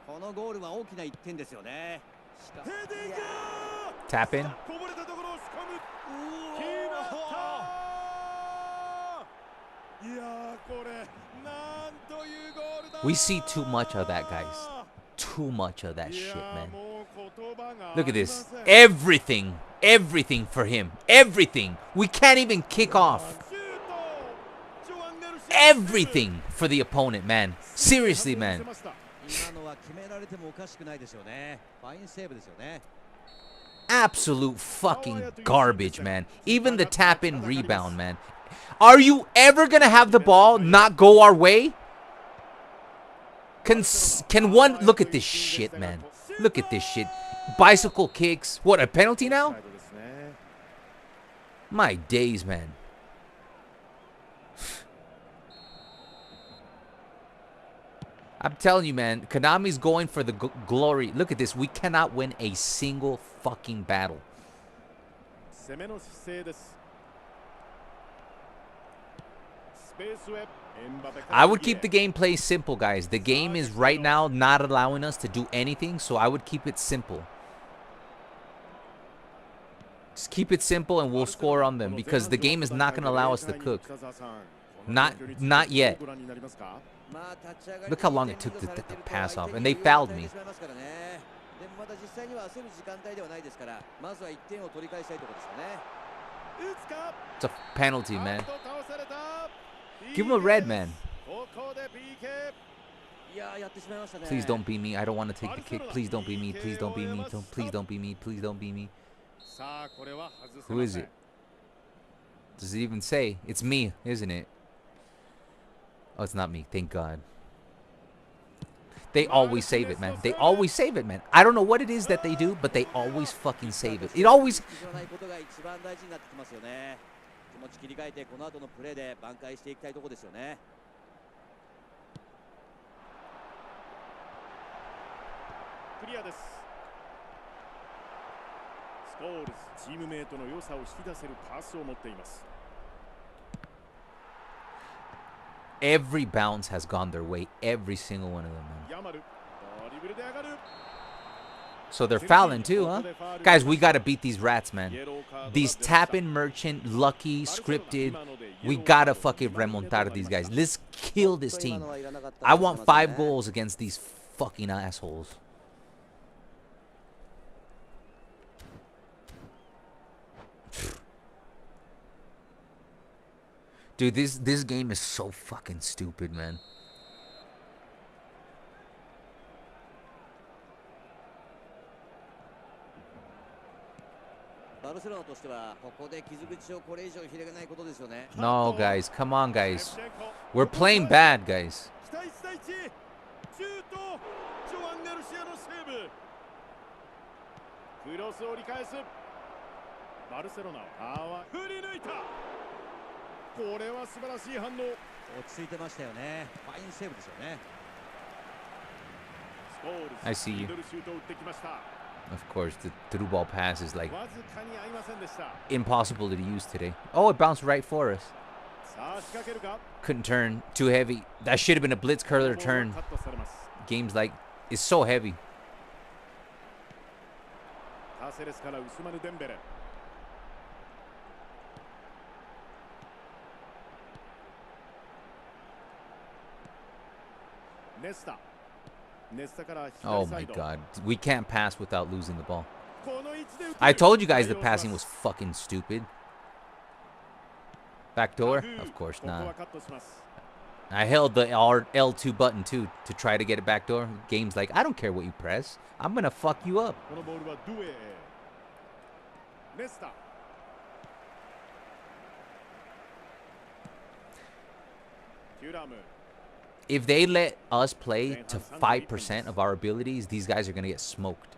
このゴールは大きな1点ですよね。
ヘディング。
Tap in.
こぼれたところを押し込む。決まった。いやー、これなんというゴールだ。
We see too much of that, guys. Too much of that shit, man. Look at this. Everything. Everything for him. Everything. We can't even kick off. Everything for the opponent, man. Seriously, man.
今のは決められてもおかしくないですよね。ファインセーブですよね。
Absolute fucking garbage, man. Even the tap in rebound, man. Are you ever gonna have the ball not go our way? Can one look at this shit, man? Look at this shit. Bicycle kicks. What, a penalty now? My days, man. I'm telling you, man, Konami's going for the glory. Look at this. We cannot win a single fucking battle. I would keep the gameplay simple, guys. The game is right now not allowing us to do anything, so I would keep it simple. Just keep it simple and we'll score on them because the game is not going to allow us to cook. Not yet. Look how long it took to pass off, and they fouled me. It's a penalty, man. Give him a red, man. Please don't be me. I don't want to take the kick. Please don't be me. Please don't be me. Please don't be me. Please don't be me. Who is it? Does it even say? It's me, isn't it? Oh, it's not me. Thank God. They always save it, man. They always save it, man. I don't know what it is that they do, but they always fucking save it. It always... Every bounce has gone their way. Every single one of them, man. So they're fouling too, huh? Guys, we got to beat these rats, man. These tap-in merchant, lucky, scripted. We got to fucking remontar these guys. Let's kill this team. I want 5 goals against these fucking assholes. Dude, this game is so fucking stupid, man. No, guys, come on, guys. We're playing bad, guys. I see you. Of course, the through ball pass is like impossible to use today. Oh, it bounced right for us. Couldn't turn. Too heavy. That should have been a blitz curler turn. Games like it's so heavy. Oh my God. We can't pass without losing the ball. I told you guys the passing was fucking stupid. Back door? Of course not. I held the L2 button too to try to get it back door. Game's like, I don't care what you press. I'm gonna fuck you up.
このボールはドゥエへ。ネスタ。テュラム。
If they let us play to 5% of our abilities, these guys are gonna get smoked.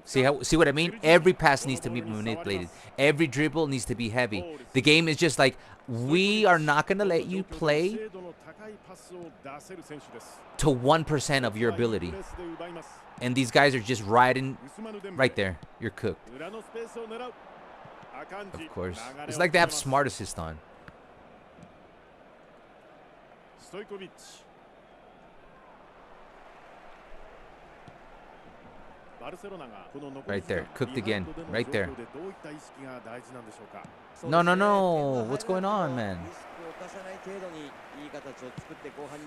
See what I mean? Every pass needs to be manipulated. Every dribble needs to be heavy. The game is just like, we are not gonna let you play to 1% of your ability. And these guys are just riding right there. You're cooked. Of course. It's like they have smart assist on. Right there. Cooked again. Right there. No, no, no. What's going on, man?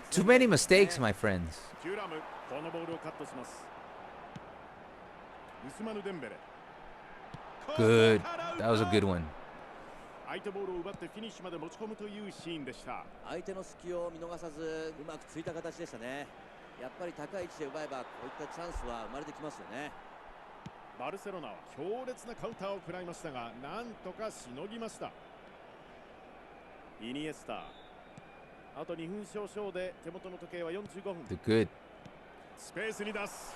Too many mistakes, my friends. Good. That was a good one.
相手ボールを奪ってフィニッシュまで持ち込むというシーンでした。
相手の隙を見逃さずうまくついた形でしたね。やっぱり高い位置で奪えばこういったチャンスは生まれてきますよね。
バルセロナは強烈なカウンターを食らいましたが、なんとかしのぎました。イニエスタ。あと2分少々で手元の時計は45分。
They're good.
スペースに出す。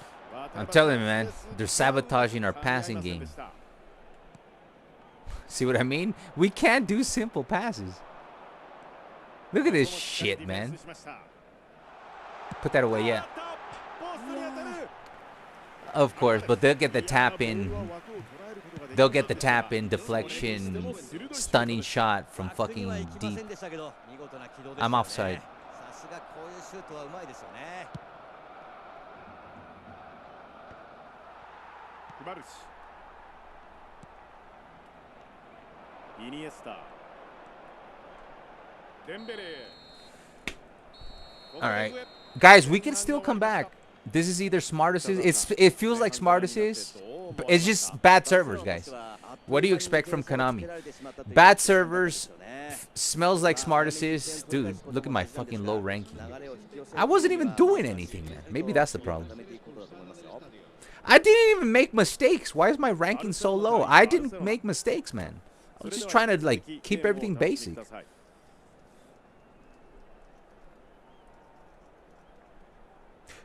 I'm telling you, man, they're sabotaging our passing game. See what I mean? We can't do simple passes. Look at this shit, man. Put that away, yeah. Of course, but they'll get the tap in. They'll get the tap in, deflection, stunning shot from fucking deep. I'm offside. All right, guys, we can still come back. This is either smart assist. It feels like smart assist, but it's just bad servers, guys. What do you expect from Konami? Bad servers, smells like smart assist. Dude, look at my fucking low ranking. I wasn't even doing anything, man. Maybe that's the problem. I didn't even make mistakes. Why is my ranking so low? I didn't make mistakes, man. I was just trying to like keep everything basic.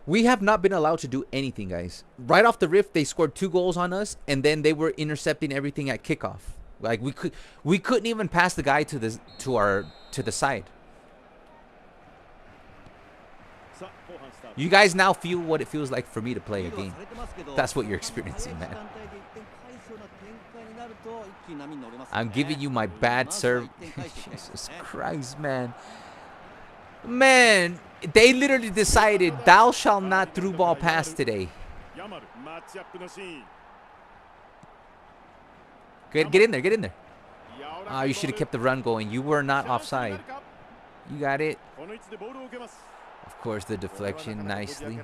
We have not been allowed to do anything, guys. Right off the rip, they scored 2 goals on us, and then they were intercepting everything at kickoff. Like we couldn't even pass the guy to the side. You guys now feel what it feels like for me to play a game. That's what you're experiencing, man. I'm giving you my bad serve. Jesus Christ, man. Man, they literally decided thou shall not through ball pass today. Get in there, get in there. Oh, you should have kept the run going. You were not offside. You got it. Of course, the deflection nicely.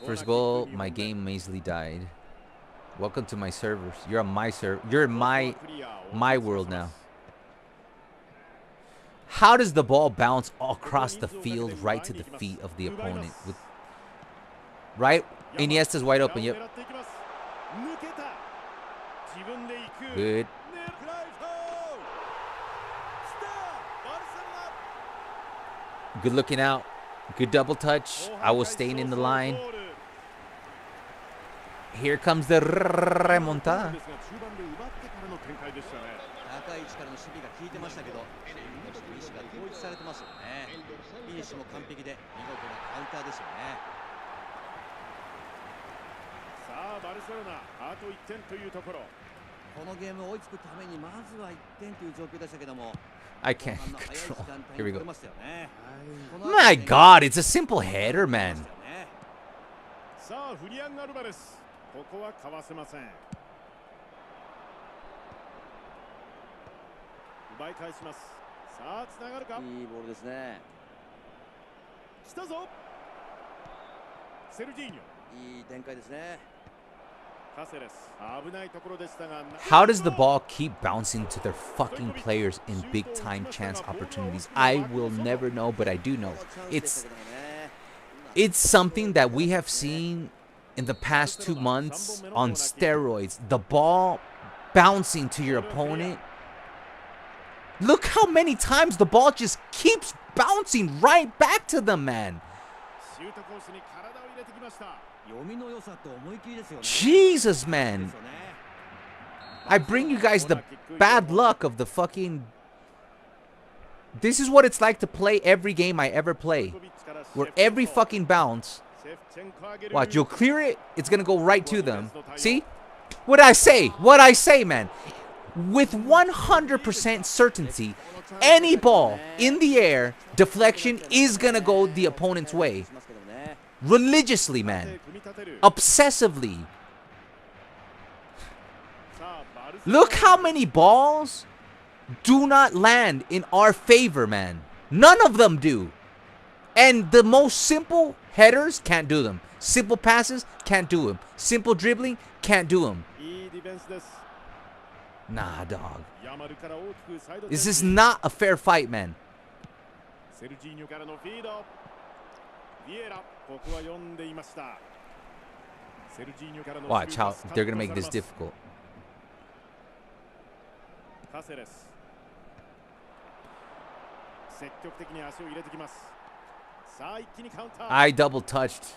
First goal, my game amazingly died. Welcome to my servers. You're on my server. You're in my world now. How does the ball bounce all across the field right to the feet of the opponent? Right? Iniesta's wide open. Yep. Good. Good looking out. Good double touch. I was staying in the line. Here comes the remontada. I can't control. Here we go. My God, it's a simple header, man.
奪い返します。さあつながるか。
いいボールですね。
来たぞ。セルジーニョ。
いい展開ですね。
カセレス。危ないところでしたが。
How does the ball keep bouncing to their fucking players in big time chance opportunities? I will never know, but I do know. It's something that we have seen in the past 2 months on steroids. The ball bouncing to your opponent. Look how many times the ball just keeps bouncing right back to them, man. Jesus, man. I bring you guys the bad luck of the fucking... This is what it's like to play every game I ever play. Where every fucking bounce... Watch, you'll clear it, it's gonna go right to them. See? What'd I say? What'd I say, man? With 100% certainty, any ball in the air, deflection is gonna go the opponent's way. Religiously, man. Obsessively. Look how many balls do not land in our favor, man. None of them do. And the most simple headers, can't do them. Simple passes, can't do them. Simple dribbling, can't do them. Nah, dog. This is not a fair fight, man. Watch how they're going to make this difficult. I double touched.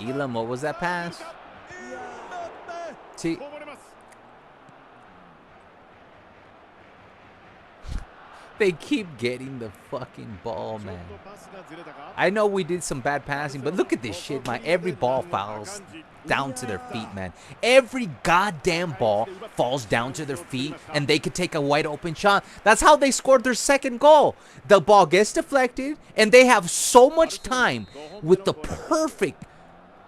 Elam, what was that pass? See, they keep getting the fucking ball, man. I know we did some bad passing, but look at this shit, man. Every ball falls down to their feet, man. Every goddamn ball falls down to their feet, and they could take a wide open shot. That's how they scored their second goal. The ball gets deflected, and they have so much time with the perfect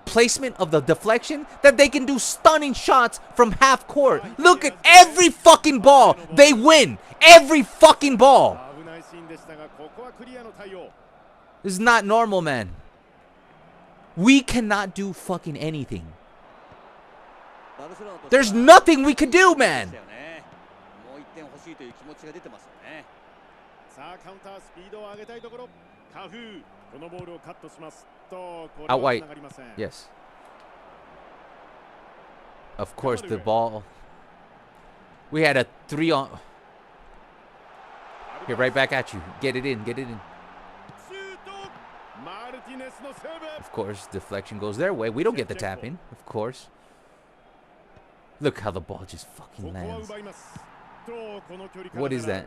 placement of the deflection that they can do stunning shots from half court. Look at every fucking ball. They win. Every fucking ball. This is not normal, man. We cannot do fucking anything. There's nothing we can do, man. Out white. Yes. Of course, the ball. We had a 3-on. Here, right back at you. Get it in. Get it in. Of course, deflection goes their way. We don't get the tap in. Of course. Look how the ball just fucking lands. What is that?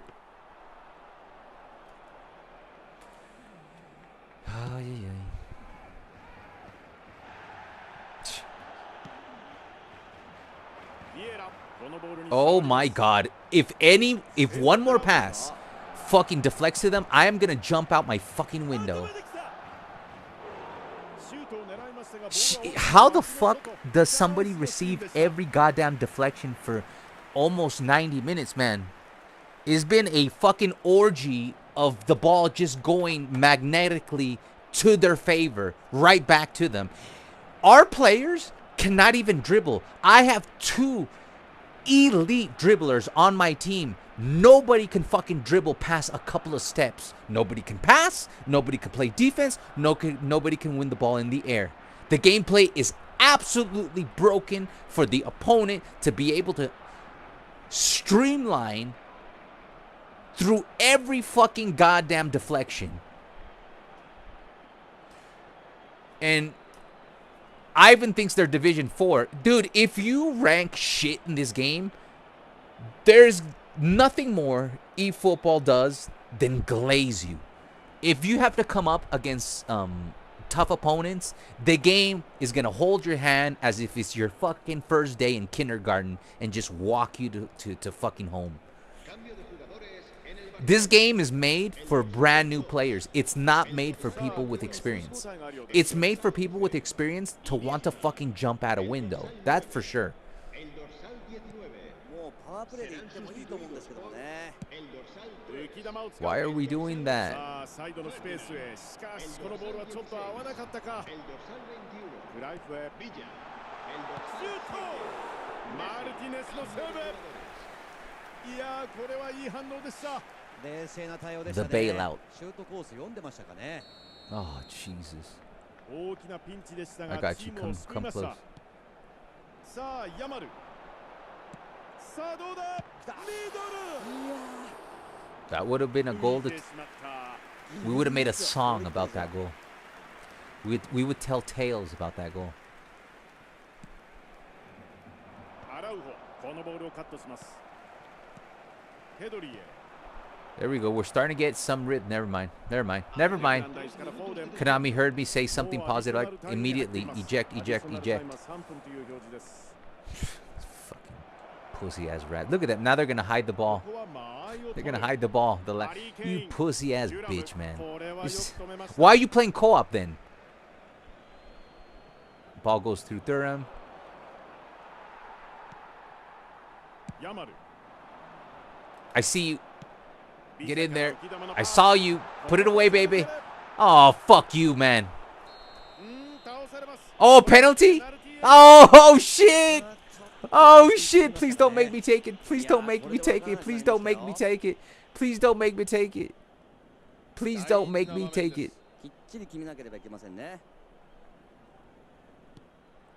Oh, yeah. Oh my god. If one more pass fucking deflects to them, I am gonna jump out my fucking window. How the fuck does somebody receive every goddamn deflection for almost 90 minutes, man? It's been a fucking orgy of the ball just going magnetically to their favor, right back to them. Our players cannot even dribble. I have 2 elite dribblers on my team. Nobody can fucking dribble past a couple of steps. Nobody can pass. Nobody can play defense. Nobody can win the ball in the air. The gameplay is absolutely broken for the opponent to be able to streamline through every fucking goddamn deflection. And Ivan thinks they're Division 4. Dude, if you rank shit in this game, there's nothing more eFootball does than glaze you. If you have to come up against tough opponents, the game is going to hold your hand as if it's your fucking first day in kindergarten and just walk you to fucking home. This game is made for brand new players. It's not made for people with experience. It's made for people with experience to want to fucking jump out a window. That's for sure. Why are we doing that? The bailout. Oh, Jesus. I got you. Come close. That would have been a goal. We would have made a song about that goal. We would tell tales about that goal. There we go. We're starting to get some rhythm. Never mind. Konami heard me say something positive. Like immediately eject. Fucking pussy ass rat. Look at that. Now they're gonna hide the ball. You pussy ass bitch, man. Why are you playing co-op then? Ball goes through Thuram. I see you. Get in there. I saw you. Put it away, baby. Oh, fuck you, man. Oh, penalty? Oh, shit. Oh, shit. Please don't make me take it. Please don't make me take it. Please don't make me take it. Please don't make me take it. Please don't make me take it.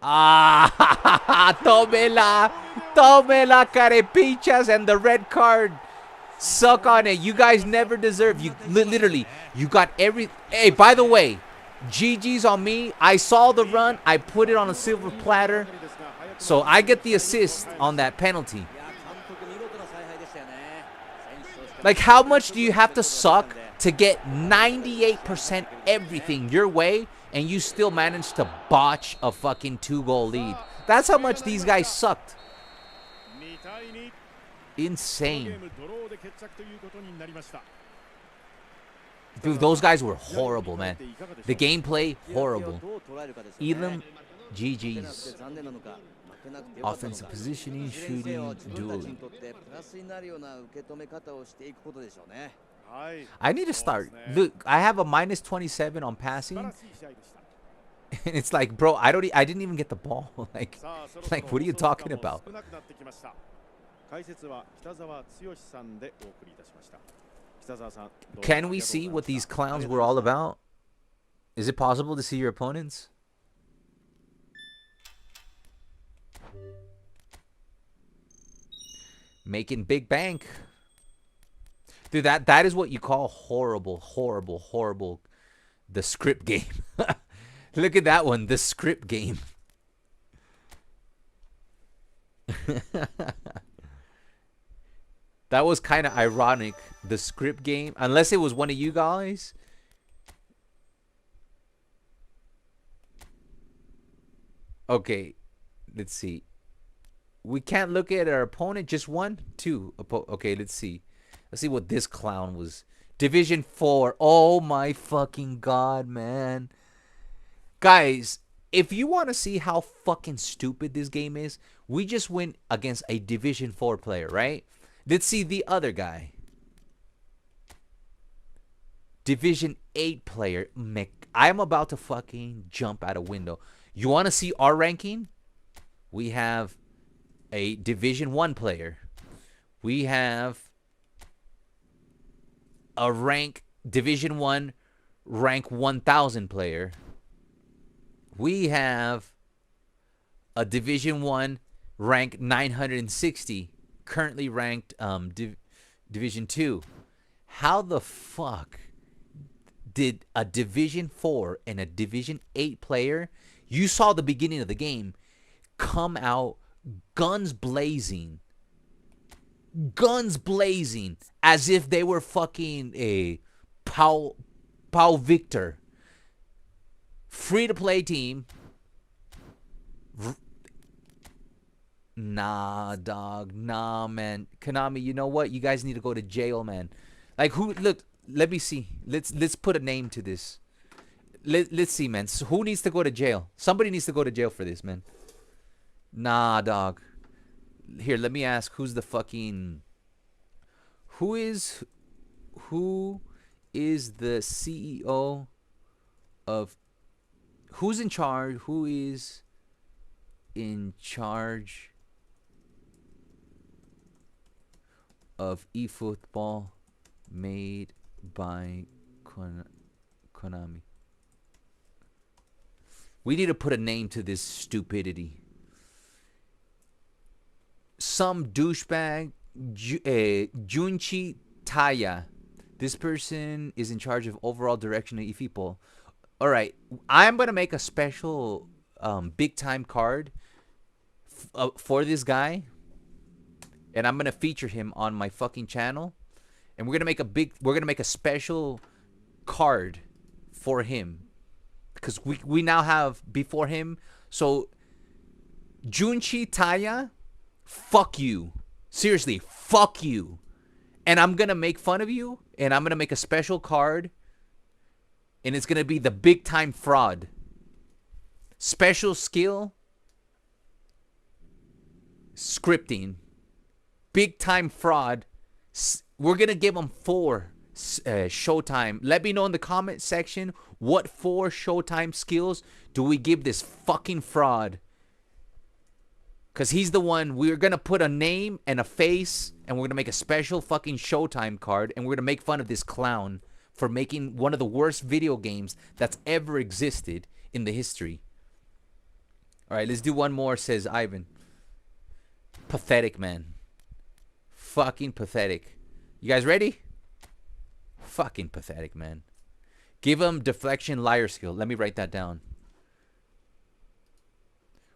Ah, Tomela, carepichas, and the red card. Suck on it. You guys never deserve. You literally, you got every. Hey, by the way, GG's on me. I saw the run. I put it on a silver platter. So I get the assist on that penalty. Like, how much do you have to suck to get 98% everything your way and you still manage to botch a fucking 2-goal lead? That's how much these guys sucked. Insane. Dude, those guys were horrible, man. The gameplay, horrible. Elam, GG's. Offensive positioning, shooting, dueling. I need to start. Look, I have a minus 27 on passing. And it's like, bro, I didn't even get the ball. like, what are you talking about? Can we see what these clowns were all about? Is it possible to see your opponents? Making big bank. Dude, that is what you call horrible. The script game. Look at that one, the script game. That was kind of ironic, the script game. Unless it was one of you guys. Okay, let's see. We can't look at our opponent, just one, two. Okay, let's see. Let's see what this clown was. Division 4. Oh my fucking god, man. Guys, if you want to see how fucking stupid this game is, we just went against a Division 4 player, right? Let's see the other guy. Division 8 player. I'm about to fucking jump out a window. You want to see our ranking? We have a Division 1 player. We have a Division 1 rank 1000 player. We have a Division 1 rank 960, currently ranked Division 2. How the fuck did a Division 4 and a Division 8 player, you saw the beginning of the game, come out guns blazing, as if they were fucking a Paul Victor, free-to-play team. Nah, dog. Nah, man. Konami, you know what? You guys need to go to jail, man. Like, who? Look, let me see. Let's put a name to this. Let's see, man. So who needs to go to jail? Somebody needs to go to jail for this, man. Nah, dog. Here, let me ask. Who's the fucking? Who is the CEO of? Who's in charge? Who is in charge of eFootball made by Konami? We need to put a name to this stupidity. Some douchebag, Junchi Taya. This person is in charge of overall direction of eFootball. All right, I'm gonna make a special big time card for this guy, and I'm gonna feature him on my fucking channel, and we're gonna make a special card for him because we now have before him. So Junchi Taya, fuck you. Seriously, fuck you. And I'm going to make fun of you, and I'm going to make a special card, and it's going to be the big time fraud. Special skill, scripting, big time fraud. We're going to give him 4 Showtime. Let me know in the comment section what 4 Showtime skills do we give this fucking fraud. Because he's the one. We're going to put a name and a face, and we're going to make a special fucking Showtime card, and we're going to make fun of this clown for making one of the worst video games that's ever existed in the history. All right, let's do one more, says Ivan. Pathetic, man. Fucking pathetic. You guys ready? Fucking pathetic, man. Give him deflection liar skill. Let me write that down.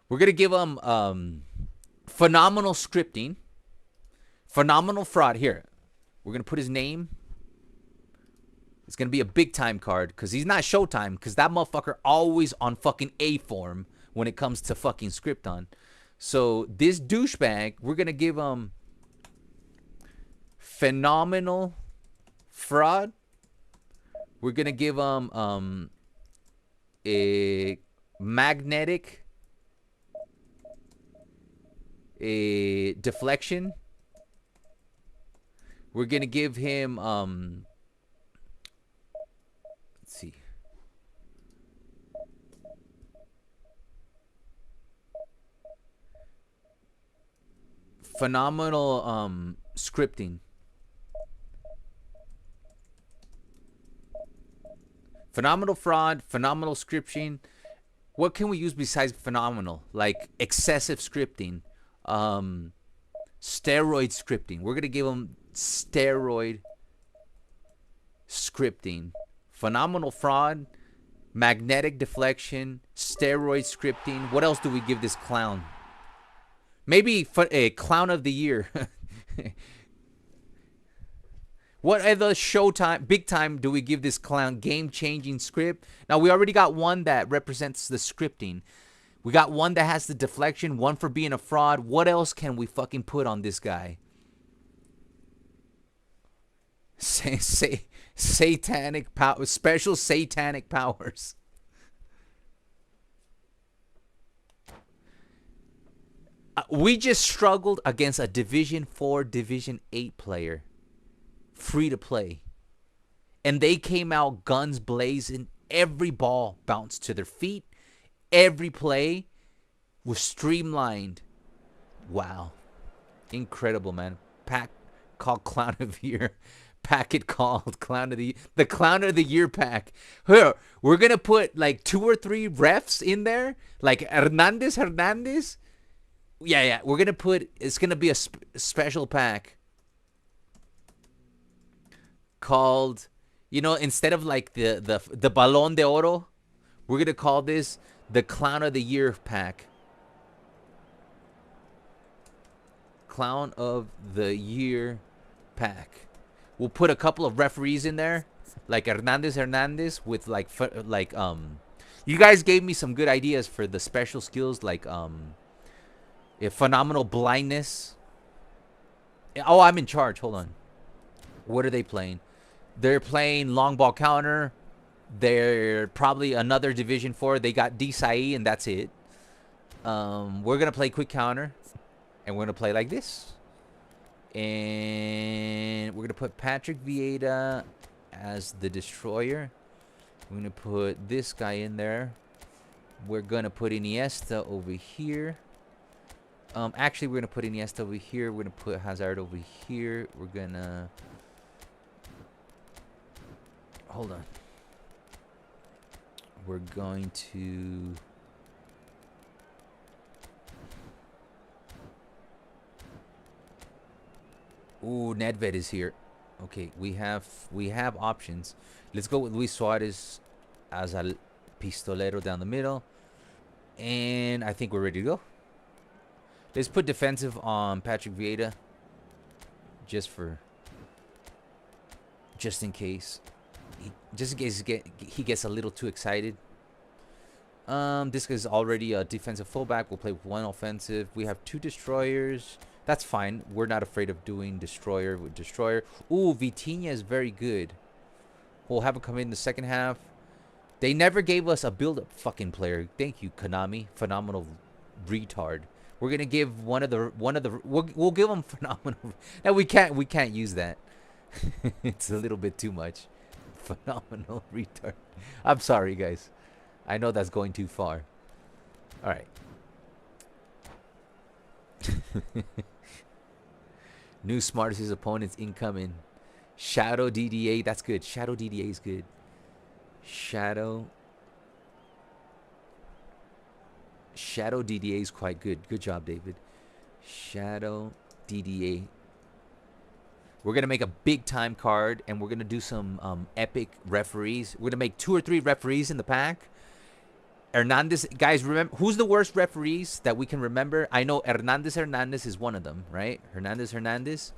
We're going to give him phenomenal scripting. Phenomenal fraud. Here. We're going to put his name. It's going to be a big time card because he's not Showtime because that motherfucker always on fucking A form when it comes to fucking Scripton. So this douchebag, we're going to give him phenomenal fraud. We're going to give him a magnetic deflection. We're going to give him let's see. Phenomenal scripting. Phenomenal fraud, phenomenal scripting. What can we use besides phenomenal? Like excessive scripting, steroid scripting. We're gonna give them steroid scripting. Phenomenal fraud, magnetic deflection, steroid scripting. What else do we give this clown? Maybe a clown of the year. What other Showtime, big time, do we give this clown? Game-changing script. Now, we already got one that represents the scripting. We got one that has the deflection, one for being a fraud. What else can we fucking put on this guy? Satanic power, special satanic powers. We just struggled against a Division 4, Division 8 player. Free to play. And they came out guns blazing. Every ball bounced to their feet. Every play was streamlined. Wow. Incredible, man. Pack called Clown of the Year. Packet called Clown of the Clown of the Year pack. Here, we're going to put like 2 or 3 refs in there. Like Hernandez. Yeah. We're going to put, it's going to be a special pack. Called, you know, instead of like the Balón de Oro, we're gonna call this the Clown of the Year pack. Clown of the Year pack. We'll put a couple of referees in there, like Hernandez with like You guys gave me some good ideas for the special skills, like phenomenal blindness. Oh, I'm in charge. Hold on. What are they playing? They're playing long ball counter. They're probably another Division 4. They got Desai, and that's it. We're gonna play quick counter, and we're gonna play like this. And we're gonna put Patrick Vieira as the destroyer. We're gonna put this guy in there. We're gonna put Iniesta over here. Actually, we're gonna put Iniesta over here. We're gonna put Hazard over here. We're gonna hold on. We're going to ooh, Nedved is here. Okay, we have options. Let's go with Luis Suarez as a pistolero down the middle. And I think we're ready to go. Let's put defensive on Patrick Vieira. Just in case. He gets a little too excited. This is already a defensive fullback. We'll play with one offensive. We have 2 destroyers. That's fine. We're not afraid of doing destroyer with destroyer. Ooh, Vitinha is very good. We'll have him come in the second half. They never gave us a build-up fucking player. Thank you, Konami. Phenomenal retard. We're gonna give one of the we'll give him phenomenal. No, we can't use that. It's a little bit too much. Phenomenal retard. I'm sorry, guys. I know that's going too far. All right. New smartest opponents incoming. Shadow DDA, that's good. Shadow DDA is good. Shadow DDA is quite good. Good job, David. Shadow DDA. We're gonna make a big time card, and we're gonna do some epic referees. We're gonna make 2 or 3 referees in the pack. Hernandez, guys, remember who's the worst referees that we can remember? I know Hernandez is one of them, right? Hernandez.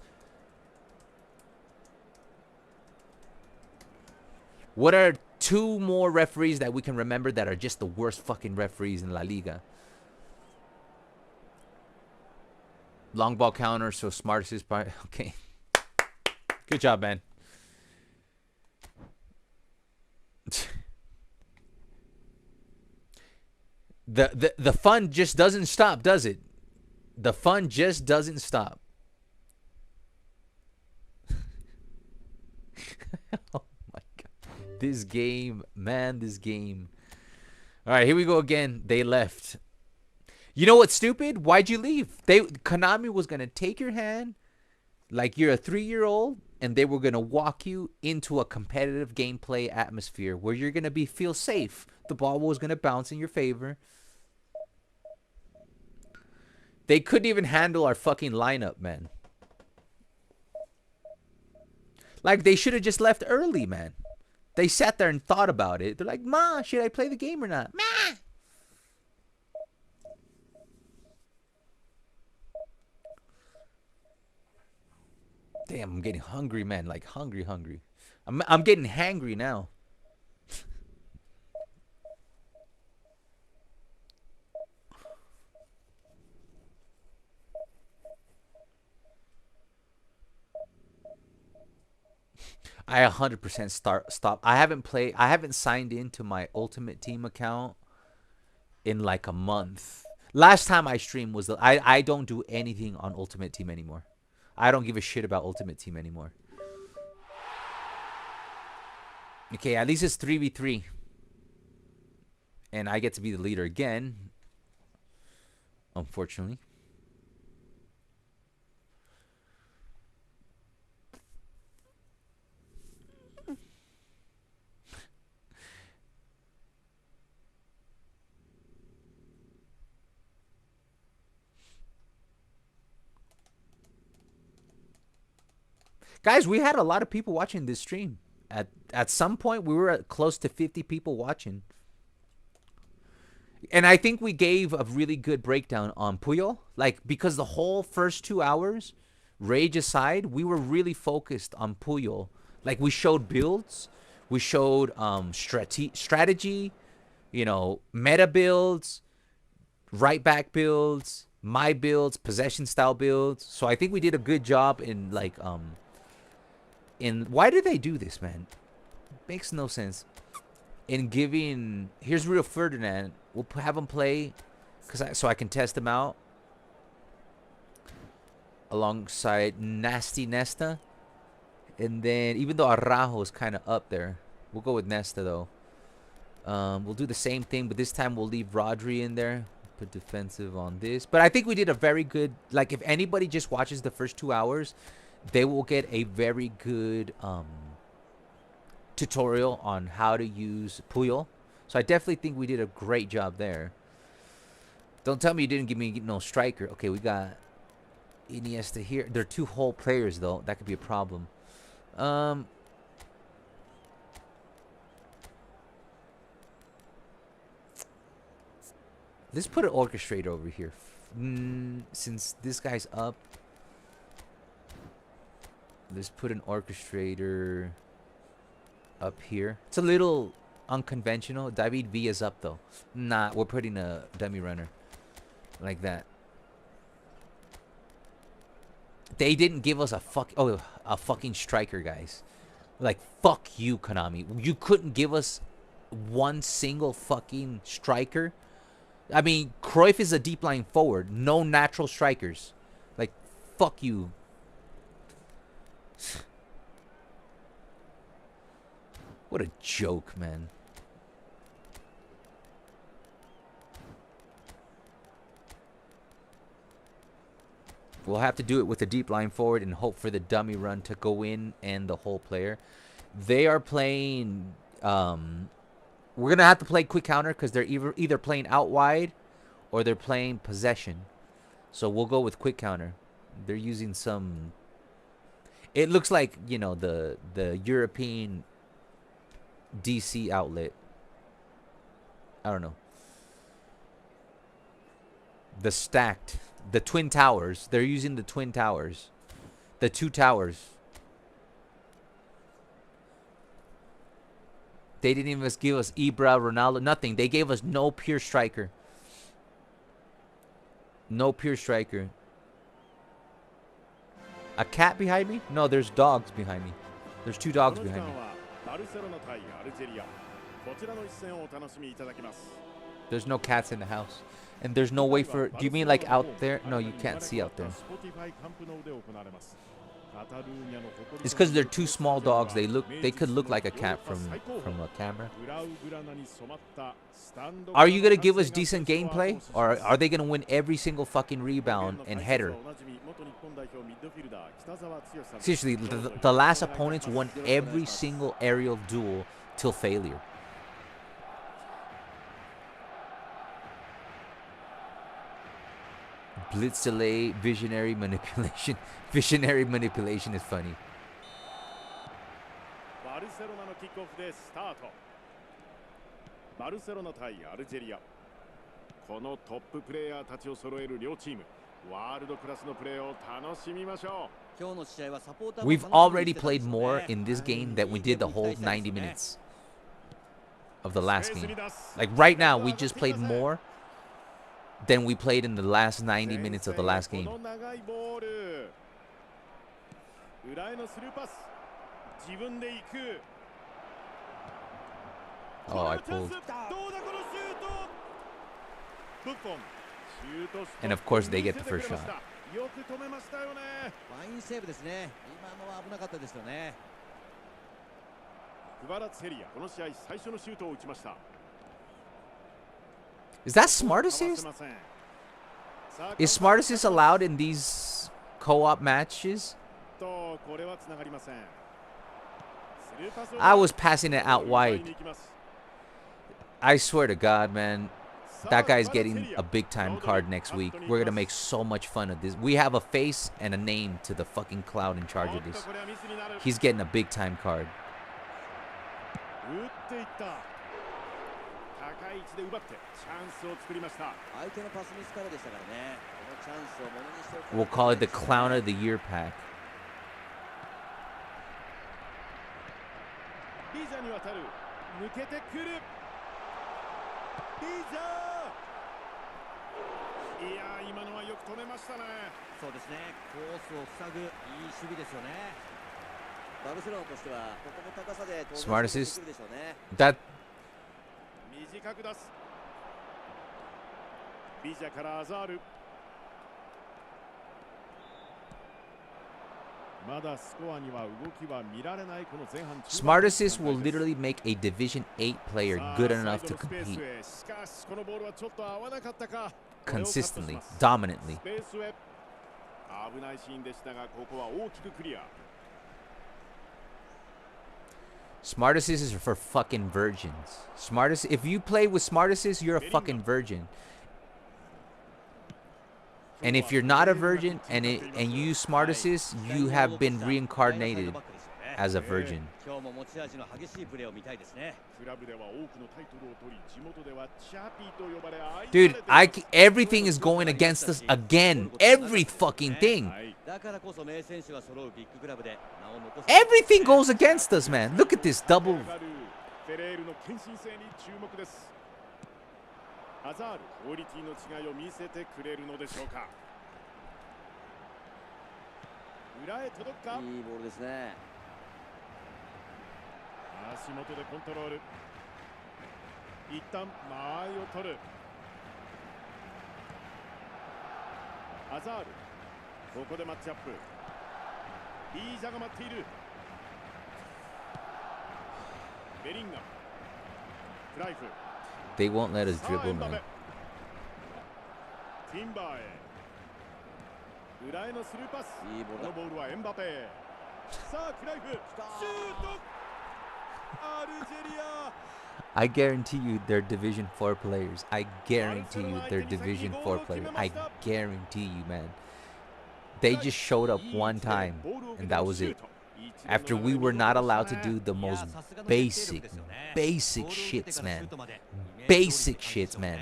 What are 2 more referees that we can remember that are just the worst fucking referees in La Liga? Long ball counter, so smartest is part. Okay. Good job, man. The fun just doesn't stop, does it? The fun just doesn't stop. Oh my god. This game, man, this game. All right, here we go again. They left. You know what's stupid? Why'd you leave? Konami was going to take your hand like you're a 3-year-old, and they were going to walk you into a competitive gameplay atmosphere where you're going to feel safe. The ball was going to bounce in your favor. They couldn't even handle our fucking lineup, man. Like, they should have just left early, man. They sat there and thought about it. They're like, Ma, should I play the game or not? Ma! Damn, I'm getting hungry, man. Like, hungry. I'm getting hangry now. I 100% stop. I haven't signed into my Ultimate Team account in like a month. Last time I streamed was I don't do anything on Ultimate Team anymore. I don't give a shit about Ultimate Team anymore. Okay, at least it's 3v3. And I get to be the leader again. Unfortunately. Guys, we had a lot of people watching this stream. At some point, we were at close to 50 people watching. And I think we gave a really good breakdown on Puyol. Like, because the whole first 2 hours, rage aside, we were really focused on Puyol. Like, we showed builds. We showed strategy. you know, meta builds, right back builds, my builds, possession style builds. So I think we did a good job in like in why did they do this, man? Makes no sense. In giving, here's Rio Ferdinand. We'll have him play so I can test him out alongside Nasty Nesta. And then even though Araujo is kind of up there, we'll go with Nesta though. We'll do the same thing, but this time we'll leave Rodri in there. Put defensive on this. But I think we did a very good, like if anybody just watches the first 2 hours, they will get a very good tutorial on how to use Puyol. So I definitely think we did a great job there. Don't tell me you didn't give me no striker. Okay, we got Iniesta here. They're 2 whole players though. That could be a problem. Let's put an orchestrator over here. Since this guy's up, let's put an orchestrator up here. It's a little unconventional. David Villa's up though. Nah, we're putting a dummy runner like that. They didn't give us a fucking striker, guys. Like, fuck you, Konami. You couldn't give us one single fucking striker. I mean, Cruyff is a deep line forward. No natural strikers. Like, fuck you. What a joke, man. We'll have to do it with a deep line forward and hope for the dummy run to go in and the whole player. They are playing... we're going to have to play quick counter because they're either playing out wide or they're playing possession. So we'll go with quick counter. They're using some... It looks like, you know, the European DC outlet. I don't know. The stacked... The Twin Towers. They're using the Twin Towers. The 2 towers. They didn't even give us Ibra, Ronaldo, nothing. They gave us no pure striker. No pure striker. A cat behind me? No, there's dogs behind me. There's 2 dogs behind me. There's no cats in the house. And there's no way for... Do you mean like out there? No, you can't see out there. It's because they're 2 small dogs. They could look like a cat from a camera. Are you going to give us decent gameplay? Or are they going to win every single fucking rebound and header? Seriously, the last opponents won every single aerial duel till failure. Blitz delay, visionary manipulation. Visionary manipulation is funny. We've already played more in this game than we did the whole 90 minutes of the last game. Like right now, we just played more than we played in the last 90 minutes of the last game. Oh, I pulled. And of course, they get the first shot. Is that smart assist? Is smart assist allowed in these co-op matches? I was passing it out wide. I swear to God, man. That guy's getting a big-time card next week. We're going to make so much fun of this. We have a face and a name to the fucking clown in charge of this. He's getting a big-time card. We'll call it the Clown of the Year pack.
ビージャー。いやー、今のはよく止めましたね。
そうですね、コースを塞ぐいい守備ですよね。バルセロナとしてはここも高さで当然
Smart
でき
assist.
るでしょうね。
That
短く出す。ビジャからアザール。まだスコアには動きは見られないこの前半。
smart assist will literally make a Division 8 player good enough to compete
しかしこのボールはちょっと合わなかったか。
consistently, dominantly.
スペースへ。危ないシーンでしたがここは大きくクリア。
Smart assist is for fucking virgins. Smart assist, if you play with smart assist, you're a fucking virgin. And if you're not a virgin and you use smart assist, you have been reincarnated as a virgin.
今日も持ち味の激しいプレーを見たいですね。
クラブでは多くのタイトルを取り、地元ではチャピーと呼ばれ、愛され
Dude,
ています。
everything is going against us again. Every fucking thing.
だからこそ名選手が揃うビッグクラブで名を残す。
Everything goes against us, man. Look at this double.
フェレールの献身性に注目です。アザール、クオリティの違いを見せてくれるのでしょうか。裏へ届くか。
いいボールですね。
足元でコントロール。一旦間合いを取る。アザール、ここでマッチアップ。ビージャが待っている。ベリンガム、クライフ。
They won't let us
さあ
dribble,
エムバペ
man.
ティンバーへ。裏へのスルーパス。
いいボールだ
このボールはエムバペへ。さあクライフ、シュート。アルジェリア。
I guarantee you they're Division 4 players. I guarantee you they're Division 4 players. I guarantee you, man. They just showed up one time, and that was it. After we were not allowed to do the most basic shits, man. Basic shits, man.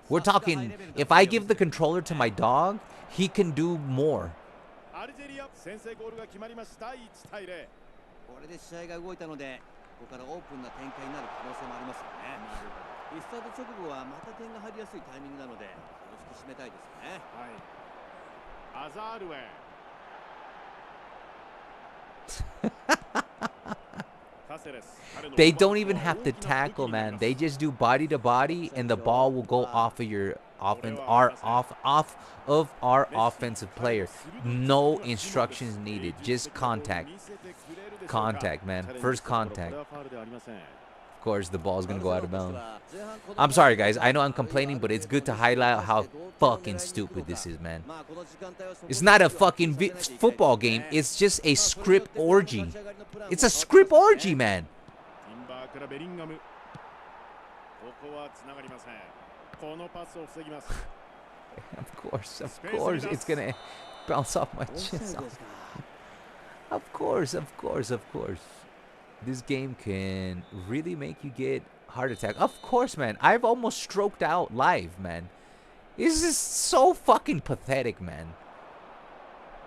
We're talking, if I give the controller to my dog, he can do more.
アルジェリア、先制ゴールが決まりました。1対0。
これで試合が動いたので、ここからオープンな展開になる可能性もありますよね。リスタート直後はまた点が入りやすいタイミングなので、気を引き締めたいですよね。
はい。アザールへ。
They don't even have to tackle, man. They just do body to body, and the ball will go off of your off of our offensive player. No instructions needed, just contact. Contact, man. First contact. Of course, the ball's gonna go out of bounds. I'm sorry, guys. I know I'm complaining, but it's good to highlight how fucking stupid this is, man. It's not a fucking football game. It's just a script orgy. It's a script orgy, man. Of course, it's gonna bounce off my chest. Of course. This game can really make you get heart attack. Of course, man. I've almost stroked out live, man. This is so fucking pathetic, man.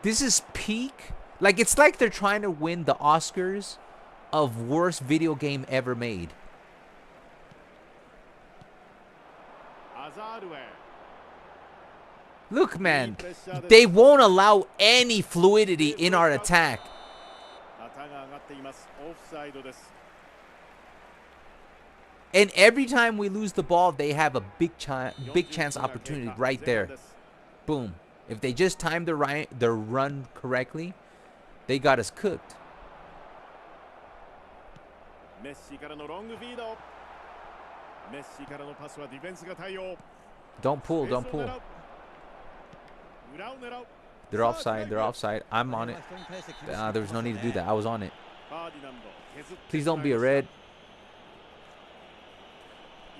This is peak. Like, it's like they're trying to win the Oscars of worst video game ever made. Look, man. They won't allow any fluidity in our attack. And every time we lose the ball, they have a big chance opportunity right there. Boom. If they just time their run correctly, they got us cooked. Don't pull. They're offside. I'm on it. There was no need to do that. I was on it. Please don't be a red.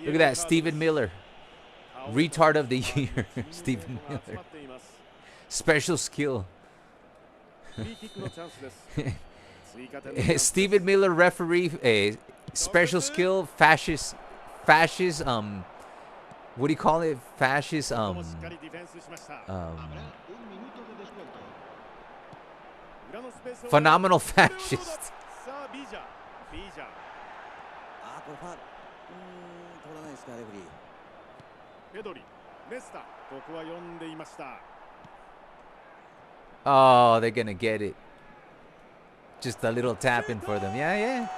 Look at that, Stephen Miller. Retard of the year, Stephen Miller. Special skill. Stephen Miller referee, special skill, fascist, what do you call it? Fascist, phenomenal fascist.
ペドリ、ネスタ、ここは読んでいました。
Oh, they're gonna get it. Just a little tapping for them. Yeah, yeah.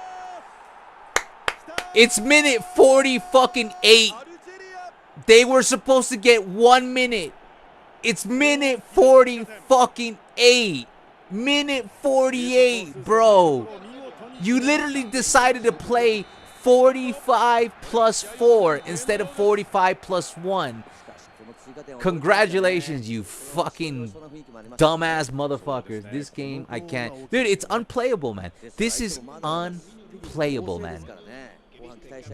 It's minute 40 fucking 8. They were supposed to get 1 minute. It's minute 40 fucking 8. Minute 48, bro. You literally decided to play 45 plus 4 instead of 45 plus 1. Congratulations, you fucking dumbass motherfuckers. This game, I can't. Dude, it's unplayable, man. This is unplayable, man.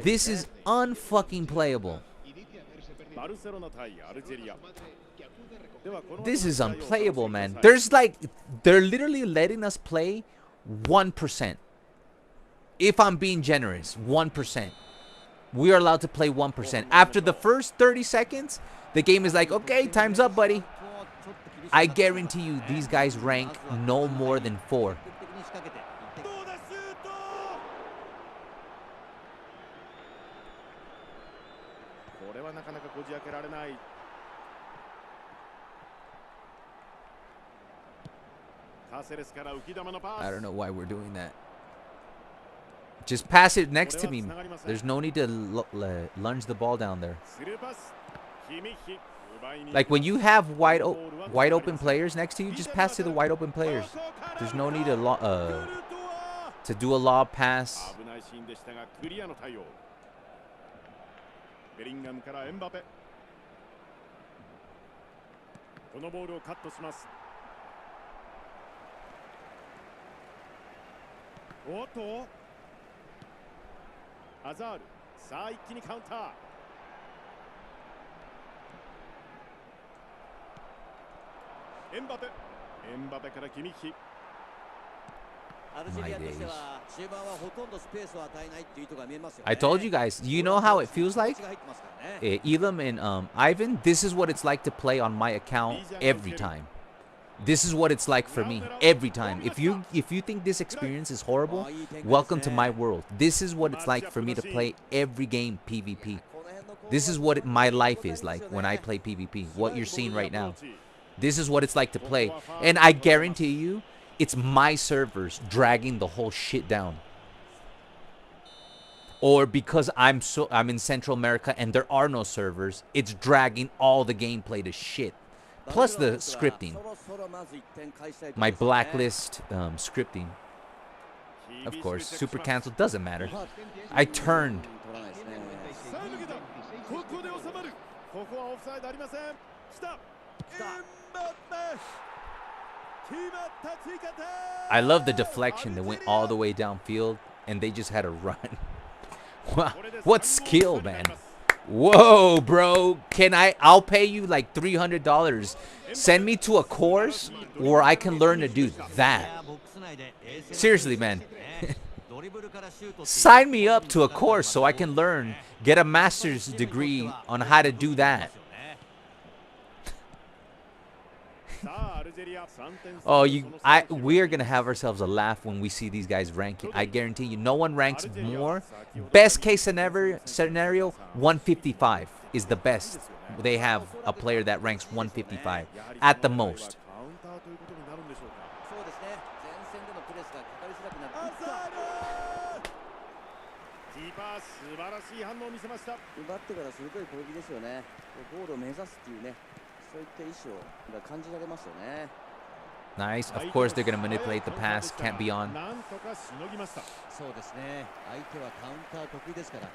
This is unfucking playable. This is unplayable, man. They're literally letting us play 1%. If I'm being generous, 1%. We are allowed to play 1%. After the first 30 seconds, the game is like, okay, time's up, buddy. I guarantee you these guys rank no more than 4. I don't know why we're doing that. Just pass it next to me. There's no need to lunge the ball down there. Like when you have wide open players next to you, just pass to the wide open players. There's no need to do a lob pass. My days. I told you guys, you know how it feels like? Elam and Ivan, this is what it's like to play on my account every time. This is what it's like for me every time. If you think this experience is horrible, welcome to my world. This is what it's like for me to play every game PvP. This is what my life is like when I play PvP. What you're seeing right now. This is what it's like to play. And I guarantee you, it's my servers dragging the whole shit down. Or because I'm in Central America and there are no servers, it's dragging all the gameplay to shit. Plus the scripting. My blacklist scripting. Of course, super cancel doesn't matter. I turned. I love the deflection that went all the way downfield and they just had to run. Wow, what skill, man. Whoa, bro. I'll pay you like $300. Send me to a course where I can learn to do that. Seriously, man. Sign me up to a course so I can learn, get a master's degree on how to do that. Oh, we are gonna have ourselves a laugh when we see these guys ranking. I guarantee you, no one ranks more. Best case scenario, 155 is the best. They have a player that ranks 155 at the most. Nice. Of course, they're going to manipulate the pass. Can't be on.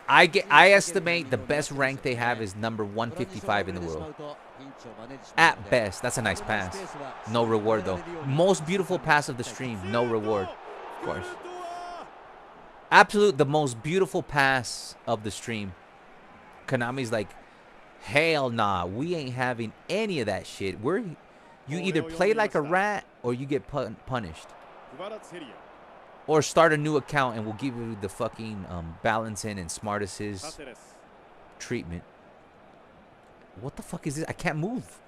I estimate the best rank they have is number 155 in the world. At best. That's a nice pass. No reward, though. Most beautiful pass of the stream. No reward, of course. Absolute, the most beautiful pass of the stream. Konami's like, hell nah, we ain't having any of that shit. You either play like a rat or you get punished. Or start a new account and we'll give you the fucking balancing and smart assist treatment. What the fuck is this? I can't move.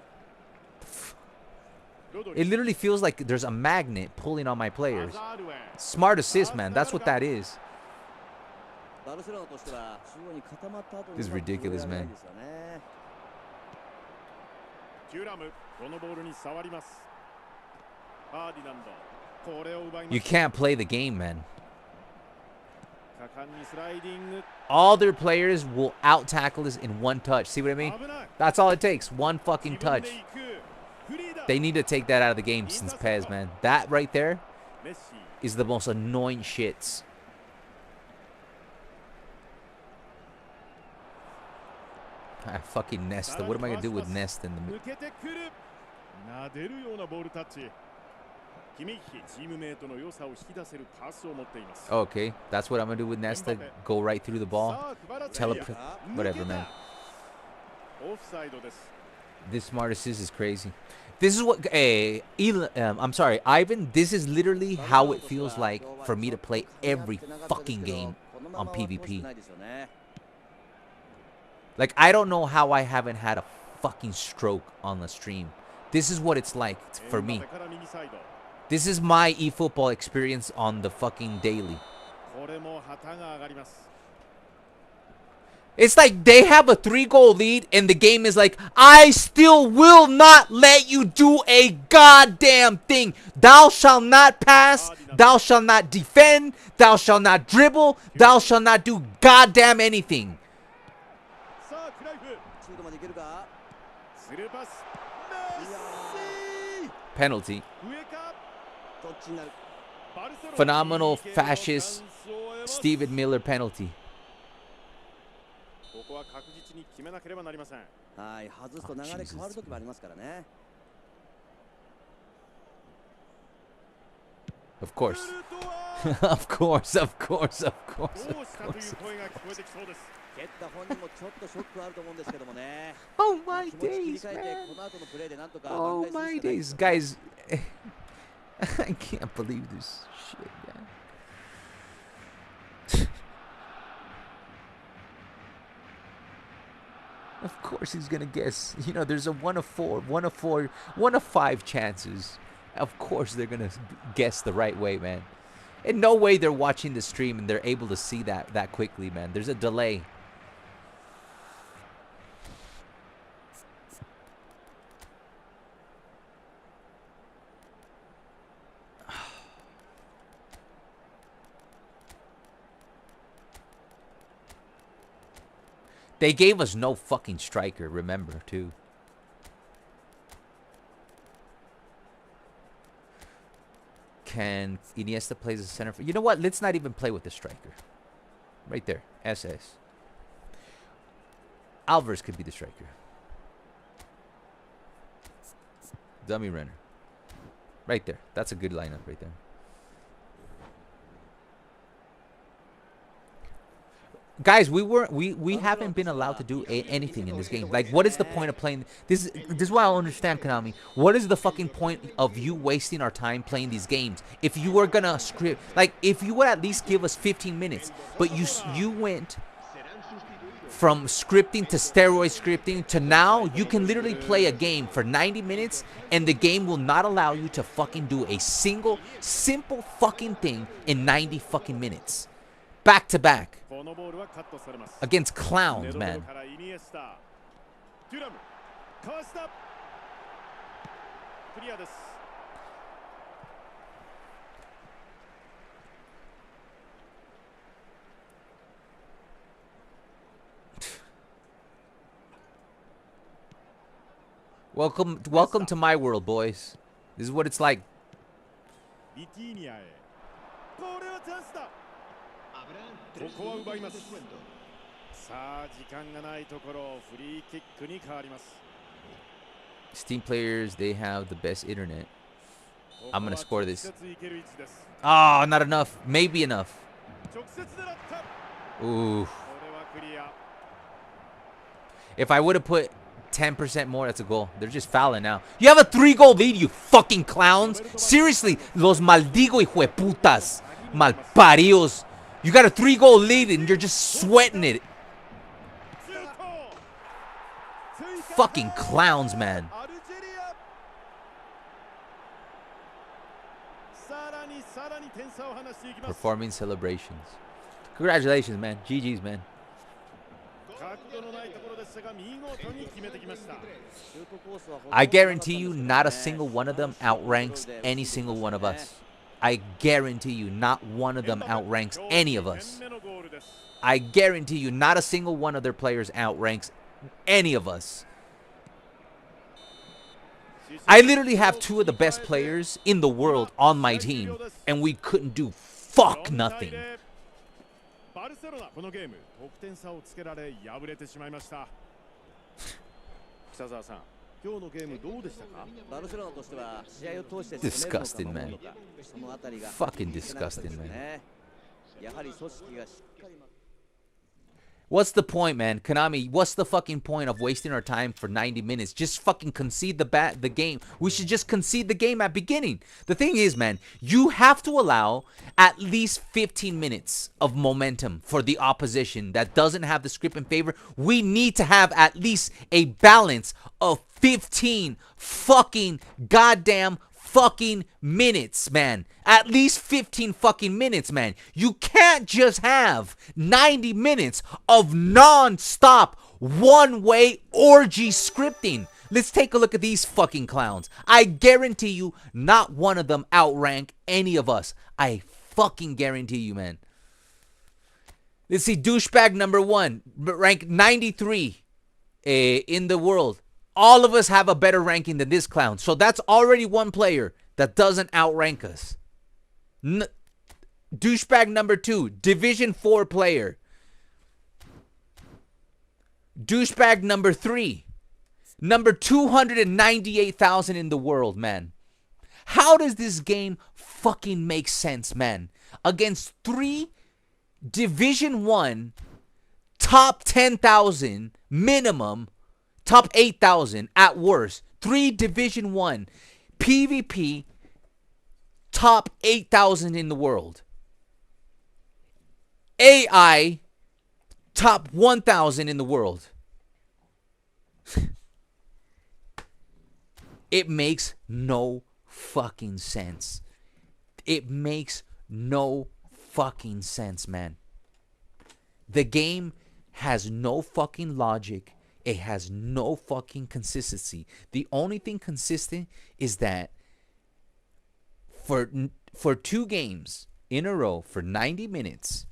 It literally feels like there's a magnet pulling on my players. Smart assist, man. That's what that is. This is ridiculous, man. You can't play the game, man. All their players will out-tackle us in one touch. See what I mean? That's all it takes. One fucking touch. They need to take that out of the game since Pez, man. That right there is the most annoying shits. Fucking Nesta. What am I going to do with Nesta in the middle? Okay, that's what I'm going to do with Nesta. Go right through the ball. Whatever, man. This smart assist is crazy. This is what... I'm sorry, Ivan. This is literally how it feels like for me to play every fucking game on PvP. Like, I don't know how I haven't had a fucking stroke on the stream. This is what it's like for me. This is my eFootball experience on the fucking daily. It's like they have a 3-goal lead and the game is like, I still will not let you do a goddamn thing. Thou shalt not pass. Thou shalt not defend. Thou shalt not dribble. Thou shalt not do goddamn anything. Penalty. Phenomenal fascist Steven Miller penalty. Of course. Of course, of course, of course, of course. Oh my days, man. Oh my days. Guys, I can't believe this shit, man. Of course he's gonna guess. You know, there's a 1 of 4, 1 of 4, 1 of 5 chances. Of course they're gonna guess the right way, man. In no way they're watching the stream and they're able to see that quickly, man. There's a delay. They gave us no fucking striker, remember, too. Can Iniesta plays as center? You know what? Let's not even play with the striker. Right there. SS. Alvarez could be the striker. Dummy runner. Right there. That's a good lineup right there. Guys, we haven't been allowed to do anything in this game. Like, what is the point of playing this? This is why I don't understand, Konami. What is the fucking point of you wasting our time playing these games? If you were gonna script, like, if you would at least give us 15 minutes, but you went from scripting to steroid scripting to now you can literally play a game for 90 minutes and the game will not allow you to fucking do a single simple fucking thing in 90 fucking minutes. Back to back. Against clowns, man. Welcome to my world, boys. This is what it's like. Steam players, they have the best internet. I'm gonna score this. Oh, not enough. Maybe enough. Ooh. If I would have put 10% more, that's a goal. They're just fouling now. You have a 3-goal lead, you fucking clowns. Seriously, los maldigo hijueputas. Malparios. You got a 3-goal lead and you're just sweating it. Fucking clowns, man. Performing celebrations. Congratulations, man. GG's, man. I guarantee you not a single one of them outranks any single one of us. I guarantee you not one of them outranks any of us. I guarantee you not a single one of their players outranks any of us. I literally have two of the best players in the world on my team, and we couldn't do fuck nothing.
バルセロナこのゲーム得点差をつけられ敗れてしまいました北澤さん今日のゲームどうでしたかバルセロナとしては試合を通して
Disgusting, man. Fucking disgusting, man.
やはり組織がしっかり
What's the point, man? Konami, what's the fucking point of wasting our time for 90 minutes? Just fucking concede the game. We should just concede the game at beginning. The thing is, man, you have to allow at least 15 minutes of momentum for the opposition that doesn't have the script in favor. We need to have at least a balance of 15 fucking goddamn fucking minutes, man. At least 15 fucking minutes, man. You can't just have 90 minutes of non-stop one-way orgy scripting. Let's take a look at these fucking clowns. I guarantee you not one of them outrank any of us. I fucking guarantee you, man. Let's see, douchebag number 1, ranked 93 in the world. All of us have a better ranking than this clown. So that's already one player that doesn't outrank us. Douchebag number 2, Division 4 player. Douchebag number 3, number 298,000 in the world, man. How does this game fucking make sense, man? Against 3 Division 1 top 10,000 minimum, top 8,000 at worst. 3 Division 1 PvP top 8,000 in the world. AI top 1,000 in the world. It makes no fucking sense. It makes no fucking sense, man. The game has no fucking logic. It has no fucking consistency. The only thing consistent is that for 2 games in a row for 90 minutes,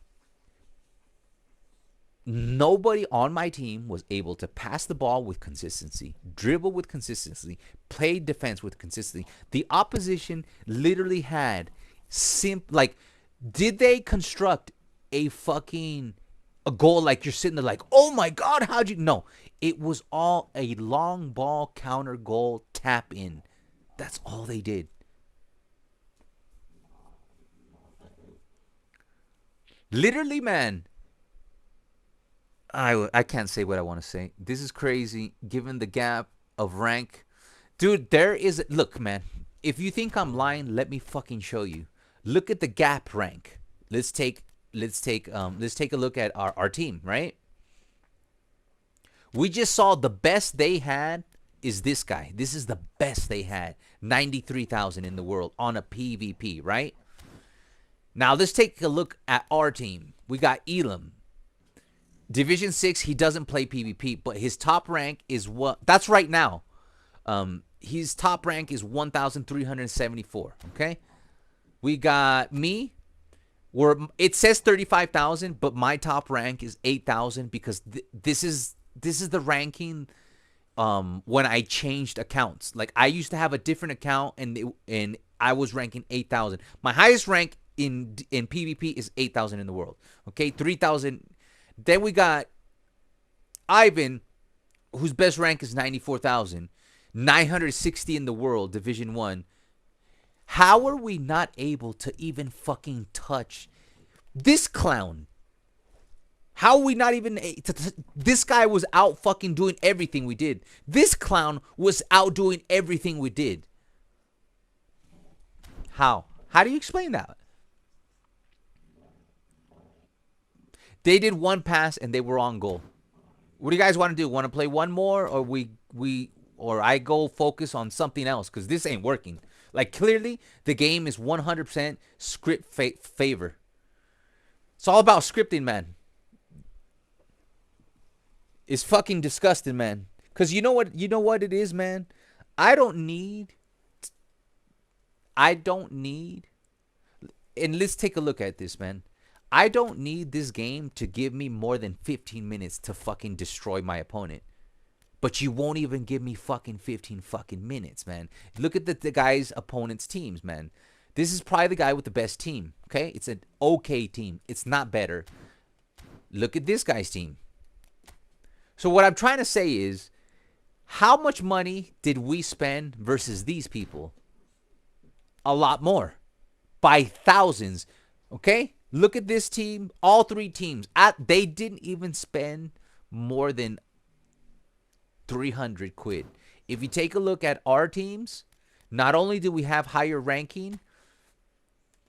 nobody on my team was able to pass the ball with consistency, dribble with consistency, play defense with consistency. The opposition literally had did they construct a goal like you're sitting there like, oh my God, how'd you? No, it was all a long ball counter goal tap in. That's all they did. Literally, man. I can't say what I want to say. This is crazy given the gap of rank. Dude, look, man. If you think I'm lying, let me fucking show you. Look at the gap rank. Let's take a look at our team, right? We just saw the best they had is this guy. This is the best they had. 93,000 in the world on a PvP, right? Now let's take a look at our team. We got Elam. Division 6, he doesn't play PvP, but his top rank is what? That's right now. His top rank is 1,374, okay? We got me. It says 35,000, but my top rank is 8,000 because this is the ranking when I changed accounts. Like I used to have a different account and I was ranking 8,000. My highest rank in PvP is 8,000 in the world. Okay, 3,000. Then we got Ivan, whose best rank is 94,000, 960 in the world, Division 1. How are we not able to even fucking touch this clown? How are we not even... This guy was out fucking doing everything we did. This clown was out doing everything we did. How? How do you explain that? They did one pass and they were on goal. What do you guys want to do? Want to play one more, or I go focus on something else? Because this ain't working. Like, clearly, the game is 100% script favor. It's all about scripting, man. is fucking disgusting, man. Because you know what it is, man? I don't need, and let's take a look at this, man. I don't need this game to give me more than 15 minutes to fucking destroy my opponent. But you won't even give me fucking 15 fucking minutes, man. Look at the guy's opponent's teams, man. This is probably the guy with the best team, okay? It's an okay team. It's not better. Look at this guy's team. So what I'm trying to say is, how much money did we spend versus these people? A lot more. By thousands, okay? Look at this team. All three teams. They didn't even spend more than 300 quid. If you take a look at our teams, not only do we have higher ranking,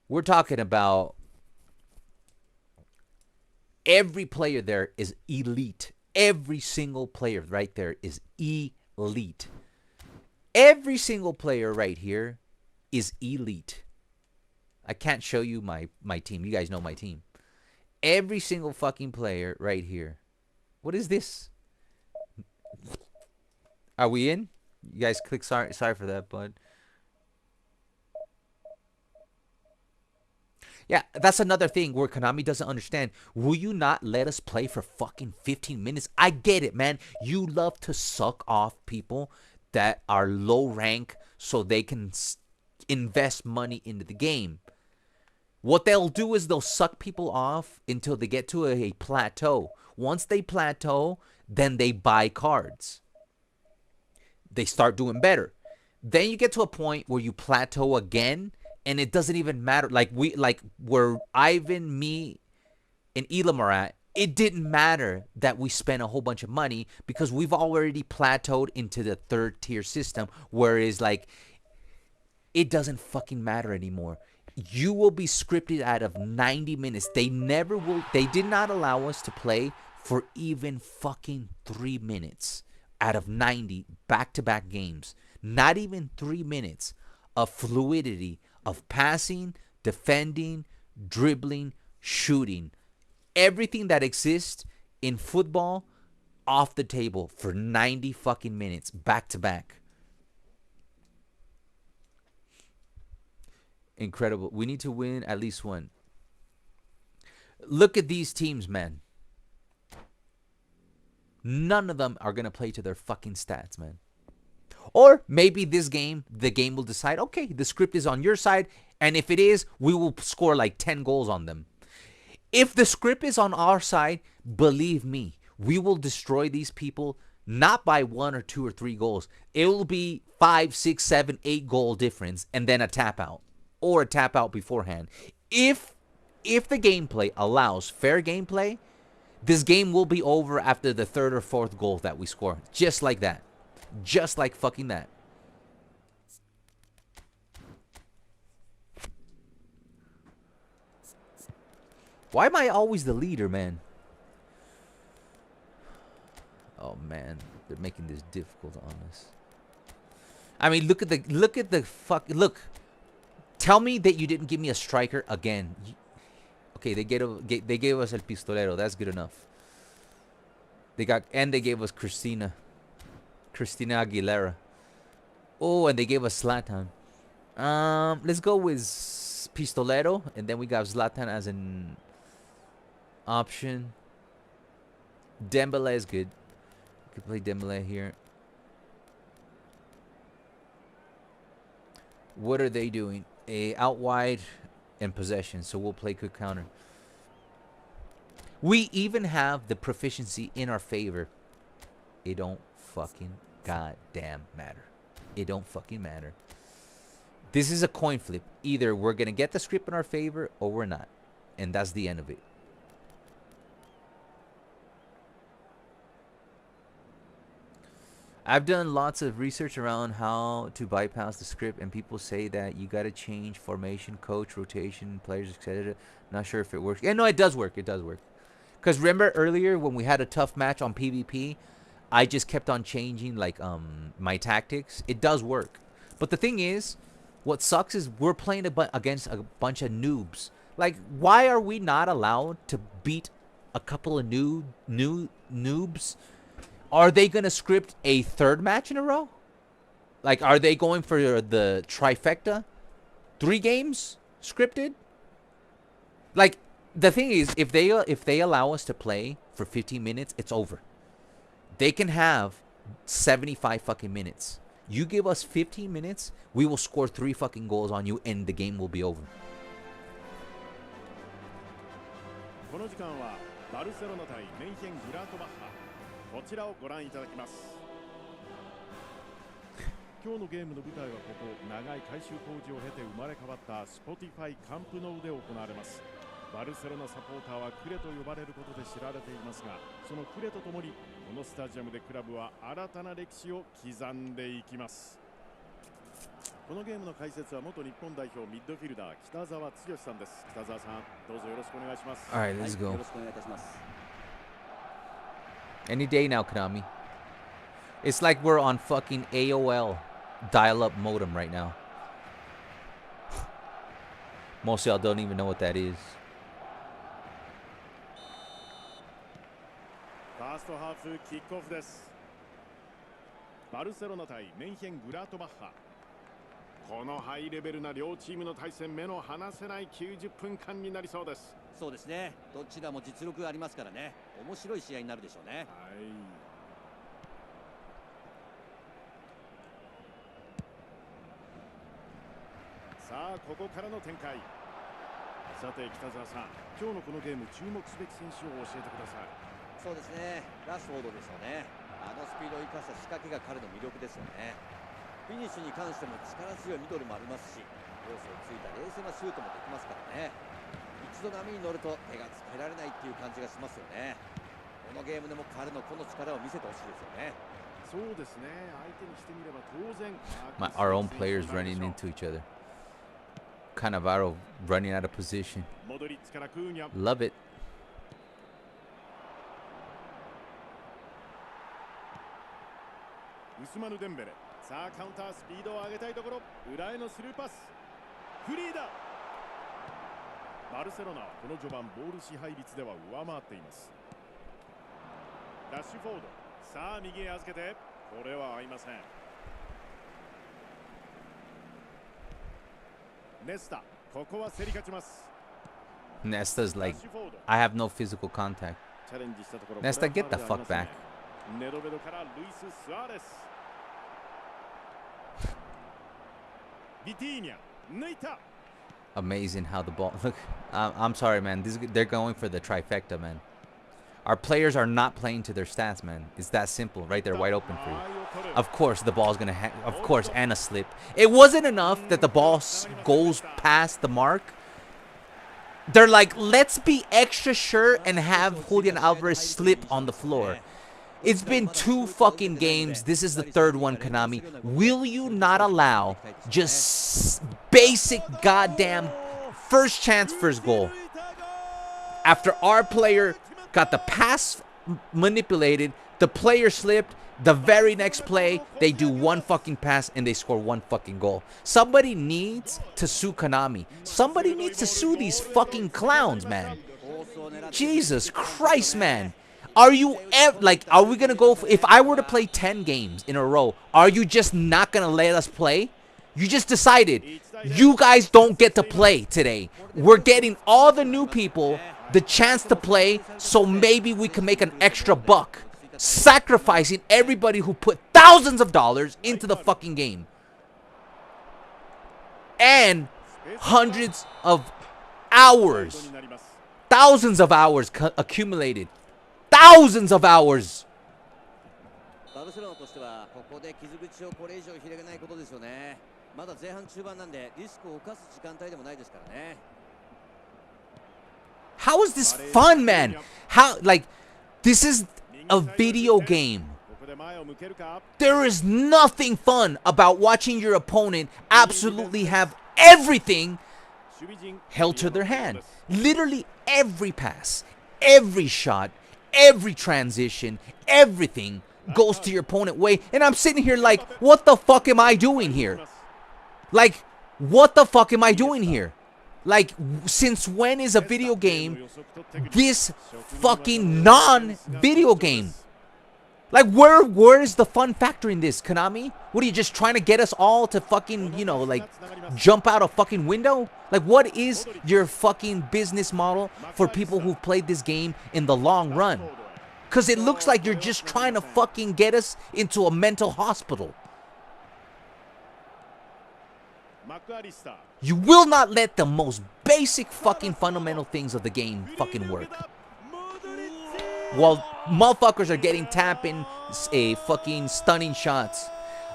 we're talking about every player there is elite. Every single player right there is elite. Every single player right here is elite. I can't show you my team. You guys know my team. Every single fucking player right here. What is this? Are we in? You guys click sorry for that, bud. Yeah, that's another thing where Konami doesn't understand. Will you not let us play for fucking 15 minutes? I get it, man. You love to suck off people that are low rank so they can invest money into the game. What they'll do is they'll suck people off until they get to a plateau. Once they plateau, then they buy cards. They start doing better. Then you get to a point where you plateau again, and it doesn't even matter. Like where Ivan, me, and Elam are at, it didn't matter that we spent a whole bunch of money because we've already plateaued into the third tier system. Whereas like it doesn't fucking matter anymore. You will be scripted out of 90 minutes. They did not allow us to play for even fucking 3 minutes out of 90 back-to-back games. Not even 3 minutes of fluidity, of passing, defending, dribbling, shooting. Everything that exists in football off the table for 90 fucking minutes back-to-back. Incredible. We need to win at least one. Look at these teams, man. None of them are going to play to their fucking stats, man. Or maybe this game, the game will decide, okay, the script is on your side, and if it is, we will score like 10 goals on them. If the script is on our side, believe me, we will destroy these people not by 1 or 2 or 3 goals. It will be 5, 6, 7, 8 goal difference, and then a tap out. Or a tap out beforehand. If the gameplay allows fair gameplay, this game will be over after the 3rd or 4th goal that we score. Just like that. Just like fucking that. Why am I always the leader, man? Oh man, they're making this difficult on us. I mean, look at the fuck. Look. Tell me that you didn't give me a striker again. Okay, they gave us El Pistolero. That's good enough. They gave us Cristina Aguilera. Oh, and they gave us Zlatan. Let's go with Pistolero, and then we got Zlatan as an option. Dembele is good. We could play Dembele here. What are they doing? Out wide and possession, so we'll play quick counter. We even have the proficiency in our favor. It don't fucking goddamn matter. It don't fucking matter. This is a coin flip. Either we're gonna get the script in our favor or we're not, and that's the end of it. I've done lots of research around how to bypass the script, and people say that you got to change formation, coach, rotation, players, etc. Not sure if it works. Yeah, no, it does work. It does work. Because remember earlier when we had a tough match on PvP, I just kept on changing like my tactics. It does work. But the thing is, what sucks is we're playing against a bunch of noobs. Like, why are we not allowed to beat a couple of noobs Are they going to script a third match in a row? Like, are they going for the trifecta? 3 games scripted? Like, the thing is, if they allow us to play for 15 minutes, it's over. They can have 75 fucking minutes. You give us 15 minutes, we will score 3 fucking goals on you, and the game will be over.
この時間はバルセロナ対メンヘングラートバッハ、こちらをご覧いただきます。今日のゲームの舞台はここ長い改修工事を経て生まれ変わったスポティファイカンプノウで行われます。バルセロナサポーターはクレと呼ばれることで知られていますが、そのクレとともにこのスタジアムでクラブは新たな歴史を刻んでいきます。このゲームの解説は元日本代表ミッドフィルダー北澤剛さんです。北澤さん、どうぞよろしくお願いします。
All right, let's go.
よろしくお願いいたします。
Any day now, Konami. It's like we're on fucking AOL dial-up modem right now. Most of y'all don't even know what that is.
ファーストハーフキックオフです。バルセロナ対メンヘングラートバッハ。このハイレベルな両チームの対戦、目の離せない90分間になりそうです。
そうですね。どちらも実力がありますからね。面白い試合になるでしょうね。
はい。さあここからの展開。さて北澤さん、今日のこのゲーム注目すべき選手を教えてください。
そうですね。ラッシュフォードでしょうね。あのスピードを生かした仕掛けが彼の魅力ですよね。フィニッシュに関しても力強いミドルもありますし、コースをついた冷静なシュートもできますからね。一度波に乗ると手がつけられないっていう感じがしますよね。このゲームでも彼のこの力を見せてほしいですよね。
そうですね。相手にしてみれば当然。
Our own players running into each other. Cannavaro running out of position. Love it.
ウスマヌ・デンベレ。さあカウンタースピードを上げたいところ、裏へのスルーパス、フリーだ。バルセロナはこの序盤ボール支配率では上回っています。ラッシュフォード、さあ右へ預けて、これは合いません。ネスタ、ここは競り勝ちます。
Nesta's like, I have no physical contact. Nesta, get the fuck back.
ネドベドからルイス・スアレス。ビティーニャ、抜いた。
Amazing how the ball. Look, I'm sorry, man. They're going for the trifecta, man. Our players are not playing to their stats, man. It's that simple, right there, wide open for you. Of course, the ball's gonna. Of course, and a slip. It wasn't enough that the ball goes past the mark. They're like, let's be extra sure and have Julian Alvarez slip on the floor. It's been 2 fucking games. This is the 3rd one, Konami. Will you not allow just basic goddamn first chance, first goal? After our player got the pass manipulated, the player slipped, the very next play, they do 1 fucking pass and they score 1 fucking goal. Somebody needs to sue Konami. Somebody needs to sue these fucking clowns, man. Jesus Christ, man. Are you like, are we going to go, if I were to play 10 games in a row, are you just not going to let us play? You just decided you guys don't get to play today. We're getting all the new people the chance to play, so maybe we can make an extra buck, sacrificing everybody who put thousands of dollars into the fucking game. And hundreds of hours, thousands of hours accumulated. Thousands of hours.
バルセロナとしてはここで傷口をこれ以上広げないことですよね。まだ前半中盤なんでリスクを冒す時間帯でもないですからね。
How is this fun, man? How, like, this is a video game. There is nothing fun about watching your opponent absolutely have everything held to their hand. Literally every pass, every shot, every transition, everything goes to your opponent way. And I'm sitting here like, what the fuck am I doing here? Like, what the fuck am I doing here? Like, since when is a video game this fucking non-video game? Like, where is the fun factor in this, Konami? What are you just trying to get us all to fucking, you know, like, jump out a fucking window? Like, what is your fucking business model for people who've played this game in the long run? Because it looks like you're just trying to fucking get us into a mental hospital. You will not let the most basic fucking fundamental things of the game fucking work. While motherfuckers are getting tapping a fucking stunning shots,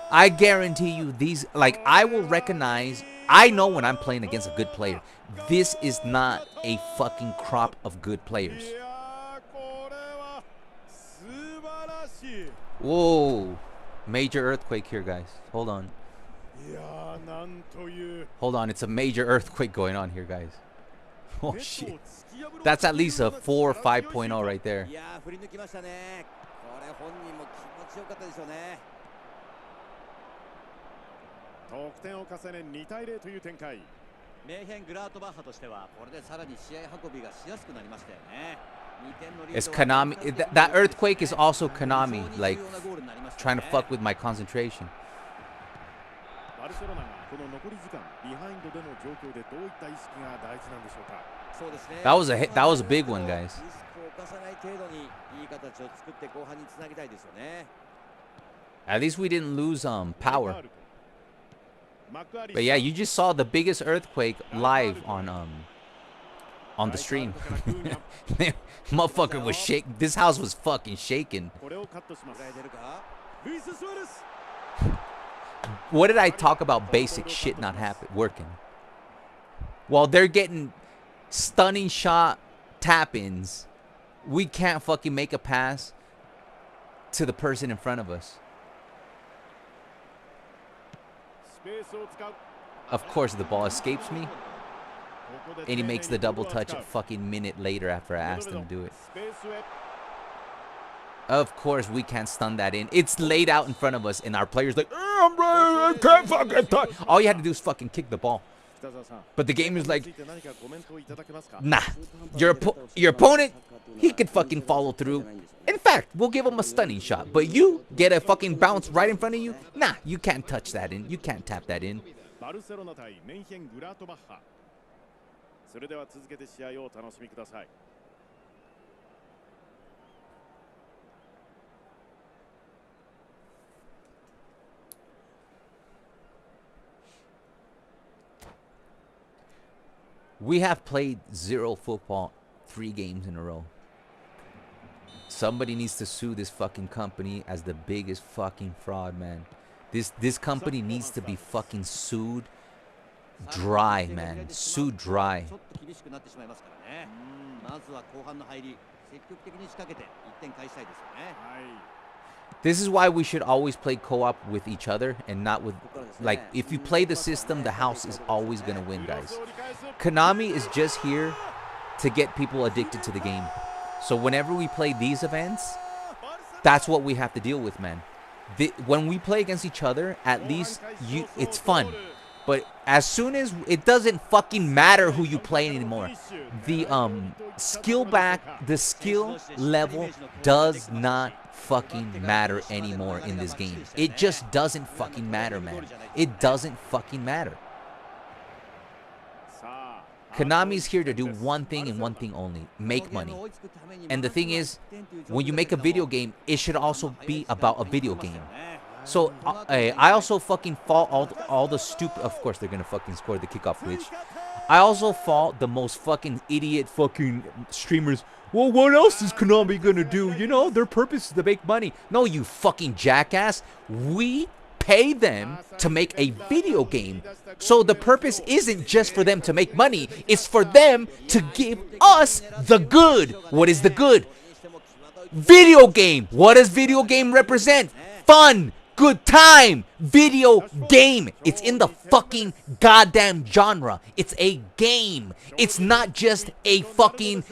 I guarantee you these, like, I will recognize, I know when I'm playing against a good player. This is not a fucking crop of good players. Whoa. Major earthquake here, guys. Hold on. Hold on, it's a major earthquake going on here, guys. Oh shit. That's at least a 4 or 5.0 right there. It's Konami. That earthquake is also Konami, like, trying to fuck with my concentration. That was a hit. That was a big one, guys. At least we didn't lose power. But yeah, you just saw the biggest earthquake live on the stream. Motherfucker was shaking. This house was fucking shaking. What did I talk about? Basic shit not working. While they're getting stunning shot tap-ins, we can't fucking make a pass to the person in front of us. Of course, the ball escapes me, and he makes the double touch a fucking minute later after I asked him to do it. Of course, we can't stun that in. It's laid out in front of us, and our player's like, I'm right, I can't fucking touch. All you had to do is fucking kick the ball. But the game is like, nah, your opponent, he could fucking follow through. In fact, we'll give him a stunning shot. But you get a fucking bounce right in front of you? Nah, you can't touch that in. You can't tap that in. We have played zero football 3 games in a row. Somebody needs to sue this fucking company as the biggest fucking fraud, man. This company needs to be fucking sued dry, man. Sued dry. This is why we should always play co-op with each other and not with, like, if you play the system, the house is always going to win, guys. Konami is just here to get people addicted to the game. So whenever we play these events, that's what we have to deal with, man. When we play against each other, at least it's fun. But as soon as it doesn't fucking matter who you play anymore, the skill level does not fucking matter anymore in this game. It just doesn't fucking matter, man. It doesn't fucking matter. Konami's here to do one thing and one thing only: make money. And the thing is, when you make a video game, it should also be about a video game. So I also fucking fault all the stupid. Of course, they're gonna fucking score the kickoff glitch. I also fault the most fucking idiot fucking streamers. Well, what else is Konami gonna do? You know, their purpose is to make money. No, you fucking jackass. We pay them to make a video game. So the purpose isn't just for them to make money. It's for them to give us the good. What is the good? Video game. What does video game represent? Fun. Good time. Video game. It's in the fucking goddamn genre. It's a game. It's not just a fucking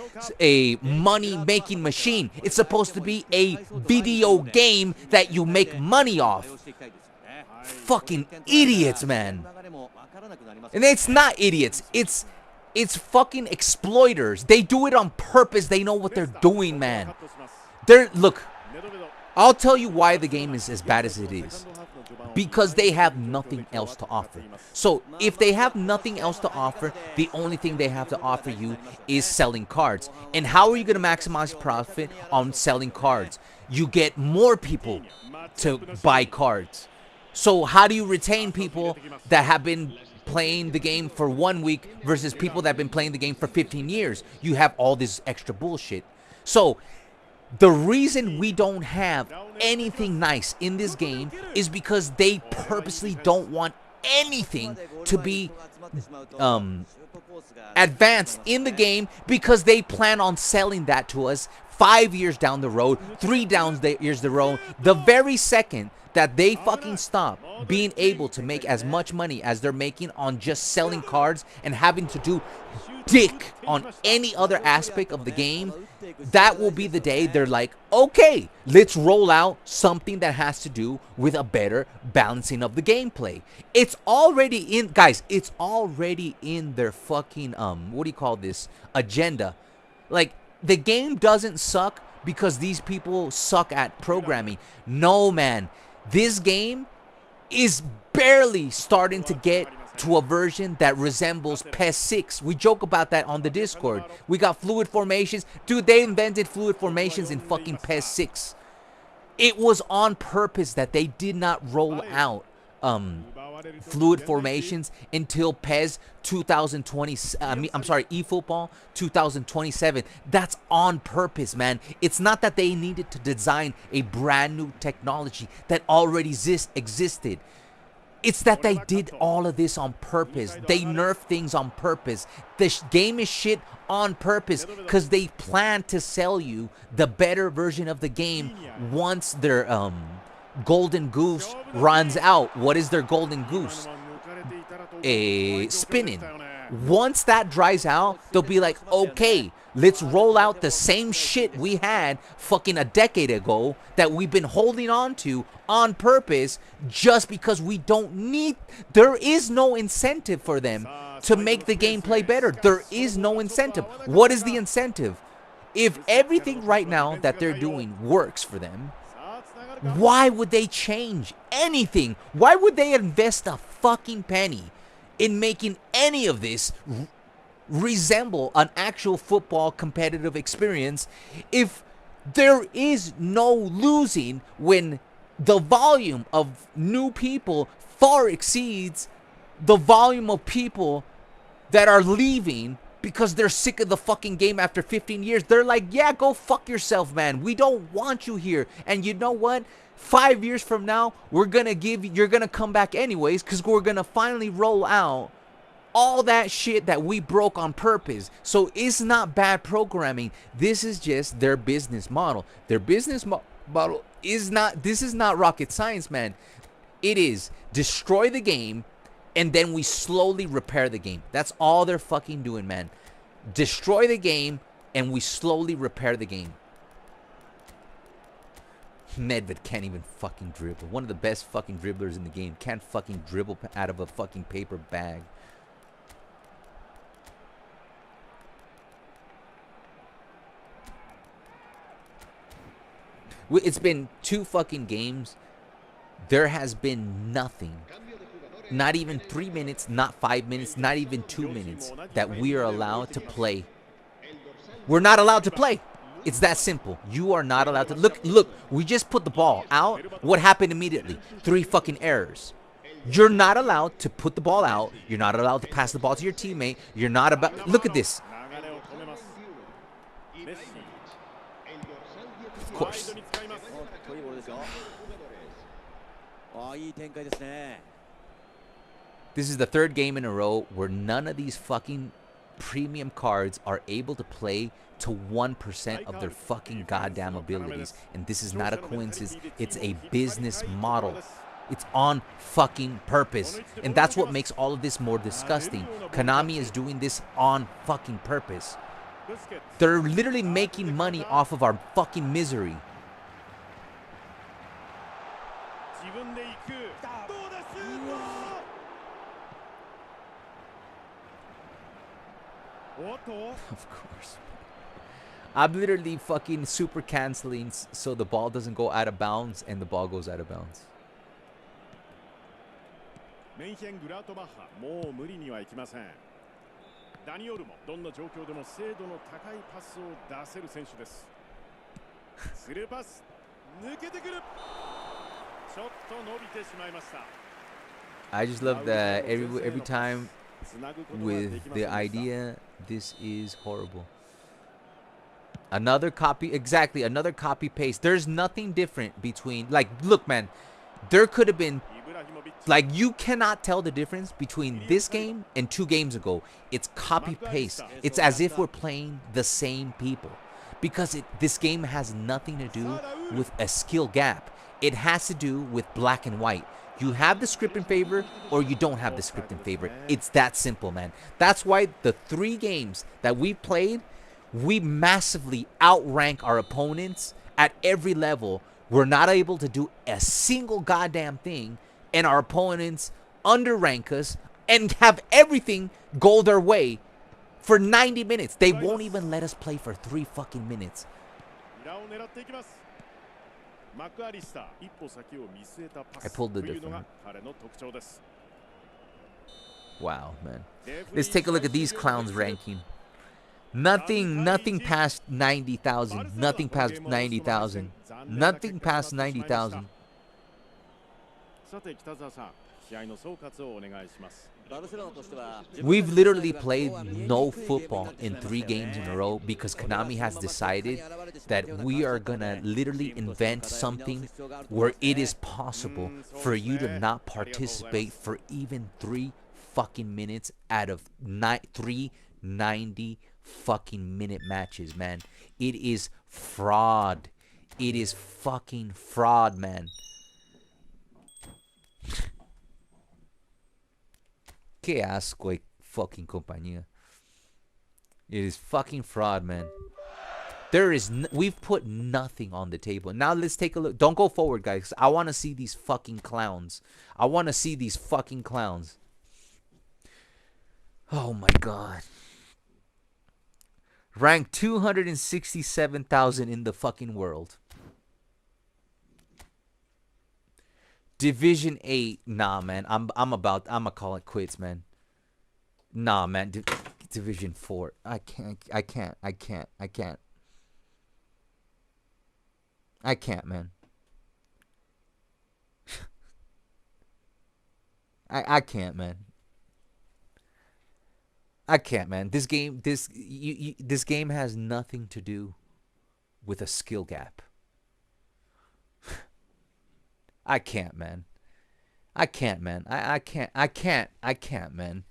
money-making machine. It's supposed to be a video game that you make money off. Fucking idiots, man. And it's not idiots. It's fucking exploiters. They do it on purpose. They know what they're doing, man. Look. I'll tell you why the game is as bad as it is. Because they have nothing else to offer. So if they have nothing else to offer, the only thing they have to offer you is selling cards. And how are you going to maximize profit on selling cards? You get more people to buy cards. So how do you retain people that have been playing the game for 1 week versus people that have been playing the game for 15 years? You have all this extra bullshit. So the reason we don't have anything nice in this game is because they purposely don't want anything to be advanced in the game, because they plan on selling that to us 5 years down the road, 3 years the road. The very second that they fucking stop being able to make as much money as they're making on just selling cards and having to do dick on any other aspect of the game, that will be the day they're like, okay, let's roll out something that has to do with a better balancing of the gameplay. It's already in, guys, it's already in their fucking what do you call this, agenda. Like, the game doesn't suck because these people suck at programming. No, man, this game is barely starting to get to a version that resembles PES 6. We joke about that on the Discord. We got fluid formations. Dude, they invented fluid formations in fucking PES 6. It was on purpose that they did not roll out fluid formations until PES 2020. I'm sorry, eFootball 2027. That's on purpose, man. It's not that they needed to design a brand new technology that already existed. It's that they did all of this on purpose. They nerf things on purpose. The game is shit on purpose because they plan to sell you the better version of the game once their golden goose runs out. What is their golden goose? Spinning. Once that dries out, they'll be like, okay, let's roll out the same shit we had fucking a decade ago that we've been holding on to on purpose just because we don't need. There is no incentive for them to make the gameplay better. There is no incentive. What is the incentive? If everything right now that they're doing works for them, why would they change anything? Why would they invest a fucking penny in making any of this resemble an actual football competitive experience if there is no losing when the volume of new people far exceeds the volume of people that are leaving because they're sick of the fucking game after 15 years. They're like, yeah, go fuck yourself, man. We don't want you here. And you know what? 5 years from now, you're gonna come back anyways, because we're gonna finally roll out all that shit that we broke on purpose. So it's not bad programming. This is just their business model. Their business model is not, this is not rocket science, man. It is destroy the game and then we slowly repair the game. That's all they're fucking doing, man. Destroy the game and we slowly repair the game. Nedved can't even fucking dribble. One of the best fucking dribblers in the game. Can't fucking dribble out of a fucking paper bag. It's been 2 fucking games. There has been nothing. Not even 3 minutes, not 5 minutes, not even 2 minutes that we are allowed to play. We're not allowed to play. It's that simple. You are not allowed to. Look, we just put the ball out. What happened immediately? 3 fucking errors. You're not allowed to put the ball out. You're not allowed to pass the ball to your teammate. You're not about. Look at this. Of course. This is the 3rd game in a row where none of these fucking premium cards are able to play to 1% of their fucking goddamn abilities. And this is not a coincidence. It's a business model. It's on fucking purpose. And that's what makes all of this more disgusting. Konami is doing this on fucking purpose. They're literally making money off of our fucking misery. Of course. I'm literally fucking super canceling so the ball doesn't go out of bounds and the ball goes out of bounds.
メンヒェングラートバッハ、もう無理にはいきません。ダニオルもどんな状況でも精度の高いパスを出せる選手です。スルーパス、抜けてくる。ちょっと伸びてしまいました。
I just love that every time with the idea, this is horrible. Another copy, exactly, another copy paste. There's nothing different between, like, look, man, there could have been, like, you cannot tell the difference between this game and 2 games ago. It's copy paste. It's as if we're playing the same people, because this game has nothing to do with a skill gap. It has to do with black and white. You have the script in favor or you don't have the script in favor. It's that simple, man. That's why the 3 games that we played, we massively outrank our opponents at every level. We're not able to do a single goddamn thing, and our opponents underrank us and have everything go their way for 90 minutes. They won't even let us play for 3 fucking minutes. I pulled the different. Wow, man. Let's take a look at these clowns ranking. Nothing past 90,000. Nothing past 90,000. Nothing past 90,000. We've literally played no football in 3 games in a row because Konami has decided that we are gonna literally invent something where it is possible for you to not participate for even 3 fucking minutes out of 390 fucking minute matches, man. It is fraud. It is fucking fraud, man. Que asco, fucking compañía. It is fucking fraud, man. There is we've put nothing on the table. Now let's take a look. Don't go forward, guys. I want to see these fucking clowns. I want to see these fucking clowns. Oh my god. Ranked 267,000 in the fucking world. Division 8, nah, man. I'm gonna call it quits, man. Nah, man. Division 4. I can't, man. I can't, man. I can't, man. This game has nothing to do with a skill gap. I can't, man. I can't, man. I can't, man.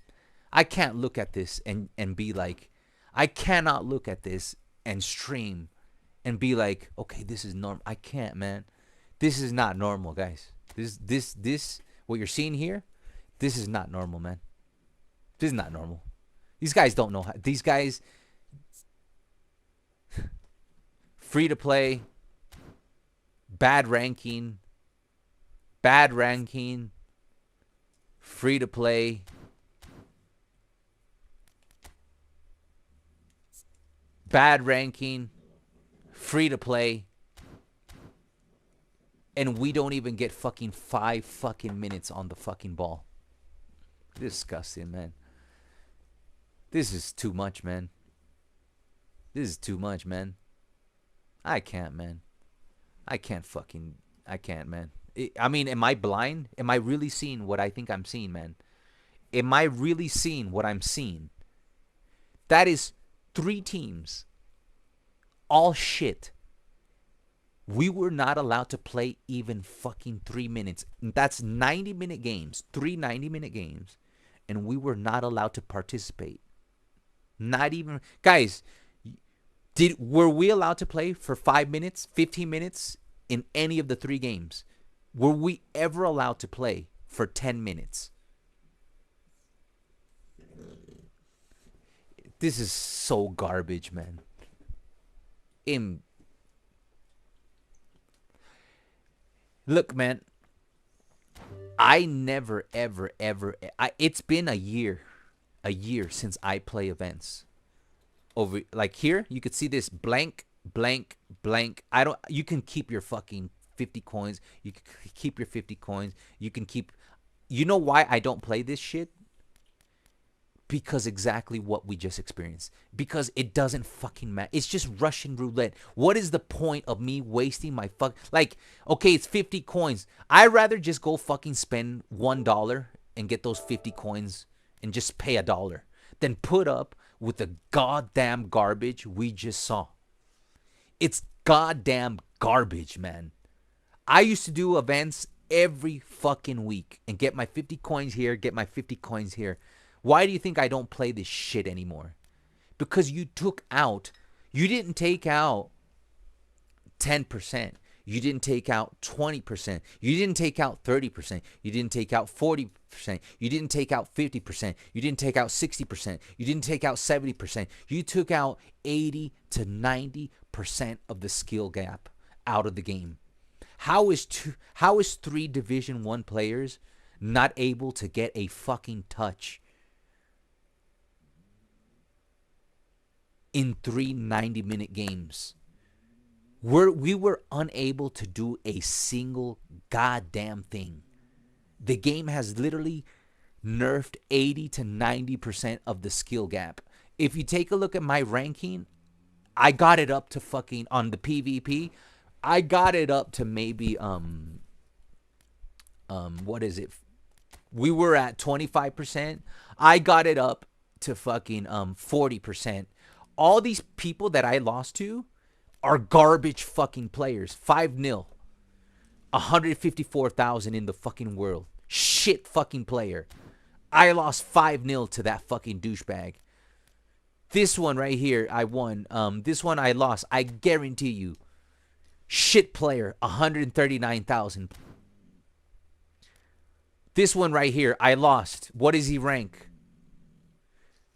I can't look at this and be like, I cannot look at this and stream and be like, okay, this is normal. I can't, man. This is not normal, guys. This, what you're seeing here, this is not normal, man. This is not normal. These guys don't know how. These guys, free to play, bad ranking, free to play, bad ranking, free to play, and we don't even get fucking 5 fucking minutes on the fucking ball. Disgusting, man. This is too much, man. This is too much, man. I can't, man. I can't, man. I mean, am I blind? Am I really seeing what I think I'm seeing, man? Am I really seeing what I'm seeing? That is 3 teams. All shit. We were not allowed to play even fucking 3 minutes. That's 90-minute games. 3 90-minute games. And we were not allowed to participate. Not even... Guys, were we allowed to play for 5 minutes, 15 minutes in any of the 3 games? Were we ever allowed to play for 10 minutes? This is so garbage, man. Look, man. I never, ever... it's been a year since I play events. over like here. You could see this blank, blank, blank. You can keep your fucking 50 coins. You can keep your 50 coins. You can keep. You know why I don't play this shit? Because exactly what we just experienced. Because it doesn't fucking matter. It's just Russian roulette. What is the point of me wasting my like, okay, it's 50 coins. I'd rather just go fucking spend $1 and get those 50 coins and just pay $1 than put up with the goddamn garbage we just saw. It's goddamn garbage, man. I used to do events every fucking week and get my 50 coins here, get my 50 coins here. Why do you think I don't play this shit anymore? Because you didn't take out 10%. You didn't take out 20%. You didn't take out 30%. You didn't take out 40%. You didn't take out 50%. You didn't take out 60%. You didn't take out 70%. You took out 80 to 90% of the skill gap out of the game. How is 3 Division 1 players not able to get a fucking touch in 3 90-minute games? We were unable to do a single goddamn thing. The game has literally nerfed 80 to 90% of the skill gap. If you take a look at my ranking, I got it up to fucking, on the PvP, I got it up to maybe, what is it? We were at 25%. I got it up to fucking 40%. All these people that I lost to are garbage fucking players. 5-0. 154,000 in the fucking world. Shit fucking player. I lost 5-0 to that fucking douchebag. This one right here, I won. This one I lost. I guarantee you. Shit player, 139,000. This one right here, I lost. What does he rank?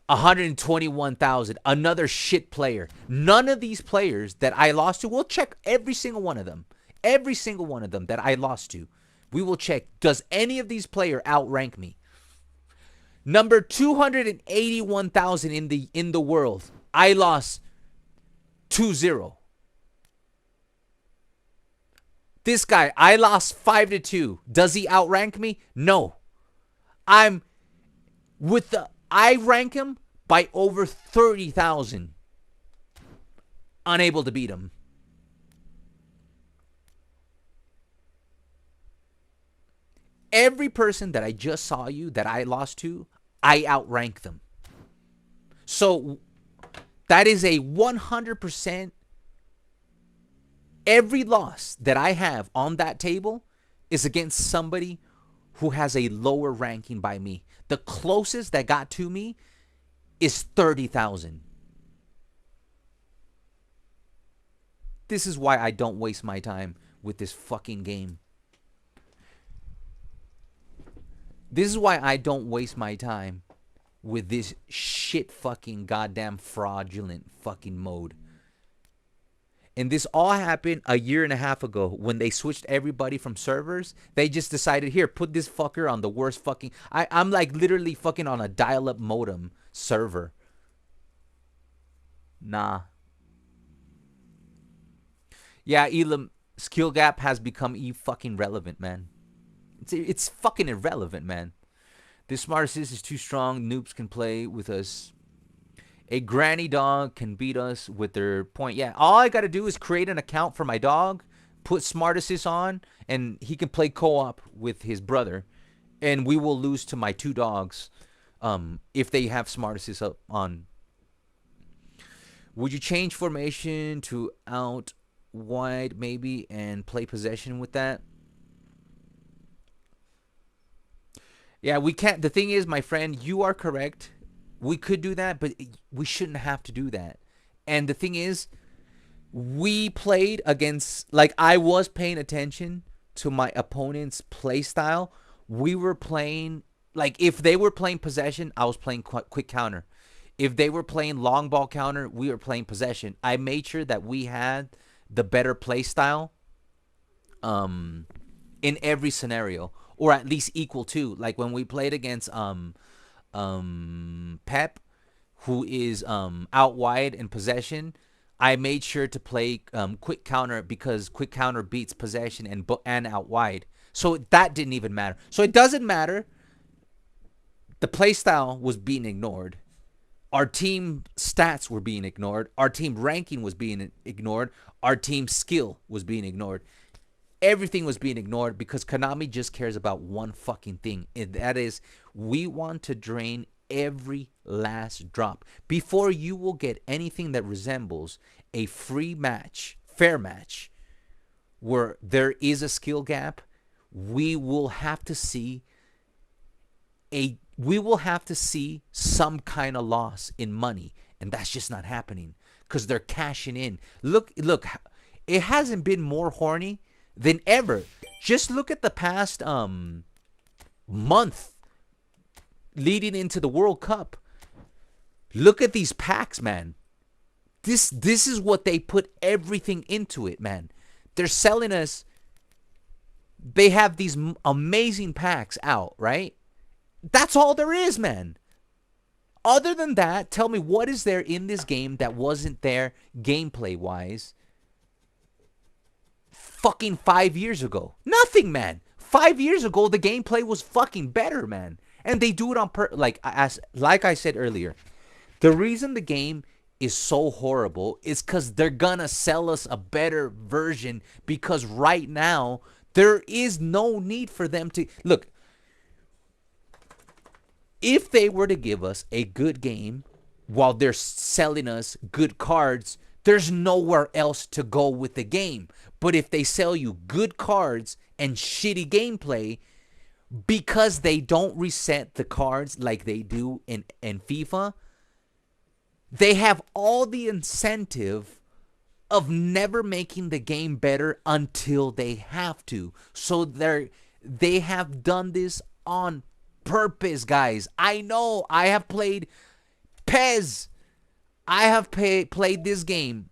121,000. Another shit player. None of these players that I lost to, we'll check every single one of them. Every single one of them that I lost to. We will check. Does any of these players outrank me? Number 281,000 in the world. I lost 2-0. This guy, I lost 5-2. Does he outrank me? No. I rank him by over 30,000. Unable to beat him. Every person that I just saw you that I lost to, I outrank them. So that is a 100%. Every loss that I have on that table is against somebody who has a lower ranking by me. The closest that got to me is 30,000. This is why I don't waste my time with this fucking game. This is why I don't waste my time with this shit fucking goddamn fraudulent fucking mode. And this all happened a year and a half ago when they switched everybody from servers. They just decided, here, put this fucker on the worst fucking... I'm like literally fucking on a dial-up modem server. Nah. Yeah, Elam, skill gap has become fucking relevant, man. It's fucking irrelevant, man. This smart assist is too strong. Noobs can play with us. A granny dog can beat us with their point. Yeah, all I got to do is create an account for my dog, put Smart Assist on, and he can play co-op with his brother. And we will lose to my 2 dogs if they have Smart Assist up on. Would you change formation to out wide maybe and play possession with that? Yeah, we can't. The thing is, my friend, you are correct. We could do that, but we shouldn't have to do that. And the thing is, we played against, like, I was paying attention to my opponent's play style. We were playing, like, if they were playing possession, I was playing quick counter. If they were playing long ball counter, we were playing possession. I made sure that we had the better play style in every scenario, or at least equal to. Like when we played against Pep, who is out wide in possession, I made sure to play quick counter because quick counter beats possession and out wide. So that didn't even matter. So it doesn't matter. The play style was being ignored. Our team stats were being ignored. Our team ranking was being ignored. Our team skill was being ignored. Everything was being ignored because Konami just cares about one fucking thing. And that is, we want to drain every last drop before you will get anything that resembles a free match, fair match, where there is a skill gap. We will have to see some kind of loss in money, and that's just not happening because they're cashing in. Look, it hasn't been more horny than ever. Just look at the past month leading into the World Cup. Look at these packs, man. This is what they put everything into it, man. They're selling us. They have these amazing packs out, right? That's all there is, man. Other than that, tell me what is there in this game that wasn't there gameplay-wise fucking 5 years ago? Nothing, man. 5 years ago, the gameplay was fucking better, man. And they do it on like I said earlier. The reason the game is so horrible is because they're gonna sell us a better version, because right now there is no need for them to look. If they were to give us a good game while they're selling us good cards, there's nowhere else to go with the game. But if they sell you good cards and shitty gameplay, because they don't reset the cards like they do in FIFA, they have all the incentive of never making the game better until they have to. So they have done this on purpose, guys. I know. I have played PES. I have played this game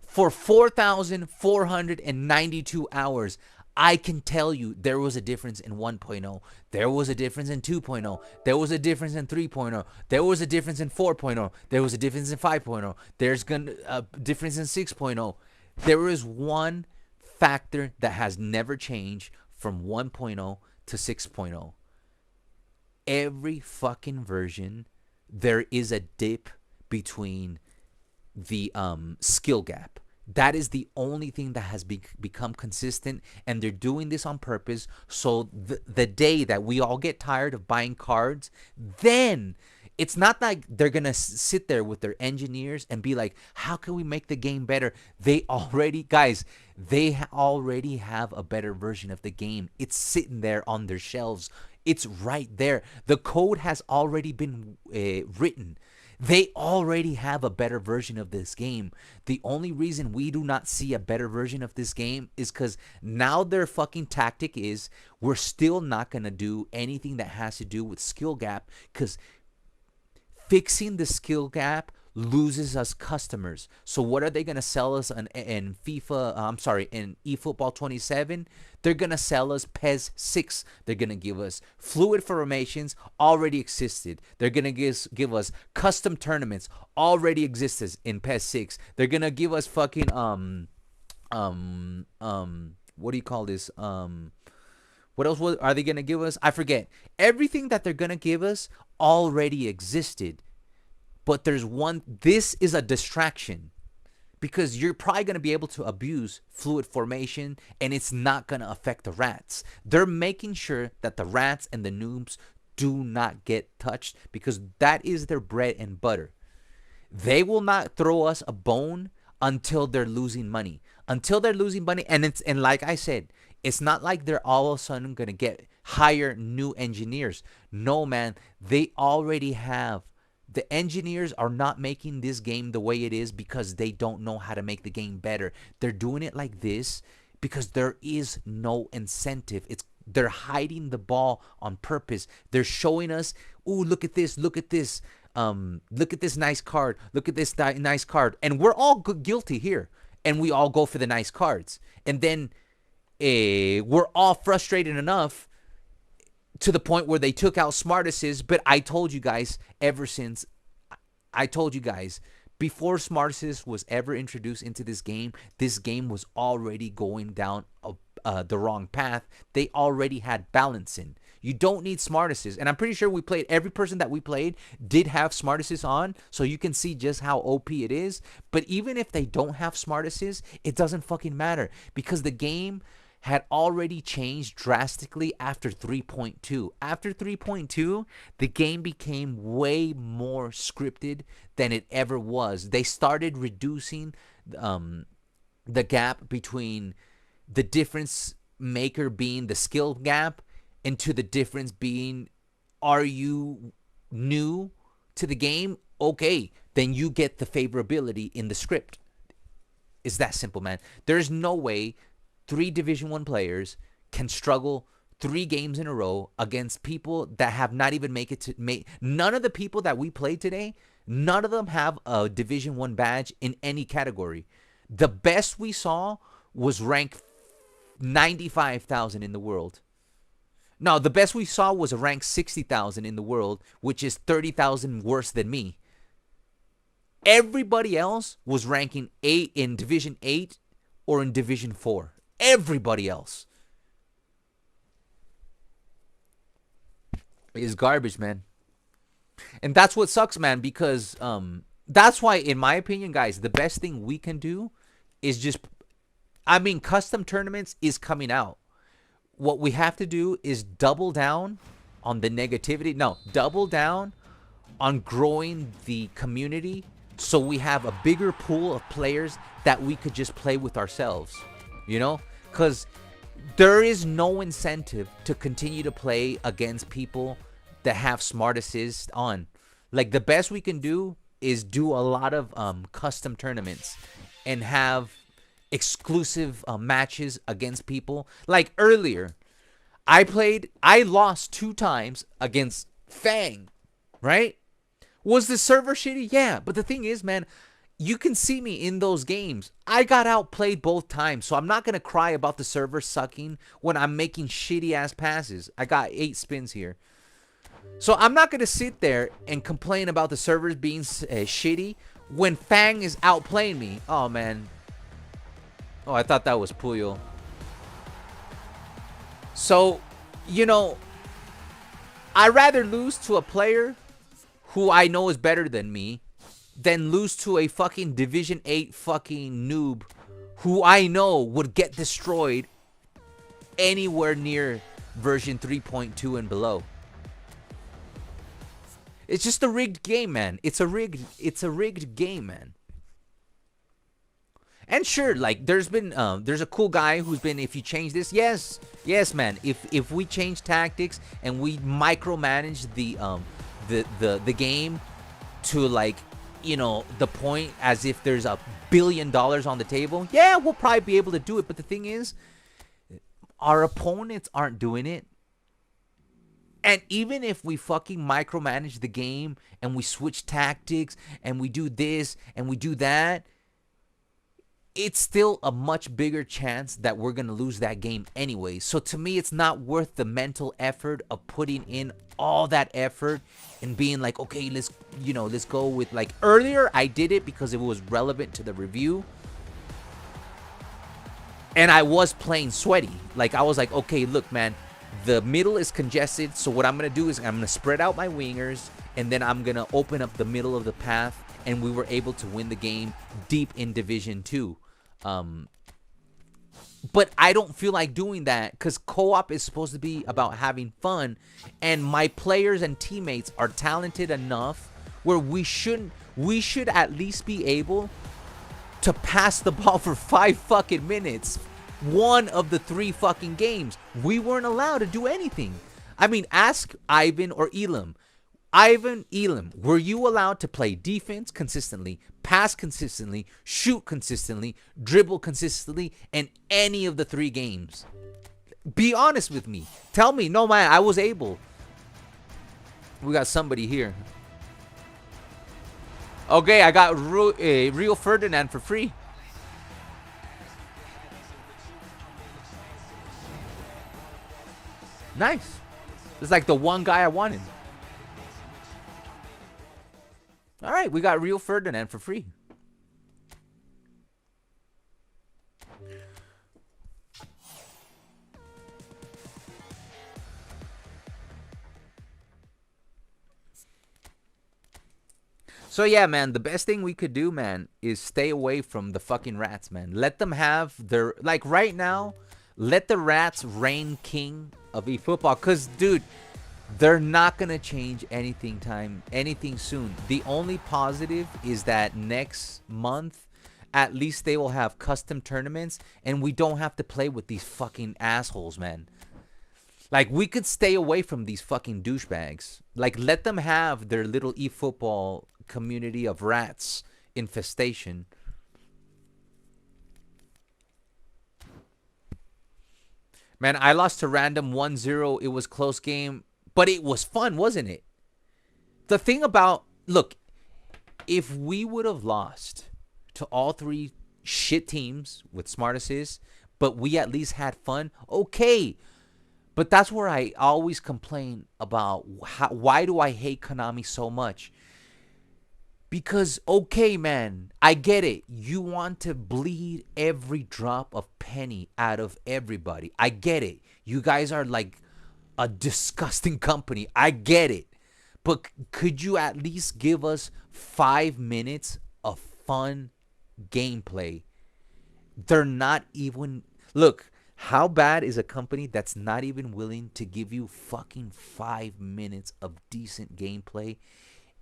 for 4,492 hours. I can tell you there was a difference in 1.0. There was a difference in 2.0. There was a difference in 3.0. There was a difference in 4.0. There was a difference in 5.0. There's a difference in 6.0. There is one factor that has never changed from 1.0 to 6.0. Every fucking version, there is a dip between the skill gap. That is the only thing that has become consistent, and they're doing this on purpose. So the day that we all get tired of buying cards, then it's not like they're going to sit there with their engineers and be like, how can we make the game better? They already have a better version of the game. It's sitting there on their shelves. It's right there. The code has already been written. They already have a better version of this game. The only reason we do not see a better version of this game is because now their fucking tactic is we're still not going to do anything that has to do with skill gap, because fixing the skill gap loses us customers. So what are they going to sell us in eFootball 27? They're going to sell us PES 6. They're going to give us fluid formations, already existed. They're going to give us custom tournaments, already existed in PES 6. They're going to give us fucking what do you call this? What else are they going to give us? I forget. Everything that they're going to give us already existed. But this is a distraction, because you're probably going to be able to abuse fluid formation and it's not going to affect the rats. They're making sure that the rats and the noobs do not get touched, because that is their bread and butter. They will not throw us a bone until they're losing money. Until they're losing money. And like I said, it's not like they're all of a sudden going to hire new engineers. No, man, they already have. The engineers are not making this game the way it is because they don't know how to make the game better. They're doing it like this because there is no incentive. They're hiding the ball on purpose. They're showing us, ooh, look at this, look at this, look at this nice card, look at this nice card, and we're all guilty here, and we all go for the nice cards, and then we're all frustrated enough to the point where they took out Smartuses. But I told you guys, ever since I told you guys, before Smart Assist was ever introduced into this game was already going down the wrong path. They already had balancing. You don't need Smart Assist. And I'm pretty sure every person that we played did have Smart Assist on, so you can see just how OP it is. But even if they don't have Smart Assist, it doesn't fucking matter, because the game had already changed drastically after 3.2. After 3.2, the game became way more scripted than it ever was. They started reducing the gap between the difference maker being the skill gap, into the difference being, are you new to the game? Okay, then you get the favorability in the script. It's that simple, man. There's no way 3 Division 1 players can struggle 3 games in a row against people that have not even none of the people that we played today, none of them have a Division 1 badge in any category. The best we saw was rank 95,000 in the world. No, the best we saw was a rank 60,000 in the world, which is 30,000 worse than me. Everybody else was ranking 8 in Division 8 or in Division 4. Everybody else is garbage, man. And that's what sucks, man, because that's why, in my opinion, guys, the best thing we can do is just, custom tournaments is coming out. What we have to do is double down on the negativity. No, double down on growing the community, so we have a bigger pool of players that we could just play with ourselves. You know? Because there is no incentive to continue to play against people that have Smart Assist on. Like, the best we can do is do a lot of custom tournaments and have exclusive matches against people. Like earlier, I lost 2 times against Fang, right? Was the server shitty? Yeah, but the thing is, man, you can see me in those games. I got outplayed both times, so I'm not going to cry about the server sucking when I'm making shitty ass passes. I got 8 spins here. So I'm not going to sit there and complain about the servers being shitty when Fang is outplaying me. Oh, man. Oh, I thought that was Puyol. So, you know, I'd rather lose to a player who I know is better than me than lose to a fucking Division 8 fucking noob who I know would get destroyed anywhere near version 3.2 and below. It's just a rigged game, man. It's a rigged game, man. And sure, like there's a cool guy who's been, if you change this, yes, man. If we change tactics and we micromanage the game to, like, you know, the point as if there's $1 billion on the table, yeah, we'll probably be able to do it. But the thing is, our opponents aren't doing it. And even if we fucking micromanage the game and we switch tactics and we do this and we do that, it's still a much bigger chance that we're going to lose that game anyway. So to me, it's not worth the mental effort of putting in all that effort and being like, okay, let's go with, like, earlier I did it because it was relevant to the review. And I was playing sweaty. Like, I was like, okay, look, man, the middle is congested. So what I'm going to do is I'm going to spread out my wingers and then I'm going to open up the middle of the path. And we were able to win the game deep in Division 2. But I don't feel like doing that because co-op is supposed to be about having fun. And my players and teammates are talented enough where we should at least be able to pass the ball for 5 fucking minutes. One of the 3 fucking games. We weren't allowed to do anything. I mean, ask Ivan or Elam. Ivan, Elam, were you allowed to play defense consistently, pass consistently, shoot consistently, dribble consistently in any of the 3 games? Be honest with me. Tell me, no, man, I was able. We got somebody here. Okay, I got Rio Ferdinand for free. Nice. It's like the one guy I wanted. All right, we got Rio Ferdinand for free. So yeah, man, the best thing we could do, man, is stay away from the fucking rats, man. Let them have their, like, right now, let the rats reign king of eFootball. Cause dude, they're not gonna change anything soon. The only positive is that next month, at least they will have custom tournaments, and we don't have to play with these fucking assholes, man. Like, we could stay away from these fucking douchebags. Like, let them have their little eFootball community of rats infestation. Man, I lost to random 1-0. It was close game, but it was fun, wasn't it? The thing about, look, if we would have lost to all three shit teams with smart assists, but we at least had fun, okay. But that's where I always complain about why do I hate Konami so much? Because, okay, man, I get it. You want to bleed every drop of penny out of everybody. I get it. You guys are like a disgusting company. I get it. But could you at least give us 5 minutes of fun gameplay? They're not even... Look, how bad is a company that's not even willing to give you fucking 5 minutes of decent gameplay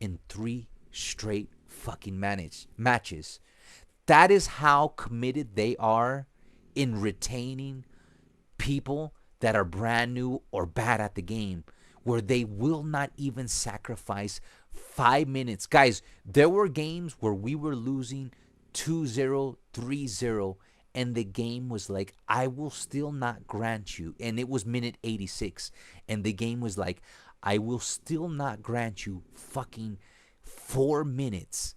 in 3 straight fucking matches? That is how committed they are in retaining people that are brand new or bad at the game, where they will not even sacrifice 5 minutes. Guys, there were games where we were losing 2-0, 3-0, and the game was like, I will still not grant you. And it was minute 86. And the game was like, I will still not grant you fucking 4 minutes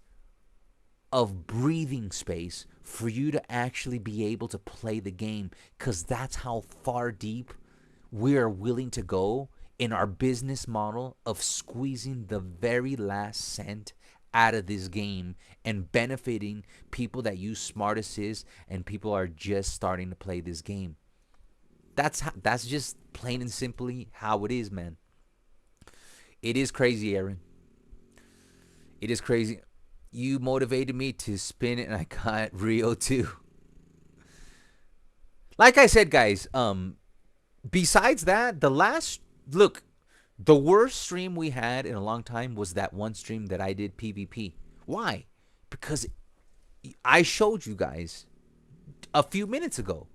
of breathing space for you to actually be able to play the game. Because that's how far deep we are willing to go in our business model of squeezing the very last cent out of this game and benefiting people that use smart assists and people are just starting to play this game. That's just plain and simply how it is, man. It is crazy, Aaron. It is crazy. You motivated me to spin it, and I got Rio too. Like I said, guys, besides that, the worst stream we had in a long time was that one stream that I did PvP. Why? Because I showed you guys a few minutes ago.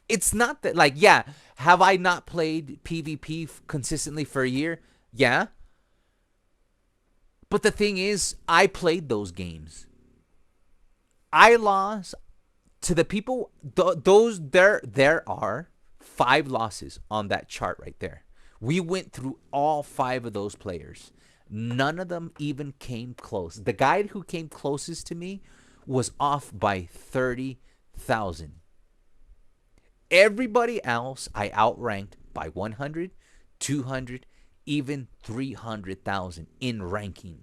It's not that, like, yeah, have I not played PvP consistently for a year? Yeah. But the thing is, I played those games. I lost to the people, there are 5 losses on that chart right there. We went through all 5 of those players. None of them even came close. The guy who came closest to me was off by 30,000. Everybody else I outranked by 100, 200, even 300,000 in ranking.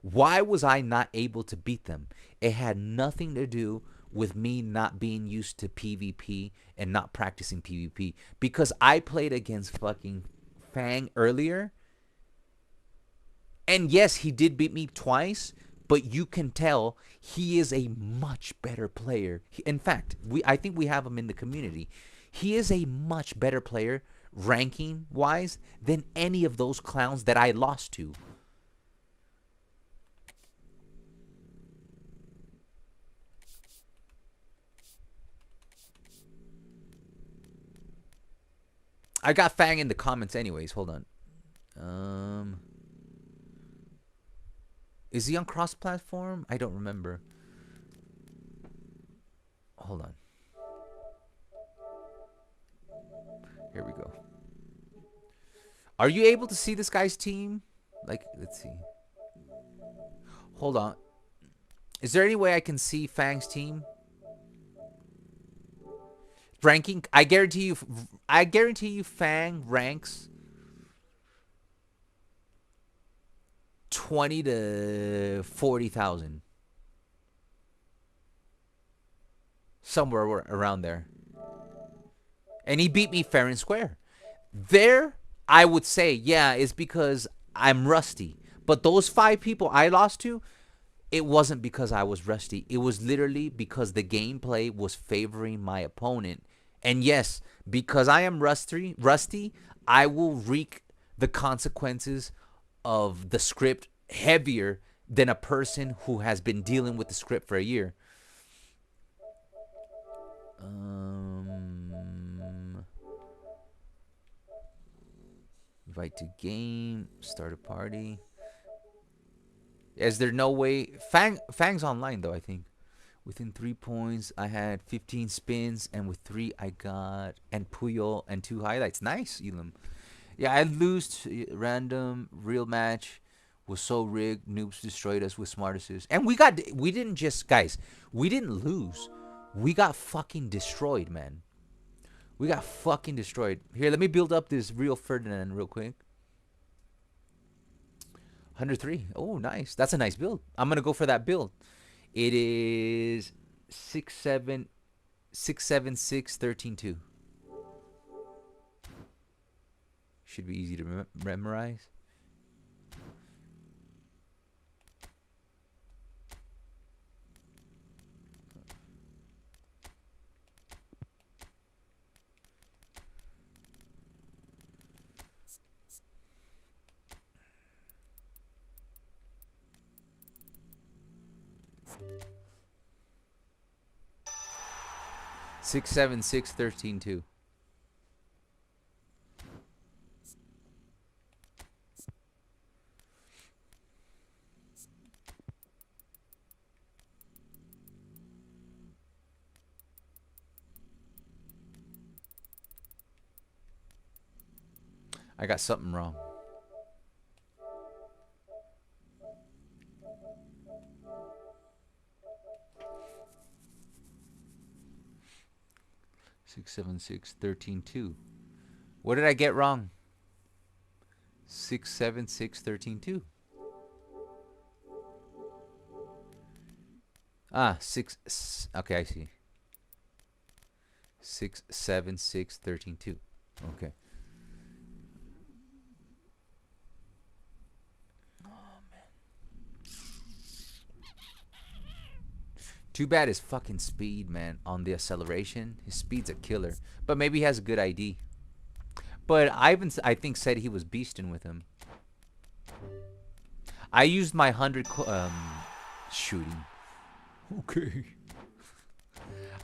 Why was I not able to beat them? It had nothing to do with me not being used to PvP and not practicing PvP, because I played against fucking Fang earlier, and yes, he did beat me twice, but you can tell he is a much better player. In fact, I think we have him in the community. He is a much better player ranking wise than any of those clowns that I lost to. I got Fang in the comments anyways. Hold on. Is he on cross-platform? I don't remember. Hold on. Here we go. Are you able to see this guy's team? Like, let's see. Hold on. Is there any way I can see Fang's team? Ranking, I guarantee you Fang ranks 20 to 40,000. Somewhere around there. And he beat me fair and square. There, I would say, yeah, it's because I'm rusty. But those 5 people I lost to, it wasn't because I was rusty. It was literally because the gameplay was favoring my opponent. And yes, because I am rusty, I will wreak the consequences of the script heavier than a person who has been dealing with the script for a year. Invite to game, start a party. Is there no way? Fang's online though, I think. Within 3 points, I had 15 spins, and with 3, I got and Puyol and 2 highlights. Nice, Elam. Yeah, I lose to random real match. Was so rigged. Noobs destroyed us with smart assist, and we didn't just guys. We didn't lose. We got fucking destroyed, man. We got fucking destroyed. Here, let me build up this real Ferdinand real quick. 103. Oh, nice. That's a nice build. I'm gonna go for that build. It is 67613-2. Should be easy to memorize. Six, 7, 6, 13, 2. I got something wrong. Six, 7, 6, 13, 2. What did I get wrong? 6, 7, 6, 13, 2. Ah, 6. Okay, I see. 6, 7, 6, 13, 2. Okay. Too bad his fucking speed, man, on the acceleration. His speed's a killer. But maybe he has a good ID. But Ivan, I think, said he was beasting with him. I used my 100 shooting. Okay.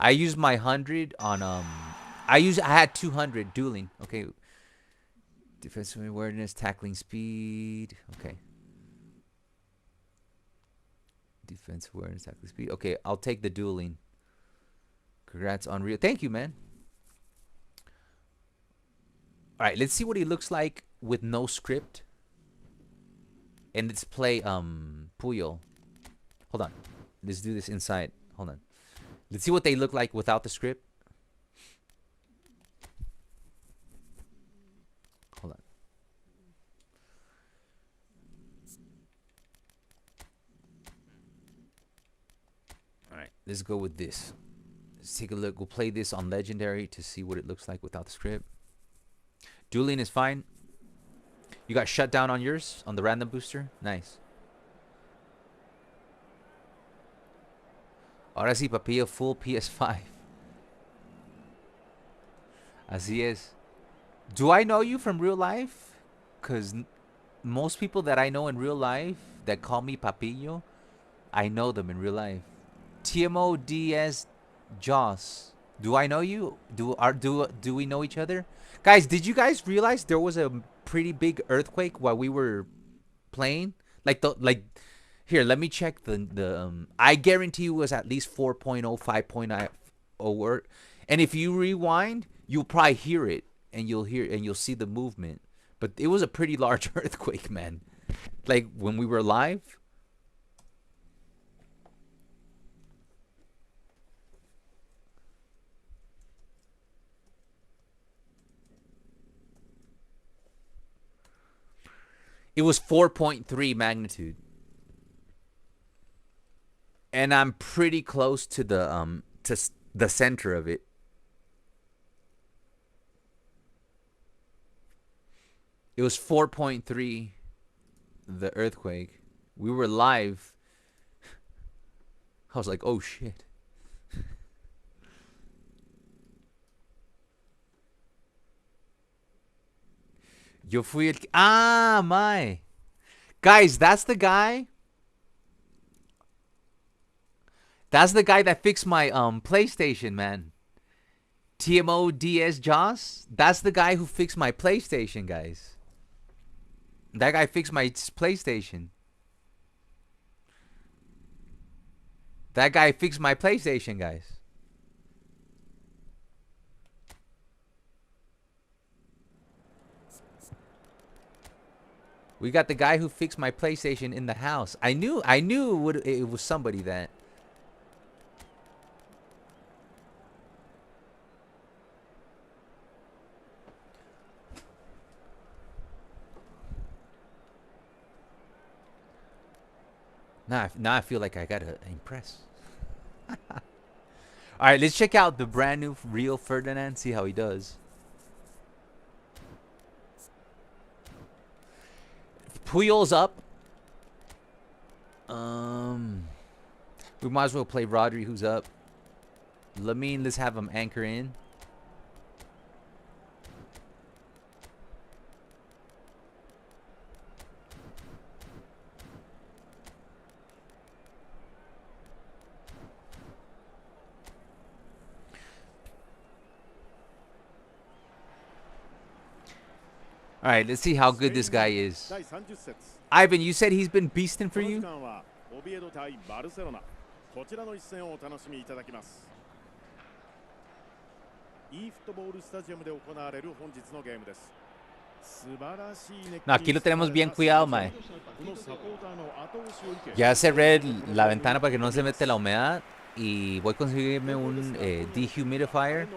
I used my 100 on I had 200 dueling. Okay. Defensive awareness, tackling speed. Okay. Defense awareness, tackling speed. Okay, I'll take the dueling. Congrats on Real. Thank you, man. All right, let's see what he looks like with no script. And let's play Puyol. Hold on. Let's do this inside. Hold on. Let's see what they look like without the script. Hold on. Alright, let's go with this. Let's take a look. We'll play this on Legendary to see what it looks like without the script. Dueling is fine. You got shut down on yours? On the random booster? Nice. Ahora sí, Papillo, full PS5. Así es. Do I know you from real life? Because most people that I know in real life that call me Papillo, I know them in real life. TMO DS Joss. Do I know you? Do we know each other? Guys, did you guys realize there was a pretty big earthquake while we were playing? Here, let me check the I guarantee you it was at least 4.0, 5.0. And if you rewind, you'll probably hear it and you'll see the movement. But it was a pretty large earthquake, man. Like when we were live. It was 4.3 magnitude. And I'm pretty close to the center of it. It was 4.3, the earthquake. We were live. I was like, oh shit. Yo fui el... Ah, my. Guys, that's the guy. That's the guy that fixed my PlayStation, man. TMO DS Joss. That's the guy who fixed my PlayStation, guys. That guy fixed my PlayStation. That guy fixed my PlayStation, guys. We got the guy who fixed my PlayStation in the house. I knew it was somebody that. Now I feel like I gotta impress. All right, let's check out the brand new Rio Ferdinand. See how he does. Puyol's up. We might as well play Rodri, who's up. Lamine, let's have him anchor in. All right, let's see how good this guy is. Ivan, you said he's been beasting for you? No, aquí lo tenemos bien cuidado, mae. Ya cerré la ventana para que no se mete la humedad y voy a conseguirme un dehumidifier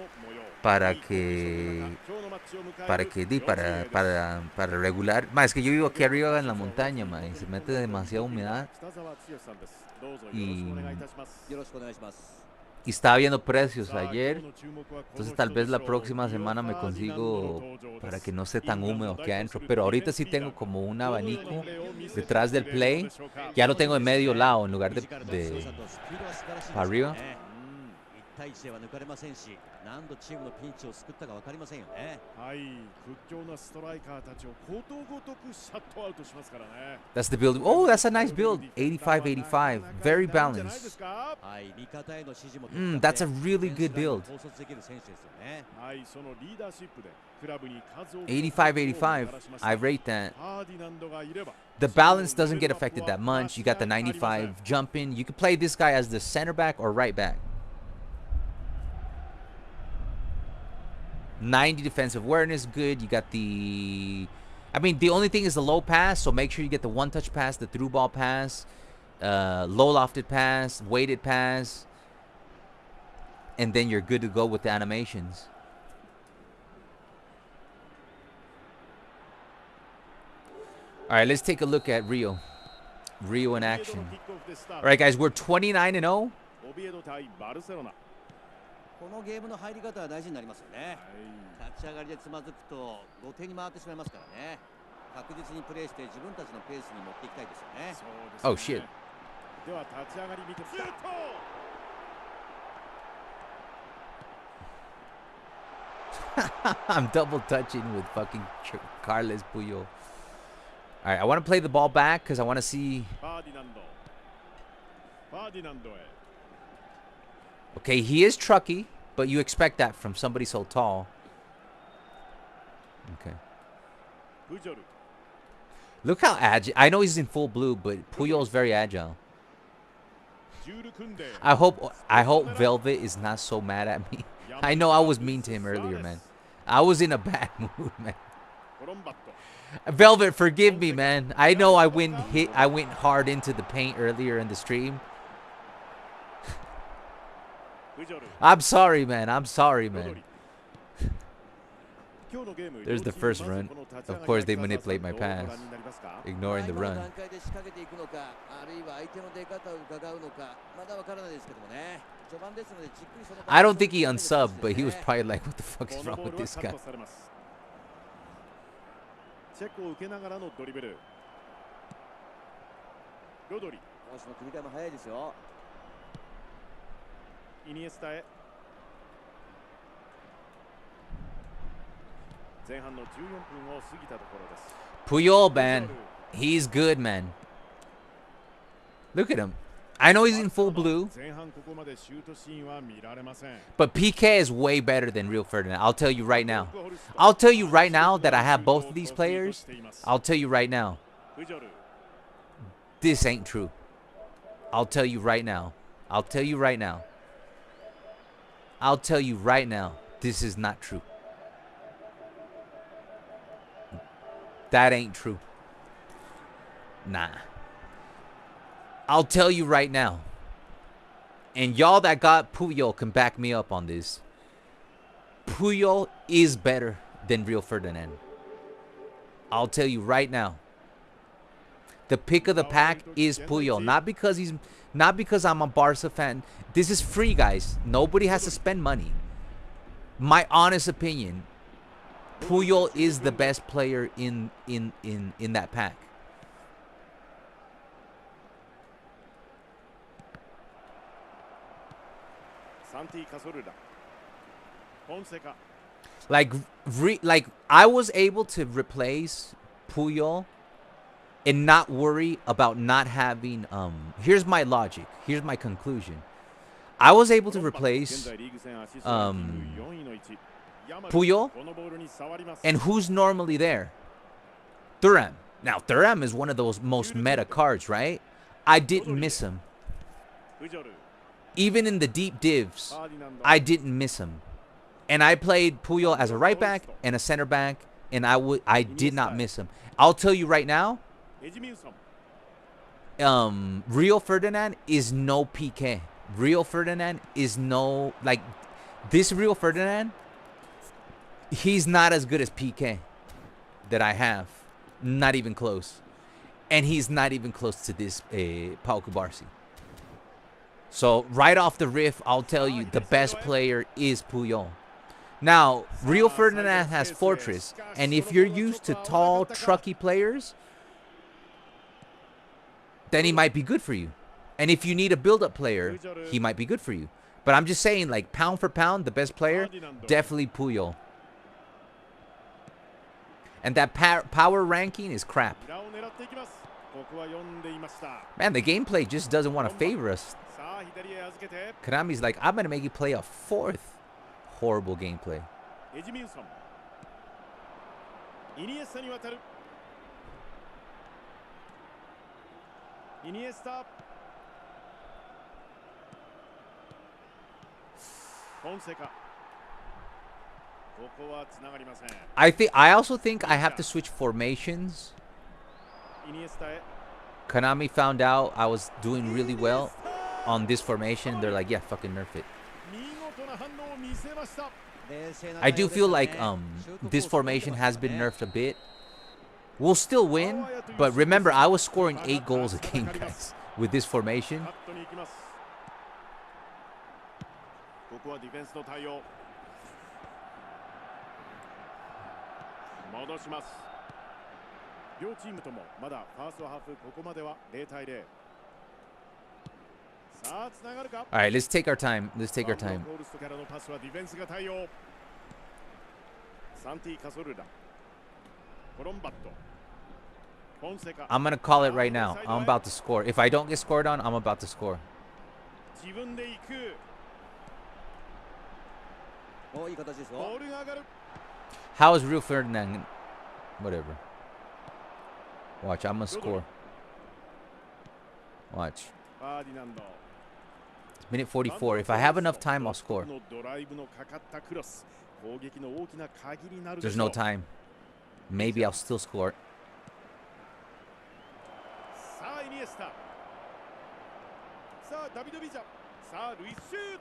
para regular. Ma, es que yo vivo aquí arriba en la montaña, ma, y se mete demasiada humedad. Y estaba viendo precios ayer. Entonces tal vez la próxima semana me consigo para que no esté tan húmedo aquí adentro. Pero ahorita sí tengo como un abanico detrás del play. Ya lo tengo de medio lado en lugar de para arriba. That's the build. Oh, that's a nice build. 85-85. Very balanced. That's a really good build. 85-85. I rate that. The balance doesn't get affected that much. You got the 95 jumping. You could play this guy as the center back or right back. 90 defensive awareness, good. You got the... I mean, the only thing is the low pass, so make sure you get the one-touch pass, the through ball pass, low lofted pass, weighted pass, and then you're good to go with the animations. All right, let's take a look at Rio. Rio in action. All right, guys, we're 29-0.
このゲームの入り方は大事になりますよね。立ち上がりでつまずくと後手に回ってしまいますからね。確実にプレーして自分たちのペースに持っていきたいですよね。
Oh shit.
では立ち上がり見てシュート
I'm double touching with fucking Carles Puyol. All right, I want to play the ball back because I want to see. Okay, he is trucky, but you expect that from somebody so tall. Okay. Look how agile. I know he's in full blue, but Puyol's very agile. I hope Velvet is not so mad at me. I know I was mean to him earlier, man. I was in a bad mood, man. Velvet, forgive me, man. I know I went hard into the paint earlier in the stream. I'm sorry, man. I'm sorry, man. There's the first run. Of course, they manipulate my pass, ignoring the run. I don't think he unsubbed, but he was probably like, what the fuck is wrong with this guy?
チェックを受けながらのドリブル。ロドリ。
攻守の切り替えも早いですよ。
イニエスタへ。前半の14分を過ぎたところです。
Puyol, man. He's good, man. Look at him. I know he's in full blue, but PK is way better than Real Ferdinand. I'll tell you right now. I'll tell you right now that I have both of these players. I'll tell you right now. This ain't true. I'll tell you right now. I'll tell you right now. I'll tell you right now. This is not true. That ain't true. Nah. I'll tell you right now. And y'all that got Puyol can back me up on this. Puyol is better than Real Ferdinand. I'll tell you right now. The pick of the pack is Puyol. Not because I'm a Barca fan. This is free, guys. Nobody has to spend money. My honest opinion. Puyol is the best player in that pack. Like I was able to replace Puyol and not worry about not having here's my logic. Here's my conclusion. I was able to replace Puyol, and who's normally there? Thuram. Now Thuram is one of those most meta cards, right? I didn't miss him. Even in the deep divs, I didn't miss him. And I played Puyol as a right back and a center back, and I did not miss him. I'll tell you right now, Real Ferdinand is no PK. Real Ferdinand is no, like, this Real Ferdinand, he's not as good as PK that I have. Not even close. And he's not even close to this Pau Cubarsí. So right off the riff, I'll tell you the best player is Puyol. Now, Real Ferdinand has Fortress, and if you're used to tall, trucky players, then he might be good for you. And if you need a build-up player, he might be good for you. But I'm just saying, like, pound for pound, the best player, definitely Puyol. And that power ranking is crap. Man, the gameplay just doesn't want to favor us. Konami's like, I'm going to make you play a fourth. Horrible gameplay. I also think I have to switch formations. Konami found out I was doing really well on this formation. They're like, yeah, fucking nerf it. I do feel like this formation has been nerfed a bit. We'll still win, but remember, I was scoring 8 goals a game, guys, with this formation. All right, let's take our time. Let's take our time. I'm going to call it right now. I'm about to score. If I don't get scored on, I'm about to score. How is Real Ferdinand? Whatever. Watch, I'm going to score. Watch. Minute 44. If I have enough time, I'll score. There's no time. Maybe I'll still score.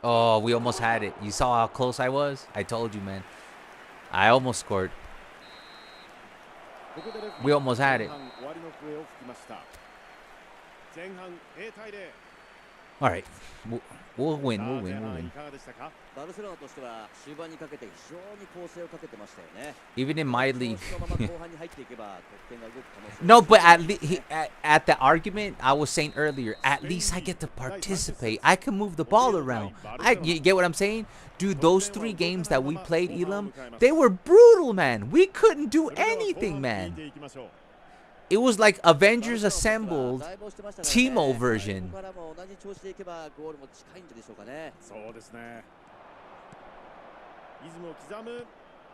Oh, we almost had it. You saw how close I was? I told you, man. I almost scored. We almost had it. All right. We'll win. We'll win. We'll win.
バルセロナとしては終盤にかけて非常に攻勢をかけてましたよね。
Even in my league.
このまま後半に入っていけば得点が動く可能性
No, but at the argument I was saying earlier, at least I get to participate. I can move the ball around. You get what I'm saying? Dude, those 3 games that we played, Elam, they were brutal, man. We couldn't do anything, man. It was like Avengers Assembled Teemo version.
ここからも同じ調子でいけばゴールも近いんでしょうかね。
そうですね。リズムを刻む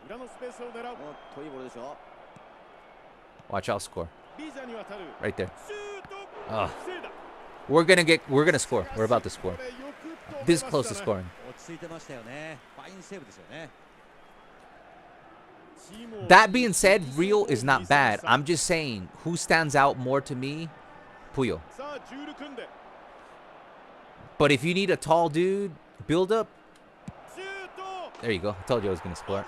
裏のスペースを狙う。
もっといいボールでしょ。
Watch, I'll score.
ビザに渡る。
Right there.
シュート。
Ugh.
防いだ。
We're gonna score. We're about to score.
これよく止め
This
ま
close
し
to
たね。
scoring.
落ち着いてましたよね。ファインセーブですよね。
That being said, Real is not bad. I'm just saying, who stands out more to me? Puyol.
さあジュール組んで。
But if you need a tall dude, build up.
シュート。
There you go. I told you I was gonna score.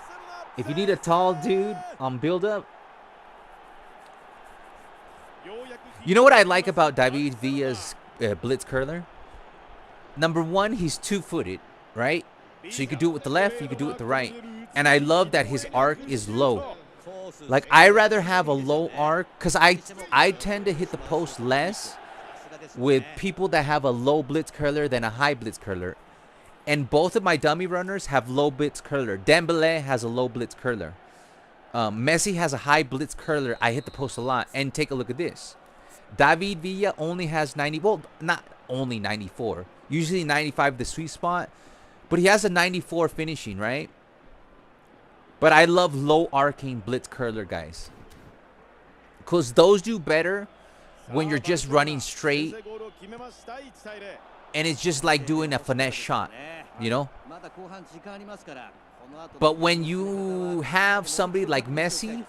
If you need a tall dude on build up, you know what I like about David Villa's blitz curler? Number one, he's 2-footed, right? So you could do it with the left, you could do it with the right. And I love that his arc is low. Like, I rather have a low arc, because I tend to hit the post less with people that have a low blitz curler than a high blitz curler. And both of my dummy runners have low blitz curler. Dembele has a low blitz curler. Messi has a high blitz curler. I hit the post a lot. And take a look at this. David Villa only has 90. Well, not only 94. Usually 95 the sweet spot. But he has a 94 finishing, right? But I love low arcing blitz curler guys. Because those do better when you're just running straight. And it's just like doing a finesse shot, you know? But when you have somebody like Messi,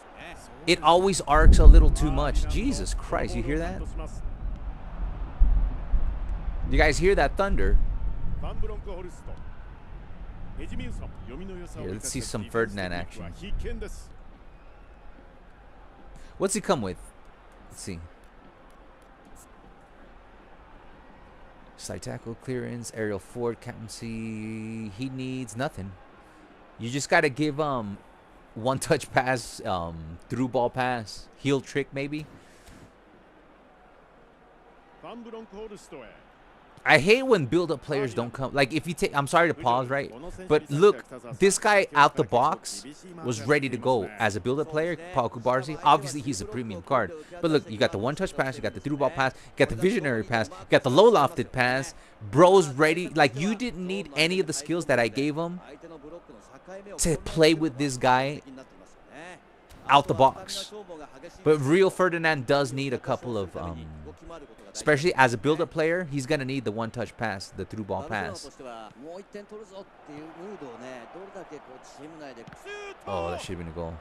it always arcs a little too much. Jesus Christ, you hear that? You guys hear that thunder? Here, let's see some Ferdinand action. What's he come with? Let's see. Side tackle, clearance, aerial forward, captaincy. He needs nothing. You just gotta give one touch pass, through ball pass, heel trick maybe. I hate when build-up players don't come. Like, if you take, I'm sorry to pause, right? But look, this guy out the box was ready to go as a build-up player, Paul Kubarsi. Obviously, he's a premium card. But look, you got the one-touch pass, you got the through-ball pass, you got the visionary pass, you got the low-lofted pass. Bro's ready. Like, you didn't need any of the skills that I gave him to play with this guy out the box. But Real Ferdinand does need a couple of especially as a build-up player, he's gonna need the one-touch pass, the through-ball pass. Oh, that should have been a goal.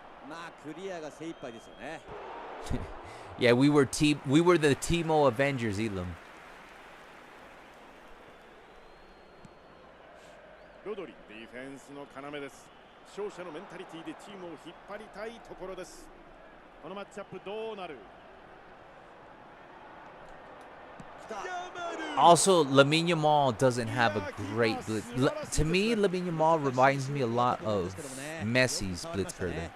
Yeah, we were the Teemo Avengers, Elam. Also, Lamine Yamal doesn't have a great blitz. To me, Lamine Yamal reminds me a lot of Messi's blitz curler.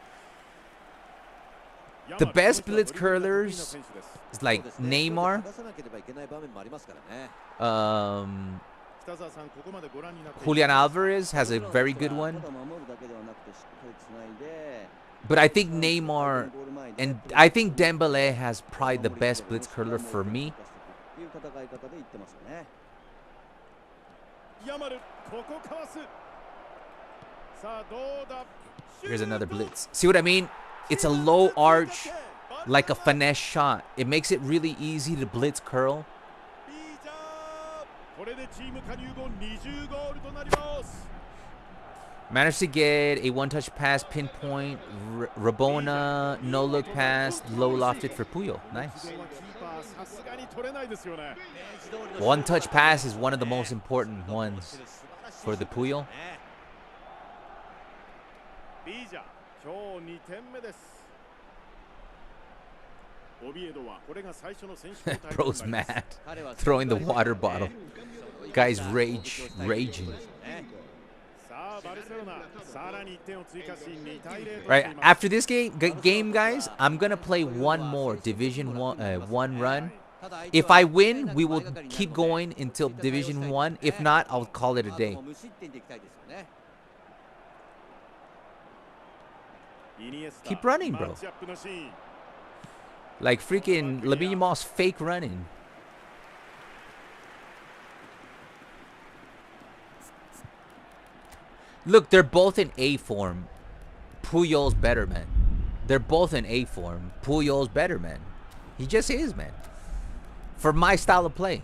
The best blitz curlers is like Neymar. Julian Alvarez has a very good one. But I think Neymar and I think Dembele has probably the best blitz curler for me. Here's another blitz. See what I mean? It's a low arch, like a finesse shot. It makes it really easy to blitz curl. Managed to get a one-touch pass, pinpoint, Rabona, no-look pass, low-lofted for Puyol. Nice. One-touch pass is one of the most important ones for the Puyol.
今日2点目です。オビエドはこれが最初の選手交代となります。
Bro's mad. Throwing the water bottle. Guy's raging.
さあバルセロナ、さらに1点を追加し2対0としてい
Right
ます。
after this game, guys, I'm gonna play one more Division one run. If I win, we will keep going until Division 1. If not, I'll call it a day.
無失点でいきたいですよね。
Keep running, bro.
マッチアップのシーン。
Like freaking Lamine Yamal's fake running. Look, they're both in A form. Puyol's better, man. They're both in A form. Puyol's better, man. He just is, man. For my style of play.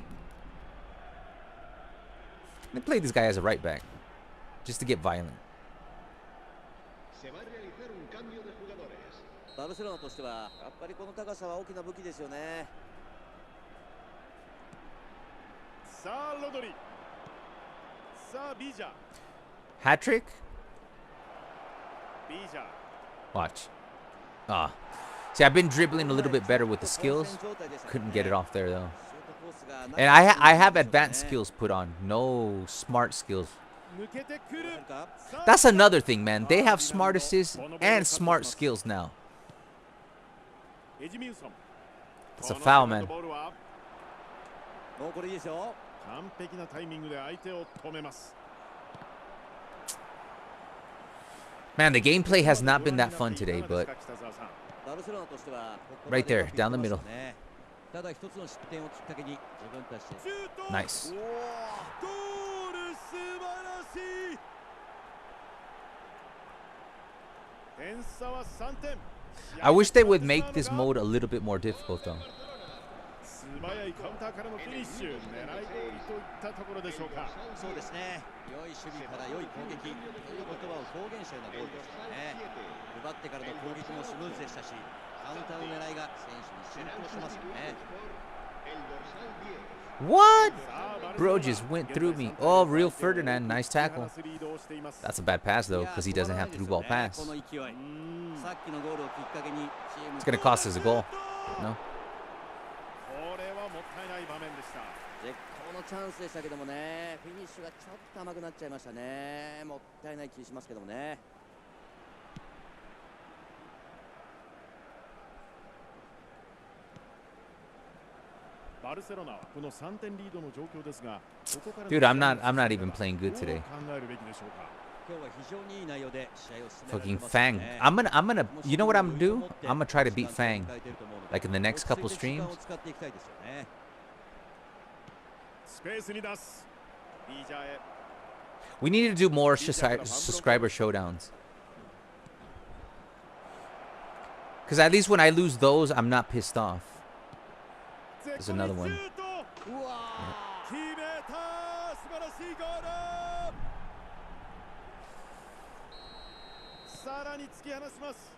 They play this guy as a right back. Just to get violent.
バルセロナとしてはやっぱりこの高さは大きな武器ですよね。
さあロドリ。さあビージャー。
Hat trick?
ビージャー。
Watch. Ah. See, I've been dribbling a little bit better with the skills. Couldn't get it off there, though. And I have advanced skills put on. No smart skills.
抜けてくる。
That's another thing, man. They have smart assists and smart skills now.
エジミウソン。
It's a foul, man.
もうこれいいですよ。
完璧なタイミングで相手を止めます。
Man, the gameplay has not been that fun today, but
バルセロナとしては
right there, down the middle.
ただ一つの失点をきっかけに自分たちで
Nice.
ゴール素晴らしい。点差は3点。
I wish they would make this mode a little bit more difficult, though.
素早いカウンターからのフィニッシュ、狙い通りといったところでしょうか。
そうですね。良い守備から良い攻撃という言葉を公言したようなゴールでしたね。奪ってからの攻撃もスムーズでしたし、カウンターの狙いが選手に浸透してますよね。
What? Bro just went through me. Oh, real Ferdinand. Nice tackle. That's a bad pass, though, because he doesn't have through ball pass.
この勢い。さっきのゴールをきっかけにチーム
It's going to cost us a goal. No?
これはもったいない場面でした。
絶好のチャンスでしたけどもね、フィニッシュがちょっと甘くなっちゃいましたね。もったいない気しますけどもね。
バルセロナはこの3点リードの状況ですが、ここから
Dude, I'm not even playing good today.
どう考えるべきでしょうか。
今日は非常にいい内容で試合を進められて
Fucking
ます
Fang.
ね。
I'm gonna, you know what I'm gonna do? I'm gonna try to beat Fang. Like in the next couple
落ち着いて時間
streams.
を使っていきたいですよね。
スペースに出す。ビージャーへ。
We need to do more subscriber showdowns. Because at least when I lose those, I'm not pissed off. There's another one.
うわー、決めた。素晴らしいゴール。さらに突き放します。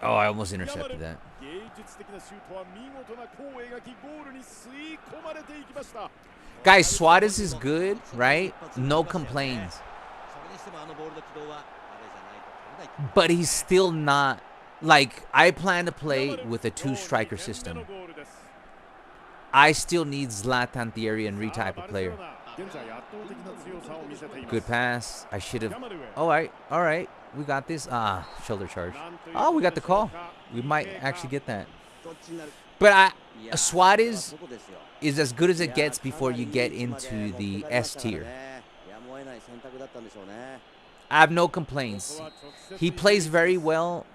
Oh, I almost intercepted that.
芸術的なシュートは見事な弧を描きゴールに吸い込まれていきました。
Guys, Suarez is good, right? No complaints.
それにしてもあのボールの軌道はあれじゃないと取れない。
But he's still not. Like, I plan to play with a two-striker system. I still need Zlatan Thierry type of player. Good pass. I should have. All right. We got this. Ah, shoulder charge. Oh, we got the call. We might actually get that. But Suarez is as good as it gets before you get into the S tier. I have no complaints. He plays very well.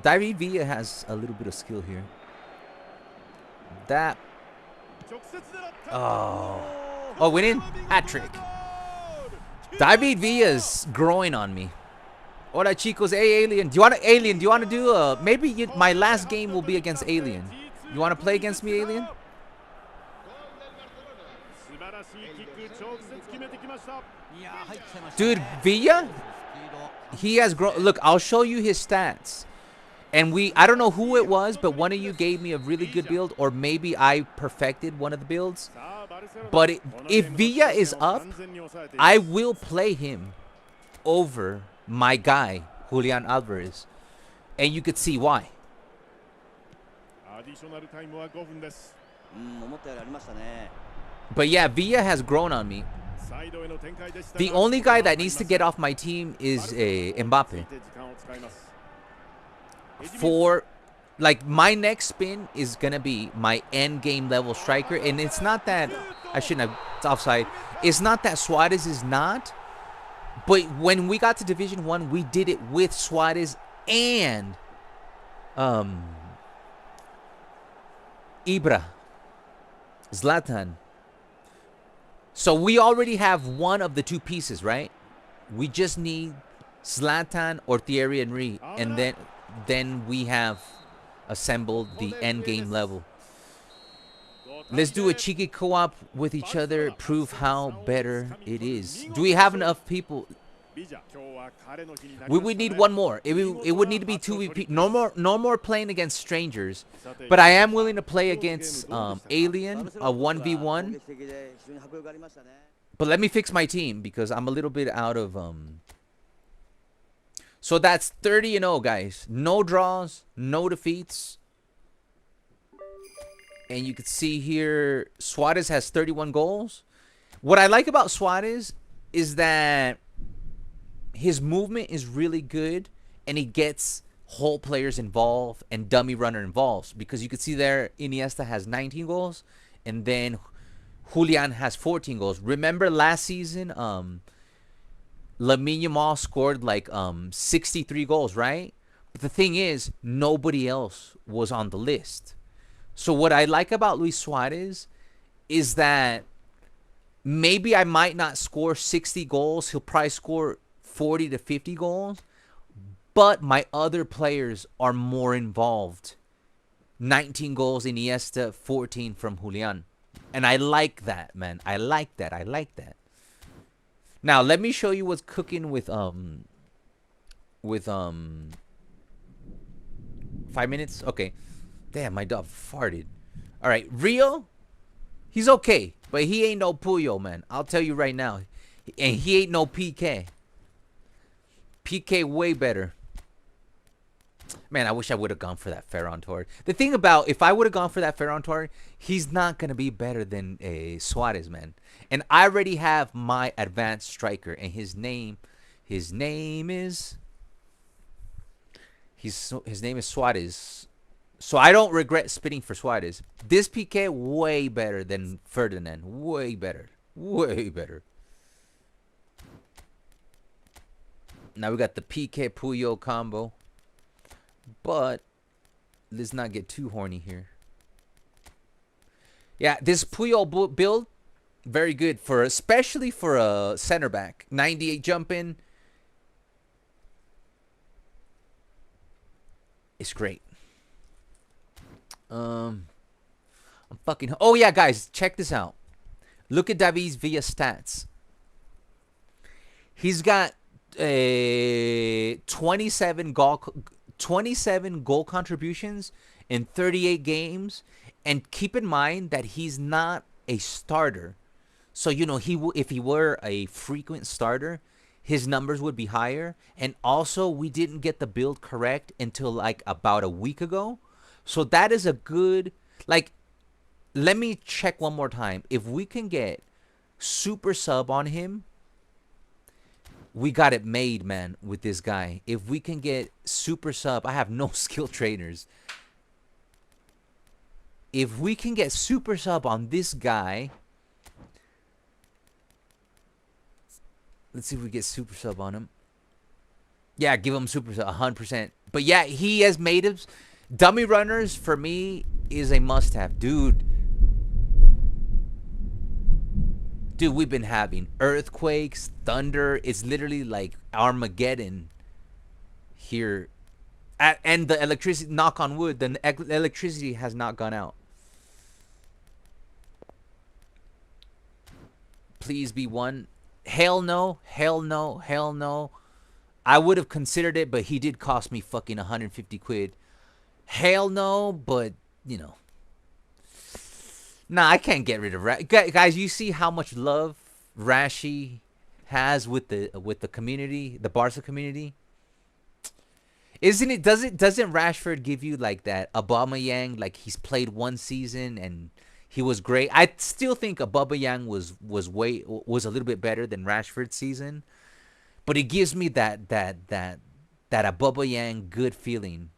David Villa has a little bit of skill here. That. Oh, winning hat trick. David Villa's growing on me. Hola chicos, hey Alien. Do you want to do maybe my last game will be against Alien. You want to play against me, Alien? Dude, Villa, he has grown. Look, I'll show you his stats. And I don't know who it was, but one of you gave me a really good build, or maybe I perfected one of the builds. But if Villa is up, I will play him over my guy, Julian Alvarez. And you could see why.
アディショナルタイムは5分です。
思ったよりありましたね。
But yeah, Villa has grown on me. The only guy that needs to get off my team is Mbappe. For, like, my next spin is going to be my end game level striker. And it's not that, I shouldn't have, it's offside. It's not that Suarez is not. But when we got to Division 1, we did it with Suarez and Ibra, Zlatan. So we already have one of the two pieces, right? We just need Zlatan or Thierry Henry, and then we have assembled the end game level. Let's do a cheeky co-op with each other, prove how better it is. Do we have enough people? We would need one more. It would need to be 2v. No more playing against strangers. But I am willing to play against Alien, a 1v1. But let me fix my team because I'm a little bit out of So that's 30-0, guys. No draws, no defeats. And you can see here, Suarez has 31 goals. What I like about Suarez is that his movement is really good, and he gets whole players involved and dummy runner involved. Because you can see there, Iniesta has 19 goals, and then Julian has 14 goals. Remember last season, Lamine Yamal scored like 63 goals, right? But the thing is, nobody else was on the list. So what I like about Luis Suarez is that maybe I might not score 60 goals. He'll probably score 40 to 50 goals. But my other players are more involved. 19 goals Iniesta, 14 from Julian. And I like that, man. I like that. I like that. Now, let me show you what's cooking with 5 minutes. Okay. Damn, my dog farted. All right, Rio, he's okay, but he ain't no Puyol, man. I'll tell you right now. And he ain't no PK. PK way better. Man, I wish I would have gone for that Ferran Torres. The thing about, if I would have gone for that Ferran Torres, he's not going to be better than Suarez, man. And I already have my advanced striker, and his name is Suarez. So I don't regret spitting for Suarez. This PK way better than Ferdinand. Way better. Way better. Now we got the PK Puyol combo. But let's not get too horny here. Yeah, this Puyol build, very good for, especially for a center back. 98 jump in. It's great. I'm fucking. Oh yeah, guys, check this out. Look at David's Villa stats. He's got 27 goal contributions in 38 games, and keep in mind that he's not a starter. So you know, if he were a frequent starter, his numbers would be higher. And also, we didn't get the build correct until like about a week ago. So that is a good, like, let me check one more time. If we can get super sub on him, we got it made, man, with this guy. If we can get super sub, I have no skill trainers. If we can get super sub on this guy, let's see if we get super sub on him. Yeah, give him super sub, 100%. But yeah, he has made him. Dummy runners, for me, is a must-have. Dude, we've been having earthquakes, thunder. It's literally like Armageddon here. And the electricity, knock on wood, the electricity has not gone out. Please be one. Hell no, hell no, hell no. I would have considered it, but he did cost me fucking 150 quid. Hell no, but, you know. Nah, I can't get rid of guys. You see how much love Rashi has with the community, the Barca community. Isn't it? Doesn't Rashford give you like that Aubameyang? Like he's played one season and he was great. I still think Aubameyang was a little bit better than Rashford's season, but it gives me that Aubameyang good feeling.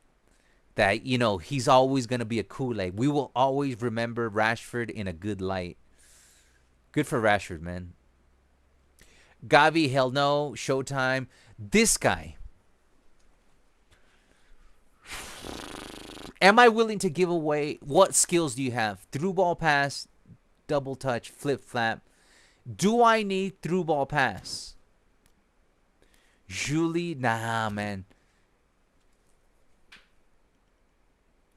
That, you know, he's always going to be a Kool-Aid. We will always remember Rashford in a good light. Good for Rashford, man. Gavi, hell no. Showtime. This guy. Am I willing to give away? What skills do you have? Through ball pass, double touch, flip flap. Do I need through ball pass? Julie, nah, man.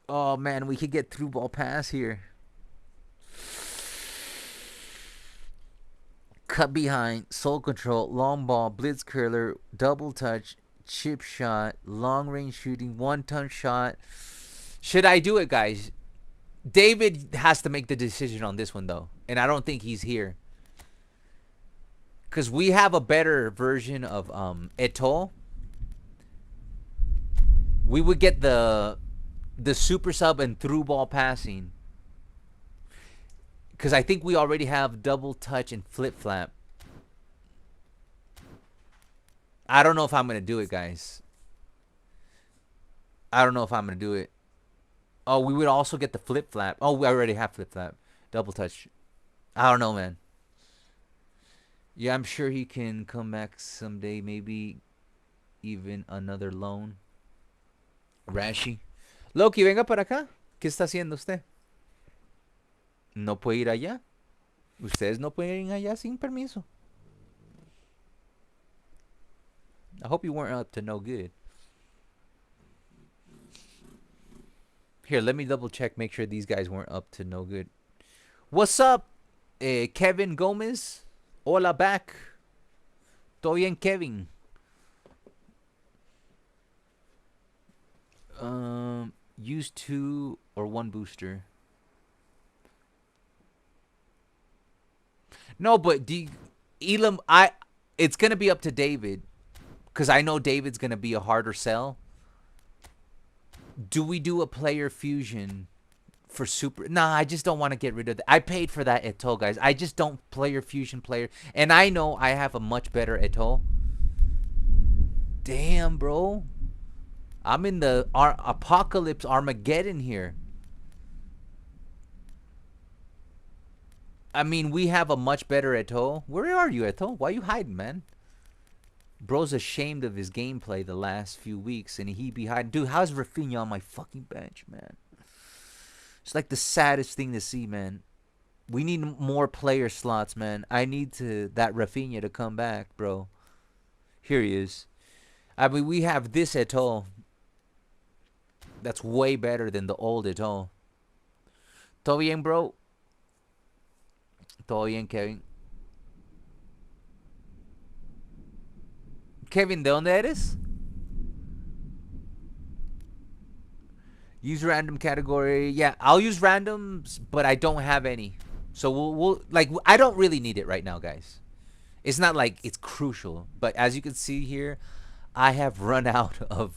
Oh, man, we could get through ball pass here. Cut behind, soul control, long ball, blitz curler, double touch, chip shot, long range shooting, one-touch shot. Should I do it, guys? David has to make the decision on this one, though. And I don't think he's here. Because we have a better version of Eto'o. We would get the super sub and through ball passing, because I think we already have double touch and flip flap. I don't know if I'm gonna do it, guys. I don't know if I'm gonna do it. Oh, we would also get the flip flap. Oh, we already have flip flap, double touch. I don't know, man. Yeah, I'm sure he can come back someday, maybe even another loan. Rashi. Loki, venga para acá. ¿Qué está haciendo usted? No puede ir allá. Ustedes no pueden ir allá sin permiso. I hope you weren't up to no good. Here, let me double check, make sure these guys weren't up to no good. What's up, Kevin Gomez? Hola back. Todo bien, Kevin? Use 2 or 1 booster. No, but Elam, it's gonna be up to David, because I know David's gonna be a harder sell. Do we do a player fusion for super? Nah, I just don't want to get rid of that. I paid for that Eto'o, guys. I just don't player fusion player, and I know I have a much better Eto'o. Damn, bro. I'm in the apocalypse Armageddon here. I mean, we have a much better Eto'o. Where are you, Eto'o? Why are you hiding, man? Bro's ashamed of his gameplay the last few weeks, and he be hiding. Dude, how's Rafinha on my fucking bench, man? It's like the saddest thing to see, man. We need more player slots, man. I need that Rafinha to come back, bro. Here he is. I mean, we have this Eto'o. That's way better than the old Eto'o. ¿Todo bien, bro? ¿Todo bien, Kevin? Kevin, ¿de dónde eres? Use random category. Yeah, I'll use randoms, but I don't have any. So we'll like, I don't really need it right now, guys. It's not like it's crucial, but as you can see here, I have run out of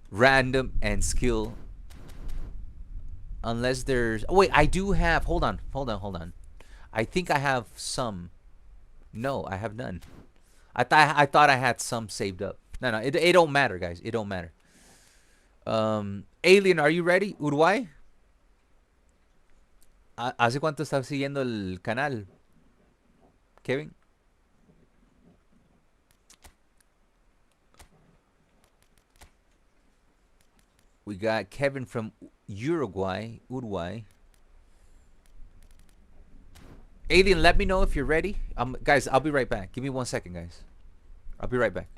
random and skill. Unless there's... Oh, wait, I do have... Hold on. I think I have some. No, I have none. I thought I had some saved up. No, it don't matter, guys. It don't matter. Alien, are you ready? Uruguay? ¿Hace cuánto estás siguiendo el canal, Kevin? We got Kevin from Uruguay. Alien, let me know if you're ready. Guys, I'll be right back. Give me 1 second, guys. I'll be right back.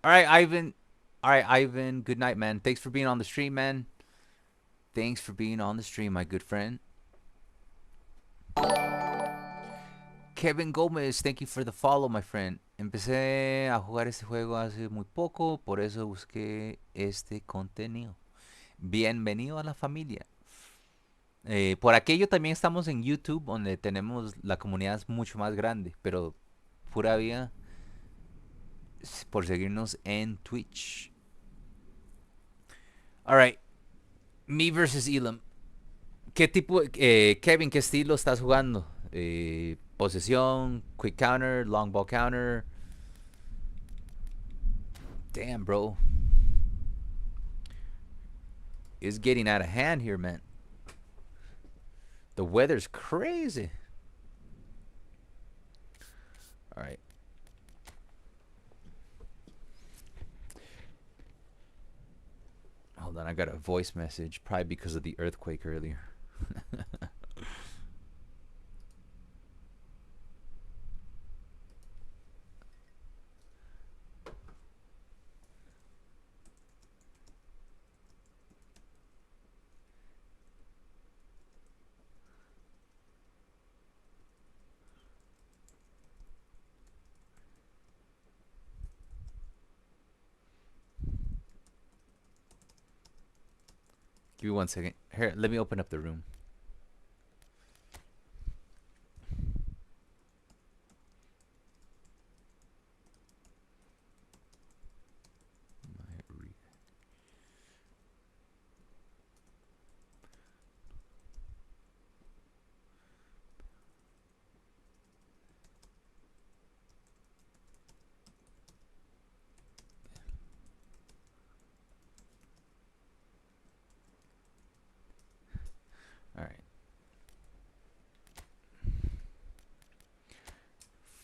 All right, Ivan. All right, Ivan. Good night, man. Thanks for being on the stream, man. Thanks for being on the stream, my good friend. Kevin Gomez, thank you for the follow, my friend. Empecé a jugar este juego hace muy poco, por eso busqué este contenido. Bienvenido a la familia. Por aquello también estamos en YouTube, donde tenemos la comunidad es mucho más grande, pero pura vida por seguirnos en Twitch. Alright, me versus Elam. ¿Qué tipo, Kevin, qué estilo estás jugando? Posesión, quick counter, long ball counter. Damn, bro. It's getting out of hand here, man. The weather's crazy. All right. Hold on, I got a voice message, probably because of the earthquake earlier. Give me 1 second. Here, let me open up the room. All right.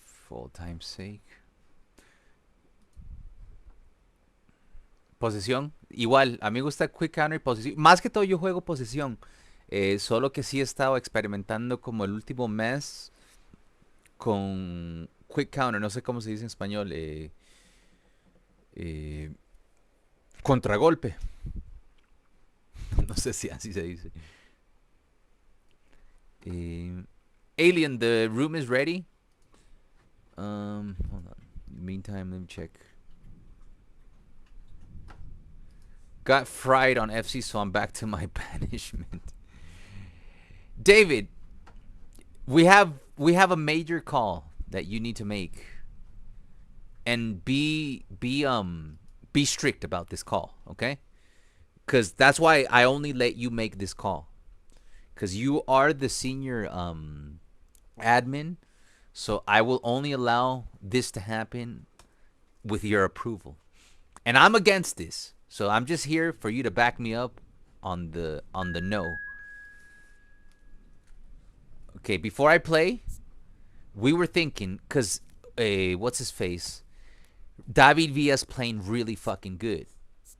For time's sake. Posesión. Igual, a mí me gusta quick counter y posesión. Más que todo yo juego posesión. Solo que sí he estado experimentando como el último mes con quick counter. No sé cómo se dice en español. Contragolpe. No sé si así se dice. Alien, the room is ready. Hold on. Meantime, let me check. Got fried on FC, so I'm back to my banishment. David, we have a major call that you need to make, and be strict about this call, okay? Because that's why I only let you make this call. Because you are the senior admin, so I will only allow this to happen with your approval. And I'm against this, so I'm just here for you to back me up on the no. Okay, before I play, we were thinking, because what's his face? David Villa's playing really fucking good.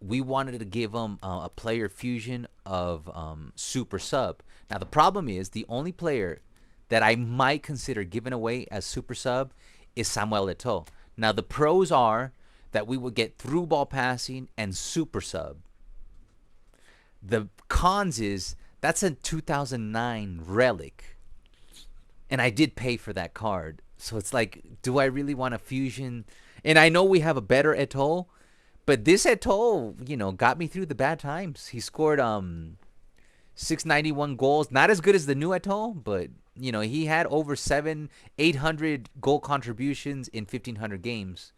We wanted to give him a player fusion of super sub. Now the problem is the only player that I might consider giving away as super sub is Samuel Eto'o. Now the pros are that we would get through ball passing and super sub. The cons is that's a 2009 relic, and I did pay for that card. So it's like, do I really want a fusion? And I know we have a better Eto'o, but this Eto'o, got me through the bad times. He scored 691 goals. Not as good as the new Eto'o, but he had over 800 goal contributions in 1,500 games.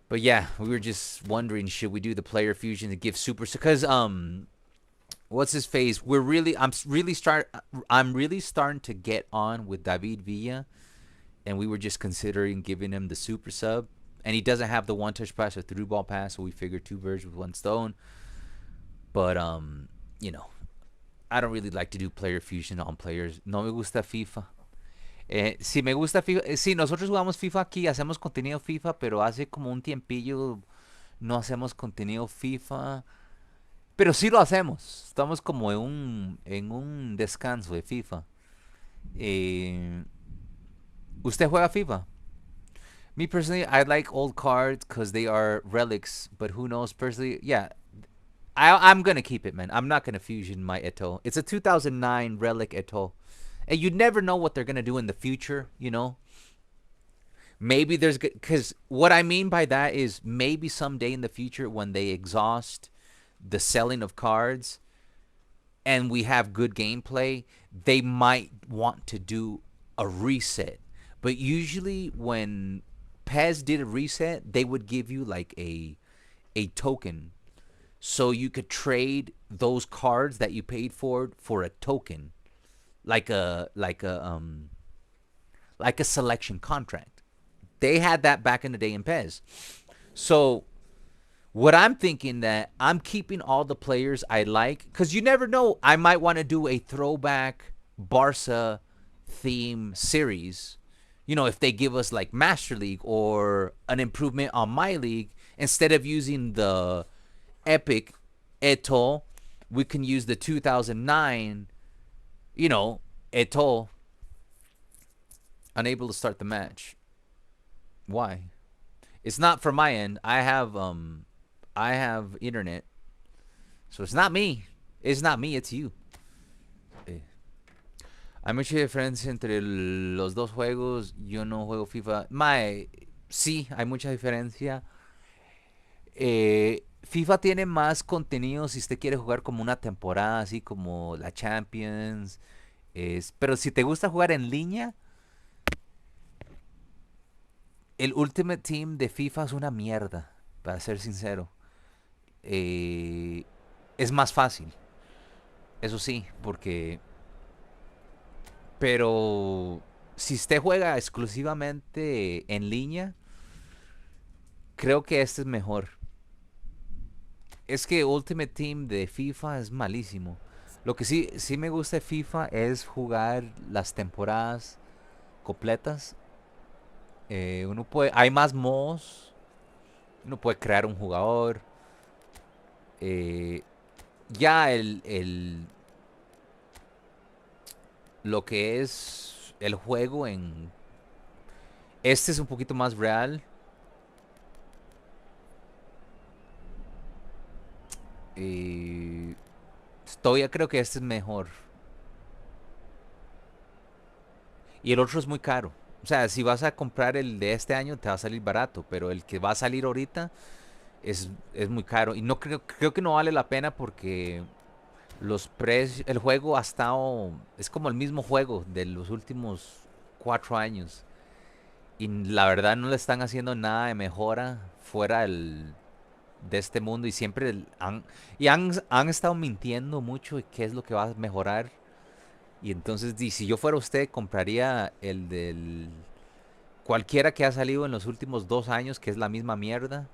But yeah, we were just wondering, should we do the player fusion to give super? Because what's his face? I'm really starting to get on with David Villa, and we were just considering giving him the super sub. And he doesn't have the one-touch pass or through ball pass, so we figured two birds with one stone. But I don't really like to do player fusion on players. No me gusta FIFA. Si me gusta FIFA, sí, nosotros jugamos FIFA aquí, hacemos contenido FIFA, pero hace como un tiempillo no hacemos contenido FIFA. Pero sí lo hacemos. Estamos como en un descanso de FIFA. ¿Usted juega FIFA? Me personally, I like old cards because they are relics. But who knows? Personally, yeah, I'm gonna keep it, man. I'm not gonna fusion my Eto. It's a 2009 relic Eto, and you never know what they're gonna do in the future. You know, maybe there's because what I mean by that is maybe someday in the future when they exhaust the selling of cards and we have good gameplay, they might want to do a reset. But usually when PES did a reset, they would give you like a token so you could trade those cards that you paid for a token, like a selection contract. They had that back in the day in PES. So what I'm thinking that I'm keeping all the players I like, because you never know. I might want to do a throwback Barca theme series. You know, if they give us like Master League or an improvement on my league, instead of using the Epic Eto, we can use the 2009, Eto. Unable to start the match. Why? It's not from my end. I have internet. So it's not me. It's not me, it's you. Hay mucha diferencia entre los dos juegos. Yo no juego FIFA. Sí, hay mucha diferencia. FIFA tiene más contenido si usted quiere jugar como una temporada, así como la Champions. Pero si te gusta jugar en línea, el Ultimate Team de FIFA es una mierda, para ser sincero. Es más fácil. Eso sí, porque... Pero si usted juega exclusivamente en línea, creo que este es mejor. Es que Ultimate Team de FIFA es malísimo. Lo que sí me gusta de FIFA es jugar las temporadas completas. Hay más modos. Uno puede crear un jugador. Ya lo que es el juego en este es un poquito más real. Todavía creo que este es mejor. Y el otro es muy caro. O sea, si vas a comprar el de este año te va a salir barato, pero el que va a salir ahorita es muy caro. Y no creo que no vale la pena porque los precios, el juego ha estado, es como el mismo juego de los últimos 4 años. Y la verdad no le están haciendo nada de mejora fuera de este mundo. Y siempre han estado mintiendo mucho de qué es lo que va a mejorar. Y entonces, si yo fuera usted, compraría el del cualquiera que ha salido en los últimos 2 años, que es la misma mierda.